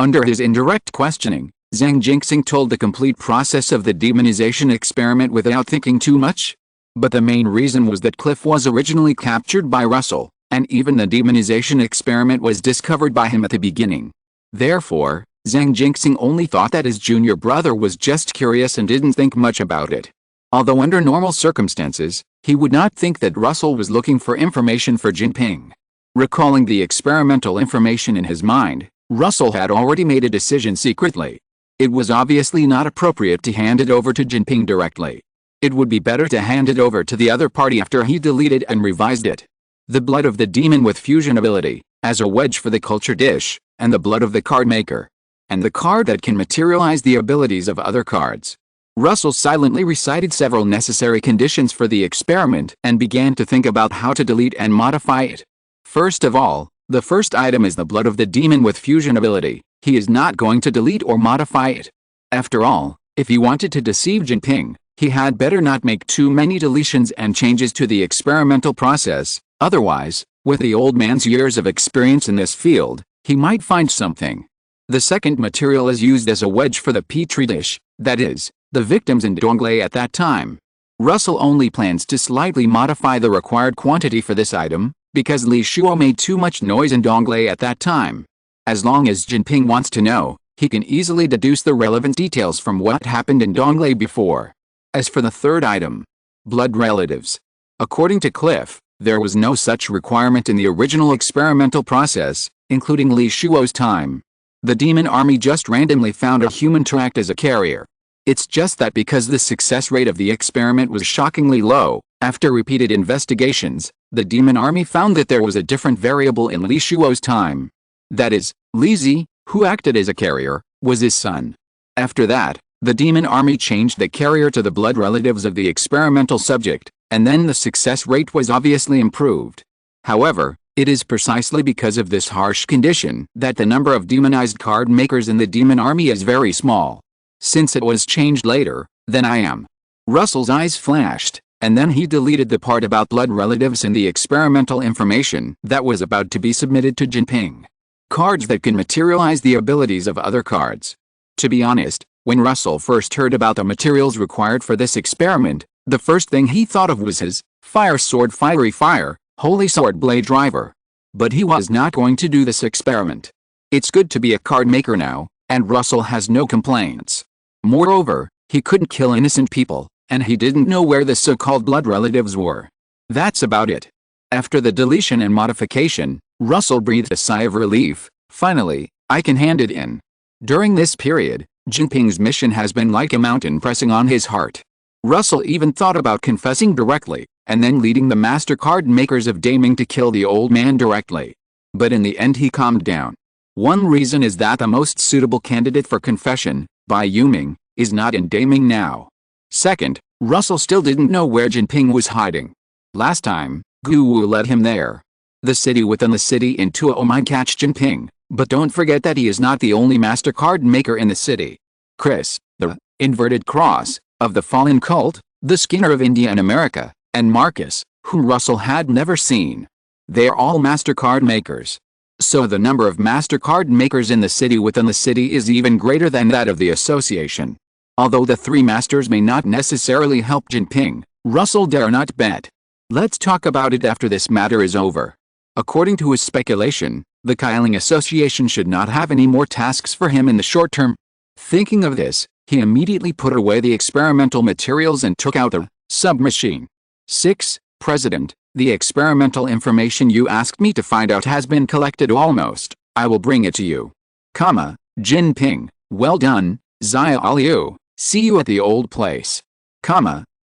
Under his indirect questioning, Zhang Jinxing told the complete process of the demonization experiment without thinking too much. But the main reason was that Cliff was originally captured by Russell, and even the demonization experiment was discovered by him at the beginning. Therefore, Zhang Jinxing only thought that his junior brother was just curious and didn't think much about it. Although under normal circumstances, he would not think that Russell was looking for information for Jinping. Recalling the experimental information in his mind, Russell had already made a decision secretly. It was obviously not appropriate to hand it over to Jinping directly. It would be better to hand it over to the other party after he deleted and revised it. The blood of the demon with fusion ability, as a wedge for the culture dish, and the blood of the card maker. And the card that can materialize the abilities of other cards. Russell silently recited several necessary conditions for the experiment and began to think about how to delete and modify it. First of all, the first item is the blood of the demon with fusion ability. He is not going to delete or modify it. After all, if he wanted to deceive Jinping, he had better not make too many deletions and changes to the experimental process. Otherwise, with the old man's years of experience in this field, he might find something. The second material is used as a wedge for the petri dish, that is, the victims in Donglei at that time. Russell only plans to slightly modify the required quantity for this item, because Li Shuo made too much noise in Donglei at that time. As long as Jinping wants to know, he can easily deduce the relevant details from what happened in Donglei before. As for the third item, blood relatives. According to Cliff, there was no such requirement in the original experimental process, including Li Shuo's time. The demon army just randomly found a human to act as a carrier. It's just that because the success rate of the experiment was shockingly low, after repeated investigations, the demon army found that there was a different variable in Li Shuo's time. That is, Li Zi, who acted as a carrier, was his son. After that, the demon army changed the carrier to the blood relatives of the experimental subject, and then the success rate was obviously improved. However, it is precisely because of this harsh condition that the number of demonized card makers in the demon army is very small. Since it was changed later, then I am. Russell's eyes flashed, and then he deleted the part about blood relatives in the experimental information that was about to be submitted to Jinping. Cards that can materialize the abilities of other cards. To be honest, when Russell first heard about the materials required for this experiment, the first thing he thought of was his fire sword fiery fire, holy sword blade driver. But he was not going to do this experiment. It's good to be a card maker now, and Russell has no complaints. Moreover, he couldn't kill innocent people, and he didn't know where the so-called blood relatives were. That's about it. After the deletion and modification, Russell breathed a sigh of relief. Finally, I can hand it in. During this period, Jinping's mission has been like a mountain pressing on his heart. Russell even thought about confessing directly, and then leading the master card makers of Daming to kill the old man directly. But in the end he calmed down. One reason is that the most suitable candidate for confession, by Yuming, is not in Daming now. Second, Russell still didn't know where Jinping was hiding. Last time, Gu Wu led him there. The city within the city in Tuo might catch Jinping, but don't forget that he is not the only master card maker in the city. Chris, the Inverted Cross, of the Fallen Cult, the Skinner of India and America, and Marcus, whom Russell had never seen. They are all MasterCard makers. So the number of MasterCard makers in the city within the city is even greater than that of the association. Although the three masters may not necessarily help Jinping, Russell dare not bet. Let's talk about it after this matter is over. According to his speculation, the Qi Ling Association should not have any more tasks for him in the short term. Thinking of this, he immediately put away the experimental materials and took out the submachine. 6. President, the experimental information you asked me to find out has been collected almost. I will bring it to you. Jinping, well done, Zhao Liu, see you at the old place.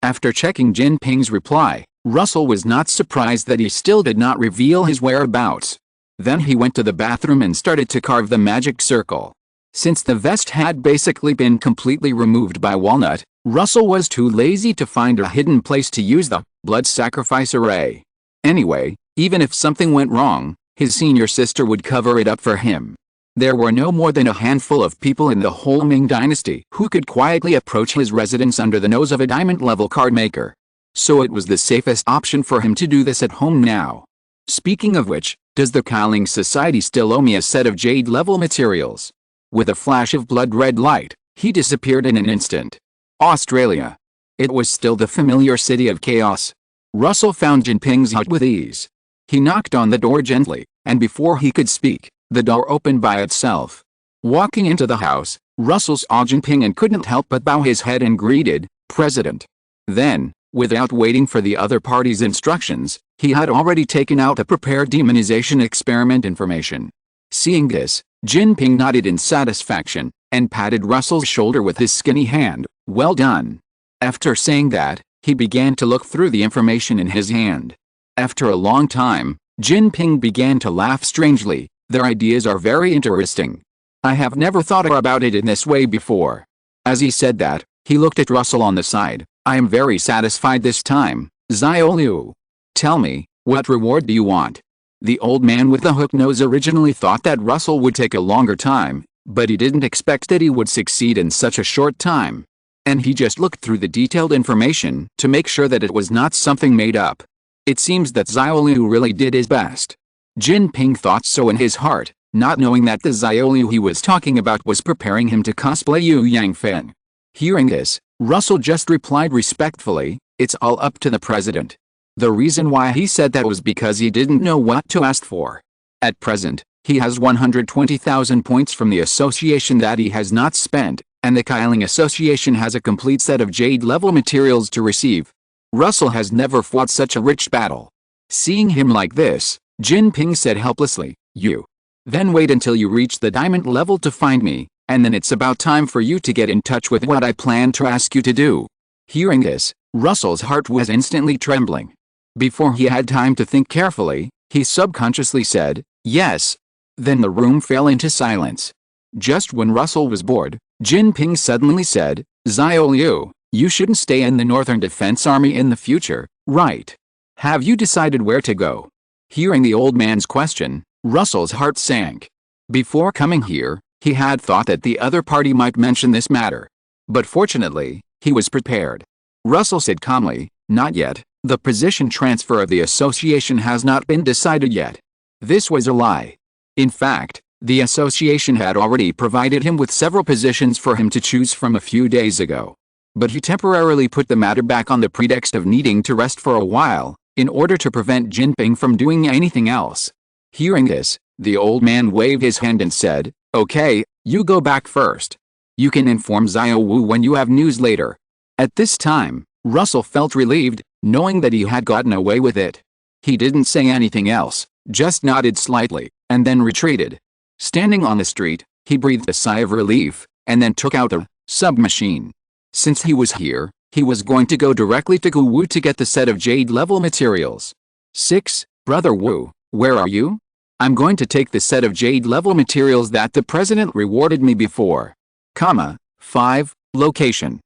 After checking Jinping's reply, Russell was not surprised that he still did not reveal his whereabouts. Then he went to the bathroom and started to carve the magic circle. Since the vest had basically been completely removed by Walnut, Russell was too lazy to find a hidden place to use the blood sacrifice array. Anyway, even if something went wrong, his senior sister would cover it up for him. There were no more than a handful of people in the whole Ming dynasty who could quietly approach his residence under the nose of a diamond-level card maker. So it was the safest option for him to do this at home now. Speaking of which, does the Qi Ling Society still owe me a set of jade-level materials? With a flash of blood-red light, he disappeared in an instant. Australia. It was still the familiar city of chaos. Russell found Jinping's hut with ease. He knocked on the door gently, and before he could speak, the door opened by itself. Walking into the house, Russell saw Jinping and couldn't help but bow his head and greeted, "President." Then, without waiting for the other party's instructions, he had already taken out the prepared demonization experiment information. Seeing this, Jinping nodded in satisfaction, and patted Russell's shoulder with his skinny hand. "Well done." After saying that, he began to look through the information in his hand. After a long time, Jinping began to laugh strangely. "Their ideas are very interesting. I have never thought about it in this way before." As he said that, he looked at Russell on the side. "I am very satisfied this time, Zhao Liu. Tell me, what reward do you want?" The old man with the hook nose originally thought that Russell would take a longer time, but he didn't expect that he would succeed in such a short time. And he just looked through the detailed information to make sure that it was not something made up. It seems that Zhao Liu really did his best. Jinping thought so in his heart, not knowing that the Zhao Liu he was talking about was preparing him to cosplay Yu Yangfeng. Hearing this, Russell just replied respectfully, "It's all up to the president." The reason why he said that was because he didn't know what to ask for. At present, he has 120,000 points from the association that he has not spent, and the Qi Ling Association has a complete set of jade-level materials to receive. Russell has never fought such a rich battle. Seeing him like this, Jinping said helplessly, "You. Then wait until you reach the diamond level to find me, and then it's about time for you to get in touch with what I plan to ask you to do." Hearing this, Russell's heart was instantly trembling. Before he had time to think carefully, he subconsciously said, "Yes." Then the room fell into silence. Just when Russell was bored, Jinping suddenly said, "Zhao Liu, you shouldn't stay in the Northern Defense Army in the future, right? Have you decided where to go?" Hearing the old man's question, Russell's heart sank. Before coming here, he had thought that the other party might mention this matter. But fortunately, he was prepared. Russell said calmly, "Not yet. The position transfer of the association has not been decided yet." This was a lie. In fact, the association had already provided him with several positions for him to choose from a few days ago. But he temporarily put the matter back on the pretext of needing to rest for a while, in order to prevent Jinping from doing anything else. Hearing this, the old man waved his hand and said, "Okay, you go back first. You can inform Zhao Wu when you have news later." At this time, Russell felt relieved, knowing that he had gotten away with it. He didn't say anything else, just nodded slightly, and then retreated. Standing on the street, he breathed a sigh of relief, and then took out the submachine. Since he was here, he was going to go directly to Gu Wu to get the set of jade-level materials. 6. Brother Wu, where are you? I'm going to take the set of jade-level materials that the president rewarded me before. 5. Location.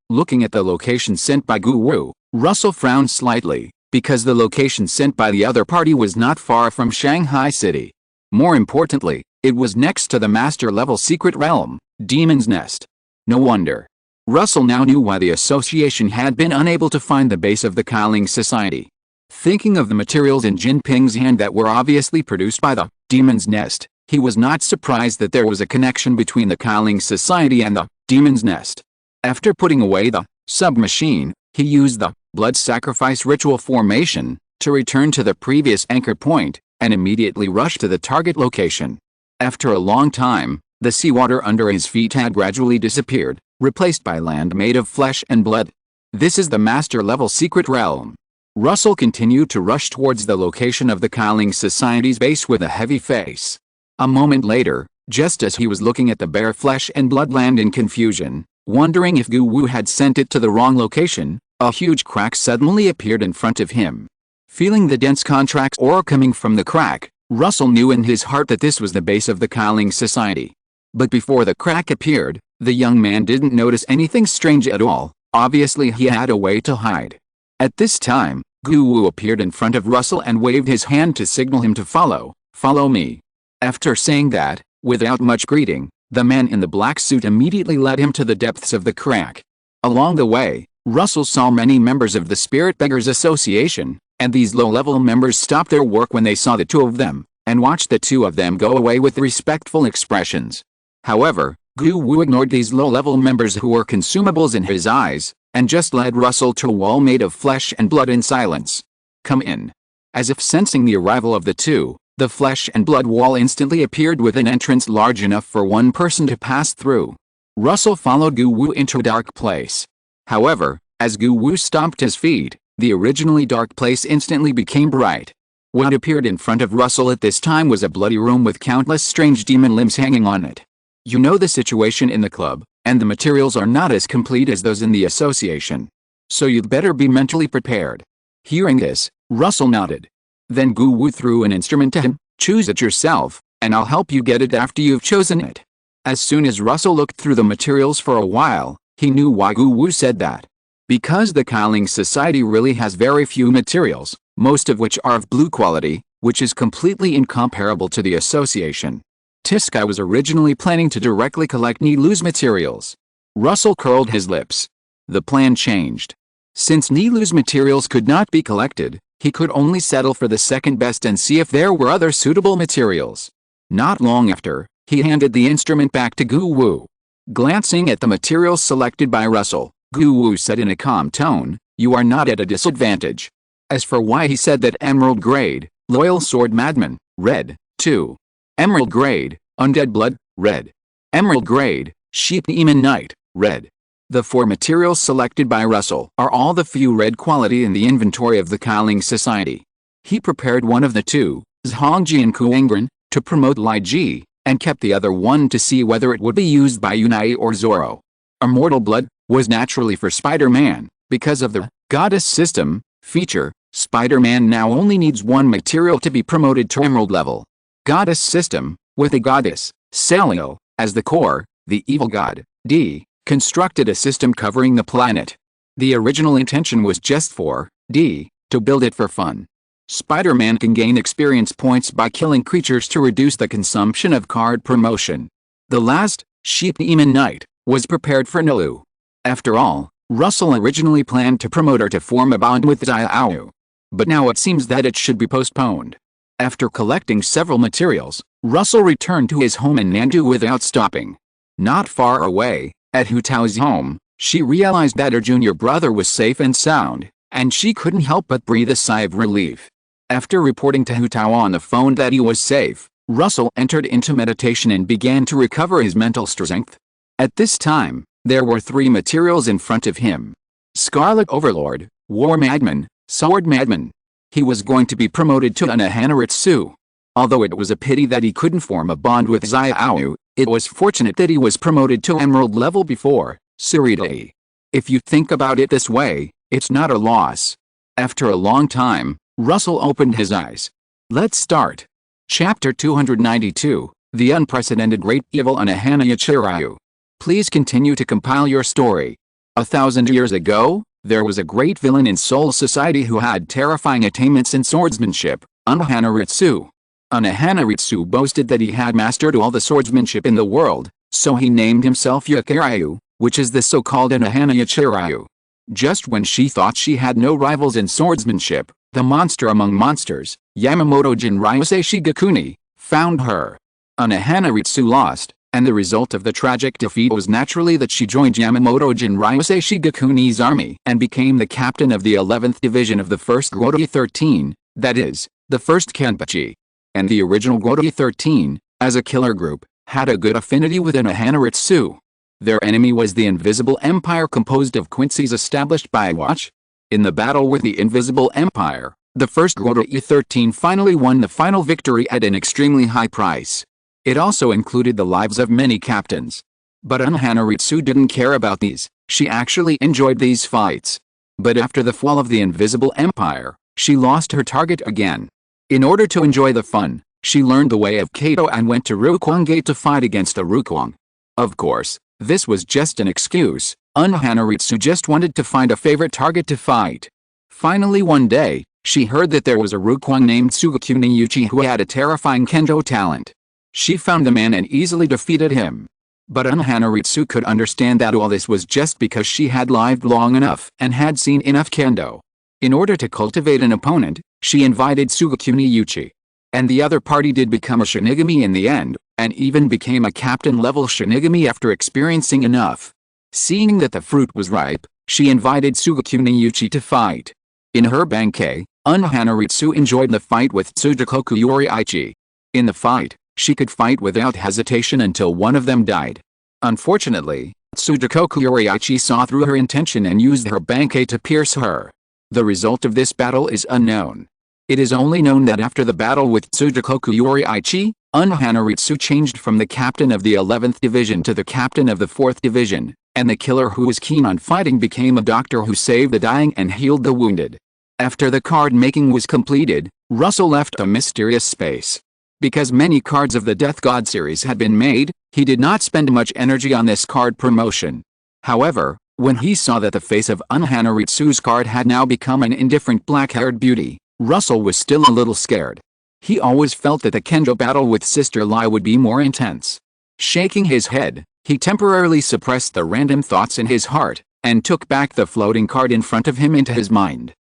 Looking at the location sent by Gu Wu, Russell frowned slightly, because the location sent by the other party was not far from Shanghai City. More importantly, it was next to the master-level secret realm, Demon's Nest. No wonder. Russell now knew why the association had been unable to find the base of the Qi Ling Society. Thinking of the materials in Jinping's hand that were obviously produced by the Demon's Nest, he was not surprised that there was a connection between the Qi Ling Society and the Demon's Nest. After putting away the submachine, he used the blood sacrifice ritual formation to return to the previous anchor point and immediately rush to the target location. After a long time, the seawater under his feet had gradually disappeared, replaced by land made of flesh and blood. This is the master-level secret realm. Russell continued to rush towards the location of the Qi Ling Society's base with a heavy face. A moment later, just as he was looking at the bare flesh and blood land in confusion, wondering if Gu Wu had sent it to the wrong location, a huge crack suddenly appeared in front of him. Feeling the dense contract aura coming from the crack, Russell knew in his heart that this was the base of the Qi Ling Society. But before the crack appeared, the young man didn't notice anything strange at all. Obviously he had a way to hide. At this time, Gu Wu appeared in front of Russell and waved his hand to signal him to follow me. After saying that, without much greeting, the man in the black suit immediately led him to the depths of the crack. Along the way, Russell saw many members of the Spirit Beggars Association, and these low-level members stopped their work when they saw the two of them, and watched the two of them go away with respectful expressions. However, Gu Wu ignored these low-level members who were consumables in his eyes, and just led Russell to a wall made of flesh and blood in silence. "Come in." As if sensing the arrival of the two, the flesh and blood wall instantly appeared with an entrance large enough for one person to pass through. Russell followed Gu Wu into a dark place. However, as Gu Wu stomped his feet, the originally dark place instantly became bright. What appeared in front of Russell at this time was a bloody room with countless strange demon limbs hanging on it. You know the situation in the club, and the materials are not as complete as those in the association. So you'd better be mentally prepared. Hearing this, Russell nodded. Then Gu Wu threw an instrument to him. "Choose it yourself, and I'll help you get it after you've chosen it." As soon as Russell looked through the materials for a while, he knew why Gu Wu said that. Because the Qi Ling Society really has very few materials, most of which are of blue quality, which is completely incomparable to the association. Tiskai was originally planning to directly collect Nilu's materials. Russell curled his lips. The plan changed. Since Nilu's materials could not be collected, he could only settle for the second best and see if there were other suitable materials. Not long after, he handed the instrument back to Gu Wu. Glancing at the materials selected by Russell, Gu Wu said in a calm tone, "You are not at a disadvantage." As for why he said that Emerald Grade, Loyal Sword Madman, Red, 2. Emerald Grade, Undead Blood, Red. Emerald Grade, Sheep Demon Knight, Red. The four materials selected by Russell are all the few red quality in the inventory of the Qi Ling Society. He prepared one of the two, Zhongji and Kuangren, to promote Li Ji, and kept the other one to see whether it would be used by Yunai or Zoro. Immortal Blood was naturally for Spider-Man. Because of the Goddess System feature, Spider-Man now only needs one material to be promoted to Emerald level. Goddess System, with the goddess, Celio, as the core, the evil god, D, constructed a system covering the planet. The original intention was just for D to build it for fun. Spider-Man can gain experience points by killing creatures to reduce the consumption of card promotion. The last, Sheep Demon Knight, was prepared for Nilu. After all, Russell originally planned to promote her to form a bond with Xiaoyu. But now it seems that it should be postponed. After collecting several materials, Russell returned to his home in Nandu without stopping. Not far away, at Hu Tao's home, she realized that her junior brother was safe and sound, and she couldn't help but breathe a sigh of relief. After reporting to Hu Tao on the phone that he was safe, Russell entered into meditation and began to recover his mental strength. At this time, there were three materials in front of him. Scarlet Overlord, War Madman, Sword Madman. He was going to be promoted to Anahanaritsu. Although it was a pity that he couldn't form a bond with Xiaoyu, it was fortunate that he was promoted to Emerald level before Suridai. If you think about it this way, it's not a loss. After a long time, Russell opened his eyes. Let's start. Chapter 292, The Unprecedented Great Evil Anahanayachirai. Please continue to compile your story. 1,000 years ago, there was a great villain in Soul Society who had terrifying attainments in swordsmanship, Anahanaritsu. Anahanaritsu boasted that he had mastered all the swordsmanship in the world, so he named himself Yakirayu, which is the so-called Anohana Yachirayu. Just when she thought she had no rivals in swordsmanship, the monster among monsters, Yamamoto Genryusai Shigekuni, found her. Anohana Ritsu lost, and the result of the tragic defeat was naturally that she joined Yamamoto Genryusai Shigekuni's army and became the captain of the 11th Division of the 1st Goroi 13, that is, the 1st Kenpachi. And the original Goroi 13, as a killer group, had a good affinity with Anohana Ritsu. Their enemy was the Invisible Empire, composed of quincies established by Watch. In the battle with the Invisible Empire, the 1st Goroi 13 finally won the final victory at an extremely high price. It also included the lives of many captains. But Anohana Ritsu didn't care about these, she actually enjoyed these fights. But after the fall of the Invisible Empire, she lost her target again. In order to enjoy the fun, she learned the way of Kato and went to Rukwang Gate to fight against the Rukwang. Of course, this was just an excuse. Anohana Ritsu just wanted to find a favorite target to fight. Finally one day, she heard that there was a Rukwang named Tsugikuni Yuchi who had a terrifying kendo talent. She found the man and easily defeated him. But Anohana Ritsu could understand that all this was just because she had lived long enough and had seen enough kendo. In order to cultivate an opponent, she invited Tsugikuni Yuchi. And the other party did become a Shinigami in the end, and even became a captain-level Shinigami after experiencing enough. Seeing that the fruit was ripe, she invited Tsugikuni Yuchi to fight. In her Benkei, Anohana Ritsu enjoyed the fight with Tsujigoku Yoriichi. In the fight, she could fight without hesitation until one of them died. Unfortunately, Tsujigoku Yoriichi saw through her intention and used her Benkei to pierce her. The result of this battle is unknown. It is only known that after the battle with Tsujigoku Yoriichi, Anohana Ritsu changed from the captain of the 11th Division to the captain of the 4th Division, and the killer who was keen on fighting became a doctor who saved the dying and healed the wounded. After the card making was completed, Russell left a mysterious space. Because many cards of the Death God series had been made, he did not spend much energy on this card promotion. However, when he saw that the face of Anohana Ritsu's card had now become an indifferent black-haired beauty, Russell was still a little scared. He always felt that the kendo battle with Sister Lai would be more intense. Shaking his head, he temporarily suppressed the random thoughts in his heart, and took back the floating card in front of him into his mind.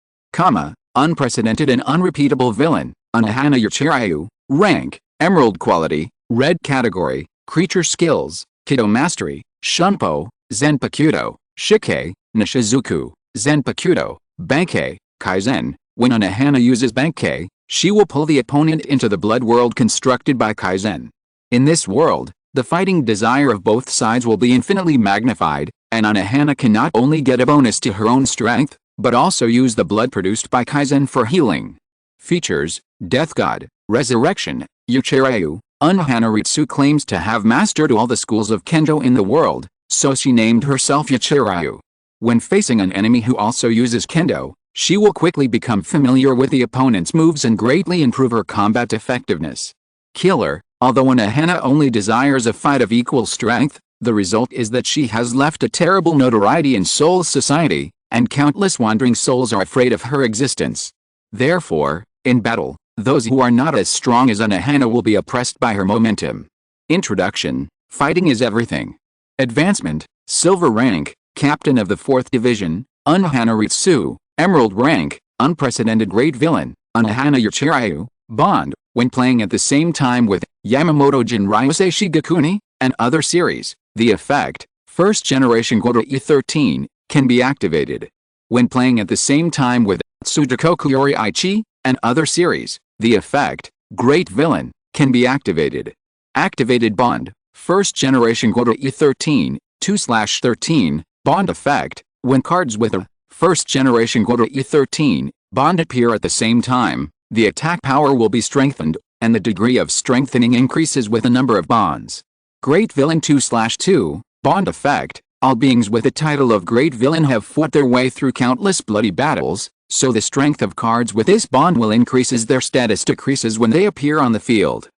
Unprecedented and unrepeatable villain, Anohana Yachirayu. Rank, Emerald quality, Red category, Creature skills, Kido mastery, Shunpo, Zenpakudo, Shike, Nishizuku, Zenpakudo, Benkei, Kaizen. When Anohana uses Benkei, she will pull the opponent into the blood world constructed by Kaizen. In this world, the fighting desire of both sides will be infinitely magnified, and Anohana can not only get a bonus to her own strength, but also use the blood produced by Kaizen for healing. Features, Death God, Resurrection, Yachirayu. Anohana Ritsu claims to have mastered all the schools of kendo in the world, so she named herself Yachirayu. When facing an enemy who also uses kendo, she will quickly become familiar with the opponent's moves and greatly improve her combat effectiveness. Killer, although Anohana only desires a fight of equal strength, the result is that she has left a terrible notoriety in Soul Society, and countless wandering souls are afraid of her existence. Therefore, in battle, those who are not as strong as Anohana will be oppressed by her momentum. Introduction: Fighting is everything. Advancement: Silver rank, Captain of the 4th Division, Anohana Ritsu. Emerald rank, Unprecedented Great Villain, Anohana Yachirayu. Bond: when playing at the same time with Yamamoto Genryusai Shigekuni and other series, the effect, First Generation Goroi 13, can be activated. When playing at the same time with Tsujigoku Yoriichi and other series, the effect, Great Villain, can be activated. Activated Bond, First Generation Goroi 13, 2/13, Bond effect, when cards with a First Generation Goroi 13 bond appear at the same time, the attack power will be strengthened, and the degree of strengthening increases with the number of bonds. Great Villain 2/2, Bond effect, all beings with the title of Great Villain have fought their way through countless bloody battles, so the strength of cards with this bond will increase as their status decreases when they appear on the field.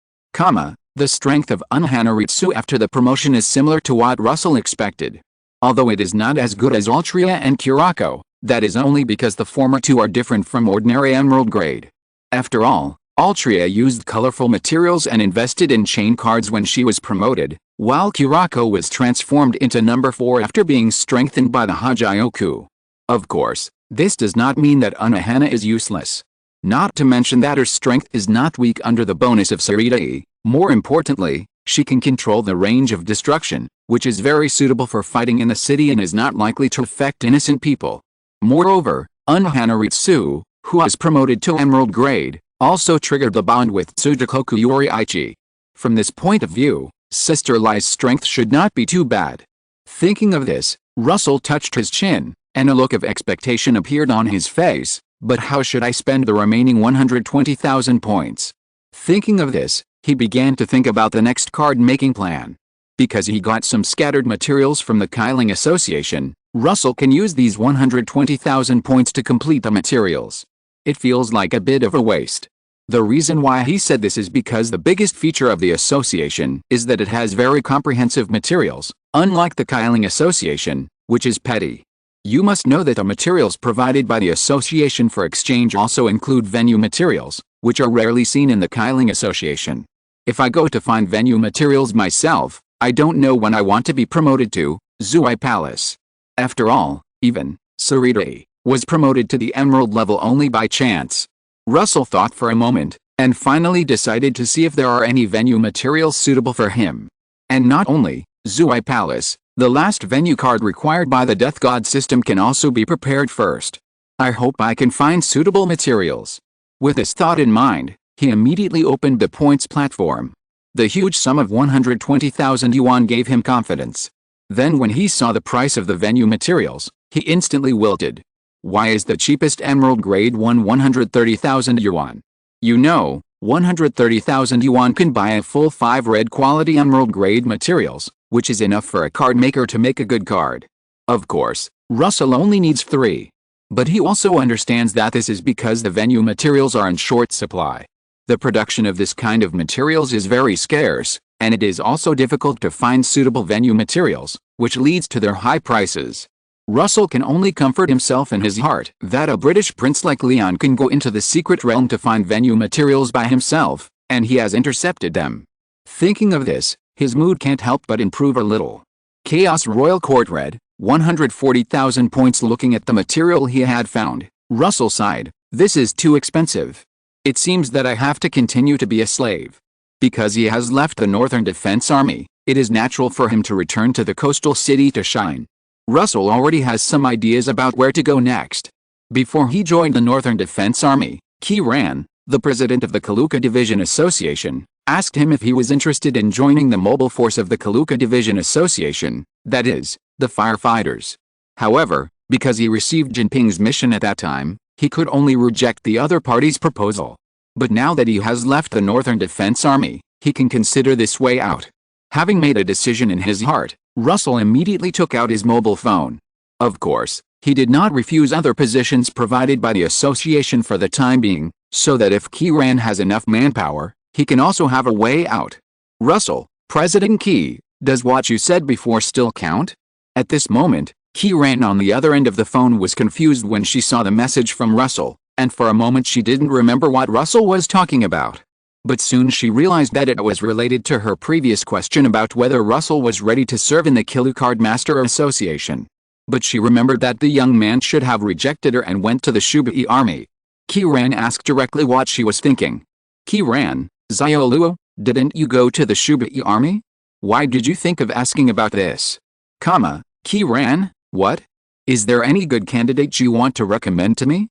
The strength of Anohana Ritsu after the promotion is similar to what Russell expected. Although it is not as good as Altria and Kurako, that is only because the former two are different from ordinary Emerald grade. After all, Altria used colorful materials and invested in chain cards when she was promoted, while Kurako was transformed into number 4 after being strengthened by the Hagioku. Of course, this does not mean that Unohana is useless. Not to mention that her strength is not weak under the bonus of Saridai. More importantly, she can control the range of destruction, which is very suitable for fighting in the city and is not likely to affect innocent people. Moreover, Unohana Ritsu, who was promoted to Emerald grade, also triggered the bond with Tsugakoku Yoriichi. From this point of view, Sister Lai's strength should not be too bad. Thinking of this, Russell touched his chin, and a look of expectation appeared on his face. But how should I spend the remaining 120,000 points? Thinking of this, he began to think about the next card-making plan. Because he got some scattered materials from the Qi Ling Association, Russell can use these 120,000 points to complete the materials. It feels like a bit of a waste. The reason why he said this is because the biggest feature of the association is that it has very comprehensive materials, unlike the Qi Ling Association, which is petty. You must know that the materials provided by the association for exchange also include venue materials, which are rarely seen in the Qi Ling Association. If I go to find venue materials myself, I don't know when I want to be promoted to Zuai Palace. After all, even Saridai was promoted to the Emerald level only by chance. Russell thought for a moment, and finally decided to see if there are any venue materials suitable for him. And not only Zuai Palace, the last venue card required by the Death God system can also be prepared first. I hope I can find suitable materials. With this thought in mind, he immediately opened the points platform. The huge sum of 120,000 yuan gave him confidence. Then when he saw the price of the venue materials, he instantly wilted. Why is the cheapest Emerald grade 130,000 yuan? You know, 130,000 yuan can buy a full 5 red quality Emerald grade materials, which is enough for a card maker to make a good card. Of course, Russell only needs 3. But he also understands that this is because the venue materials are in short supply. The production of this kind of materials is very scarce, and it is also difficult to find suitable venue materials, which leads to their high prices. Russell can only comfort himself in his heart that a British prince like Leon can go into the secret realm to find venue materials by himself, and he has intercepted them. Thinking of this, his mood can't help but improve a little. Chaos Royal Court read, 140,000 points. Looking at the material he had found, Russell sighed, this is too expensive. It seems that I have to continue to be a slave. Because he has left the Northern Defense Army, it is natural for him to return to the coastal city to shine. Russell already has some ideas about where to go next. Before he joined the Northern Defense Army, Qi Ran, the president of the Kaluka Division Association, asked him if he was interested in joining the mobile force of the Kaluka Division Association, that is, the firefighters. However, because he received Jinping's mission at that time, he could only reject the other party's proposal. But now that he has left the Northern Defense Army, he can consider this way out. Having made a decision in his heart, Russell immediately took out his mobile phone. Of course, he did not refuse other positions provided by the association for the time being, so that if Qi Ran has enough manpower, he can also have a way out. Russell, President Qi, does what you said before still count? At this moment, Qi Ran on the other end of the phone was confused when she saw the message from Russell, and for a moment she didn't remember what Russell was talking about. But soon she realized that it was related to her previous question about whether Russell was ready to serve in the Kilu Card Master Association. But she remembered that the young man should have rejected her and went to the Shubai army. Qi Ran asked directly what she was thinking. Qi Ran, Xiaoluo, didn't you go to the Shubai army? Why did you think of asking about this? Qi Ran, what? Is there any good candidate you want to recommend to me?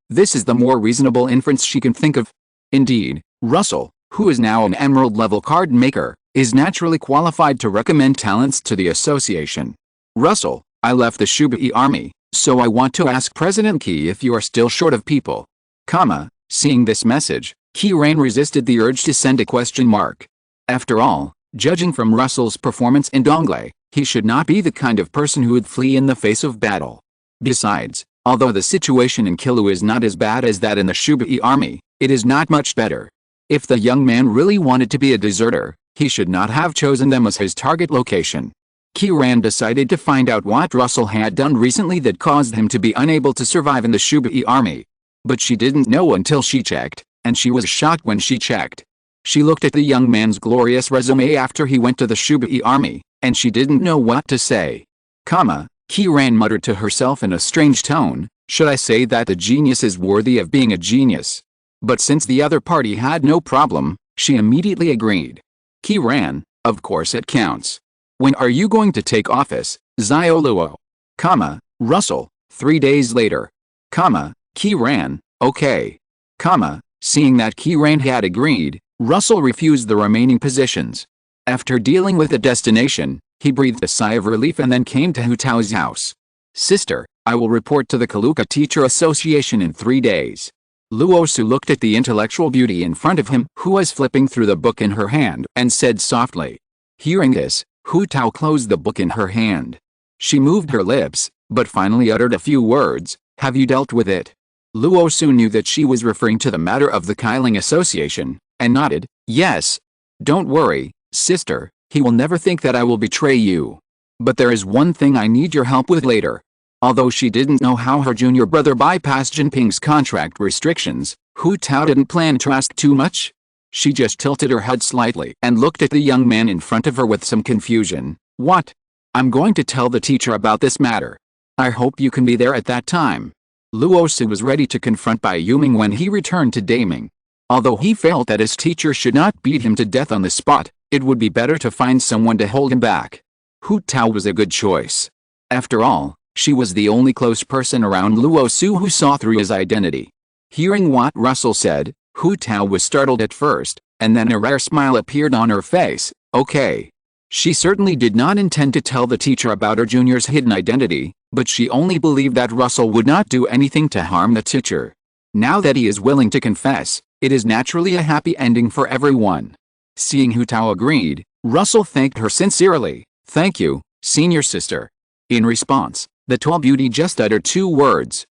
This is the more reasonable inference she can think of. Indeed, Russell, who is now an Emerald level card maker, is naturally qualified to recommend talents to the association. Russell, I left the Shubai army, so I want to ask President Qi if you are still short of people. Seeing this message, Qi Ran resisted the urge to send a question mark. After all, judging from Russell's performance in Donglei, he should not be the kind of person who would flee in the face of battle. Besides, although the situation in Kilu is not as bad as that in the Shubai army, it is not much better. If the young man really wanted to be a deserter, he should not have chosen them as his target location. Qi Ran decided to find out what Russell had done recently that caused him to be unable to survive in the Shubai army. But she didn't know until she checked, and she was shocked when she checked. She looked at the young man's glorious resume after he went to the Shubai army, and she didn't know what to say. Qi Ran muttered to herself in a strange tone, should I say that the genius is worthy of being a genius? But since the other party had no problem, she immediately agreed. Qi Ran, of course it counts. When are you going to take office, Xiaoluo? Russell, 3 days later. Qi Ran, okay. Seeing that Qi Ran had agreed, Russell refused the remaining positions. After dealing with the destination, he breathed a sigh of relief and then came to Hu Tao's house. Sister, I will report to the Kaluka Teacher Association in 3 days. Luo Su looked at the intellectual beauty in front of him who was flipping through the book in her hand and said softly. Hearing this, Hu Tao closed the book in her hand. She moved her lips, but finally uttered a few words, have you dealt with it? Luo Su knew that she was referring to the matter of the Qi Ling Association, and nodded, yes. Don't worry, sister, he will never think that I will betray you. But there is one thing I need your help with later. Although she didn't know how her junior brother bypassed Jinping's contract restrictions, Hu Tao didn't plan to ask too much. She just tilted her head slightly and looked at the young man in front of her with some confusion. What? I'm going to tell the teacher about this matter. I hope you can be there at that time. Luo Su was ready to confront Bai Yuming when he returned to Daming. Although he felt that his teacher should not beat him to death on the spot, it would be better to find someone to hold him back. Hu Tao was a good choice. After all, she was the only close person around Luo Su who saw through his identity. Hearing what Russell said, Hu Tao was startled at first, and then a rare smile appeared on her face. Okay. She certainly did not intend to tell the teacher about her junior's hidden identity, but she only believed that Russell would not do anything to harm the teacher. Now that he is willing to confess, it is naturally a happy ending for everyone. Seeing Hu Tao agreed, Russell thanked her sincerely. Thank you, senior sister. In response, the tall beauty just uttered 2 words.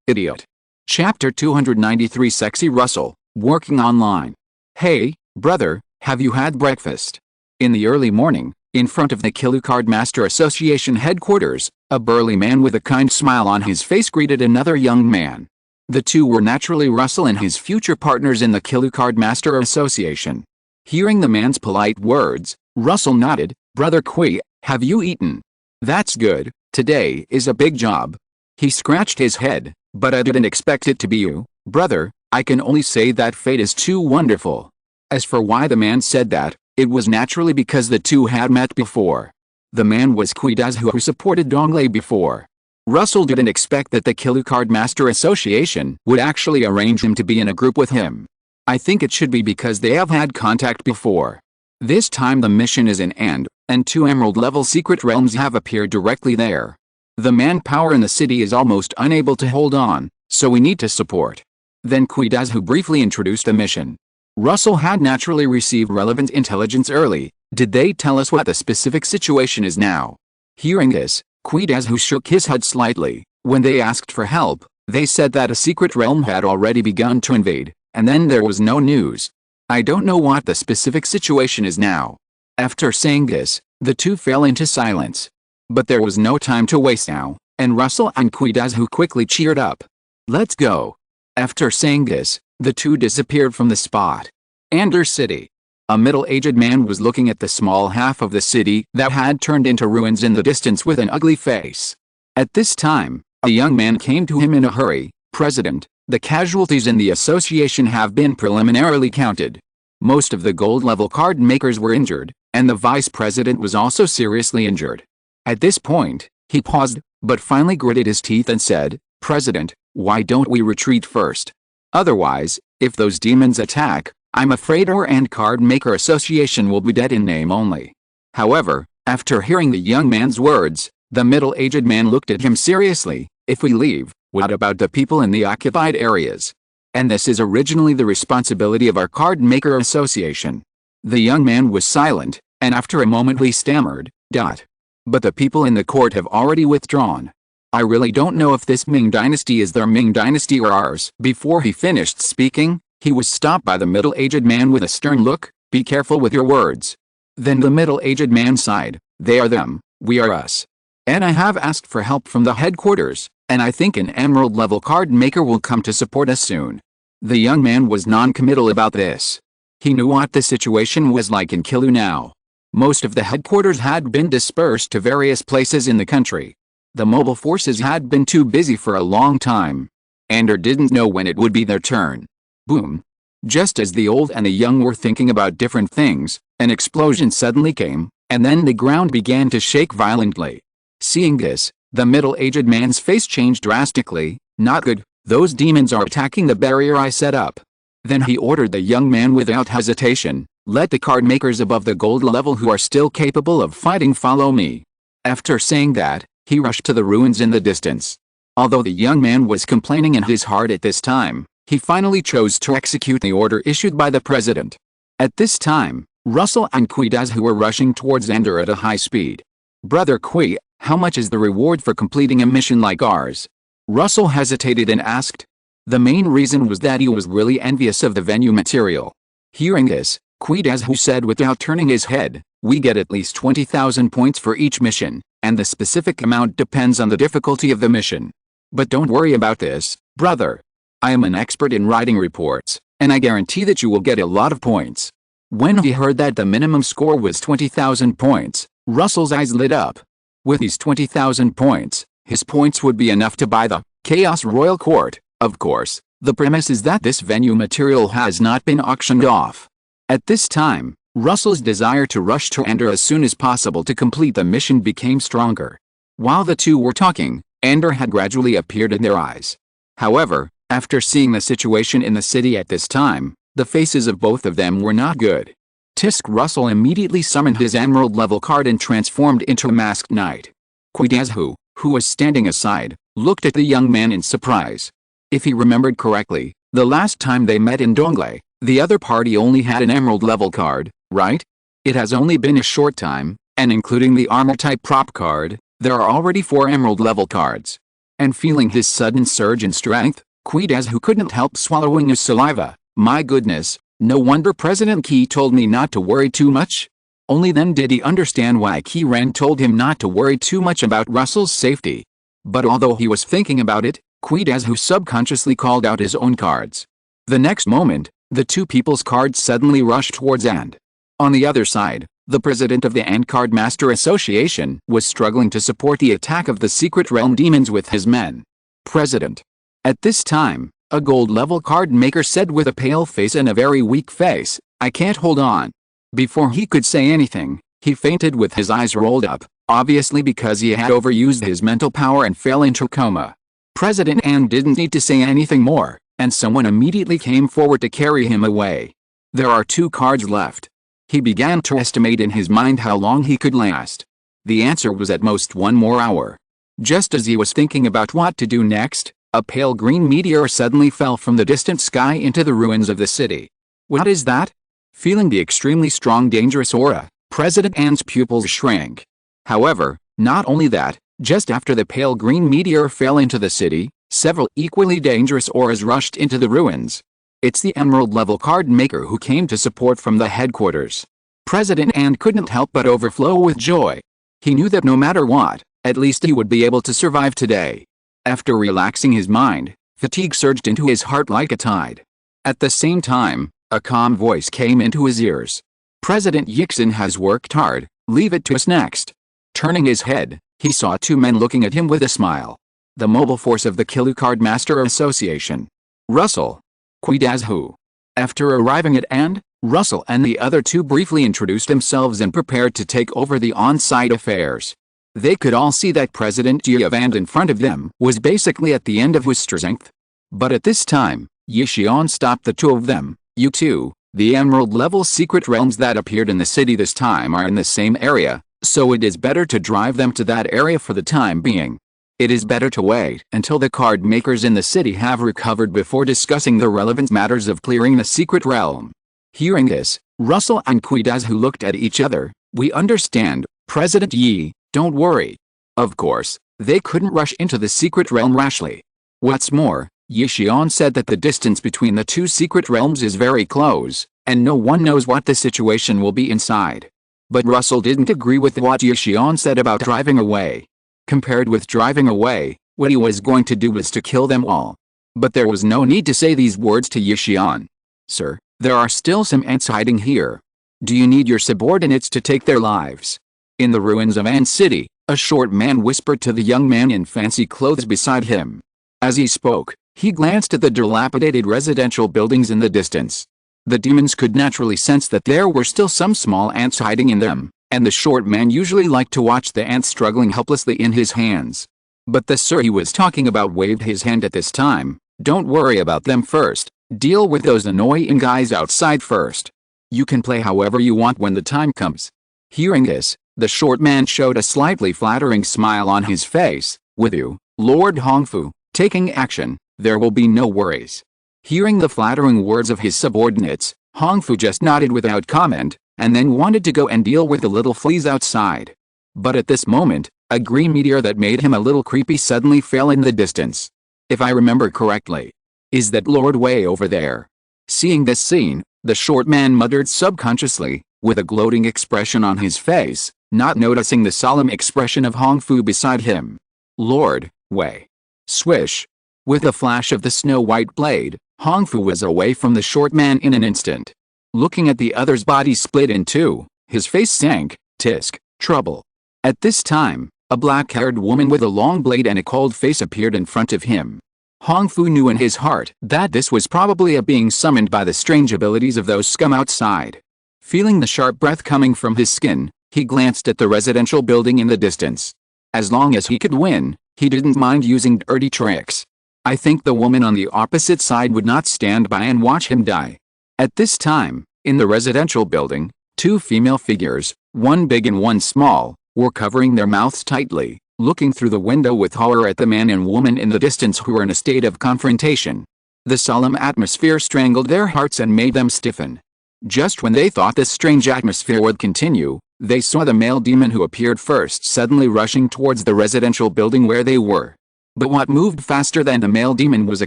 Idiot. Chapter 293 Sexy Russell, working online. Hey, brother, have you had breakfast? In the early morning, in front of the Killucard Master Association headquarters, a burly man with a kind smile on his face greeted another young man. The two were naturally Russell and his future partners in the Killucard Master Association. Hearing the man's polite words, Russell nodded. Brother Qi, have you eaten? That's good, today is a big job. He scratched his head, but I didn't expect it to be you, brother. I can only say that fate is too wonderful. As for why the man said that, it was naturally because the two had met before. The man was Qi Dazu who supported Donglei before. Russell didn't expect that the Killucard Master Association would actually arrange him to be in a group with him. I think it should be because they have had contact before. This time the mission is in end, and 2 emerald-level secret realms have appeared directly there. The manpower in the city is almost unable to hold on, so we need to support. Then Qi Dazu briefly introduced the mission. Russell had naturally received relevant intelligence early. Did they tell us what the specific situation is now? Hearing this, Qi Dazu shook his head slightly. When they asked for help, they said that a secret realm had already begun to invade, and then there was no news. I don't know what the specific situation is now. After saying this, the two fell into silence. But there was no time to waste now, and Russell and Qi Dazu quickly cheered up. Let's go. After saying this, the two disappeared from the spot. Ander City. A middle-aged man was looking at the small half of the city that had turned into ruins in the distance with an ugly face. At this time, a young man came to him in a hurry. President, the casualties in the association have been preliminarily counted. Most of the gold-level card makers were injured, and the vice president was also seriously injured. At this point, he paused, but finally gritted his teeth and said, President, why don't we retreat first? Otherwise, if those demons attack, I'm afraid our and Card Maker Association will be dead in name only. However, after hearing the young man's words, the middle-aged man looked at him seriously. If we leave, what about the people in the occupied areas? And this is originally the responsibility of our Card Maker Association. The young man was silent, and after a moment he stammered, But the people in the court have already withdrawn. I really don't know if this Ming dynasty is their Ming dynasty or ours. Before he finished speaking, he was stopped by the middle-aged man with a stern look. Be careful with your words. Then the middle-aged man sighed. They are them, we are us. And I have asked for help from the headquarters, and I think an emerald-level card maker will come to support us soon. The young man was non-committal about this. He knew what the situation was like in Killua now. Most of the headquarters had been dispersed to various places in the country. The mobile forces had been too busy for a long time. Ender didn't know when it would be their turn. Boom. Just as the old and the young were thinking about different things, an explosion suddenly came, and then the ground began to shake violently. Seeing this, the middle-aged man's face changed drastically. Not good, those demons are attacking the barrier I set up. Then he ordered the young man without hesitation, let the card makers above the gold level who are still capable of fighting follow me. After saying that, he rushed to the ruins in the distance. Although the young man was complaining in his heart at this time, he finally chose to execute the order issued by the president. At this time, Russell and Qi were rushing towards Ender at a high speed. Brother Qi, how much is the reward for completing a mission like ours? Russell hesitated and asked. The main reason was that he was really envious of the venue material. Hearing this, Qi said without turning his head, we get at least 20,000 points for each mission, and the specific amount depends on the difficulty of the mission. But don't worry about this, brother. I am an expert in writing reports, and I guarantee that you will get a lot of points. When he heard that the minimum score was 20,000 points, Russell's eyes lit up. With these 20,000 points, his points would be enough to buy the Chaos Royal Court. Of course, the premise is that this venue material has not been auctioned off. At this time, Russell's desire to rush to Ender as soon as possible to complete the mission became stronger. While the two were talking, Ender had gradually appeared in their eyes. However, after seeing the situation in the city at this time, the faces of both of them were not good. Tisk Russell immediately summoned his emerald level card and transformed into a masked knight. Qi, who was standing aside, looked at the young man in surprise. If he remembered correctly, the last time they met in Dongle, the other party only had an emerald level card, right? It has only been a short time, and including the armor type prop card, there are already 4 emerald level cards. And feeling his sudden surge in strength, Qi couldn't help swallowing his saliva. My goodness, no wonder President Qi told me not to worry too much. Only then did he understand why Qi Ren told him not to worry too much about Russell's safety. But although he was thinking about it, Qi subconsciously called out his own cards. The next moment, the two people's cards suddenly rushed towards Ant. On the other side, the president of the Ant Card Master Association was struggling to support the attack of the Secret Realm demons with his men. President. At this time, a gold-level card maker said with a pale face and a very weak face, I can't hold on. Before he could say anything, he fainted with his eyes rolled up, obviously because he had overused his mental power and fell into coma. President An didn't need to say anything more, and someone immediately came forward to carry him away. There are 2 cards left. He began to estimate in his mind how long he could last. The answer was at most 1 more hour. Just as he was thinking about what to do next, a pale green meteor suddenly fell from the distant sky into the ruins of the city. What is that? Feeling the extremely strong dangerous aura, President An's pupils shrank. However, not only that, just after the pale green meteor fell into the city, several equally dangerous auras rushed into the ruins. It's the emerald level card maker who came to support from the headquarters. President An couldn't help but overflow with joy. He knew that no matter what, at least he would be able to survive today. After relaxing his mind, fatigue surged into his heart like a tide. At the same time, a calm voice came into his ears. President Yixin has worked hard, leave it to us next. Turning his head, he saw 2 men looking at him with a smile. The mobile force of the Killua Card Master Association. Russell. Qi. After arriving at An, Russell and the other 2 briefly introduced themselves and prepared to take over the on-site affairs. They could all see that President Yi of And in front of them was basically at the end of his strength. But at this time, Yi Xian stopped the 2 of them. You 2, the emerald-level secret realms that appeared in the city this time are in the same area, so it is better to drive them to that area for the time being. It is better to wait until the card makers in the city have recovered before discussing the relevant matters of clearing the secret realm. Hearing this, Russell and Qi looked at each other. We understand, President Yi. Don't worry. Of course, they couldn't rush into the secret realm rashly. What's more, Yi Xian said that the distance between the 2 secret realms is very close, and no one knows what the situation will be inside. But Russell didn't agree with what Yi Xian said about driving away. Compared with driving away, what he was going to do was to kill them all. But there was no need to say these words to Yishion. Sir, there are still some ants hiding here. Do you need your subordinates to take their lives? In the ruins of Ant City, a short man whispered to the young man in fancy clothes beside him. As he spoke, he glanced at the dilapidated residential buildings in the distance. The demons could naturally sense that there were still some small ants hiding in them, and the short man usually liked to watch the ants struggling helplessly in his hands. But the sir he was talking about waved his hand at this time. Don't worry about them first. Deal with those annoying guys outside first. You can play however you want when the time comes. Hearing this, the short man showed a slightly flattering smile on his face. With you, Lord Hongfu, taking action, there will be no worries. Hearing the flattering words of his subordinates, Hongfu just nodded without comment, and then wanted to go and deal with the little fleas outside. But at this moment, a green meteor that made him a little creepy suddenly fell in the distance. If I remember correctly. Is that Lord way over there? Seeing this scene, the short man muttered subconsciously, with a gloating expression on his face, not noticing the solemn expression of Hongfu beside him. Lord Wei. Swish. With a flash of the snow-white blade, Hongfu was away from the short man in an instant. Looking at the other's body split in two, his face sank. Tisk. Trouble. At this time, a black-haired woman with a long blade and a cold face appeared in front of him. Hongfu knew in his heart that this was probably a being summoned by the strange abilities of those scum outside. Feeling the sharp breath coming from his skin, he glanced at the residential building in the distance. As long as he could win, he didn't mind using dirty tricks. I think the woman on the opposite side would not stand by and watch him die. At this time, in the residential building, two female figures, one big and one small, were covering their mouths tightly, looking through the window with horror at the man and woman in the distance who were in a state of confrontation. The solemn atmosphere strangled their hearts and made them stiffen. Just when they thought this strange atmosphere would continue, they saw the male demon who appeared first suddenly rushing towards the residential building where they were. But what moved faster than the male demon was a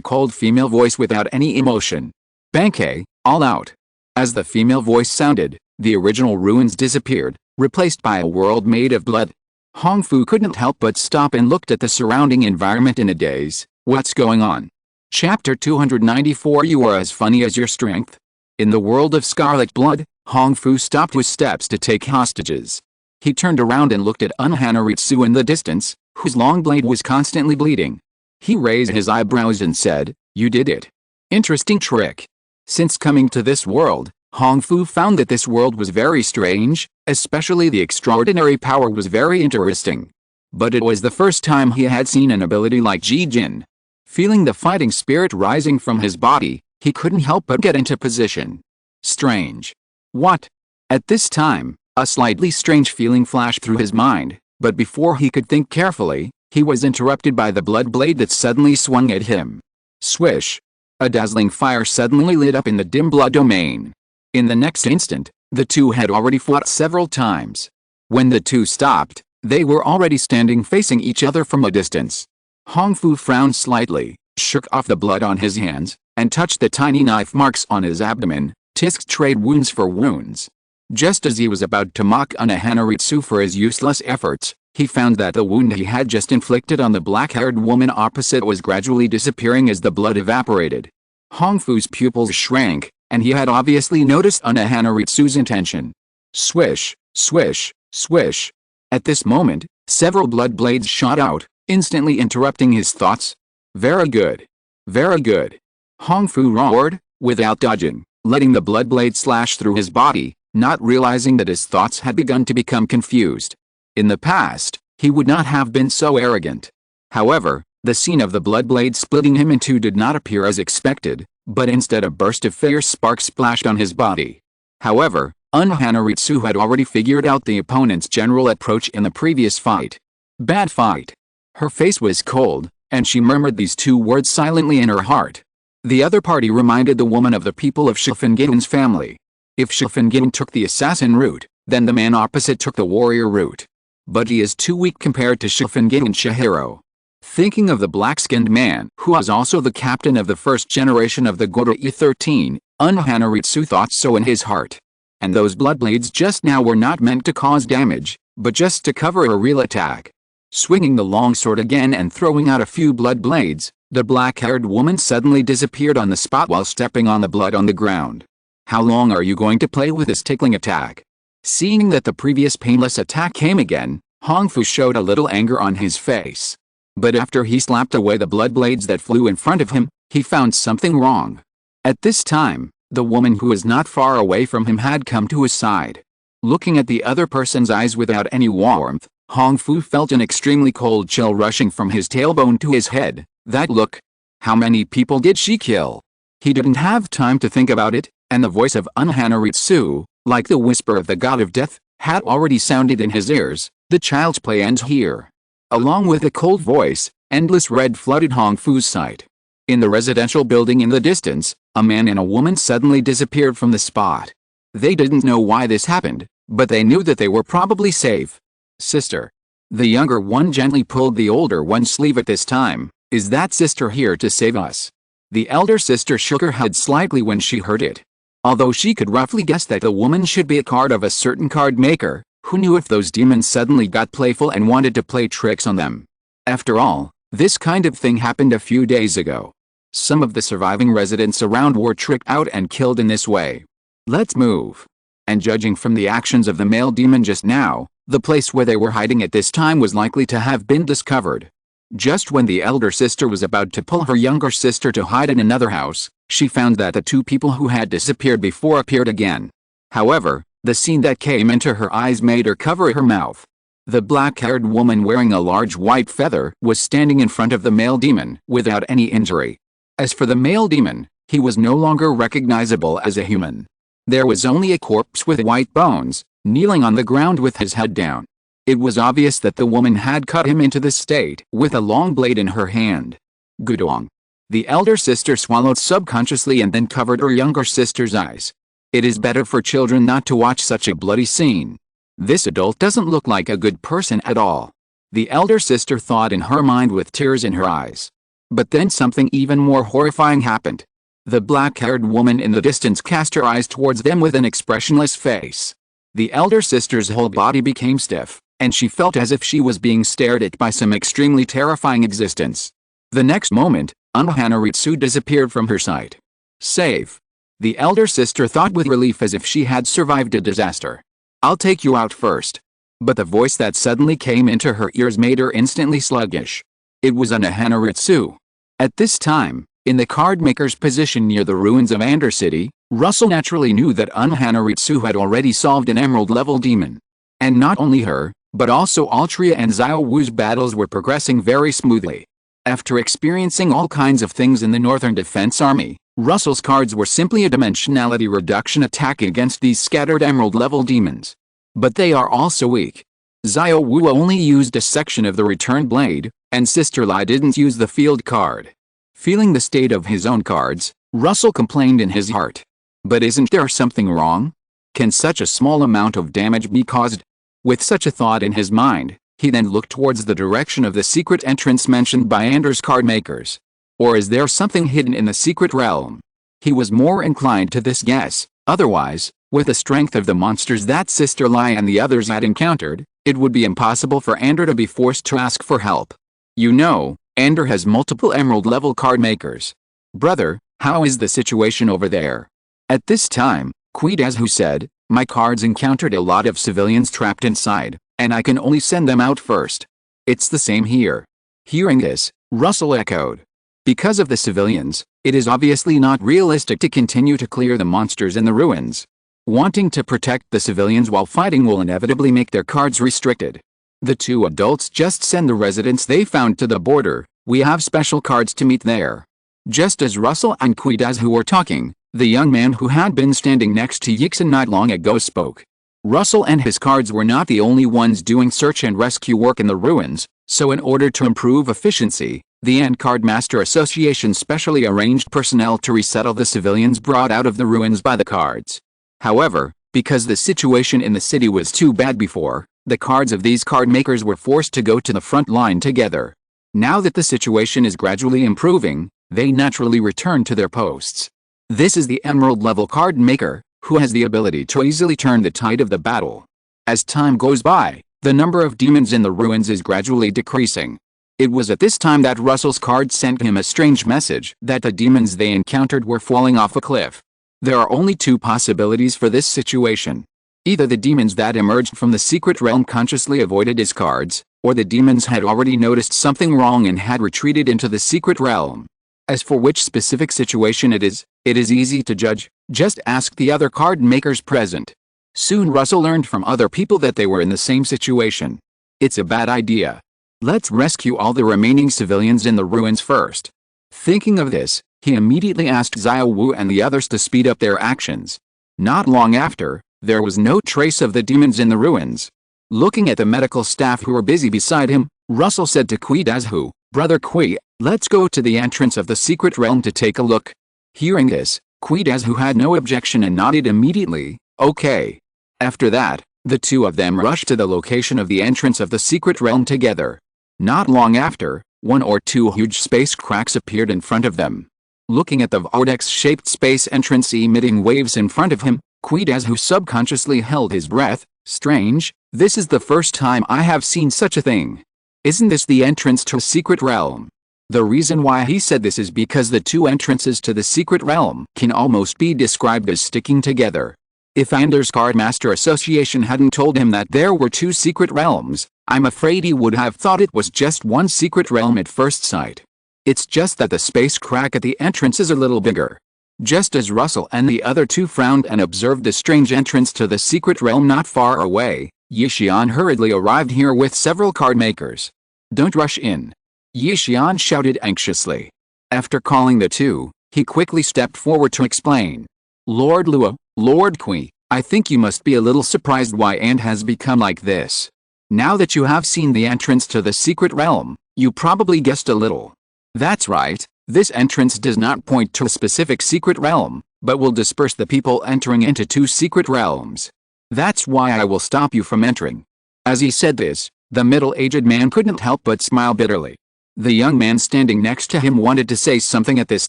cold female voice without any emotion. Bankei, all out. As the female voice sounded, the original ruins disappeared, replaced by a world made of blood. Hongfu couldn't help but stop and looked at the surrounding environment in a daze. What's going on? Chapter 294. You are as funny as your strength. In the world of scarlet blood, Hongfu stopped his steps to take hostages. He turned around and looked at Hanaritsu in the distance, whose long blade was constantly bleeding. He raised his eyebrows and said, "You did it. Interesting trick." Since coming to this world, Hongfu found that this world was very strange, especially the extraordinary power was very interesting. But it was the first time he had seen an ability like Ji Jin. Feeling the fighting spirit rising from his body, he couldn't help but get into position. Strange. What? At this time, a slightly strange feeling flashed through his mind, but before he could think carefully, he was interrupted by the blood blade that suddenly swung at him. Swish. A dazzling fire suddenly lit up in the dim blood domain. In the next instant, the two had already fought several times. When the two stopped, they were already standing facing each other from a distance. Hongfu frowned slightly, shook off the blood on his hands, and touched the tiny knife marks on his abdomen. Tisk trade wounds for wounds. Just as he was about to mock Hanaritsu for his useless efforts, he found that the wound he had just inflicted on the black-haired woman opposite was gradually disappearing as the blood evaporated. Hongfu's pupils shrank, and he had obviously noticed Hanaritsu's intention. Swish, swish, swish. At this moment, several blood blades shot out, instantly interrupting his thoughts. Very good. Very good. Hongfu roared, without dodging, letting the blood blade slash through his body, not realizing that his thoughts had begun to become confused. In the past, he would not have been so arrogant. However, the scene of the blood blade splitting him in two did not appear as expected, but instead a burst of fierce sparks splashed on his body. However, Hanaritsu had already figured out the opponent's general approach in the previous fight. Bad fight. Her face was cold, and she murmured these two words silently in her heart. The other party reminded the woman of the people of Shifungin's family. If Shifungin took the assassin route, then the man opposite took the warrior route. But he is too weak compared to Shifungin and Shihiro. Thinking of the black-skinned man who was also the captain of the first generation of the Goroi 13, Hanaritsu thought so in his heart. And those blood blades just now were not meant to cause damage, but just to cover a real attack. Swinging the long sword again and throwing out a few blood blades, The black-haired woman suddenly disappeared on the spot while stepping on the blood on the ground. How long are you going to play with this tickling attack? Seeing that the previous painless attack came again, Hongfu showed a little anger on his face. But after he slapped away the blood blades that flew in front of him, he found something wrong. At this time, the woman who was not far away from him had come to his side. Looking at the other person's eyes without any warmth, Hongfu felt an extremely cold chill rushing from his tailbone to his head. That look! How many people did she kill? He didn't have time to think about it, and the voice of Unhanaritsu, like the whisper of the god of death, had already sounded in his ears. The child's play ends here. Along with the cold voice, endless red flooded Hongfu's sight. In the residential building in the distance, a man and a woman suddenly disappeared from the spot. They didn't know why this happened, but they knew that they were probably safe. Sister. The younger one gently pulled the older one's sleeve at this time. Is that sister here to save us? The elder sister shook her head slightly when she heard it. Although she could roughly guess that the woman should be a card of a certain card maker, who knew if those demons suddenly got playful and wanted to play tricks on them. After all, this kind of thing happened a few days ago. Some of the surviving residents around were tricked out and killed in this way. Let's move. And judging from the actions of the male demon just now, the place where they were hiding at this time was likely to have been discovered. Just when the elder sister was about to pull her younger sister to hide in another house, she found that the two people who had disappeared before appeared again. However, the scene that came into her eyes made her cover her mouth. The black-haired woman wearing a large white feather was standing in front of the male demon without any injury. As for the male demon, he was no longer recognizable as a human. There was only a corpse with white bones, kneeling on the ground with his head down. It was obvious that the woman had cut him into this state with a long blade in her hand. Gudong. The elder sister swallowed subconsciously and then covered her younger sister's eyes. It is better for children not to watch such a bloody scene. This adult doesn't look like a good person at all. The elder sister thought in her mind with tears in her eyes. But then something even more horrifying happened. The black-haired woman in the distance cast her eyes towards them with an expressionless face. The elder sister's whole body became stiff, and she felt as if she was being stared at by some extremely terrifying existence. The next moment, Unhanaritsu disappeared from her sight. Save. The elder sister thought with relief as if she had survived a disaster. I'll take you out first. But the voice that suddenly came into her ears made her instantly sluggish. It was Unhanaritsu. At this time, in the card maker's position near the ruins of Ander City, Russell naturally knew that Unhanaritsu had already solved an emerald-level demon. And not only her, but also Altria and Xiao Wu's battles were progressing very smoothly. After experiencing all kinds of things in the Northern Defense Army, Russell's cards were simply a dimensionality reduction attack against these scattered emerald-level demons. But they are also weak. Xiao Wu only used a section of the return blade, and Sister Lai didn't use the field card. Feeling the state of his own cards, Russell complained in his heart. But isn't there something wrong? Can such a small amount of damage be caused? With such a thought in his mind, he then looked towards the direction of the secret entrance mentioned by Anders' card makers. Or is there something hidden in the secret realm? He was more inclined to this guess. Otherwise, with the strength of the monsters that Sister Lai and the others had encountered, it would be impossible for Ander to be forced to ask for help. You know, Ander has multiple emerald-level card makers. Brother, how is the situation over there? At this time, Kuidazhu said, my cards encountered a lot of civilians trapped inside, and I can only send them out first. It's the same here. Hearing this, Russell echoed. Because of the civilians, it is obviously not realistic to continue to clear the monsters in the ruins. Wanting to protect the civilians while fighting will inevitably make their cards restricted. The two adults just send the residents they found to the border. We have special cards to meet there. Just as Russell and Kuidazhu were talking, the young man who had been standing next to Yixin not long ago spoke. Russell and his cards were not the only ones doing search and rescue work in the ruins, so in order to improve efficiency, the Ant Card Master Association specially arranged personnel to resettle the civilians brought out of the ruins by the cards. However, because the situation in the city was too bad before, the cards of these card makers were forced to go to the front line together. Now that the situation is gradually improving, they naturally return to their posts. This is the emerald-level card maker, who has the ability to easily turn the tide of the battle. As time goes by, the number of demons in the ruins is gradually decreasing. It was at this time that Russell's card sent him a strange message that the demons they encountered were falling off a cliff. There are only two possibilities for this situation. Either the demons that emerged from the secret realm consciously avoided his cards, or the demons had already noticed something wrong and had retreated into the secret realm. As for which specific situation it is easy to judge. Just ask the other card makers present. Soon Russell learned from other people that they were in the same situation. It's a bad idea. Let's rescue all the remaining civilians in the ruins first. Thinking of this, he immediately asked Xiao Wu and the others to speed up their actions. Not long after, there was no trace of the demons in the ruins. Looking at the medical staff who were busy beside him, Russell said to Qi Dazhu, "Brother Qi, let's go to the entrance of the secret realm to take a look." Hearing this, Qi Dazhu had no objection and nodded immediately, "Okay." After that, the two of them rushed to the location of the entrance of the secret realm together. Not long after, one or two huge space cracks appeared in front of them. Looking at the vortex-shaped space entrance emitting waves in front of him, Qi Dazhu subconsciously held his breath. Strange, this is the first time I have seen such a thing. Isn't this the entrance to a secret realm? The reason why he said this is because the two entrances to the secret realm can almost be described as sticking together. If Anders Card Master Association hadn't told him that there were two secret realms, I'm afraid he would have thought it was just one secret realm at first sight. It's just that the space crack at the entrance is a little bigger. Just as Russell and the other two frowned and observed the strange entrance to the secret realm not far away, Yixian hurriedly arrived here with several card makers. "Don't rush in," Yixian shouted anxiously. After calling the two, he quickly stepped forward to explain. "Lord Luo, Lord Qi, I think you must be a little surprised why Ant has become like this. Now that you have seen the entrance to the secret realm, you probably guessed a little. That's right. This entrance does not point to a specific secret realm, but will disperse the people entering into two secret realms. That's why I will stop you from entering." As he said this, the middle-aged man couldn't help but smile bitterly. The young man standing next to him wanted to say something at this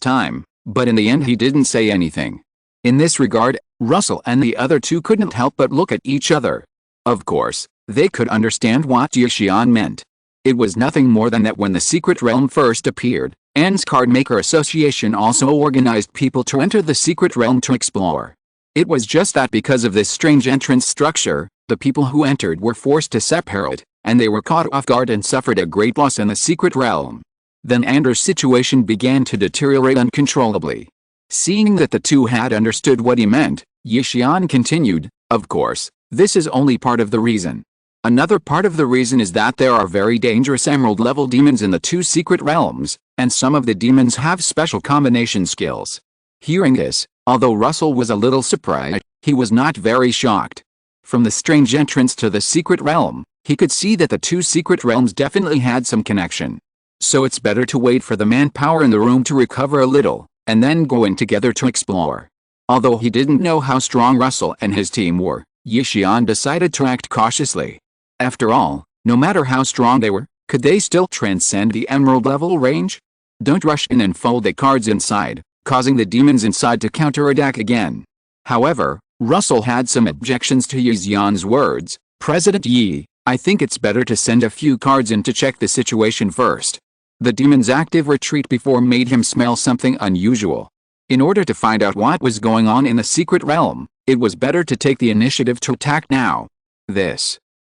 time, but in the end he didn't say anything. In this regard, Russell and the other two couldn't help but look at each other. Of course, they could understand what Yixian meant. It was nothing more than that when the secret realm first appeared, An's Card Maker Association also organized people to enter the secret realm to explore. It was just that because of this strange entrance structure, the people who entered were forced to separate, and they were caught off guard and suffered a great loss in the secret realm. Then Anders' situation began to deteriorate uncontrollably. Seeing that the two had understood what he meant, Yixian continued, "Of course, this is only part of the reason. Another part of the reason is that there are very dangerous emerald-level demons in the two secret realms, and some of the demons have special combination skills." Hearing this, although Russell was a little surprised, he was not very shocked. From the strange entrance to the secret realm, he could see that the two secret realms definitely had some connection. So it's better to wait for the manpower in the room to recover a little, and then go in together to explore. Although he didn't know how strong Russell and his team were, Yixian decided to act cautiously. After all, no matter how strong they were, could they still transcend the emerald level range? Don't rush in and fold the cards inside, causing the demons inside to counterattack again. However, Russell had some objections to Yixian's words. "President Yi, I think it's better to send a few cards in to check the situation first." The demon's active retreat before made him smell something unusual. In order to find out what was going on in the secret realm, it was better to take the initiative to attack now.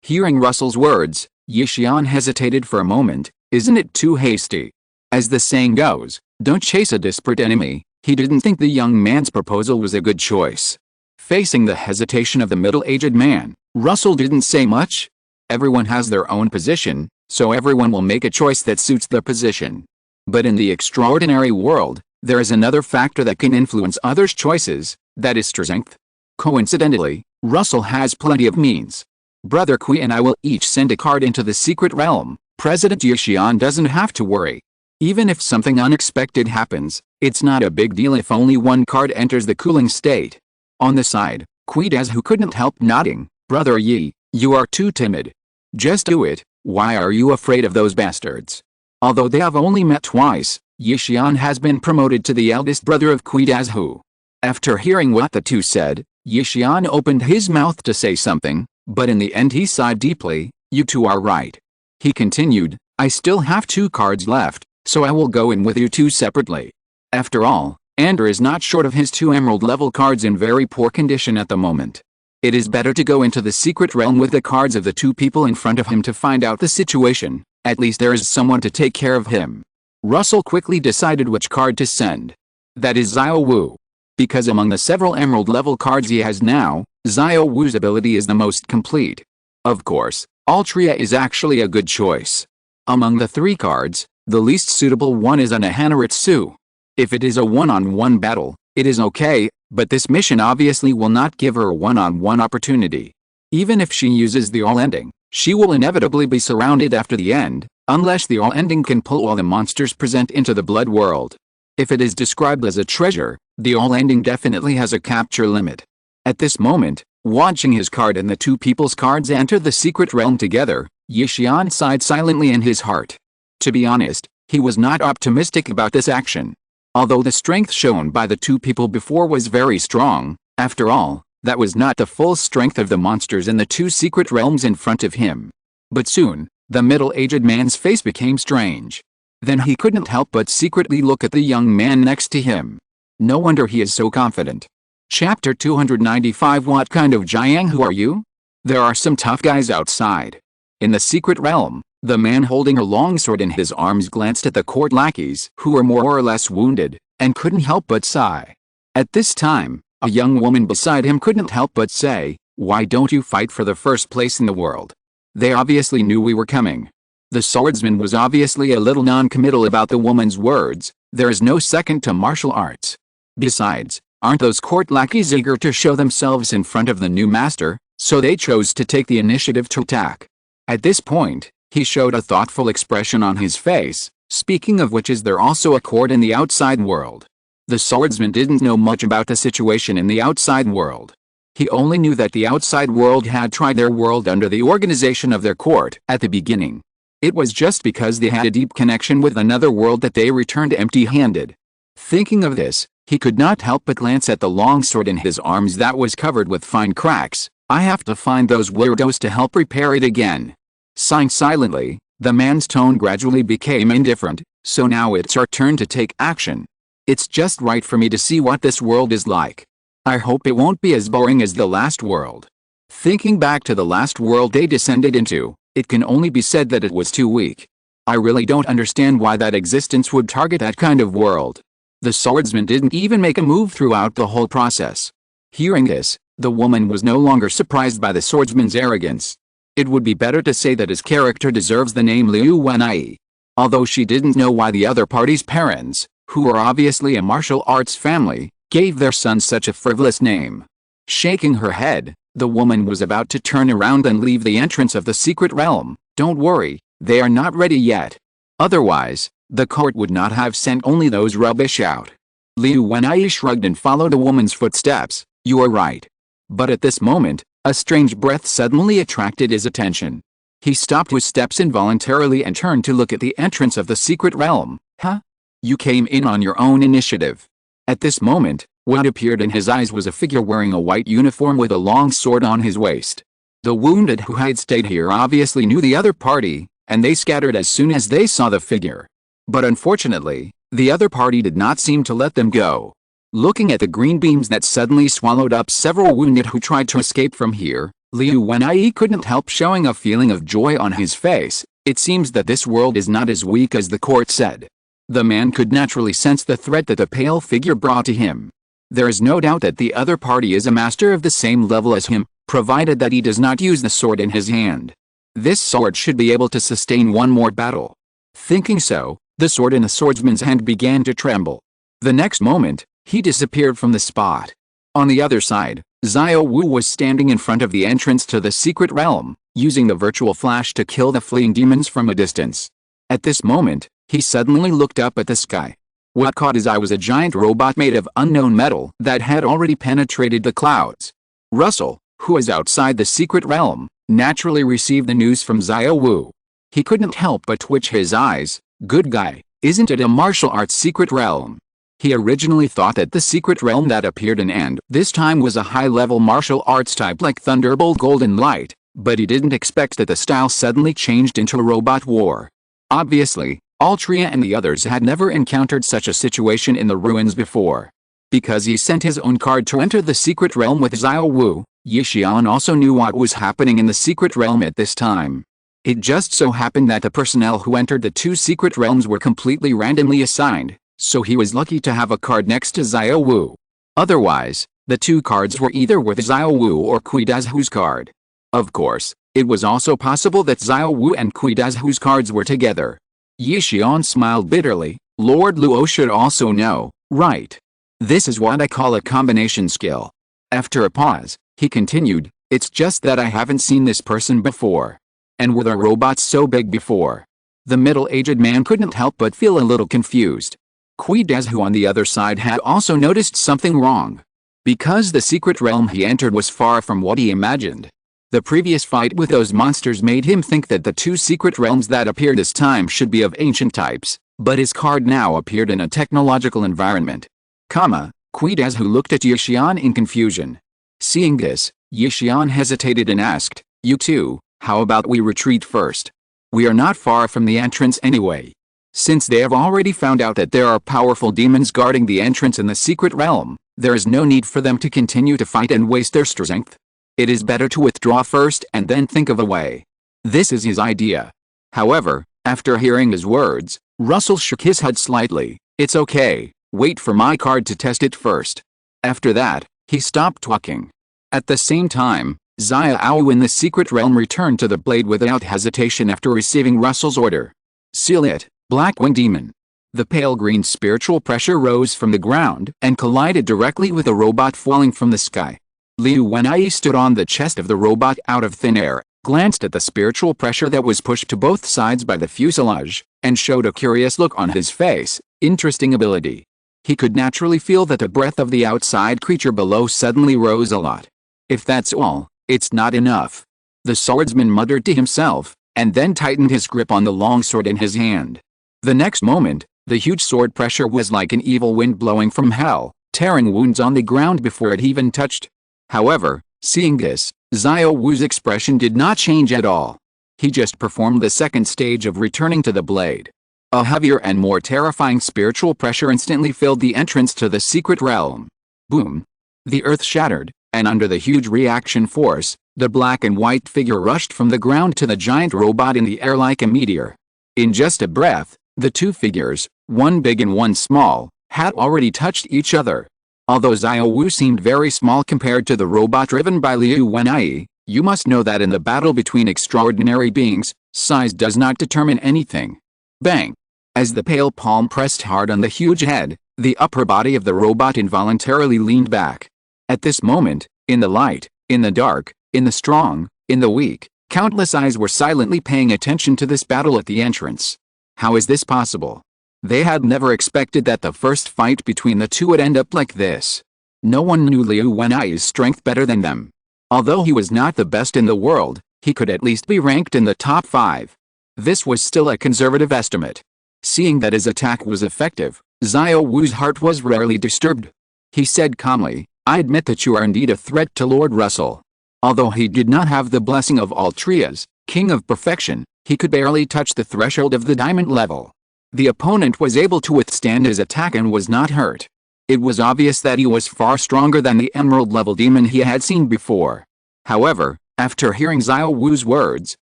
Hearing Russell's words, Yixian hesitated for a moment. Isn't it too hasty? As the saying goes, don't chase a desperate enemy. He didn't think the young man's proposal was a good choice. Facing the hesitation of the middle-aged man, Russell didn't say much. Everyone has their own position, so everyone will make a choice that suits their position. But in the extraordinary world, there is another factor that can influence others' choices, that is strength. Coincidentally, Russell has plenty of means. Brother Qi and I will each send a card into the secret realm. President Yixian doesn't have to worry. Even if something unexpected happens, it's not a big deal if only one card enters the cooling state. On the side, Qi Dazhu couldn't help nodding. Brother Yi, you are too timid. Just do it. Why are you afraid of those bastards? Although they have only met twice, Yixian has been promoted to the eldest brother of Qi Dazhu. After hearing what the two said, Yixian opened his mouth to say something, but in the end he sighed deeply. You two are right. He continued, I still have 2 cards left, so I will go in with you 2 separately. After all, Ander is not short of his 2 emerald level cards in very poor condition at the moment. It is better to go into the secret realm with the cards of the 2 people in front of him to find out the situation. At least there is someone to take care of him. Russell quickly decided which card to send. That is Xiao Wu. Because among the several emerald level cards he has now, Xiao Wu's ability is the most complete. Of course, Altria is actually a good choice. Among the 3 cards, the least suitable one is an Hanaritsu. If it is a one-on-one battle, it is okay, but this mission obviously will not give her a one-on-one opportunity. Even if she uses the all ending, she will inevitably be surrounded after the end, unless the all ending can pull all the monsters present into the blood world. If it is described as a treasure, the all ending definitely has a capture limit. At this moment, watching his card and the 2 people's cards enter the secret realm together, Yixian sighed silently in his heart. To be honest, he was not optimistic about this action. Although the strength shown by the 2 people before was very strong, after all, that was not the full strength of the monsters in the 2 secret realms in front of him. But soon, the middle-aged man's face became strange. Then he couldn't help but secretly look at the young man next to him. No wonder he is so confident. Chapter 295 What kind of Jianghu are you? There are some tough guys outside. In the secret realm, the man holding a long sword in his arms glanced at the court lackeys who were more or less wounded, and couldn't help but sigh. At this time, a young woman beside him couldn't help but say, "Why don't you fight for the first place in the world?" They obviously knew we were coming. The swordsman was obviously a little non-committal about the woman's words. There is no second to martial arts. Besides, aren't those court lackeys eager to show themselves in front of the new master, so they chose to take the initiative to attack. At this point, he showed a thoughtful expression on his face. Speaking of which, is there also a court in the outside world? The swordsman didn't know much about the situation in the outside world. He only knew that the outside world had tried their world under the organization of their court at the beginning. It was just because they had a deep connection with another world that they returned empty-handed. Thinking of this, he could not help but glance at the long sword in his arms that was covered with fine cracks. I have to find those weirdos to help repair it again. Sighing silently, the man's tone gradually became indifferent, so now it's our turn to take action. It's just right for me to see what this world is like. I hope it won't be as boring as the last world. Thinking back to the last world they descended into, it can only be said that it was too weak. I really don't understand why that existence would target that kind of world. The swordsman didn't even make a move throughout the whole process. Hearing this, the woman was no longer surprised by the swordsman's arrogance. It would be better to say that his character deserves the name Liu Wenai. Although she didn't know why the other party's parents, who were obviously a martial arts family, gave their son such a frivolous name. Shaking her head, the woman was about to turn around and leave the entrance of the secret realm. Don't worry, they are not ready yet. Otherwise, the court would not have sent only those rubbish out. Liu Wenai shrugged and followed the woman's footsteps. You are right. But at this moment, a strange breath suddenly attracted his attention. He stopped his steps involuntarily and turned to look at the entrance of the secret realm. Huh? You came in on your own initiative. At this moment, what appeared in his eyes was a figure wearing a white uniform with a long sword on his waist. The wounded who had stayed here obviously knew the other party, and they scattered as soon as they saw the figure. But unfortunately, the other party did not seem to let them go. Looking at the green beams that suddenly swallowed up several wounded who tried to escape from here, Liu Wenai couldn't help showing a feeling of joy on his face. It seems that this world is not as weak as the court said. The man could naturally sense the threat that the pale figure brought to him. There is no doubt that the other party is a master of the same level as him, provided that he does not use the sword in his hand. This sword should be able to sustain one more battle. Thinking so, the sword in the swordsman's hand began to tremble. The next moment, he disappeared from the spot. On the other side, Xiao Wu was standing in front of the entrance to the secret realm, using the virtual flash to kill the fleeing demons from a distance. At this moment, he suddenly looked up at the sky. What caught his eye was a giant robot made of unknown metal that had already penetrated the clouds. Russell, who was outside the secret realm, naturally received the news from Xiao Wu. He couldn't help but twitch his eyes. Good guy, isn't it a martial arts secret realm? He originally thought that the secret realm that appeared in and this time was a high-level martial arts type like Thunderbolt Golden Light, but he didn't expect that the style suddenly changed into a robot war. Obviously, Altria and the others had never encountered such a situation in the ruins before. Because he sent his own card to enter the secret realm with Xiao Wu, Yi Xian also knew what was happening in the secret realm at this time. It just so happened that the personnel who entered the two secret realms were completely randomly assigned, so he was lucky to have a card next to Xiao Wu. Otherwise, the two cards were either with Xiao Wu or Qi Dazhu's card. Of course, it was also possible that Xiao Wu and Qi Dazhu's cards were together. Yi Xian smiled bitterly. Lord Luo should also know, right? This is what I call a combination skill. After a pause, he continued, it's just that I haven't seen this person before. And were the robots so big before? The middle-aged man couldn't help but feel a little confused. Qi Dazhu on the other side had also noticed something wrong. Because the secret realm he entered was far from what he imagined. The previous fight with those monsters made him think that the two secret realms that appeared this time should be of ancient types, but his card now appeared in a technological environment. Qi Dazhu looked at Yi Xian in confusion. Seeing this, Yi Xian hesitated and asked, you two, how about we retreat first? We are not far from the entrance anyway. Since they have already found out that there are powerful demons guarding the entrance in the secret realm, there is no need for them to continue to fight and waste their strength. It is better to withdraw first and then think of a way. This is his idea. However, after hearing his words, Russell shook his head slightly. It's okay, wait for my card to test it first. After that, he stopped talking. At the same time, Xiao Wu in the secret realm returned to the blade without hesitation after receiving Russell's order. Seal it, Blackwing Demon. The pale green spiritual pressure rose from the ground and collided directly with a robot falling from the sky. Liu Wenyi stood on the chest of the robot out of thin air, glanced at the spiritual pressure that was pushed to both sides by the fuselage, and showed a curious look on his face. Interesting ability. He could naturally feel that the breath of the outside creature below suddenly rose a lot. If that's all, it's not enough. The swordsman muttered to himself, and then tightened his grip on the long sword in his hand. The next moment, the huge sword pressure was like an evil wind blowing from hell, tearing wounds on the ground before it even touched. However, seeing this, Xiao Wu's expression did not change at all. He just performed the second stage of returning to the blade. A heavier and more terrifying spiritual pressure instantly filled the entrance to the secret realm. Boom! The earth shattered, and under the huge reaction force, the black and white figure rushed from the ground to the giant robot in the air like a meteor. In just a breath, the two figures, one big and one small, had already touched each other. Although Xiao Wu seemed very small compared to the robot driven by Liu Wenyi, you must know that in the battle between extraordinary beings, size does not determine anything. Bang! As the pale palm pressed hard on the huge head, the upper body of the robot involuntarily leaned back. At this moment, in the light, in the dark, in the strong, in the weak, countless eyes were silently paying attention to this battle at the entrance. How is this possible? They had never expected that the first fight between the two would end up like this. No one knew Liu Wenyi's strength better than them. Although he was not the best in the world, he could at least be ranked in the top 5. This was still a conservative estimate. Seeing that his attack was effective, Xiao Wu's heart was rarely disturbed. He said calmly, I admit that you are indeed a threat to Lord Russell. Although he did not have the blessing of Altria's, King of Perfection, he could barely touch the threshold of the diamond level. The opponent was able to withstand his attack and was not hurt. It was obvious that he was far stronger than the emerald-level demon he had seen before. However, after hearing Xiao Wu's words,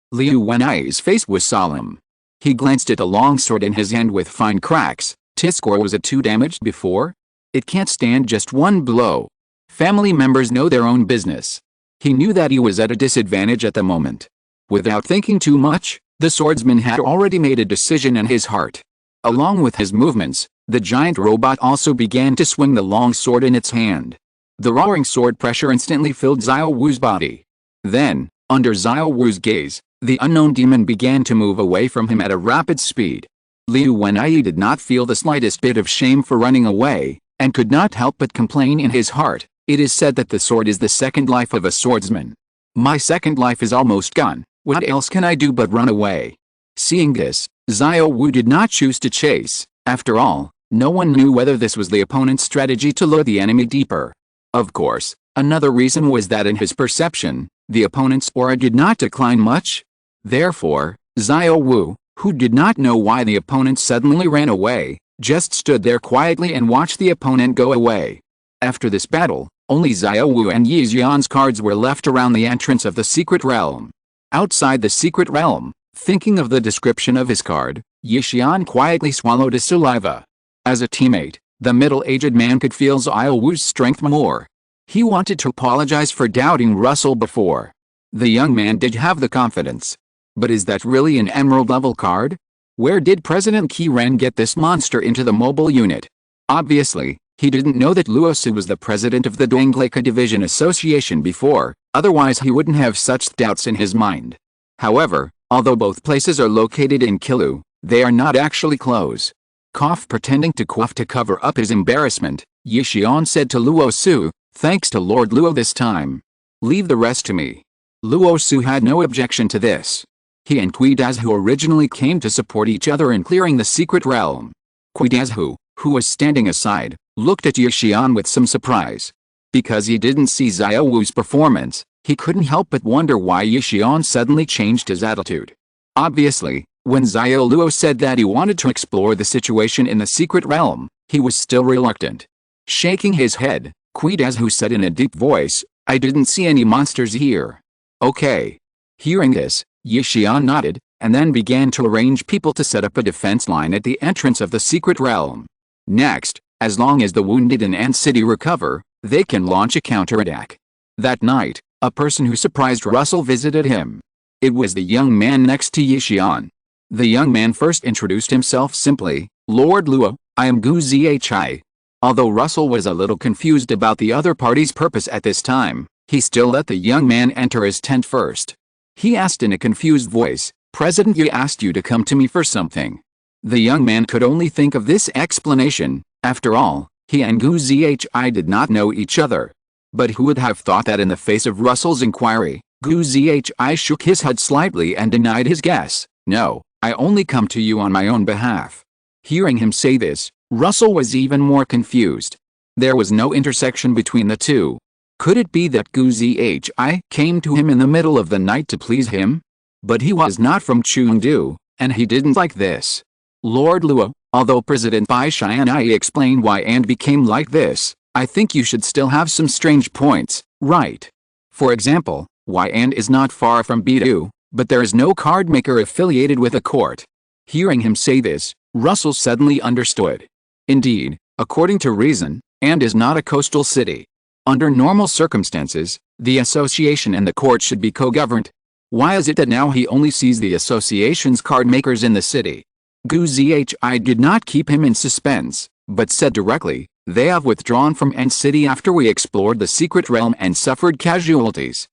Liu Wenyi's face was solemn. He glanced at the long sword in his hand with fine cracks. His score was at 2 damaged before? It can't stand just one blow. Family members know their own business. He knew that he was at a disadvantage at the moment. Without thinking too much, the swordsman had already made a decision in his heart. Along with his movements, the giant robot also began to swing the long sword in its hand. The roaring sword pressure instantly filled Xiao Wu's body. Then, under Xiao Wu's gaze, the unknown demon began to move away from him at a rapid speed. Liu Wenyi did not feel the slightest bit of shame for running away, and could not help but complain in his heart. It is said that the sword is the second life of a swordsman. My second life is almost gone, what else can I do but run away? Seeing this, Xiao Wu did not choose to chase. After all, no one knew whether this was the opponent's strategy to lure the enemy deeper. Of course, another reason was that in his perception, the opponent's aura did not decline much. Therefore, Xiao Wu, who did not know why the opponent suddenly ran away, just stood there quietly and watched the opponent go away. After this battle, only Xiao Wu and Yi Xian's cards were left around the entrance of the secret realm. Outside the secret realm, thinking of the description of his card, Yi Xian quietly swallowed his saliva. As a teammate, the middle-aged man could feel Xiao Wu's strength more. He wanted to apologize for doubting Russell before. The young man did have the confidence. But is that really an emerald-level card? Where did President Qi Ren get this monster into the mobile unit? Obviously, he didn't know that Luosu was the president of the Dongleika Division Association before, otherwise he wouldn't have such doubts in his mind. However, although both places are located in Kilu, they are not actually close. Pretending to cough to cover up his embarrassment, Yi Xian said to Luosu, "Thanks to Lord Luo this time. Leave the rest to me." Luosu had no objection to this. He and Qi originally came to support each other in clearing the secret realm. Qi, who was standing aside, looked at Yi Xian with some surprise. Because he didn't see Xiao Wu's performance, he couldn't help but wonder why Yi Xian suddenly changed his attitude. Obviously, when Xiao Luo said that he wanted to explore the situation in the secret realm, he was still reluctant. Shaking his head, Qi said in a deep voice, "I didn't see any monsters here." Okay. Hearing this, Yi Xian nodded, and then began to arrange people to set up a defense line at the entrance of the secret realm. Next, as long as the wounded in Ant City recover, they can launch a counterattack. That night, a person who surprised Russell visited him. It was the young man next to Yi Xian. The young man first introduced himself simply, "Lord Luo, I am Gu Zhi." Although Russell was a little confused about the other party's purpose at this time, he still let the young man enter his tent first. He asked in a confused voice, "President Yi asked you to come to me for something." The young man could only think of this explanation. After all, he and Gu Zhi did not know each other. But who would have thought that in the face of Russell's inquiry, Gu Zhi shook his head slightly and denied his guess. "No, I only come to you on my own behalf." Hearing him say this, Russell was even more confused. There was no intersection between the two. Could it be that Gu Zhi came to him in the middle of the night to please him? But he was not from Chengdu, and he didn't like this. "Lord Luo, although President Bai Xianai explained why and became like this, I think you should still have some strange points, right? For example, why and is not far from Bidu, but there is no card maker affiliated with a court." Hearing him say this, Russell suddenly understood. Indeed, according to reason, and is not a coastal city. Under normal circumstances, the association and the court should be co-governed. Why is it that now he only sees the association's card makers in the city? Gu Zhi did not keep him in suspense, but said directly, "They have withdrawn from Ant City after we explored the secret realm and suffered casualties."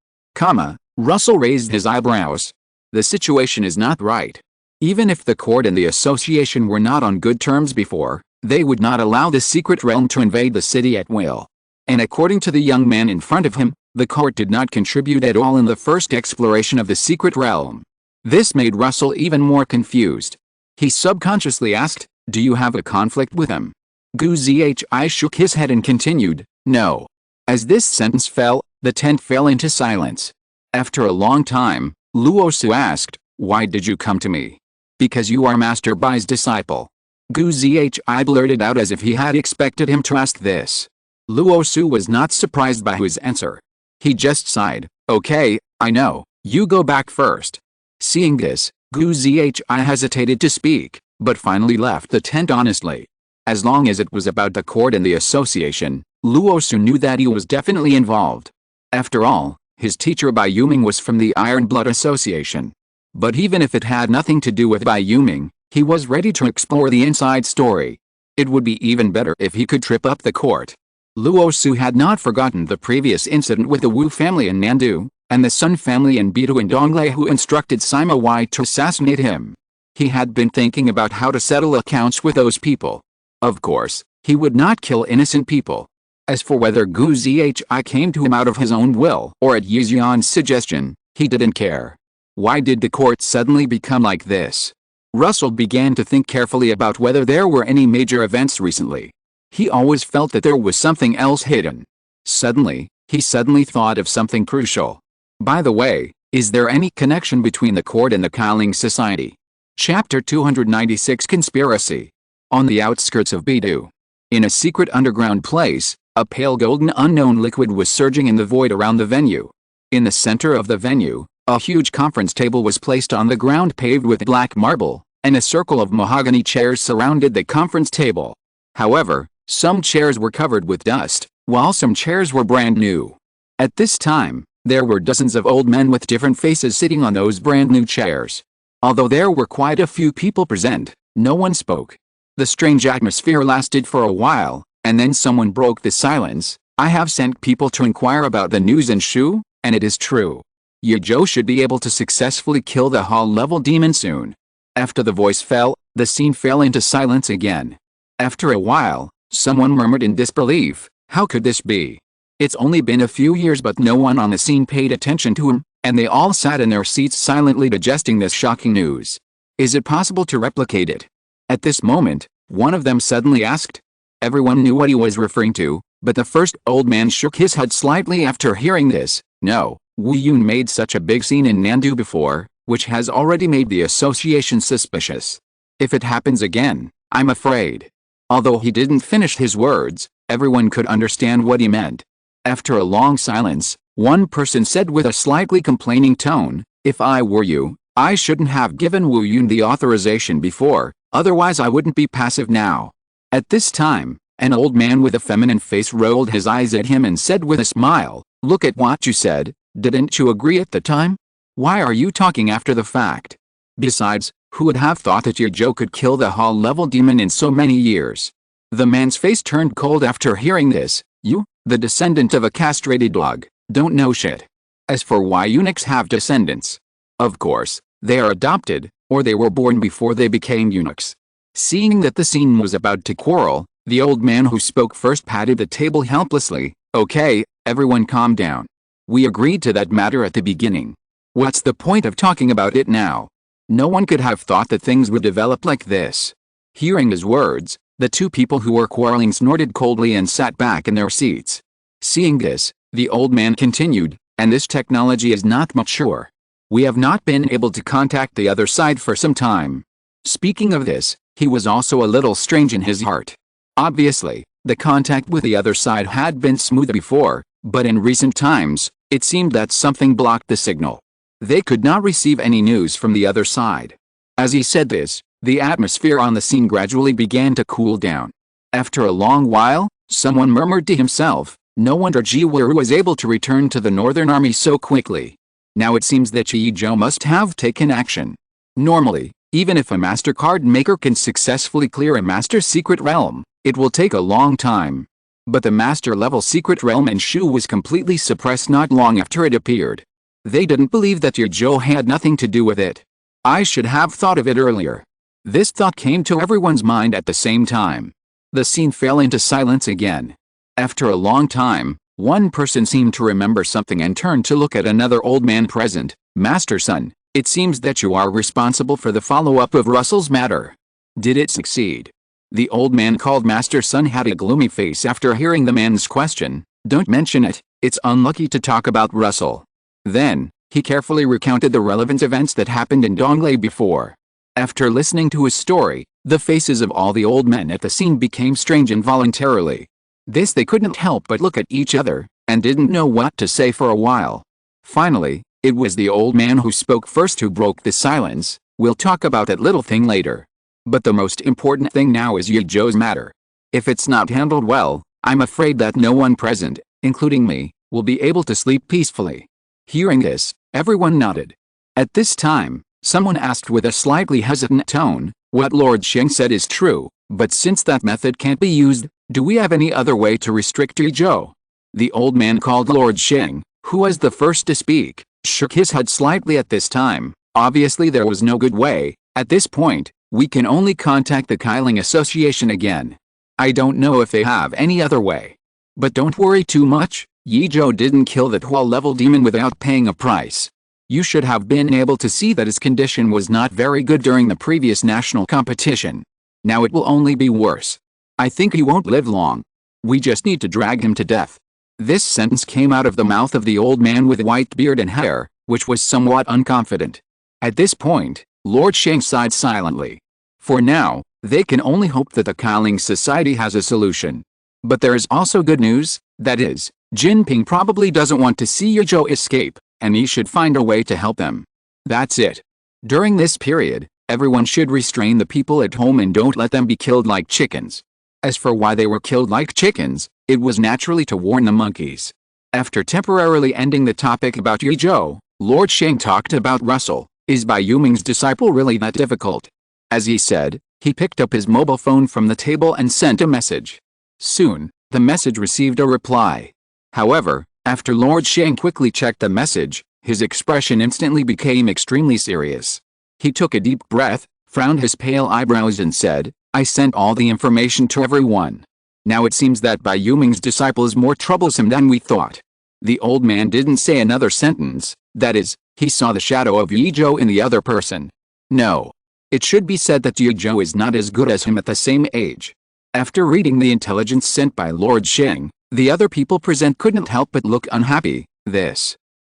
Russell raised his eyebrows. The situation is not right. Even if the court and the association were not on good terms before, they would not allow the secret realm to invade the city at will. And according to the young man in front of him, the court did not contribute at all in the first exploration of the secret realm. This made Russell even more confused. He subconsciously asked, "Do you have a conflict with him?" Gu Zhi shook his head and continued, "No." As this sentence fell, the tent fell into silence. After a long time, Luosu asked, "Why did you come to me?" "Because you are Master Bai's disciple." Gu Zhi blurted out as if he had expected him to ask this. Luosu was not surprised by his answer. He just sighed, "Okay, I know, you go back first." Seeing this, Gu Zhi hesitated to speak, but finally left the tent honestly. As long as it was about the court and the association, Luosu knew that he was definitely involved. After all, his teacher Bai Yuming was from the Iron Blood Association. But even if it had nothing to do with Bai Yuming, he was ready to explore the inside story. It would be even better if he could trip up the court. Luosu had not forgotten the previous incident with the Wu family in Nandu, and the Sun family in Bidu and Donglei who instructed Sima Wai to assassinate him. He had been thinking about how to settle accounts with those people. Of course, he would not kill innocent people. As for whether Gu Zhi came to him out of his own will or at Yi Xian's suggestion, he didn't care. Why did the court suddenly become like this? Russell began to think carefully about whether there were any major events recently. He always felt that there was something else hidden. Suddenly, he thought of something crucial. By the way, is there any connection between the court and the Qi Ling Society? Chapter 296 Conspiracy. On the outskirts of Beidou. In a secret underground place, a pale golden unknown liquid was surging in the void around the venue. In the center of the venue, a huge conference table was placed on the ground paved with black marble, and a circle of mahogany chairs surrounded the conference table. However, some chairs were covered with dust, while some chairs were brand new. At this time, there were dozens of old men with different faces sitting on those brand new chairs. Although there were quite a few people present, no one spoke. The strange atmosphere lasted for a while, and then someone broke the silence. I have sent people to inquire about the news in Shu, and it is true. Yizhou should be able to successfully kill the hall-level demon soon. After the voice fell, the scene fell into silence again. After a while, someone murmured in disbelief, "How could this be? It's only been a few years," but no one on the scene paid attention to him, and they all sat in their seats silently digesting this shocking news. Is it possible to replicate it? At this moment, one of them suddenly asked. Everyone knew what he was referring to, but the first old man shook his head slightly after hearing this. No, Wu Yun made such a big scene in Nandu before, which has already made the association suspicious. If it happens again, I'm afraid. Although he didn't finish his words, everyone could understand what he meant. After a long silence, one person said with a slightly complaining tone, "If I were you, I shouldn't have given Wu Yun the authorization before, otherwise I wouldn't be passive now." At this time, an old man with a feminine face rolled his eyes at him and said with a smile, "Look at what you said, didn't you agree at the time? Why are you talking after the fact? Besides, who would have thought that Yizhou could kill the hall-level demon in so many years?" The man's face turned cold after hearing this. "You, the descendant of a castrated dog, don't know shit. As for why eunuchs have descendants, of course, they are adopted, or they were born before they became eunuchs." Seeing that the scene was about to quarrel, the old man who spoke first patted the table helplessly. "Okay, everyone calm down. We agreed to that matter at the beginning. What's the point of talking about it now? No one could have thought that things would develop like this." Hearing his words, the two people who were quarreling snorted coldly and sat back in their seats. Seeing this, the old man continued, "And this technology is not mature. We have not been able to contact the other side for some time." Speaking of this, he was also a little strange in his heart. Obviously, the contact with the other side had been smooth before, but in recent times, it seemed that something blocked the signal. They could not receive any news from the other side. As he said this, the atmosphere on the scene gradually began to cool down. After a long while, someone murmured to himself, "No wonder Jiwuru was able to return to the Northern Army so quickly. Now it seems that Yizhou must have taken action." Normally, even if a master card maker can successfully clear a master secret realm, it will take a long time. But the master level secret realm in Shu was completely suppressed not long after it appeared. They didn't believe that Yizhou had nothing to do with it. I should have thought of it earlier. This thought came to everyone's mind at the same time. The scene fell into silence again. After a long time, one person seemed to remember something and turned to look at another old man present. "Master Sun, it seems that you are responsible for the follow-up of Russell's matter. Did it succeed?" The old man called Master Sun had a gloomy face after hearing the man's question. "Don't mention it, it's unlucky to talk about Russell." Then, he carefully recounted the relevant events that happened in Donglei before. After listening to his story, the faces of all the old men at the scene became strange involuntarily. This they couldn't help but look at each other, and didn't know what to say for a while. Finally, it was the old man who spoke first who broke the silence. "We'll talk about that little thing later. But the most important thing now is Yizhou's matter. If it's not handled well, I'm afraid that no one present, including me, will be able to sleep peacefully." Hearing this, everyone nodded. At this time, someone asked with a slightly hesitant tone, "What Lord Sheng said is true, but since that method can't be used, do we have any other way to restrict Yizhou?" The old man called Lord Sheng, who was the first to speak, shook his head slightly at this time. Obviously there was no good way. At this point, we can only contact the Qi Ling Association again. I don't know if they have any other way. But don't worry too much, Yizhou didn't kill that hall-level demon without paying a price. You should have been able to see that his condition was not very good during the previous national competition. Now it will only be worse. I think he won't live long. We just need to drag him to death." This sentence came out of the mouth of the old man with white beard and hair, which was somewhat unconfident. At this point, Lord Shang sighed silently. For now, they can only hope that the Qi Ling Society has a solution. But there is also good news, that is, Jinping probably doesn't want to see Yizhou escape, and he should find a way to help them. That's it. During this period, everyone should restrain the people at home and don't let them be killed like chickens. As for why they were killed like chickens, it was naturally to warn the monkeys. After temporarily ending the topic about Yizhou, Lord Shang talked about Russell. Is Bai Yuming's disciple really that difficult? As he said, he picked up his mobile phone from the table and sent a message. Soon, the message received a reply. However, after Lord Shang quickly checked the message, his expression instantly became extremely serious. He took a deep breath, frowned his pale eyebrows and said, I sent all the information to everyone. Now it seems that Bai Yuming's disciple is more troublesome than we thought. The old man didn't say another sentence, that is, he saw the shadow of Yizhou in the other person. No. It should be said that Yizhou is not as good as him at the same age. After reading the intelligence sent by Lord Shang, the other people present couldn't help but look unhappy.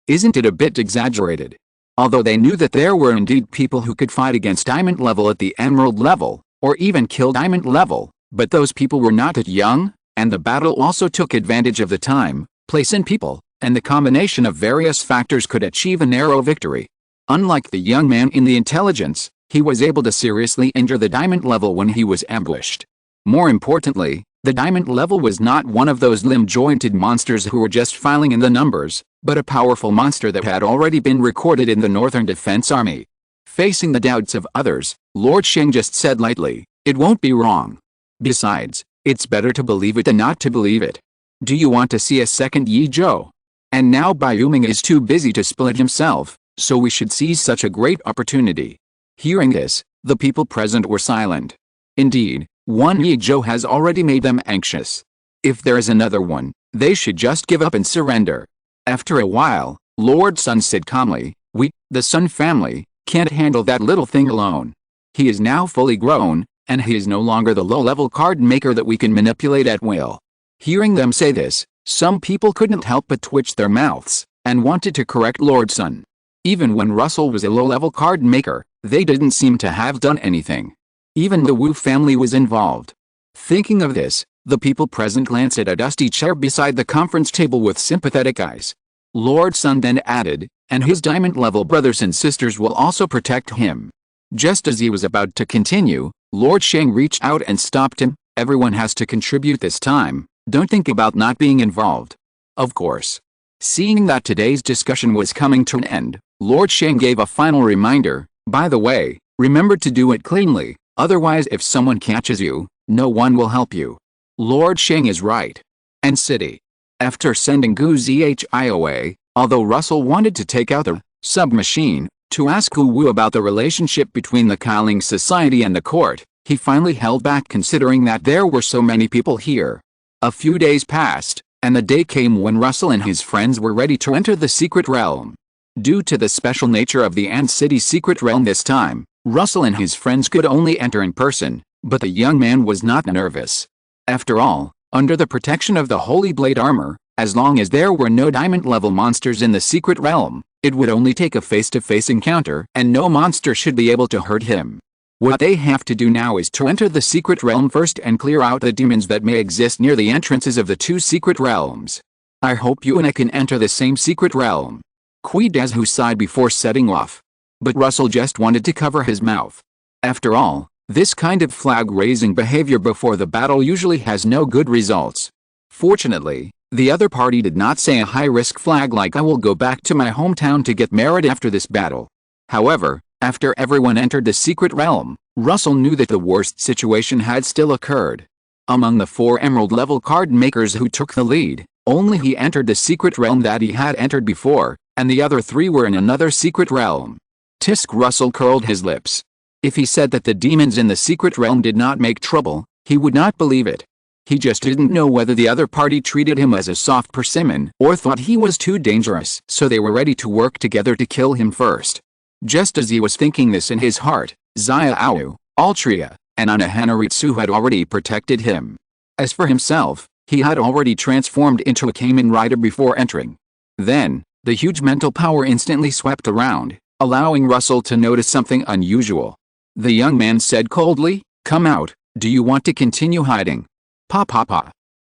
Isn't it a bit exaggerated? Although they knew that there were indeed people who could fight against diamond level at the emerald level, or even kill diamond level, but those people were not that young, and the battle also took advantage of the time, place and people, and the combination of various factors could achieve a narrow victory. Unlike the young man in the intelligence, he was able to seriously injure the diamond level when he was ambushed. More importantly, the diamond level was not one of those limb-jointed monsters who were just filing in the numbers, but a powerful monster that had already been recorded in the Northern Defense Army. Facing the doubts of others, Lord Shang just said lightly, it won't be wrong. Besides, it's better to believe it than not to believe it. Do you want to see a second Yizhou? And now Bai Yuming is too busy to split himself, so we should seize such a great opportunity. Hearing this, the people present were silent. Indeed, one Yizhou has already made them anxious. If there is another one, they should just give up and surrender. After a while, Lord Sun said calmly, we, the Sun family, can't handle that little thing alone. He is now fully grown, and he is no longer the low-level card maker that we can manipulate at will. Hearing them say this, some people couldn't help but twitch their mouths, and wanted to correct Lord Sun. Even when Russell was a low-level card maker, they didn't seem to have done anything. Even the Wu family was involved. Thinking of this, the people present glanced at a dusty chair beside the conference table with sympathetic eyes. Lord Sun then added, and his diamond-level brothers and sisters will also protect him. Just as he was about to continue, Lord Shang reached out and stopped him. Everyone has to contribute this time, don't think about not being involved. Of course. Seeing that today's discussion was coming to an end, Lord Shang gave a final reminder, by the way, remember to do it cleanly, otherwise if someone catches you, no one will help you. Lord Shang is right. And city. After sending Gu Zhi away, although Russell wanted to take out the submachine to ask Gu Wu about the relationship between the Qi Ling Society and the court, he finally held back considering that there were so many people here. A few days passed, and the day came when Russell and his friends were ready to enter the secret realm. Due to the special nature of the Ant City secret realm this time, Russell and his friends could only enter in person, but the young man was not nervous. After all, under the protection of the Holy Blade armor, as long as there were no diamond-level monsters in the secret realm, it would only take a face-to-face encounter and no monster should be able to hurt him. What they have to do now is to enter the secret realm first and clear out the demons that may exist near the entrances of the two secret realms. I hope you and I can enter the same secret realm. Qi Dazhu sighed before setting off. But Russell just wanted to cover his mouth. After all, this kind of flag-raising behavior before the battle usually has no good results. Fortunately, the other party did not say a high-risk flag like I will go back to my hometown to get married after this battle. However, after everyone entered the secret realm, Russell knew that the worst situation had still occurred. Among the 4 emerald-level card makers who took the lead, only he entered the secret realm that he had entered before, and the other 3 were in another secret realm. Tisk Russell curled his lips. If he said that the demons in the secret realm did not make trouble, he would not believe it. He just didn't know whether the other party treated him as a soft persimmon or thought he was too dangerous, so they were ready to work together to kill him first. Just as he was thinking this in his heart, Xia Awu, Altria, and Anahanaritsu had already protected him. As for himself, he had already transformed into a Kamen rider before entering. Then, the huge mental power instantly swept around, allowing Russell to notice something unusual. The young man said coldly, "Come out, do you want to continue hiding?" "Pa pa pa."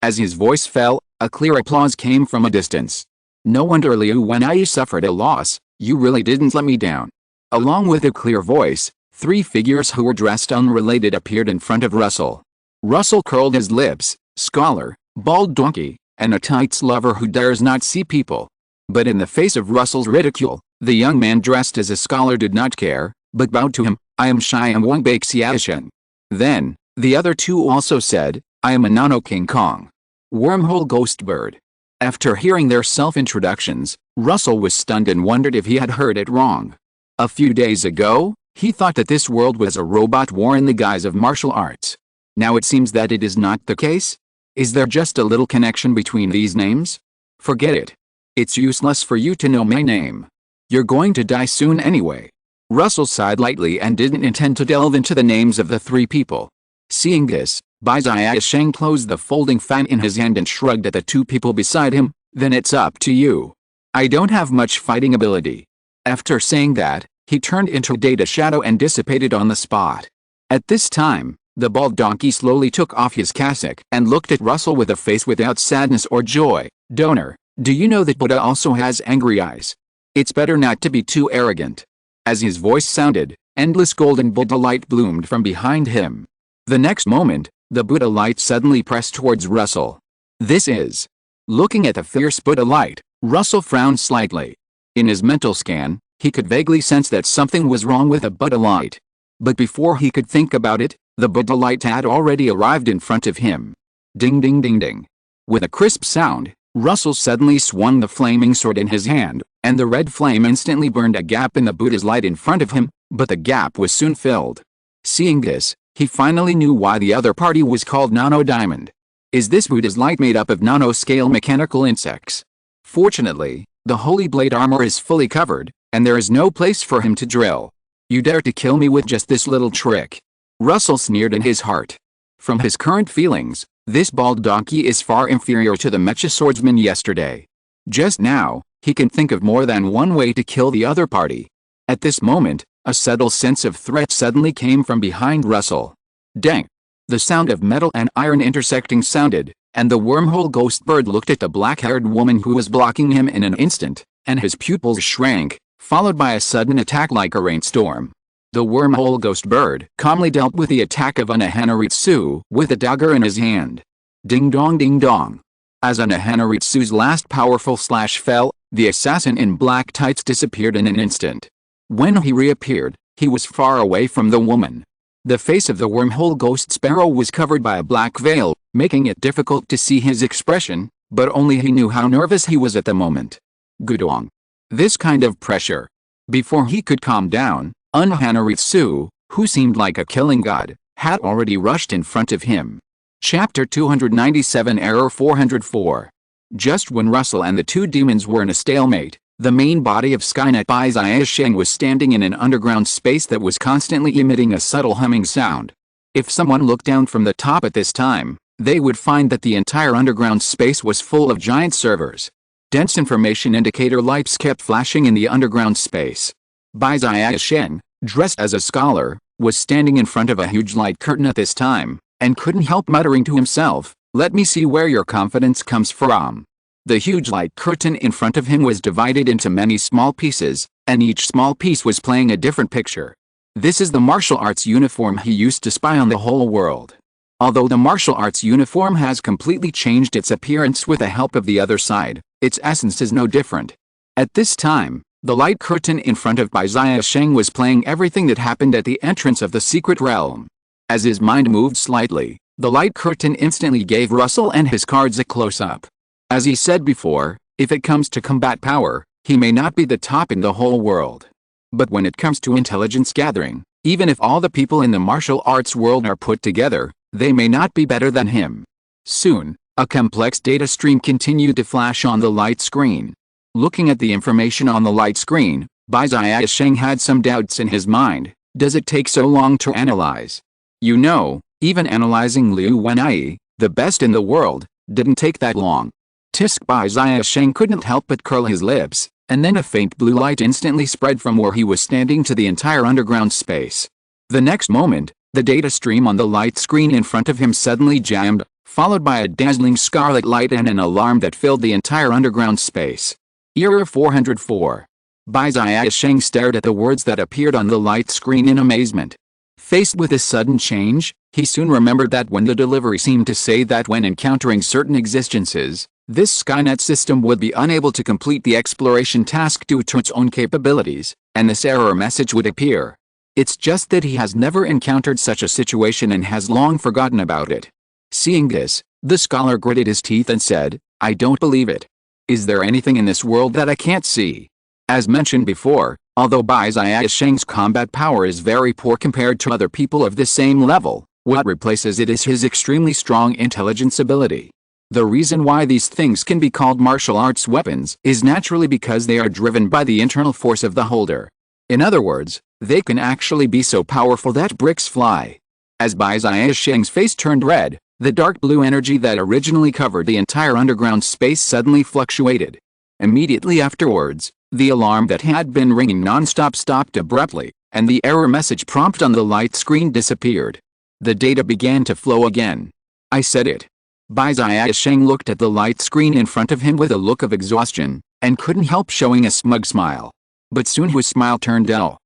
As his voice fell, a clear applause came from a distance. "No wonder Liu Wenai suffered a loss, you really didn't let me down." Along with a clear voice, 3 figures who were dressed unrelated appeared in front of Russell. Russell curled his lips, scholar, bald donkey, and a tights lover who dares not see people. But in the face of Russell's ridicule, the young man dressed as a scholar did not care, but bowed to him. "I am Shiam Wongbake Xiaoshen." Then, the other 2 also said, "I am Anano King Kong, Wormhole Ghost Bird." After hearing their self-introductions, Russell was stunned and wondered if he had heard it wrong. A few days ago, he thought that this world was a robot war in the guise of martial arts. Now it seems that it is not the case? Is there just a little connection between these names? Forget it. It's useless for you to know my name. You're going to die soon anyway. Russell sighed lightly and didn't intend to delve into the names of the 3 people. Seeing this, Bai Ziasheng closed the folding fan in his hand and shrugged at the 2 people beside him. "Then it's up to you. I don't have much fighting ability." After saying that, he turned into a data shadow and dissipated on the spot. At this time, the bald donkey slowly took off his cassock and looked at Russell with a face without sadness or joy. "Donor, do you know that Buddha also has angry eyes? It's better not to be too arrogant." As his voice sounded, endless golden Buddha light bloomed from behind him. The next moment, the Buddha light suddenly pressed towards Russell. "This is..." Looking at the fierce Buddha light, Russell frowned slightly. In his mental scan, he could vaguely sense that something was wrong with the Buddha light. But before he could think about it, the Buddha light had already arrived in front of him. Ding ding ding ding. With a crisp sound, Russell suddenly swung the flaming sword in his hand, and the red flame instantly burned a gap in the Buddha's light in front of him, but the gap was soon filled. Seeing this, he finally knew why the other party was called Nano Diamond. Is this Buddha's light made up of nanoscale mechanical insects? Fortunately, the holy blade armor is fully covered, and there is no place for him to drill. "You dare to kill me with just this little trick?" Russell sneered in his heart. From his current feelings, this bald donkey is far inferior to the mecha swordsman yesterday. Just now, he can think of more than one way to kill the other party. At this moment, a subtle sense of threat suddenly came from behind Russell. Dang! The sound of metal and iron intersecting sounded, and the wormhole ghost bird looked at the black-haired woman who was blocking him in an instant, and his pupils shrank, followed by a sudden attack like a rainstorm. The wormhole ghost bird calmly dealt with the attack of Hanaritsu with a dagger in his hand. Ding dong ding dong. As Hanaritsu's last powerful slash fell, the assassin in black tights disappeared in an instant. When he reappeared, he was far away from the woman. The face of the wormhole ghost sparrow was covered by a black veil, making it difficult to see his expression, but only he knew how nervous he was at the moment. Gudong. This kind of pressure. Before he could calm down, Hanaritsu, who seemed like a killing god, had already rushed in front of him. Chapter 297 Error 404. Just when Russell and the 2 demons were in a stalemate, the main body of Skynet by Ziasheng was standing in an underground space that was constantly emitting a subtle humming sound. If someone looked down from the top at this time, they would find that the entire underground space was full of giant servers. Dense information indicator lights kept flashing in the underground space. Bai Ziasheng, dressed as a scholar, was standing in front of a huge light curtain at this time, and couldn't help muttering to himself, "Let me see where your confidence comes from." The huge light curtain in front of him was divided into many small pieces, and each small piece was playing a different picture. This is the martial arts uniform he used to spy on the whole world. Although the martial arts uniform has completely changed its appearance with the help of the other side, its essence is no different. At this time, the light curtain in front of Bai Ziasheng was playing everything that happened at the entrance of the secret realm. As his mind moved slightly, the light curtain instantly gave Russell and his cards a close-up. As he said before, if it comes to combat power, he may not be the top in the whole world. But when it comes to intelligence gathering, even if all the people in the martial arts world are put together, they may not be better than him. Soon, a complex data stream continued to flash on the light screen. Looking at the information on the light screen, Bai Ziasheng had some doubts in his mind. Does it take so long to analyze? You know, even analyzing Liu Wenai, the best in the world, didn't take that long. Tisk Bai Ziasheng couldn't help but curl his lips, and then a faint blue light instantly spread from where he was standing to the entire underground space. The next moment, the data stream on the light screen in front of him suddenly jammed, followed by a dazzling scarlet light and an alarm that filled the entire underground space. Error 404. Bai Ziasheng stared at the words that appeared on the light screen in amazement. Faced with this sudden change, he soon remembered that when the delivery seemed to say that when encountering certain existences, this Skynet system would be unable to complete the exploration task due to its own capabilities, and this error message would appear. It's just that he has never encountered such a situation and has long forgotten about it. Seeing this, the scholar gritted his teeth and said, "I don't believe it. Is there anything in this world that I can't see?" As mentioned before, although Bai Ziasheng's combat power is very poor compared to other people of the same level, what replaces it is his extremely strong intelligence ability. The reason why these things can be called martial arts weapons is naturally because they are driven by the internal force of the holder. In other words, they can actually be so powerful that bricks fly. As Bai Ziasheng's face turned red, the dark blue energy that originally covered the entire underground space suddenly fluctuated. Immediately afterwards, the alarm that had been ringing non-stop stopped abruptly, and the error message prompt on the light screen disappeared. The data began to flow again. "I said it." Bai Ziasheng looked at the light screen in front of him with a look of exhaustion, and couldn't help showing a smug smile. But soon his smile turned dull.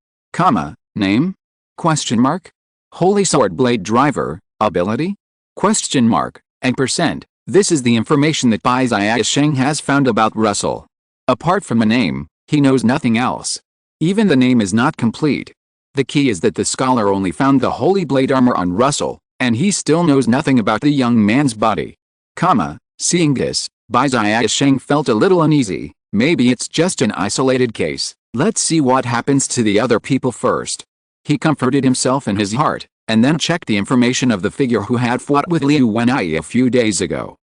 Name? Holy Sword Blade Driver, ability? And percent. This is the information that Bai Ziasheng has found about Russell. Apart from a name, he knows nothing else. Even the name is not complete. The key is that the scholar only found the Holy Blade armor on Russell, and he still knows nothing about the young man's body. Seeing this, Bai Ziasheng felt a little uneasy. Maybe it's just an isolated case. Let's see what happens to the other people first. He comforted himself in his heart, and then checked the information of the figure who had fought with Liu Wenyi a few days ago.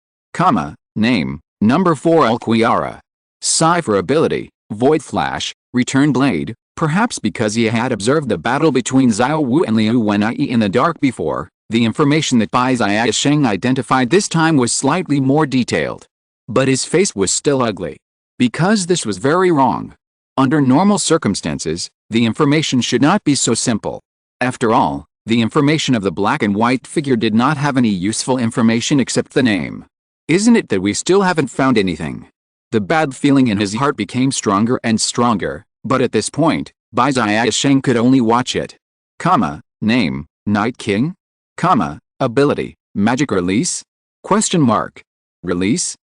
Name, number 4 Alquiara. Cipher ability, Void Flash, Return Blade. Perhaps because he had observed the battle between Xiao Wu and Liu Wenyi in the dark before, the information that Bai Ziasheng identified this time was slightly more detailed. But his face was still ugly. Because this was very wrong. Under normal circumstances, the information should not be so simple. After all, the information of the black and white figure did not have any useful information except the name. Isn't it that we still haven't found anything? The bad feeling in his heart became stronger and stronger, but at this point, Bai Ziasheng could only watch it. Name, Night King? Ability, Magic Release? Release?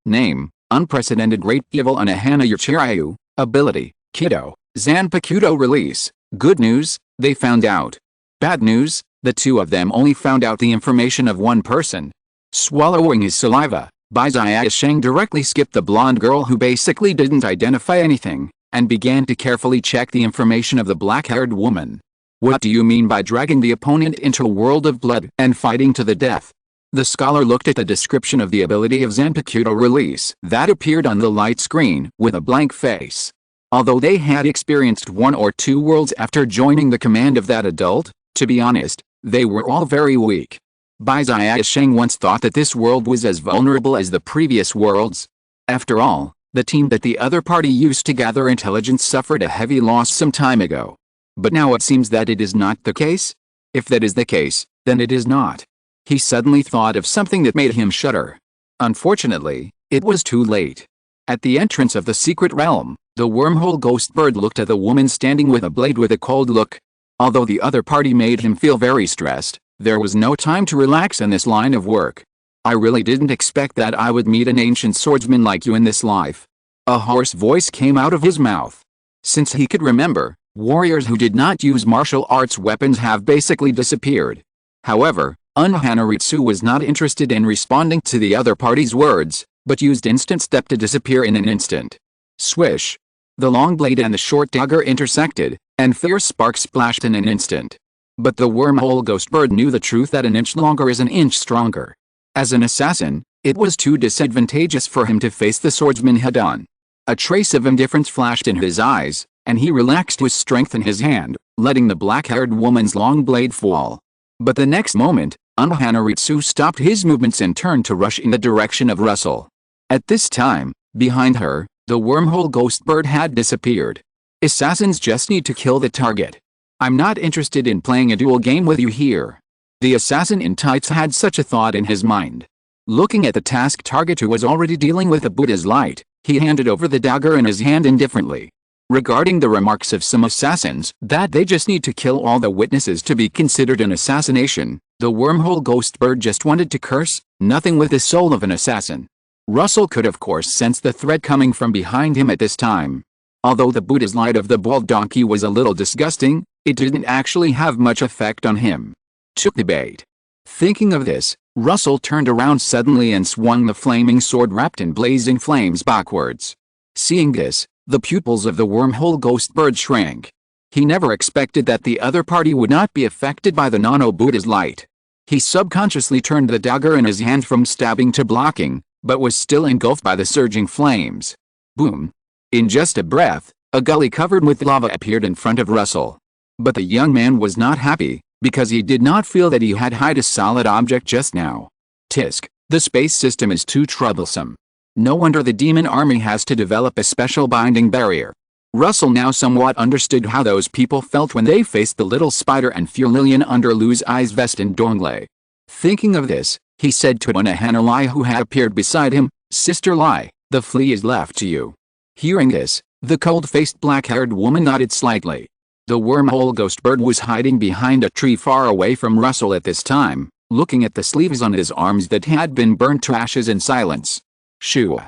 Name, Unprecedented Great Evil Anahana Yuchirayu. Ability, Kido, Zanpakudo Release. Good news, they found out. Bad news, the two of them only found out the information of one person. Swallowing his saliva, Bai Ziasheng directly skipped the blonde girl who basically didn't identify anything, and began to carefully check the information of the black-haired woman. What do you mean by dragging the opponent into a world of blood and fighting to the death? The scholar looked at the description of the ability of Zanpakudo Release that appeared on the light screen with a blank face. Although they had experienced 1 or 2 worlds after joining the command of that adult, to be honest, they were all very weak. Bai Ziasheng once thought that this world was as vulnerable as the previous worlds. After all, the team that the other party used to gather intelligence suffered a heavy loss some time ago. But now it seems that it is not the case? If that is the case, then it is not. He suddenly thought of something that made him shudder. Unfortunately, it was too late. At the entrance of the secret realm, the wormhole ghost bird looked at the woman standing with a blade with a cold look. Although the other party made him feel very stressed, there was no time to relax in this line of work. I really didn't expect that I would meet an ancient swordsman like you in this life. A hoarse voice came out of his mouth. Since he could remember, warriors who did not use martial arts weapons have basically disappeared. However, Unhanaritsu was not interested in responding to the other party's words, but used instant step to disappear in an instant. Swish! The long blade and the short dagger intersected, and fierce sparks splashed in an instant. But the wormhole ghost bird knew the truth that an inch longer is an inch stronger. As an assassin, it was too disadvantageous for him to face the swordsman head-on. A trace of indifference flashed in his eyes, and he relaxed his strength in his hand, letting the black-haired woman's long blade fall. But the next moment, Unhanaritsu stopped his movements and turned to rush in the direction of Russell. At this time, behind her, The wormhole ghost bird had disappeared. Assassins just need to kill the target. I'm not interested in playing a duel game with you here. The assassin in tights had such a thought in his mind. Looking at the task target who was already dealing with the Buddha's light, he handed over the dagger in his hand indifferently. Regarding the remarks of some assassins that they just need to kill all the witnesses to be considered an assassination, the wormhole ghost bird just wanted to curse, nothing with the soul of an assassin. Russell could of course sense the threat coming from behind him at this time. Although the Buddha's light of the bald donkey was a little disgusting, it didn't actually have much effect on him. Took the bait. Thinking of this, Russell turned around suddenly and swung the flaming sword wrapped in blazing flames backwards. Seeing this, the pupils of the wormhole ghost bird shrank. He never expected that the other party would not be affected by the Nano-Buddha's light. He subconsciously turned the dagger in his hand from stabbing to blocking, but was still engulfed by the surging flames. Boom! In just a breath, a gully covered with lava appeared in front of Russell. But the young man was not happy, because he did not feel that he had hit a solid object just now. Tisk, the space system is too troublesome. No wonder the demon army has to develop a special binding barrier. Russell now somewhat understood how those people felt when they faced the little spider and Furlilian under Lu's eyes vest in Donglei. Thinking of this, he said to Anohana Lai who had appeared beside him, "Sister Lai, the flea is left to you." Hearing this, the cold-faced black-haired woman nodded slightly. The wormhole ghost bird was hiding behind a tree far away from Russell at this time, looking at the sleeves on his arms that had been burnt to ashes in silence. Shoo!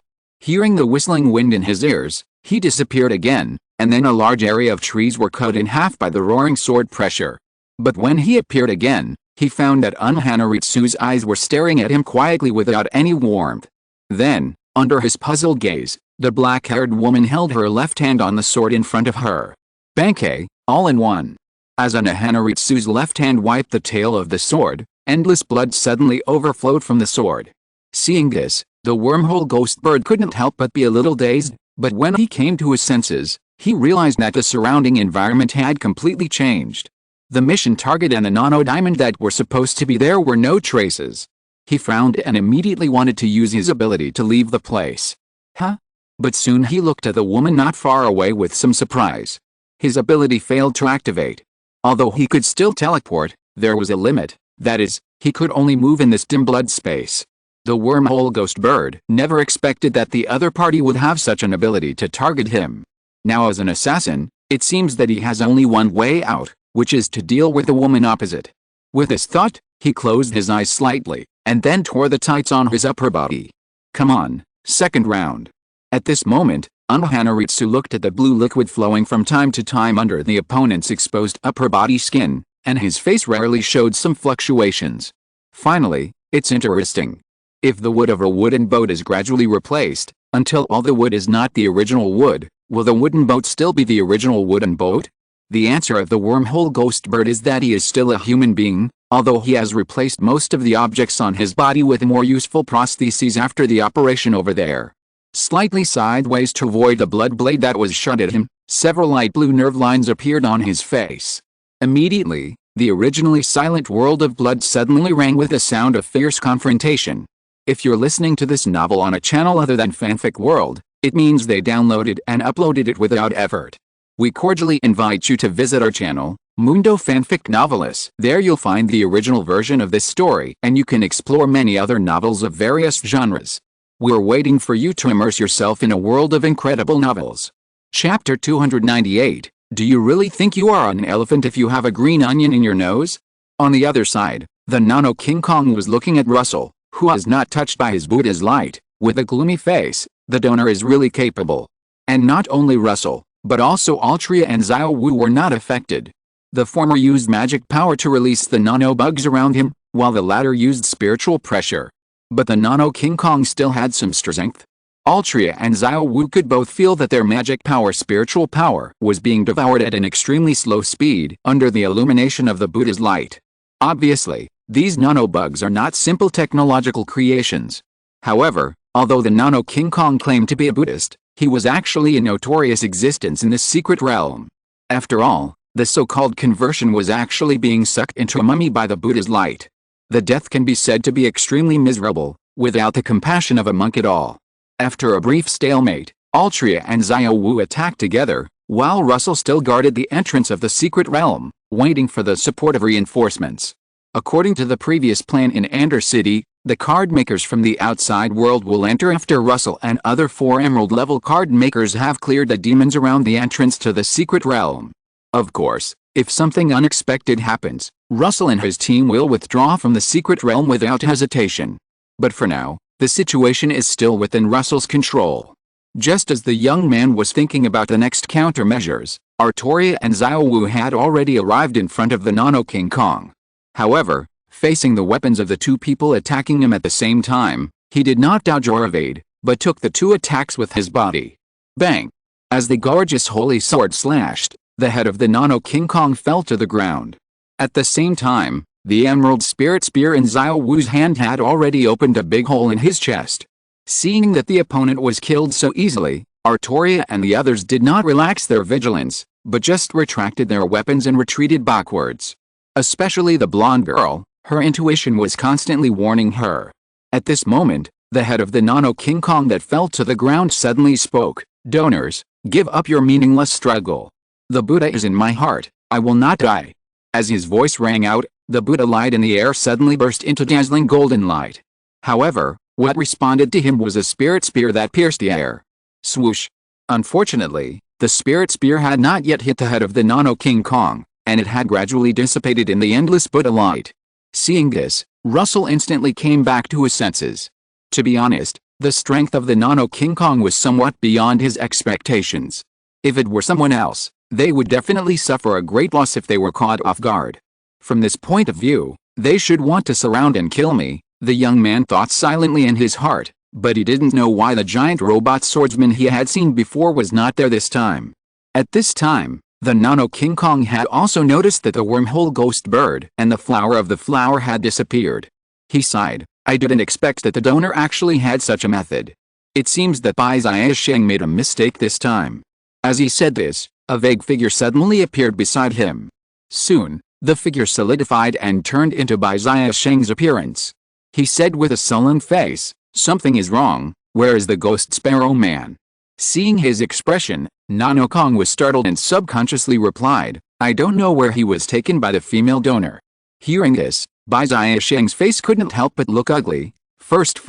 Hearing the whistling wind in his ears, he disappeared again, and then a large area of trees were cut in half by the roaring sword pressure. But when he appeared again, he found that Unhanaritsu's eyes were staring at him quietly without any warmth. Then, under his puzzled gaze, the black-haired woman held her left hand on the sword in front of her. Bankei, all in one. As Unhanaritsu's left hand wiped the tail of the sword, endless blood suddenly overflowed from the sword. Seeing this, the wormhole ghost bird couldn't help but be a little dazed, but when he came to his senses, he realized that the surrounding environment had completely changed. The mission target and the nano-diamond that were supposed to be there were no traces. He frowned and immediately wanted to use his ability to leave the place. Huh? But soon he looked at the woman not far away with some surprise. His ability failed to activate. Although he could still teleport, there was a limit, that is, he could only move in this dim blood space. The wormhole ghost bird never expected that the other party would have such an ability to target him. Now as an assassin, it seems that he has only one way out, which is to deal with the woman opposite. With this thought, he closed his eyes slightly, and then tore the tights on his upper body. Come on, second round. At this moment, Unhanaritsu looked at the blue liquid flowing from time to time under the opponent's exposed upper body skin, and his face rarely showed some fluctuations. Finally, it's interesting. If the wood of a wooden boat is gradually replaced, until all the wood is not the original wood, will the wooden boat still be the original wooden boat? The answer of the wormhole ghost bird is that he is still a human being, although he has replaced most of the objects on his body with more useful prostheses after the operation over there. Slightly sideways to avoid the blood blade that was shot at him, several light blue nerve lines appeared on his face. Immediately, the originally silent world of blood suddenly rang with the sound of fierce confrontation. If you're listening to this novel on a channel other than Fanfic World, it means they downloaded and uploaded it without effort. We cordially invite you to visit our channel, Mundo Fanfic Novelis. There you'll find the original version of this story and you can explore many other novels of various genres. We're waiting for you to immerse yourself in a world of incredible novels. Chapter 298, Do you really think you are an elephant if you have a green onion in your nose? On the other side, the Nano King Kong was looking at Russell, who was not touched by his Buddha's light, with a gloomy face. The donor is really capable. And not only Russell, but also Altria and Xiao Wu were not affected. The former used magic power to release the nano bugs around him, while the latter used spiritual pressure. But the Nano King Kong still had some strength. Altria and Xiao Wu could both feel that their magic power, spiritual power, was being devoured at an extremely slow speed under the illumination of the Buddha's light. Obviously, these nano-bugs are not simple technological creations. However, although the Nano King Kong claimed to be a Buddhist, he was actually a notorious existence in this secret realm. After all, the so-called conversion was actually being sucked into a mummy by the Buddha's light. The death can be said to be extremely miserable, without the compassion of a monk at all. After a brief stalemate, Altria and Xiao Wu attacked together, while Russell still guarded the entrance of the secret realm, waiting for the support of reinforcements. According to the previous plan in Ender City, the card makers from the outside world will enter after Russell and other 4 emerald level card makers have cleared the demons around the entrance to the secret realm. Of course, if something unexpected happens, Russell and his team will withdraw from the secret realm without hesitation. But for now, the situation is still within Russell's control. Just as the young man was thinking about the next countermeasures, Artoria and Xiao Wu had already arrived in front of the Nano King Kong. However, facing the weapons of the 2 people attacking him at the same time, he did not dodge or evade, but took the 2 attacks with his body. Bang! As the gorgeous holy sword slashed, the head of the Nano King Kong fell to the ground. At the same time, the Emerald Spirit Spear in Xiao Wu's hand had already opened a big hole in his chest. Seeing that the opponent was killed so easily, Artoria and the others did not relax their vigilance, but just retracted their weapons and retreated backwards. Especially the blonde girl, her intuition was constantly warning her. At this moment, the head of the Nano King Kong that fell to the ground suddenly spoke, "Donors, give up your meaningless struggle. The Buddha is in my heart, I will not die." As his voice rang out, the Buddha light in the air suddenly burst into dazzling golden light. However, what responded to him was a spirit spear that pierced the air. Swoosh! Unfortunately, the spirit spear had not yet hit the head of the Nano King Kong, and it had gradually dissipated in the endless Buddha light. Seeing this, Russell instantly came back to his senses. To be honest, the strength of the Nano King Kong was somewhat beyond his expectations. If it were someone else, they would definitely suffer a great loss if they were caught off guard. From this point of view, they should want to surround and kill me, the young man thought silently in his heart, but he didn't know why the giant robot swordsman he had seen before was not there this time. At this time, the Nano King Kong had also noticed that the wormhole ghost bird and the flower of the flower had disappeared. He sighed, "I didn't expect that the donor actually had such a method. It seems that Bai Xiaosheng made a mistake this time." As he said this, a vague figure suddenly appeared beside him. Soon, the figure solidified and turned into Bai Xiaosheng's appearance. He said with a sullen face, "Something is wrong, where is the ghost sparrow man?" Seeing his expression, Nano Kong was startled and subconsciously replied, "I don't know where he was taken by the female donor." Hearing this, Bai Xiaosheng's face couldn't help but look ugly. First.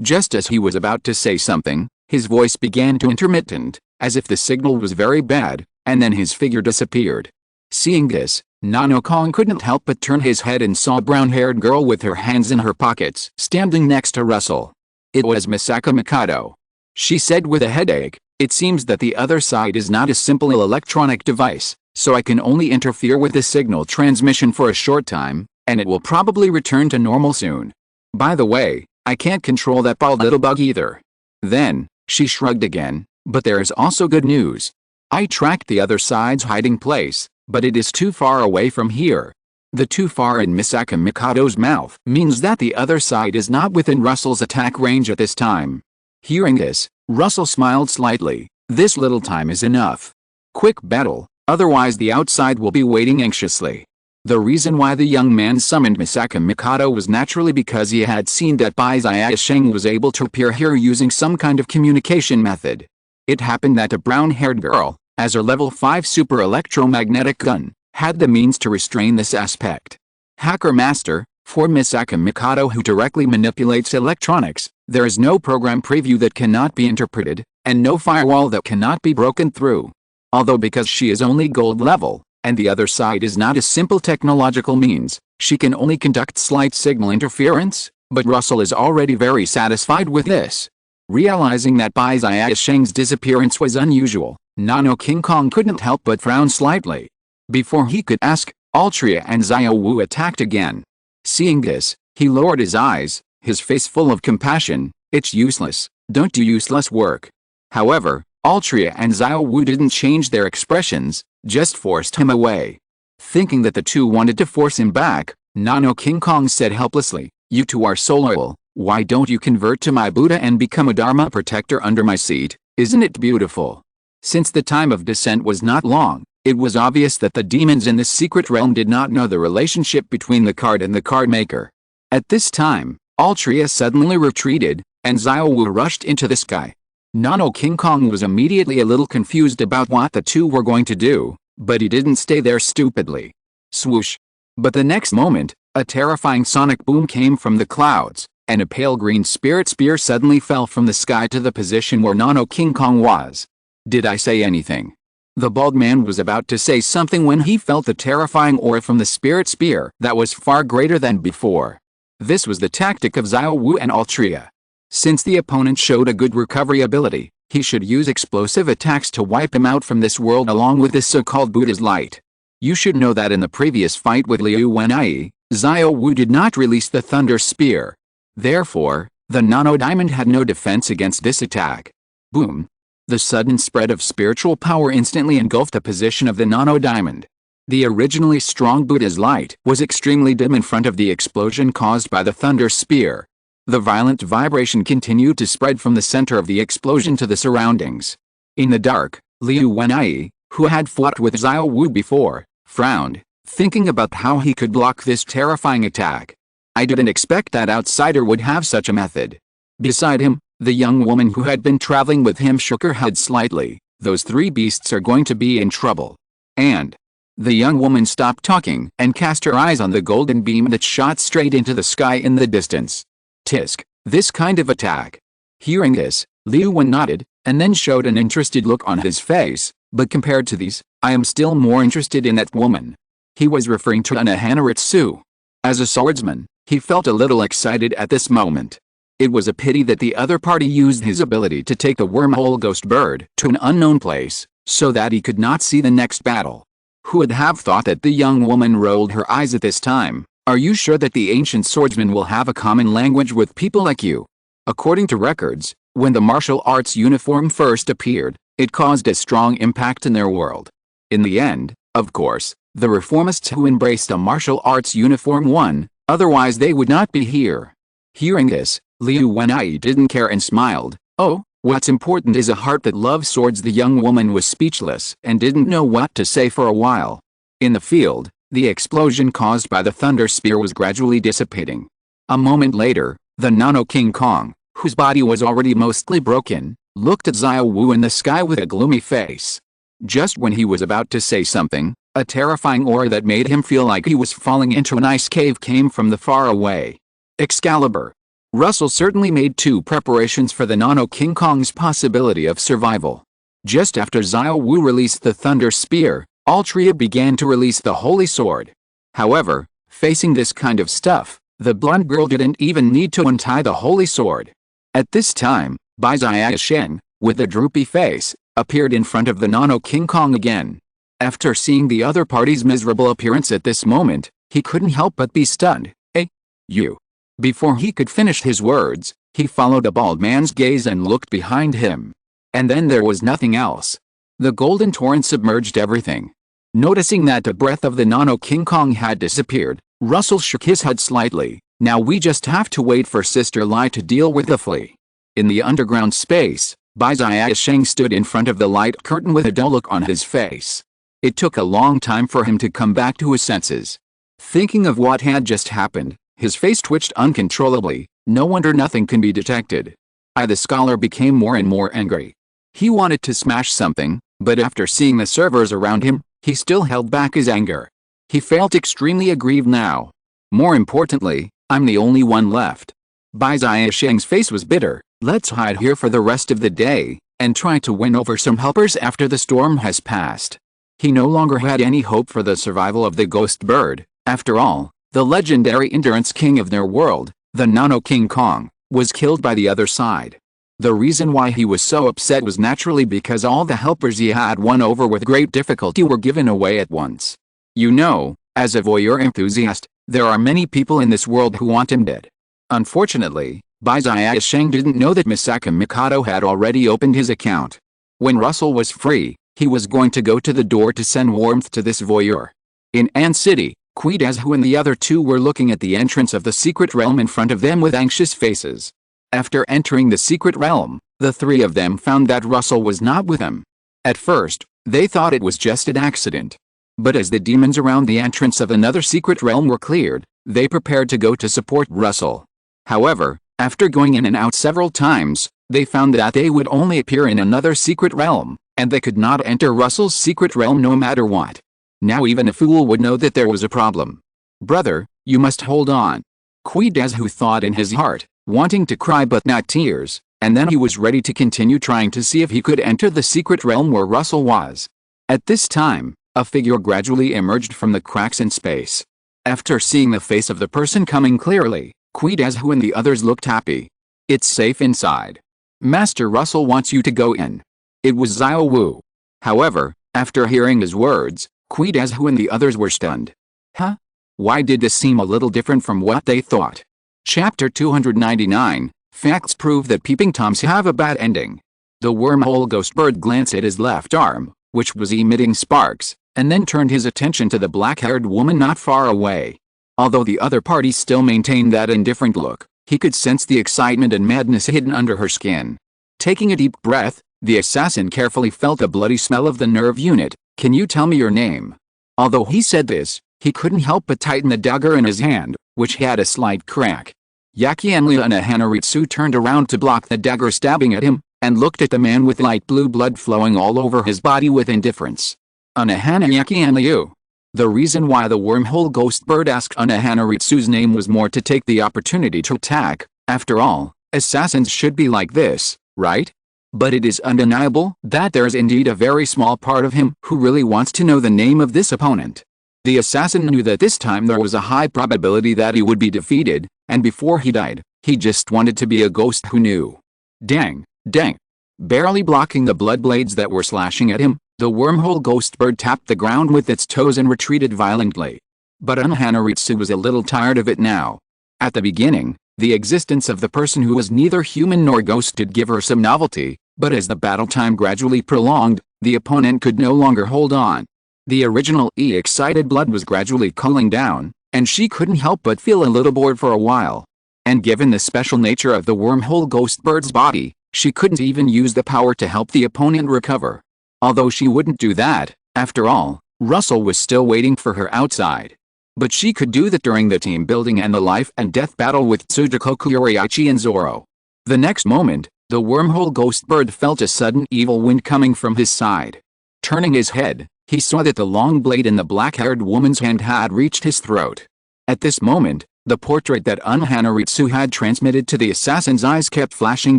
Just as he was about to say something, his voice began to intermittent, as if the signal was very bad, and then his figure disappeared. Seeing this, Nano Kong couldn't help but turn his head and saw a brown-haired girl with her hands in her pockets standing next to Russell. It was Misaka Mikado. She said with a headache, "It seems that the other side is not a simple electronic device, so I can only interfere with the signal transmission for a short time, and it will probably return to normal soon. By the way, I can't control that bald little bug either." Then, she shrugged again, "But there is also good news. I tracked the other side's hiding place, but it is too far away from here." The "too far" in Misaka Mikado's mouth means that the other side is not within Russell's attack range at this time. Hearing this, Russell smiled slightly. "This little time is enough. Quick battle, otherwise the outside will be waiting anxiously." The reason why the young man summoned Misaka Mikado was naturally because he had seen that Bai Xiaosheng was able to appear here using some kind of communication method. It happened that a brown-haired girl, as her level 5 super electromagnetic gun, had the means to restrain this aspect. Hacker Master, for Misaka Mikado who directly manipulates electronics, there is no program preview that cannot be interpreted, and no firewall that cannot be broken through. Although because she is only gold level, and the other side is not a simple technological means, she can only conduct slight signal interference, but Russell is already very satisfied with this. Realizing that Bai Xiaosheng's disappearance was unusual, Nano King Kong couldn't help but frown slightly. Before he could ask, Altria and Xiao Wu attacked again. Seeing this, he lowered his eyes, his face full of compassion. "It's useless, don't do useless work." However, Altria and Xiao Wu didn't change their expressions, just forced him away. Thinking that the two wanted to force him back, Nano King Kong said helplessly, "You two are so loyal, why don't you convert to my Buddha and become a Dharma protector under my seat? Isn't it beautiful?" Since the time of descent was not long, it was obvious that the demons in this secret realm did not know the relationship between the card and the card maker. At this time, Altria suddenly retreated, and Xiao Wu rushed into the sky. Nano King Kong was immediately a little confused about what the two were going to do, but he didn't stay there stupidly. Swoosh! But the next moment, a terrifying sonic boom came from the clouds, and a pale green spirit spear suddenly fell from the sky to the position where Nano King Kong was. Did I say anything? The bald man was about to say something when he felt the terrifying aura from the spirit spear that was far greater than before. This was the tactic of Xiao Wu and Altria. Since the opponent showed a good recovery ability, he should use explosive attacks to wipe him out from this world along with this so-called Buddha's light. You should know that in the previous fight with Liu Wenai, Xiao Wu did not release the Thunder Spear. Therefore, the Nano Diamond had no defense against this attack. Boom! The sudden spread of spiritual power instantly engulfed the position of the Nano Diamond. The originally strong Buddha's light was extremely dim in front of the explosion caused by the Thunder Spear. The violent vibration continued to spread from the center of the explosion to the surroundings. In the dark, Liu Wenai, who had fought with Xiao Wu before, frowned, thinking about how he could block this terrifying attack. I didn't expect that outsider would have such a method. Beside him, the young woman who had been traveling with him shook her head slightly. Those three beasts are going to be in trouble. And the young woman stopped talking and cast her eyes on the golden beam that shot straight into the sky in the distance. Tisk, this kind of attack. Hearing this, Liu Wen nodded, and then showed an interested look on his face, but compared to these, I am still more interested in that woman. He was referring to Hanaritsu. As a swordsman, he felt a little excited at this moment. It was a pity that the other party used his ability to take the wormhole ghost bird to an unknown place, so that he could not see the next battle. Who would have thought that the young woman rolled her eyes at this time? Are you sure that the ancient swordsman will have a common language with people like you? According to records, when the martial arts uniform first appeared, it caused a strong impact in their world. In the end, of course, the reformists who embraced the martial arts uniform won, otherwise they would not be here. Hearing this, Liu Wenai didn't care and smiled. Oh, what's important is a heart that loves swords. The young woman was speechless and didn't know what to say for a while. In the field, the explosion caused by the Thunder Spear was gradually dissipating. A moment later, the Nano King Kong, whose body was already mostly broken, looked at Xiao Wu in the sky with a gloomy face. Just when he was about to say something, a terrifying aura that made him feel like he was falling into an ice cave came from the far away. Excalibur. Russell certainly made two preparations for the Nano King Kong's possibility of survival. Just after Xiao Wu released the Thunder Spear, Altria began to release the Holy Sword. However, facing this kind of stuff, the blonde girl didn't even need to untie the Holy Sword. At this time, Bai Ziasheng, with a droopy face, appeared in front of the Nano King Kong again. After seeing the other party's miserable appearance at this moment, he couldn't help but be stunned. Hey, you. Before he could finish his words, he followed the bald man's gaze and looked behind him. And then there was nothing else. The golden torrent submerged everything. Noticing that the breath of the Nano King Kong had disappeared, Russell shook his head slightly. Now we just have to wait for Sister Lai to deal with the flea. In the underground space, Bai Ziasheng stood in front of the light curtain with a dull look on his face. It took a long time for him to come back to his senses. Thinking of what had just happened, his face twitched uncontrollably. No wonder nothing can be detected. The scholar became more and more angry. He wanted to smash something, but after seeing the servers around him, he still held back his anger. He felt extremely aggrieved now. More importantly, I'm the only one left. Bai Ziasheng's face was bitter. Let's hide here for the rest of the day, and try to win over some helpers after the storm has passed. He no longer had any hope for the survival of the ghost bird. After all, the legendary endurance king of their world, the Nano King Kong, was killed by the other side. The reason why he was so upset was naturally because all the helpers he had won over with great difficulty were given away at once. You know, as a voyeur enthusiast, there are many people in this world who want him dead. Unfortunately, Bai Ziasheng didn't know that Misaka Mikado had already opened his account. When Russell was free, he was going to go to the door to send warmth to this voyeur. In An City, Kuidazhu and the other two were looking at the entrance of the secret realm in front of them with anxious faces. After entering the secret realm, the three of them found that Russell was not with them. At first, they thought it was just an accident. But as the demons around the entrance of another secret realm were cleared, they prepared to go to support Russell. However, after going in and out several times, They found that they would only appear in another secret realm, and they could not enter Russell's secret realm no matter what. Now even a fool would know that there was a problem. Brother, you must hold on. Qi Dezhu thought in his heart, wanting to cry but not tears, and then he was ready to continue trying to see if he could enter the secret realm where Russell was. At this time, a figure gradually emerged from the cracks in space. After seeing the face of the person coming clearly, Qi Dezhu and the others looked happy. It's safe inside. Master Russell wants you to go in. It was Xiao Wu. However, after hearing his words, Qi Dezhu and the others were stunned. Huh? Why did this seem a little different from what they thought? Chapter 299, Facts prove that peeping toms have a bad ending. The wormhole ghost bird glanced at his left arm, which was emitting sparks, and then turned his attention to the black-haired woman not far away. Although the other party still maintained that indifferent look, he could sense the excitement and madness hidden under her skin. Taking a deep breath, the assassin carefully felt the bloody smell of the nerve unit. Can you tell me your name? Although he said this, he couldn't help but tighten the dagger in his hand, which had a slight crack. Yakienlia and Hanaritsu turned around to block the dagger stabbing at him, and looked at the man with light blue blood flowing all over his body with indifference. Unahana Yakienliu. The reason why the wormhole ghost bird asked Unahanaritsu's name was more to take the opportunity to attack. After all, assassins should be like this, right? But it is undeniable that there is indeed a very small part of him who really wants to know the name of this opponent. The assassin knew that this time there was a high probability that he would be defeated, and before he died, he just wanted to be a ghost who knew. Dang, dang. Barely blocking the blood blades that were slashing at him, the wormhole ghost bird tapped the ground with its toes and retreated violently. But Unhanaritsu was a little tired of it now. At the beginning, the existence of the person who was neither human nor ghost did give her some novelty, but as the battle time gradually prolonged, the opponent could no longer hold on. The original excited blood was gradually cooling down, and she couldn't help but feel a little bored for a while. And given the special nature of the wormhole ghost bird's body, she couldn't even use the power to help the opponent recover. Although she wouldn't do that, after all, Russell was still waiting for her outside. But she could do that during the team building and the life and death battle with Tsugikoku, Yoriichi and Zoro. The next moment, the wormhole ghost bird felt a sudden evil wind coming from his side. Turning his head, he saw that the long blade in the black-haired woman's hand had reached his throat. At this moment, the portrait that Unhanaritsu had transmitted to the assassin's eyes kept flashing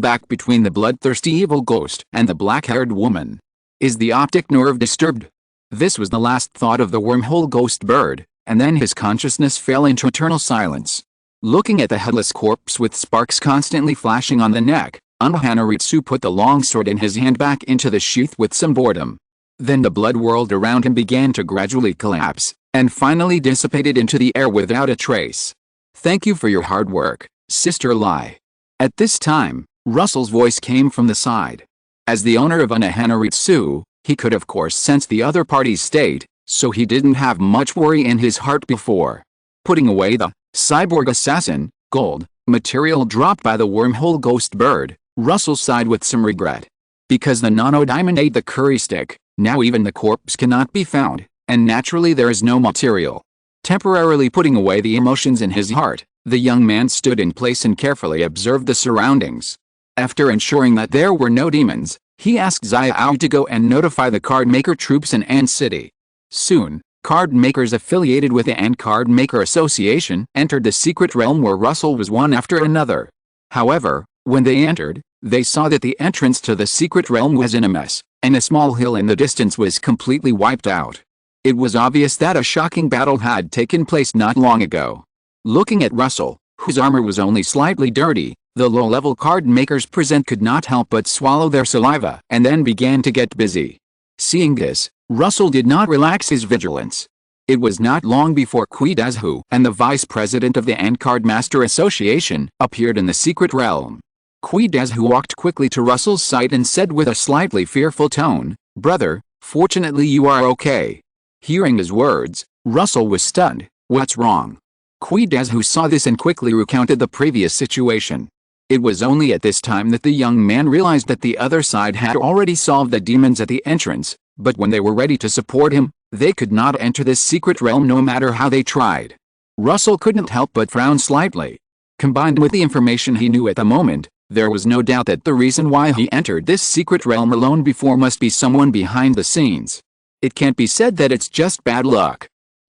back between the bloodthirsty evil ghost and the black-haired woman. Is the optic nerve disturbed? This was the last thought of the wormhole ghost bird, and then his consciousness fell into eternal silence. Looking at the headless corpse with sparks constantly flashing on the neck, Unhanaritsu put the longsword in his hand back into the sheath with some boredom. Then the blood world around him began to gradually collapse, and finally dissipated into the air without a trace. Thank you for your hard work, Sister Lai. At this time, Russell's voice came from the side. As the owner of Unhanaritsu, he could of course sense the other party's state, so he didn't have much worry in his heart before putting away the cyborg assassin gold material dropped by the wormhole ghost bird. Russell sighed with some regret. Because the nano diamond ate the curry stick, now even the corpse cannot be found, and naturally there is no material. Temporarily putting away the emotions in his heart, the young man stood in place and carefully observed the surroundings. After ensuring that there were no demons, he asked Xiao to go and notify the card maker troops in An City. Soon, card makers affiliated with the An Card Maker Association entered the secret realm where Russell was one after another. However, when they entered, they saw that the entrance to the secret realm was in a mess, and a small hill in the distance was completely wiped out. It was obvious that a shocking battle had taken place not long ago. Looking at Russell, whose armor was only slightly dirty, the low-level card makers present could not help but swallow their saliva and then began to get busy. Seeing this, Russell did not relax his vigilance. It was not long before Qi Dezhu and the vice president of the An Card Master Association appeared in the secret realm. Qi Dezhu walked quickly to Russell's side and said with a slightly fearful tone, "Brother, fortunately you are okay." Hearing his words, Russell was stunned. What's wrong? Qi Dezhu saw this and quickly recounted the previous situation. It was only at this time that the young man realized that the other side had already solved the demons at the entrance, but when they were ready to support him, they could not enter this secret realm no matter how they tried. Russell couldn't help but frown slightly. Combined with the information he knew at the moment, There was no doubt that the reason why he entered this secret realm alone before must be someone behind the scenes. It can't be said that it's just bad luck.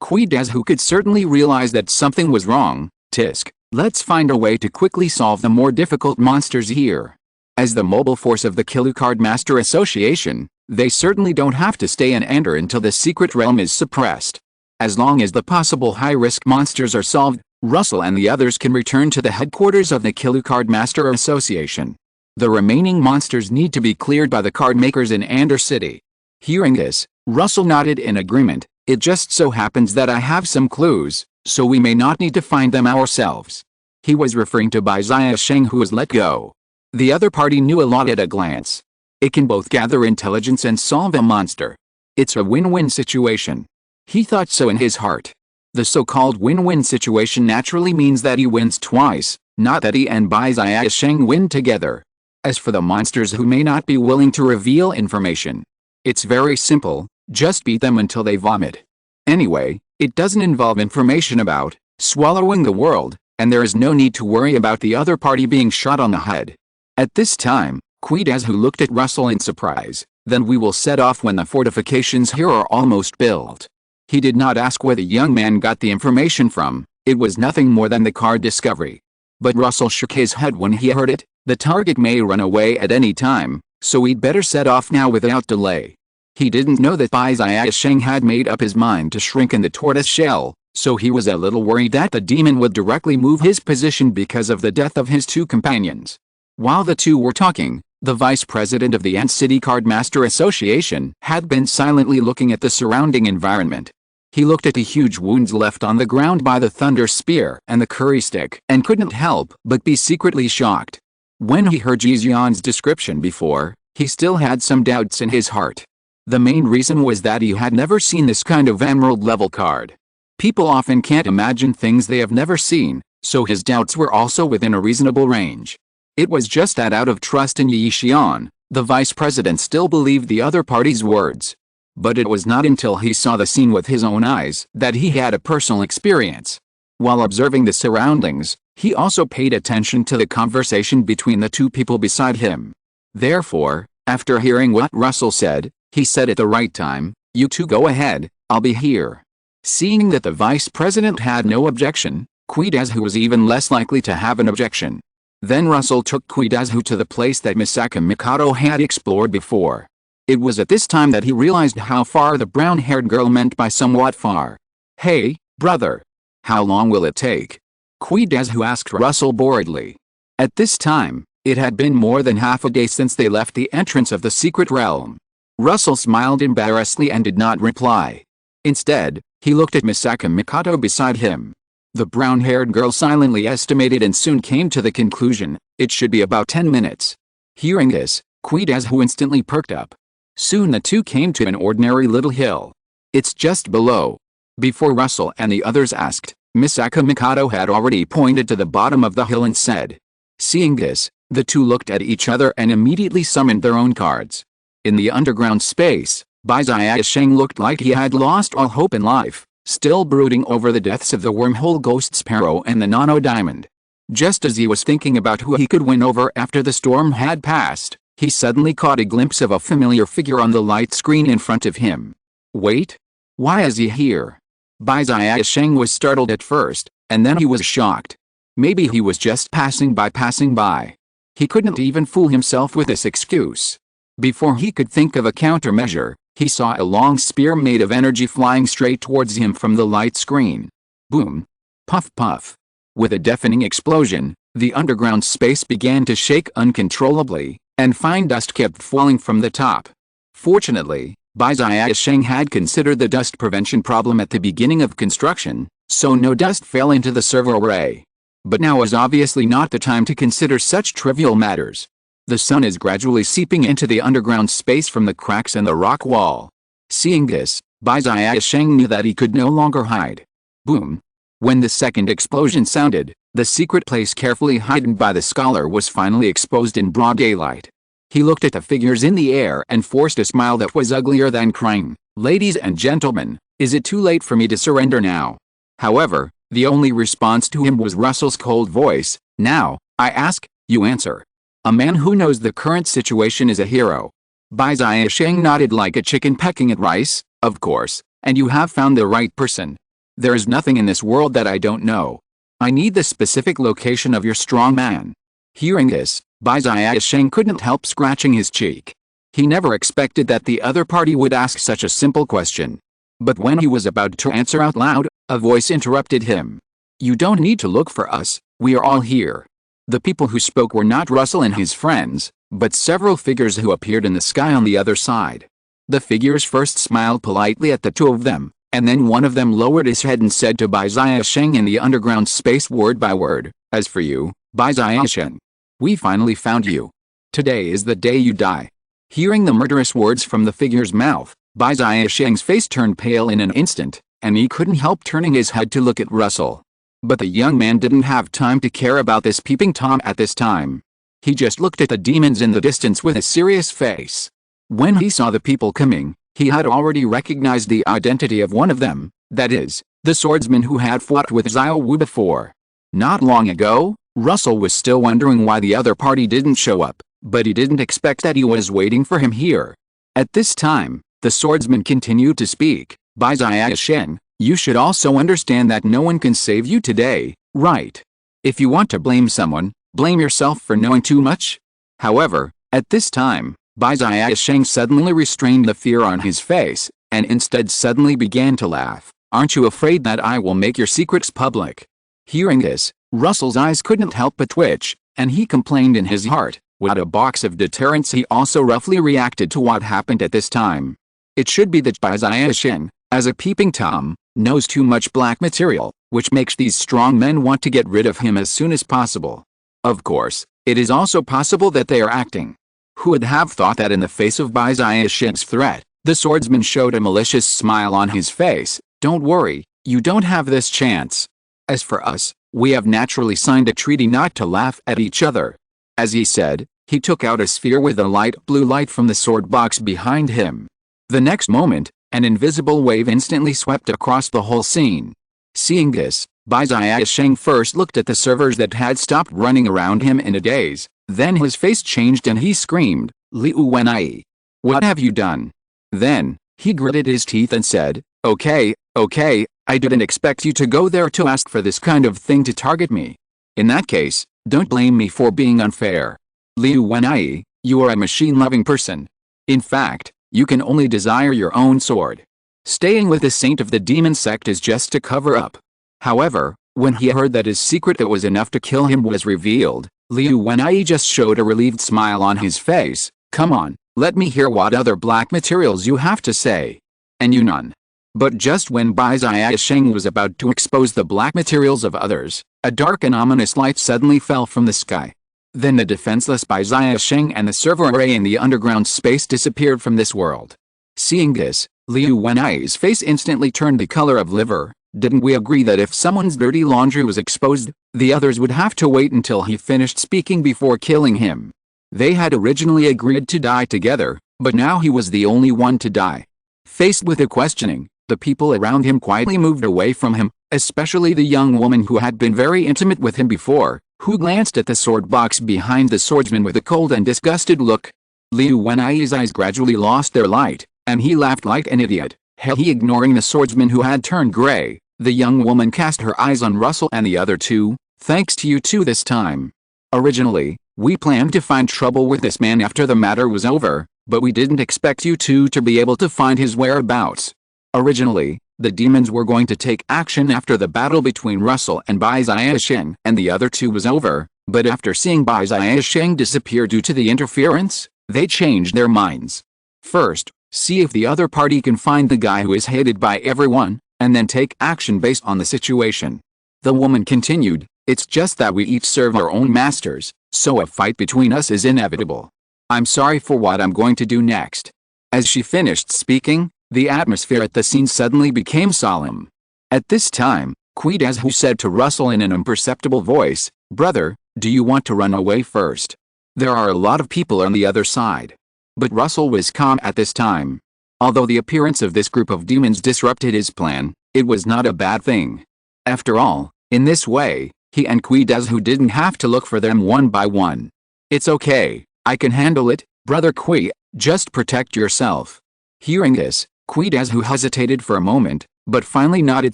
Who could certainly realize that something was wrong. Tisk, let's find a way to quickly solve the more difficult monsters here. As the mobile force of the Killer Card Master Association, they certainly don't have to stay and enter until the secret realm is suppressed. As long as the possible high-risk monsters are solved, Russell and the others can return to the headquarters of the Killer Card Master Association. The remaining monsters need to be cleared by the card makers in Ander City. Hearing this, Russell nodded in agreement. It just so happens that I have some clues, so we may not need to find them ourselves. He was referring to Bai Sheng, who was let go. The other party knew a lot at a glance. It can both gather intelligence and solve a monster. It's a win-win situation. He thought so in his heart. The so-called win-win situation naturally means that he wins twice, not that he and Bai Sheng win together. As for the monsters who may not be willing to reveal information, it's very simple, just beat them until they vomit. Anyway, it doesn't involve information about swallowing the world, and there is no need to worry about the other party being shot on the head. At this time, who looked at Russell in surprise. Then we will set off when the fortifications here are almost built. He did not ask where the young man got the information from, it was nothing more than the card discovery. But Russell shook his head when he heard it. The target may run away at any time, so we'd better set off now without delay. He didn't know that Bai Sheng had made up his mind to shrink in the tortoise shell, so he was a little worried that the demon would directly move his position because of the death of his two companions. While the two were talking, the vice president of the Ant City Card Master Association had been silently looking at the surrounding environment. He looked at the huge wounds left on the ground by the thunder spear and the curry stick and couldn't help but be secretly shocked. When he heard Jixian's description before, he still had some doubts in his heart. The main reason was that he had never seen this kind of emerald-level card. People often can't imagine things they have never seen, so his doubts were also within a reasonable range. It was just that out of trust in Jixian, the vice president still believed the other party's words. But it was not until he saw the scene with his own eyes that he had a personal experience. While observing the surroundings, he also paid attention to the conversation between the two people beside him. Therefore, after hearing what Russell said, he said at the right time, "You two go ahead, I'll be here." Seeing that the vice president had no objection, who was even less likely to have an objection. Then Russell took who to the place that Misaka Mikado had explored before. It was at this time that he realized how far the brown-haired girl meant by somewhat far. "Hey, brother. How long will it take?" who asked Russell boredly. At this time, it had been more than half a day since they left the entrance of the secret realm. Russell smiled embarrassedly and did not reply. Instead, he looked at Misaka Mikado beside him. The brown-haired girl silently estimated and soon came to the conclusion, it should be about 10 minutes. Hearing this, who instantly perked up. Soon the two came to an ordinary little hill. "It's just below." Before Russell and the others asked, Misaka Mikado had already pointed to the bottom of the hill and said. Seeing this, the two looked at each other and immediately summoned their own cards. In the underground space, Bai Sheng looked like he had lost all hope in life, still brooding over the deaths of the wormhole ghost sparrow and the nano diamond. Just as he was thinking about who he could win over after the storm had passed, he suddenly caught a glimpse of a familiar figure on the light screen in front of him. Wait? Why is he here? Bai Sheng was startled at first, and then he was shocked. Maybe he was just passing by. He couldn't even fool himself with this excuse. Before he could think of a countermeasure, he saw a long spear made of energy flying straight towards him from the light screen. Boom! Puff puff! With a deafening explosion, the underground space began to shake uncontrollably, and fine dust kept falling from the top. Fortunately, Bai Sheng had considered the dust prevention problem at the beginning of construction, so no dust fell into the server array. But now was obviously not the time to consider such trivial matters. The sun is gradually seeping into the underground space from the cracks in the rock wall. Seeing this, Bai Sheng knew that he could no longer hide. Boom! When the second explosion sounded, the secret place carefully hidden by the scholar was finally exposed in broad daylight. He looked at the figures in the air and forced a smile that was uglier than crying. Ladies and gentlemen, is it too late for me to surrender now? However, the only response to him was Russell's cold voice. Now, I ask, you answer. A man who knows the current situation is a hero. Bai Ziasheng nodded like a chicken pecking at rice. Of course, and you have found the right person. There is nothing in this world that I don't know. I need the specific location of your strong man. Hearing this, Bai Ziasheng couldn't help scratching his cheek. He never expected that the other party would ask such a simple question. But when he was about to answer out loud, a voice interrupted him. You don't need to look for us, we are all here. The people who spoke were not Russell and his friends, but several figures who appeared in the sky on the other side. The figures first smiled politely at the two of them, and then one of them lowered his head and said to Bai Ziasheng in the underground space word by word, as for you, Bai Ziasheng, we finally found you. Today is the day you die. Hearing the murderous words from the figure's mouth, Bai Ziasheng's face turned pale in an instant, and he couldn't help turning his head to look at Russell. But the young man didn't have time to care about this peeping Tom at this time. He just looked at the demons in the distance with a serious face. When he saw the people coming, he had already recognized the identity of one of them, that is, the swordsman who had fought with Xiao Wu before. Not long ago, Russell was still wondering why the other party didn't show up, but he didn't expect that he was waiting for him here. At this time, the swordsman continued to speak. Bai Ziasheng, you should also understand that no one can save you today, right? If you want to blame someone, blame yourself for knowing too much. However, at this time, Bai Ziasheng suddenly restrained the fear on his face, and instead suddenly began to laugh. Aren't you afraid that I will make your secrets public? Hearing this, Russell's eyes couldn't help but twitch, and he complained in his heart. Without a box of deterrents, he also roughly reacted to what happened at this time. It should be that Bai Ziasheng, as a peeping Tom, knows too much black material, which makes these strong men want to get rid of him as soon as possible. Of course, it is also possible that they are acting. Who would have thought that in the face of Bai Ziasheng's threat, the swordsman showed a malicious smile on his face. Don't worry, you don't have this chance. As for us, we have naturally signed a treaty not to laugh at each other. As he said, he took out a sphere with a light blue light from the sword box behind him. The next moment, an invisible wave instantly swept across the whole scene. Seeing this, Bai Ziasheng first looked at the servers that had stopped running around him in a daze, then his face changed and he screamed, Liu Wenai. What have you done? Then, he gritted his teeth and said, Okay, I didn't expect you to go there to ask for this kind of thing to target me. In that case, don't blame me for being unfair. Liu Wenai, you are a machine-loving person. In fact, you can only desire your own sword. Staying with the saint of the demon sect is just to cover up. However, when he heard that his secret that was enough to kill him was revealed, Liu Wenai just showed a relieved smile on his face. Come on, let me hear what other black materials you have to say. And you none. But just when Bai Ziasheng was about to expose the black materials of others, a dark and ominous light suddenly fell from the sky. Then the defenseless Bai Ziasheng and the server array in the underground space disappeared from this world. Seeing this, Liu Wenai's face instantly turned the color of liver. Didn't we agree that if someone's dirty laundry was exposed, the others would have to wait until he finished speaking before killing him? They had originally agreed to die together, but now he was the only one to die. Faced with the questioning, the people around him quietly moved away from him, especially the young woman who had been very intimate with him before, who glanced at the sword box behind the swordsman with a cold and disgusted look. Liu Wenai's eyes gradually lost their light, and he laughed like an idiot. He ignoring the swordsman who had turned gray. The young woman cast her eyes on Russell and the other two. Thanks to you two this time. Originally, we planned to find trouble with this man after the matter was over, but we didn't expect you two to be able to find his whereabouts. Originally, the demons were going to take action after the battle between Russell and Bai Ziasheng and the other two was over, but after seeing Bai Ziasheng disappear due to the interference, they changed their minds. First, see if the other party can find the guy who is hated by everyone, and then take action based on the situation. The woman continued, it's just that we each serve our own masters, so a fight between us is inevitable. I'm sorry for what I'm going to do next. As she finished speaking, the atmosphere at the scene suddenly became solemn. At this time, Qi Ling said to Russell in an imperceptible voice, Brother, do you want to run away first? There are a lot of people on the other side. But Russell was calm at this time. Although the appearance of this group of demons disrupted his plan, it was not a bad thing. After all, in this way, he and Qi Ling didn't have to look for them one by one. It's okay, I can handle it, brother Qi, just protect yourself. Hearing this, Qi, who hesitated for a moment, but finally nodded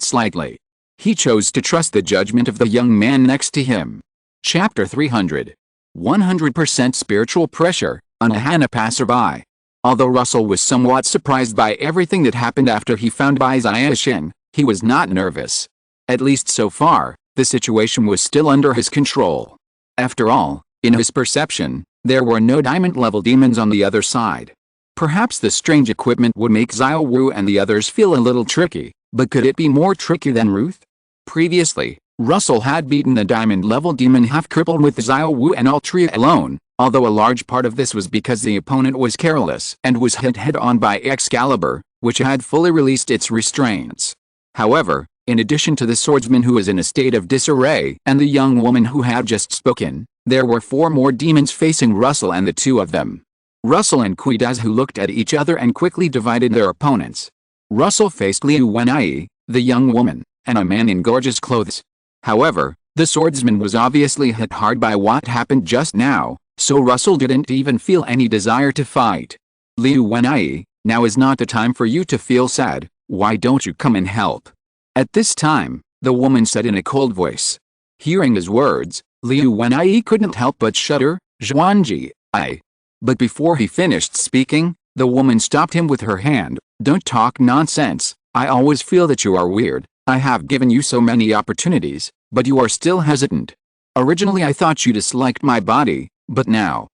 slightly. He chose to trust the judgment of the young man next to him. Chapter 300. 100% Spiritual Pressure, on a Hana Passerby. Although Russell was somewhat surprised by everything that happened after he found Bai Ziasheng, he was not nervous. At least so far, the situation was still under his control. After all, in his perception, there were no diamond-level demons on the other side. Perhaps the strange equipment would make Xiao Wu and the others feel a little tricky, but could it be more tricky than Ruth? Previously, Russell had beaten the diamond-level demon half-crippled with Xiao Wu and Altria alone, although a large part of this was because the opponent was careless and was hit head-on by Excalibur, which had fully released its restraints. However, in addition to the swordsman who was in a state of disarray and the young woman who had just spoken, there were 4 more demons facing Russell and the 2 of them. Russell and Qi, who looked at each other and quickly divided their opponents. Russell faced Liu Wenyi, the young woman, and a man in gorgeous clothes. However, the swordsman was obviously hit hard by what happened just now, so Russell didn't even feel any desire to fight. Liu Wenyi, now is not the time for you to feel sad, why don't you come and help? At this time, the woman said in a cold voice. Hearing his words, Liu Wenyi couldn't help but shudder, Zhuangji, I. But before he finished speaking, the woman stopped him with her hand. Don't talk nonsense, I always feel that you are weird, I have given you so many opportunities, but you are still hesitant. Originally I thought you disliked my body, but now.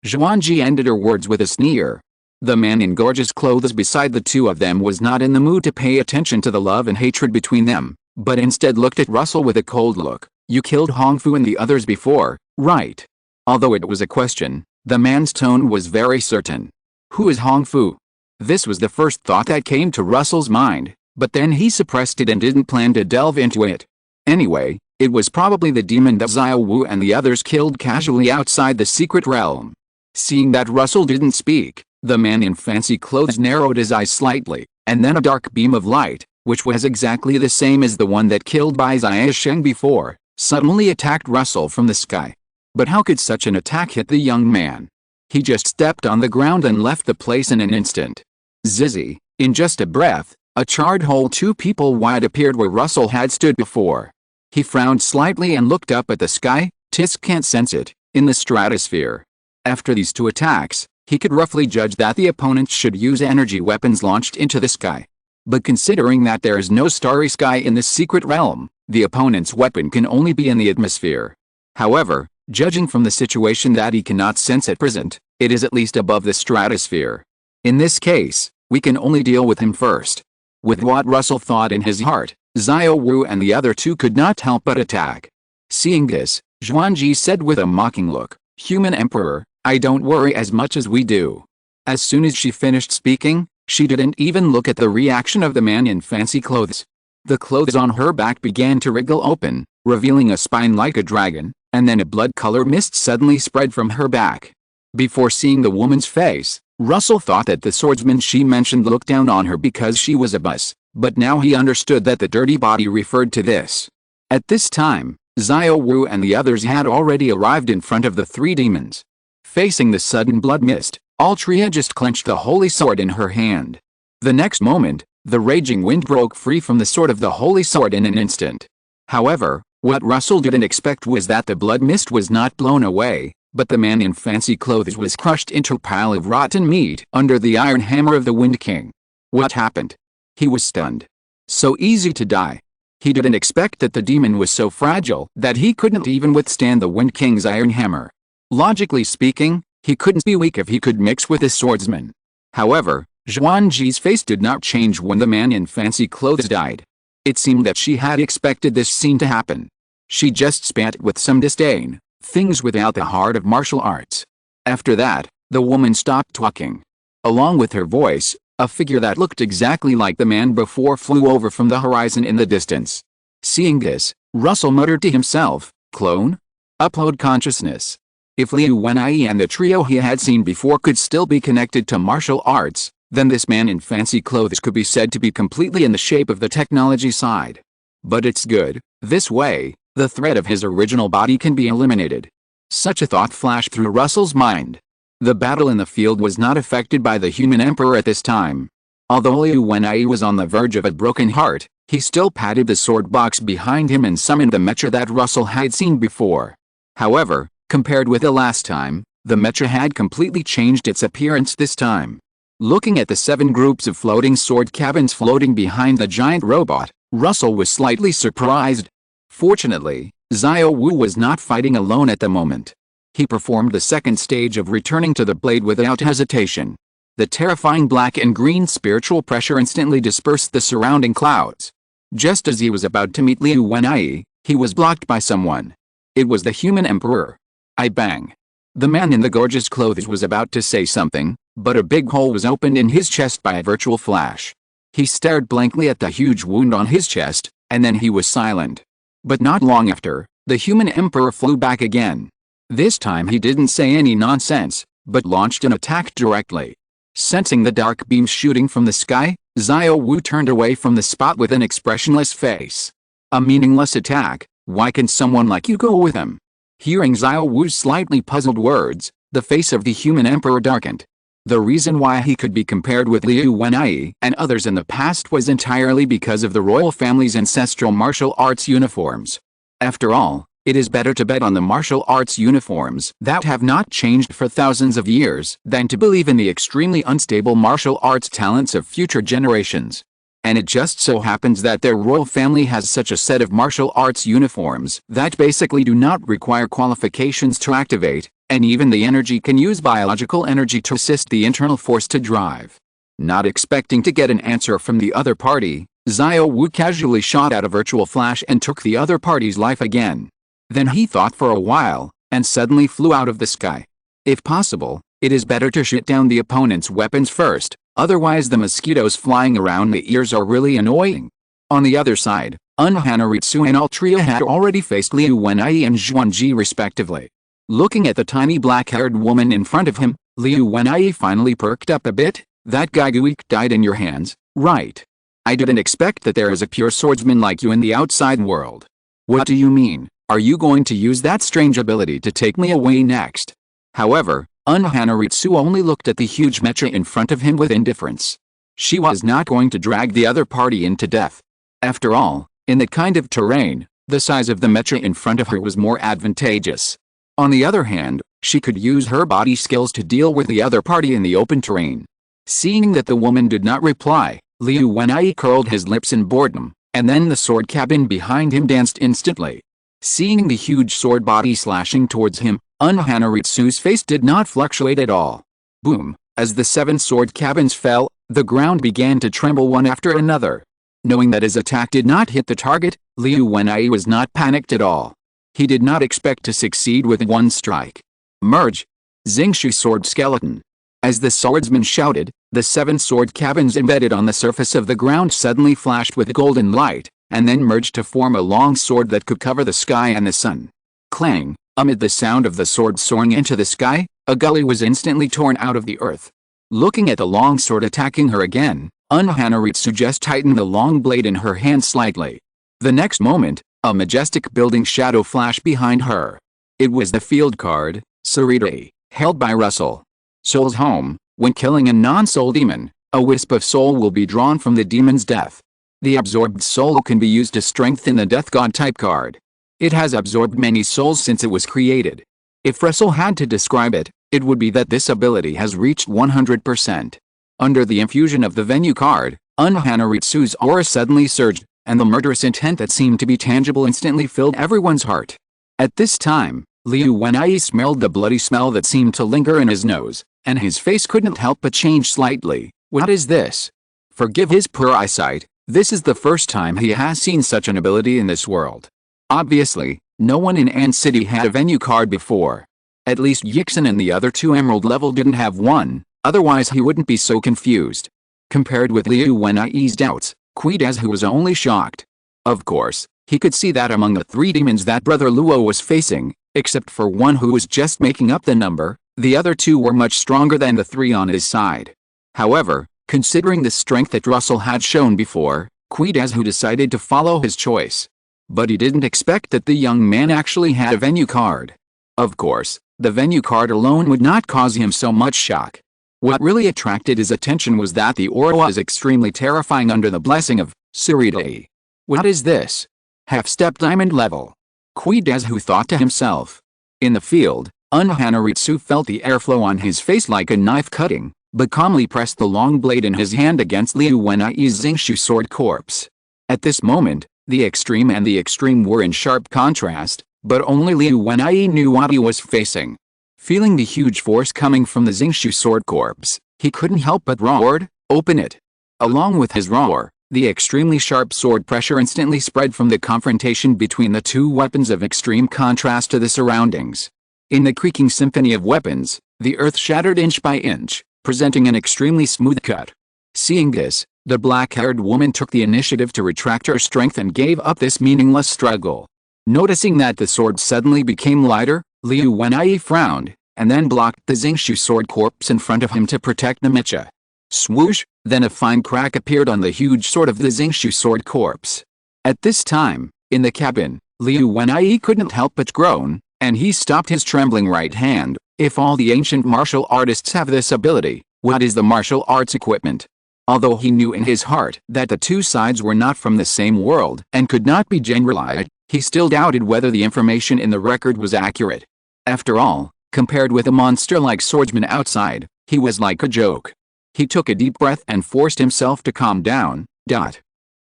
Zhuangji ended her words with a sneer. The man in gorgeous clothes beside the 2 of them was not in the mood to pay attention to the love and hatred between them, but instead looked at Russell with a cold look. You killed Hongfu and the others before, right? Although it was a question, the man's tone was very certain. Who is Hongfu? This was the first thought that came to Russell's mind, but then he suppressed it and didn't plan to delve into it. Anyway, it was probably the demon that Xiao Wu and the others killed casually outside the secret realm. Seeing that Russell didn't speak, the man in fancy clothes narrowed his eyes slightly, and then a dark beam of light, which was exactly the same as the one that killed Bai Ziasheng before, suddenly attacked Russell from the sky. But how could such an attack hit the young man? He just stepped on the ground and left the place in an instant. Zizzy, in just a breath, a charred hole 2 people wide appeared where Russell had stood before. He frowned slightly and looked up at the sky. Tisk can't sense it, in the stratosphere. After these 2 attacks, he could roughly judge that the opponents should use energy weapons launched into the sky. But considering that there is no starry sky in this secret realm, the opponent's weapon can only be in the atmosphere. However, judging from the situation that he cannot sense at present, it is at least above the stratosphere. In this case, we can only deal with him first. With what Russell thought in his heart, Xiao Wu and the other 2 could not help but attack. Seeing this, Zhuangji said with a mocking look, Human Emperor, I don't worry as much as we do. As soon as she finished speaking, she didn't even look at the reaction of the man in fancy clothes. The clothes on her back began to wriggle open, revealing a spine like a dragon, and then a blood-colored mist suddenly spread from her back. Before seeing the woman's face, Russell thought that the swordsman she mentioned looked down on her because she was a boss, but now he understood that the dirty body referred to this. At this time, Xiao Wu and the others had already arrived in front of the 3 demons. Facing the sudden blood mist, Altria just clenched the holy sword in her hand. The next moment, the raging wind broke free from the sword of the holy sword in an instant. However, what Russell didn't expect was that the blood mist was not blown away, but the man in fancy clothes was crushed into a pile of rotten meat under the iron hammer of the Wind King. What happened? He was stunned. So easy to die. He didn't expect that the demon was so fragile that he couldn't even withstand the Wind King's iron hammer. Logically speaking, he couldn't be weak if he could mix with a swordsman. However, Zhuangji's face did not change when the man in fancy clothes died. It seemed that she had expected this scene to happen. She just spat with some disdain, things without the heart of martial arts. After that, the woman stopped talking. Along with her voice, a figure that looked exactly like the man before flew over from the horizon in the distance. Seeing this, Russell muttered to himself, clone? Upload consciousness. If Liu Wenyi and the trio he had seen before could still be connected to martial arts, then this man in fancy clothes could be said to be completely in the shape of the technology side. But it's good, this way, the threat of his original body can be eliminated. Such a thought flashed through Russell's mind. The battle in the field was not affected by the human emperor at this time. Although Liu Wenyi was on the verge of a broken heart, he still patted the sword box behind him and summoned the mecha that Russell had seen before. However, compared with the last time, the mecha had completely changed its appearance this time. Looking at the 7 groups of floating sword cabins floating behind the giant robot, Russell was slightly surprised. Fortunately, Xiao Wu was not fighting alone at the moment. He performed the second stage of returning to the blade without hesitation. The terrifying black and green spiritual pressure instantly dispersed the surrounding clouds. Just as he was about to meet Liu Wenyi, he was blocked by someone. It was the human emperor. I bang. The man in the gorgeous clothes was about to say something, but a big hole was opened in his chest by a virtual flash. He stared blankly at the huge wound on his chest, and then he was silent. But not long after, the human emperor flew back again. This time he didn't say any nonsense, but launched an attack directly. Sensing the dark beams shooting from the sky, Xiao Wu turned away from the spot with an expressionless face. A meaningless attack, why can someone like you go with him? Hearing Xiao Wu's slightly puzzled words, the face of the human emperor darkened. The reason why he could be compared with Liu Wenyi and others in the past was entirely because of the royal family's ancestral martial arts uniforms. After all, it is better to bet on the martial arts uniforms that have not changed for thousands of years than to believe in the extremely unstable martial arts talents of future generations. And it just so happens that their royal family has such a set of martial arts uniforms that basically do not require qualifications to activate, and even the energy can use biological energy to assist the internal force to drive. Not expecting to get an answer from the other party, Xiao Wu casually shot out a virtual flash and took the other party's life again. Then he thought for a while, and suddenly flew out of the sky. If possible, it is better to shoot down the opponent's weapons first, otherwise the mosquitoes flying around the ears are really annoying. On the other side, Unhanaritsu and Altria had already faced Liu Wenyi and Zhuangji respectively. Looking at the tiny black-haired woman in front of him, Liu Wenyi finally perked up a bit. That guy Guik died in your hands, right? I didn't expect that there is a pure swordsman like you in the outside world. What do you mean? Are you going to use that strange ability to take me away next? However, Unhanaritsu only looked at the huge mecha in front of him with indifference. She was not going to drag the other party into death. After all, in that kind of terrain, the size of the mecha in front of her was more advantageous. On the other hand, she could use her body skills to deal with the other party in the open terrain. Seeing that the woman did not reply, Liu Wenyi curled his lips in boredom, and then the sword cabin behind him danced instantly. Seeing the huge sword body slashing towards him, Unhanaritsu's face did not fluctuate at all. Boom! As the 7 sword cabins fell, the ground began to tremble one after another. Knowing that his attack did not hit the target, Liu Wenyi was not panicked at all. He did not expect to succeed with one strike. Merge! Xingshu sword skeleton. As the swordsman shouted, the 7 sword cabins embedded on the surface of the ground suddenly flashed with golden light, and then merged to form a long sword that could cover the sky and the sun. Clang! Amid the sound of the sword soaring into the sky, a gully was instantly torn out of the earth. Looking at the long sword attacking her again, Unhanaritsu just tightened the long blade in her hand slightly. The next moment, a majestic building shadow flashed behind her. It was the field card, Sarita, held by Russell. Soul's home. When killing a non-soul demon, a wisp of soul will be drawn from the demon's death. The absorbed soul can be used to strengthen the Death God type card. It has absorbed many souls since it was created. If Russell had to describe it, it would be that this ability has reached 100%. Under the infusion of the venue card, Unhanaritsu's aura suddenly surged, and the murderous intent that seemed to be tangible instantly filled everyone's heart. At this time, Liu Wenyi smelled the bloody smell that seemed to linger in his nose, and his face couldn't help but change slightly. What is this? Forgive his poor eyesight, this is the first time he has seen such an ability in this world. Obviously, no one in Ant City had a venue card before. At least Yixin and the other 2 emerald level didn't have one, otherwise he wouldn't be so confused. Compared with Liu Wenyi's doubts, Qi was only shocked. Of course, he could see that among the 3 demons that Brother Luo was facing, except for one who was just making up the number, the other 2 were much stronger than the 3 on his side. However, considering the strength that Russell had shown before, Qi decided to follow his choice. But he didn't expect that the young man actually had a venue card. Of course, the venue card alone would not cause him so much shock. What really attracted his attention was that the aura was extremely terrifying under the blessing of Suridai. What is this? Half-step diamond level. Kuidezu thought to himself. In the field, Unhanaritsu felt the airflow on his face like a knife cutting, but calmly pressed the long blade in his hand against Liu Wenai's Xingshu sword corpse. At this moment, the extreme and the extreme were in sharp contrast, but only Liu Wenai knew what he was facing. Feeling the huge force coming from the Xingshu sword corpse, he couldn't help but roared, "Open it!" Along with his roar, the extremely sharp sword pressure instantly spread from the confrontation between the two weapons of extreme contrast to the surroundings. In the creaking symphony of weapons, the earth shattered inch by inch, presenting an extremely smooth cut. Seeing this, the black-haired woman took the initiative to retract her strength and gave up this meaningless struggle. Noticing that the sword suddenly became lighter, Liu Wenai frowned, and then blocked the Xingshu sword corpse in front of him to protect the Micha. Swoosh, then a fine crack appeared on the huge sword of the Xingshu sword corpse. At this time, in the cabin, Liu Wenai couldn't help but groan, and he stopped his trembling right hand. If all the ancient martial artists have this ability, what is the martial arts equipment? Although he knew in his heart that the two sides were not from the same world and could not be generalized, he still doubted whether the information in the record was accurate. After all, compared with a monster-like swordsman outside, he was like a joke. He took a deep breath and forced himself to calm down.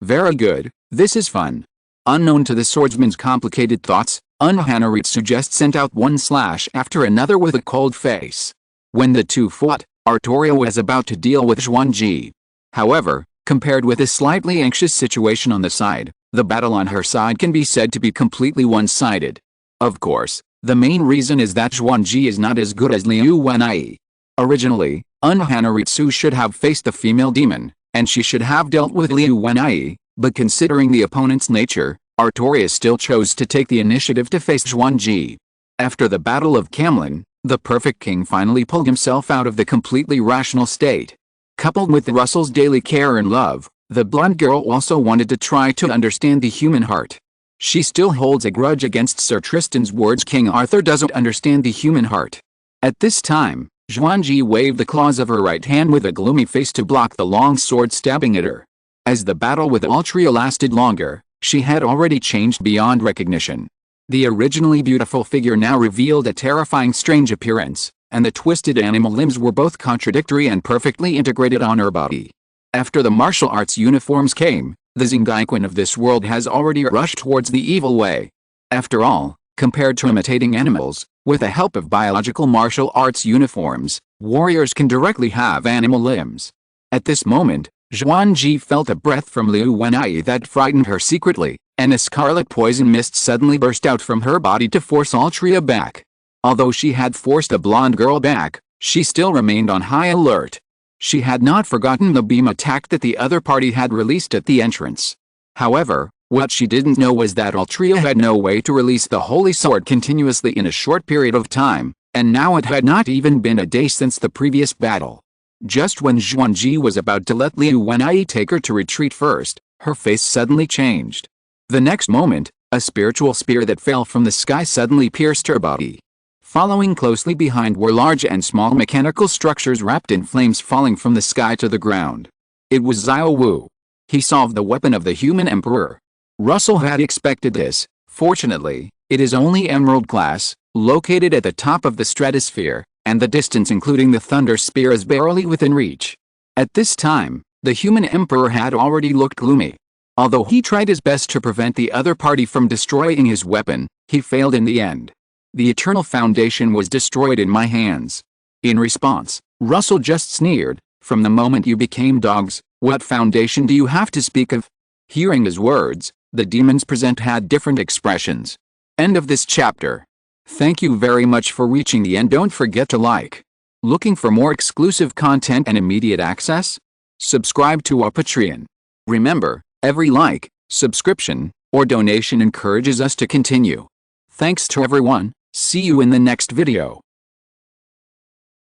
Very good, this is fun. Unknown to the swordsman's complicated thoughts, Unhanaritsu just sent out one slash after another with a cold face. When the two fought, Artoria was about to deal with Zhuangji. However, compared with a slightly anxious situation on the side, the battle on her side can be said to be completely one-sided. Of course, the main reason is that Zhuangji is not as good as Liu Wenai. Originally, Unhanaritsu should have faced the female demon, and she should have dealt with Liu Wenai, but considering the opponent's nature, Artoria still chose to take the initiative to face Zhuangji. After the Battle of Camlin, the Perfect King finally pulled himself out of the completely rational state. Coupled with Russell's daily care and love, the blonde girl also wanted to try to understand the human heart. She still holds a grudge against Sir Tristan's words King Arthur doesn't understand the human heart. At this time, Zhuangji waved the claws of her right hand with a gloomy face to block the long sword stabbing at her. As the battle with Altria lasted longer, she had already changed beyond recognition. The originally beautiful figure now revealed a terrifying strange appearance, and the twisted animal limbs were both contradictory and perfectly integrated on her body. After the martial arts uniforms came, the Zengaikun of this world has already rushed towards the evil way. After all, compared to imitating animals, with the help of biological martial arts uniforms, warriors can directly have animal limbs. At this moment, Zhuangji felt a breath from Liu Wenai that frightened her secretly, and a scarlet poison mist suddenly burst out from her body to force Altria back. Although she had forced the blonde girl back, she still remained on high alert. She had not forgotten the beam attack that the other party had released at the entrance. However, what she didn't know was that Altria had no way to release the holy sword continuously in a short period of time, and now it had not even been a day since the previous battle. Just when Zhuangji was about to let Liu Wenai take her to retreat first, her face suddenly changed. The next moment, a spiritual spear that fell from the sky suddenly pierced her body. Following closely behind were large and small mechanical structures wrapped in flames falling from the sky to the ground. It was Xiao Wu. He solved the weapon of the human emperor. Russell had expected this. Fortunately, it is only Emerald class, located at the top of the stratosphere, and the distance including the Thunder Spear is barely within reach. At this time, the human emperor had already looked gloomy. Although he tried his best to prevent the other party from destroying his weapon, he failed in the end. The Eternal Foundation was destroyed in my hands. In response, Russell just sneered, "From the moment you became dogs, what foundation do you have to speak of?" Hearing his words, the demons present had different expressions. End of this chapter. Thank you very much for reaching the end. Don't forget to like. Looking for more exclusive content and immediate access? Subscribe to our Patreon. Remember, every like, subscription, or donation encourages us to continue. Thanks to everyone. See you in the next video.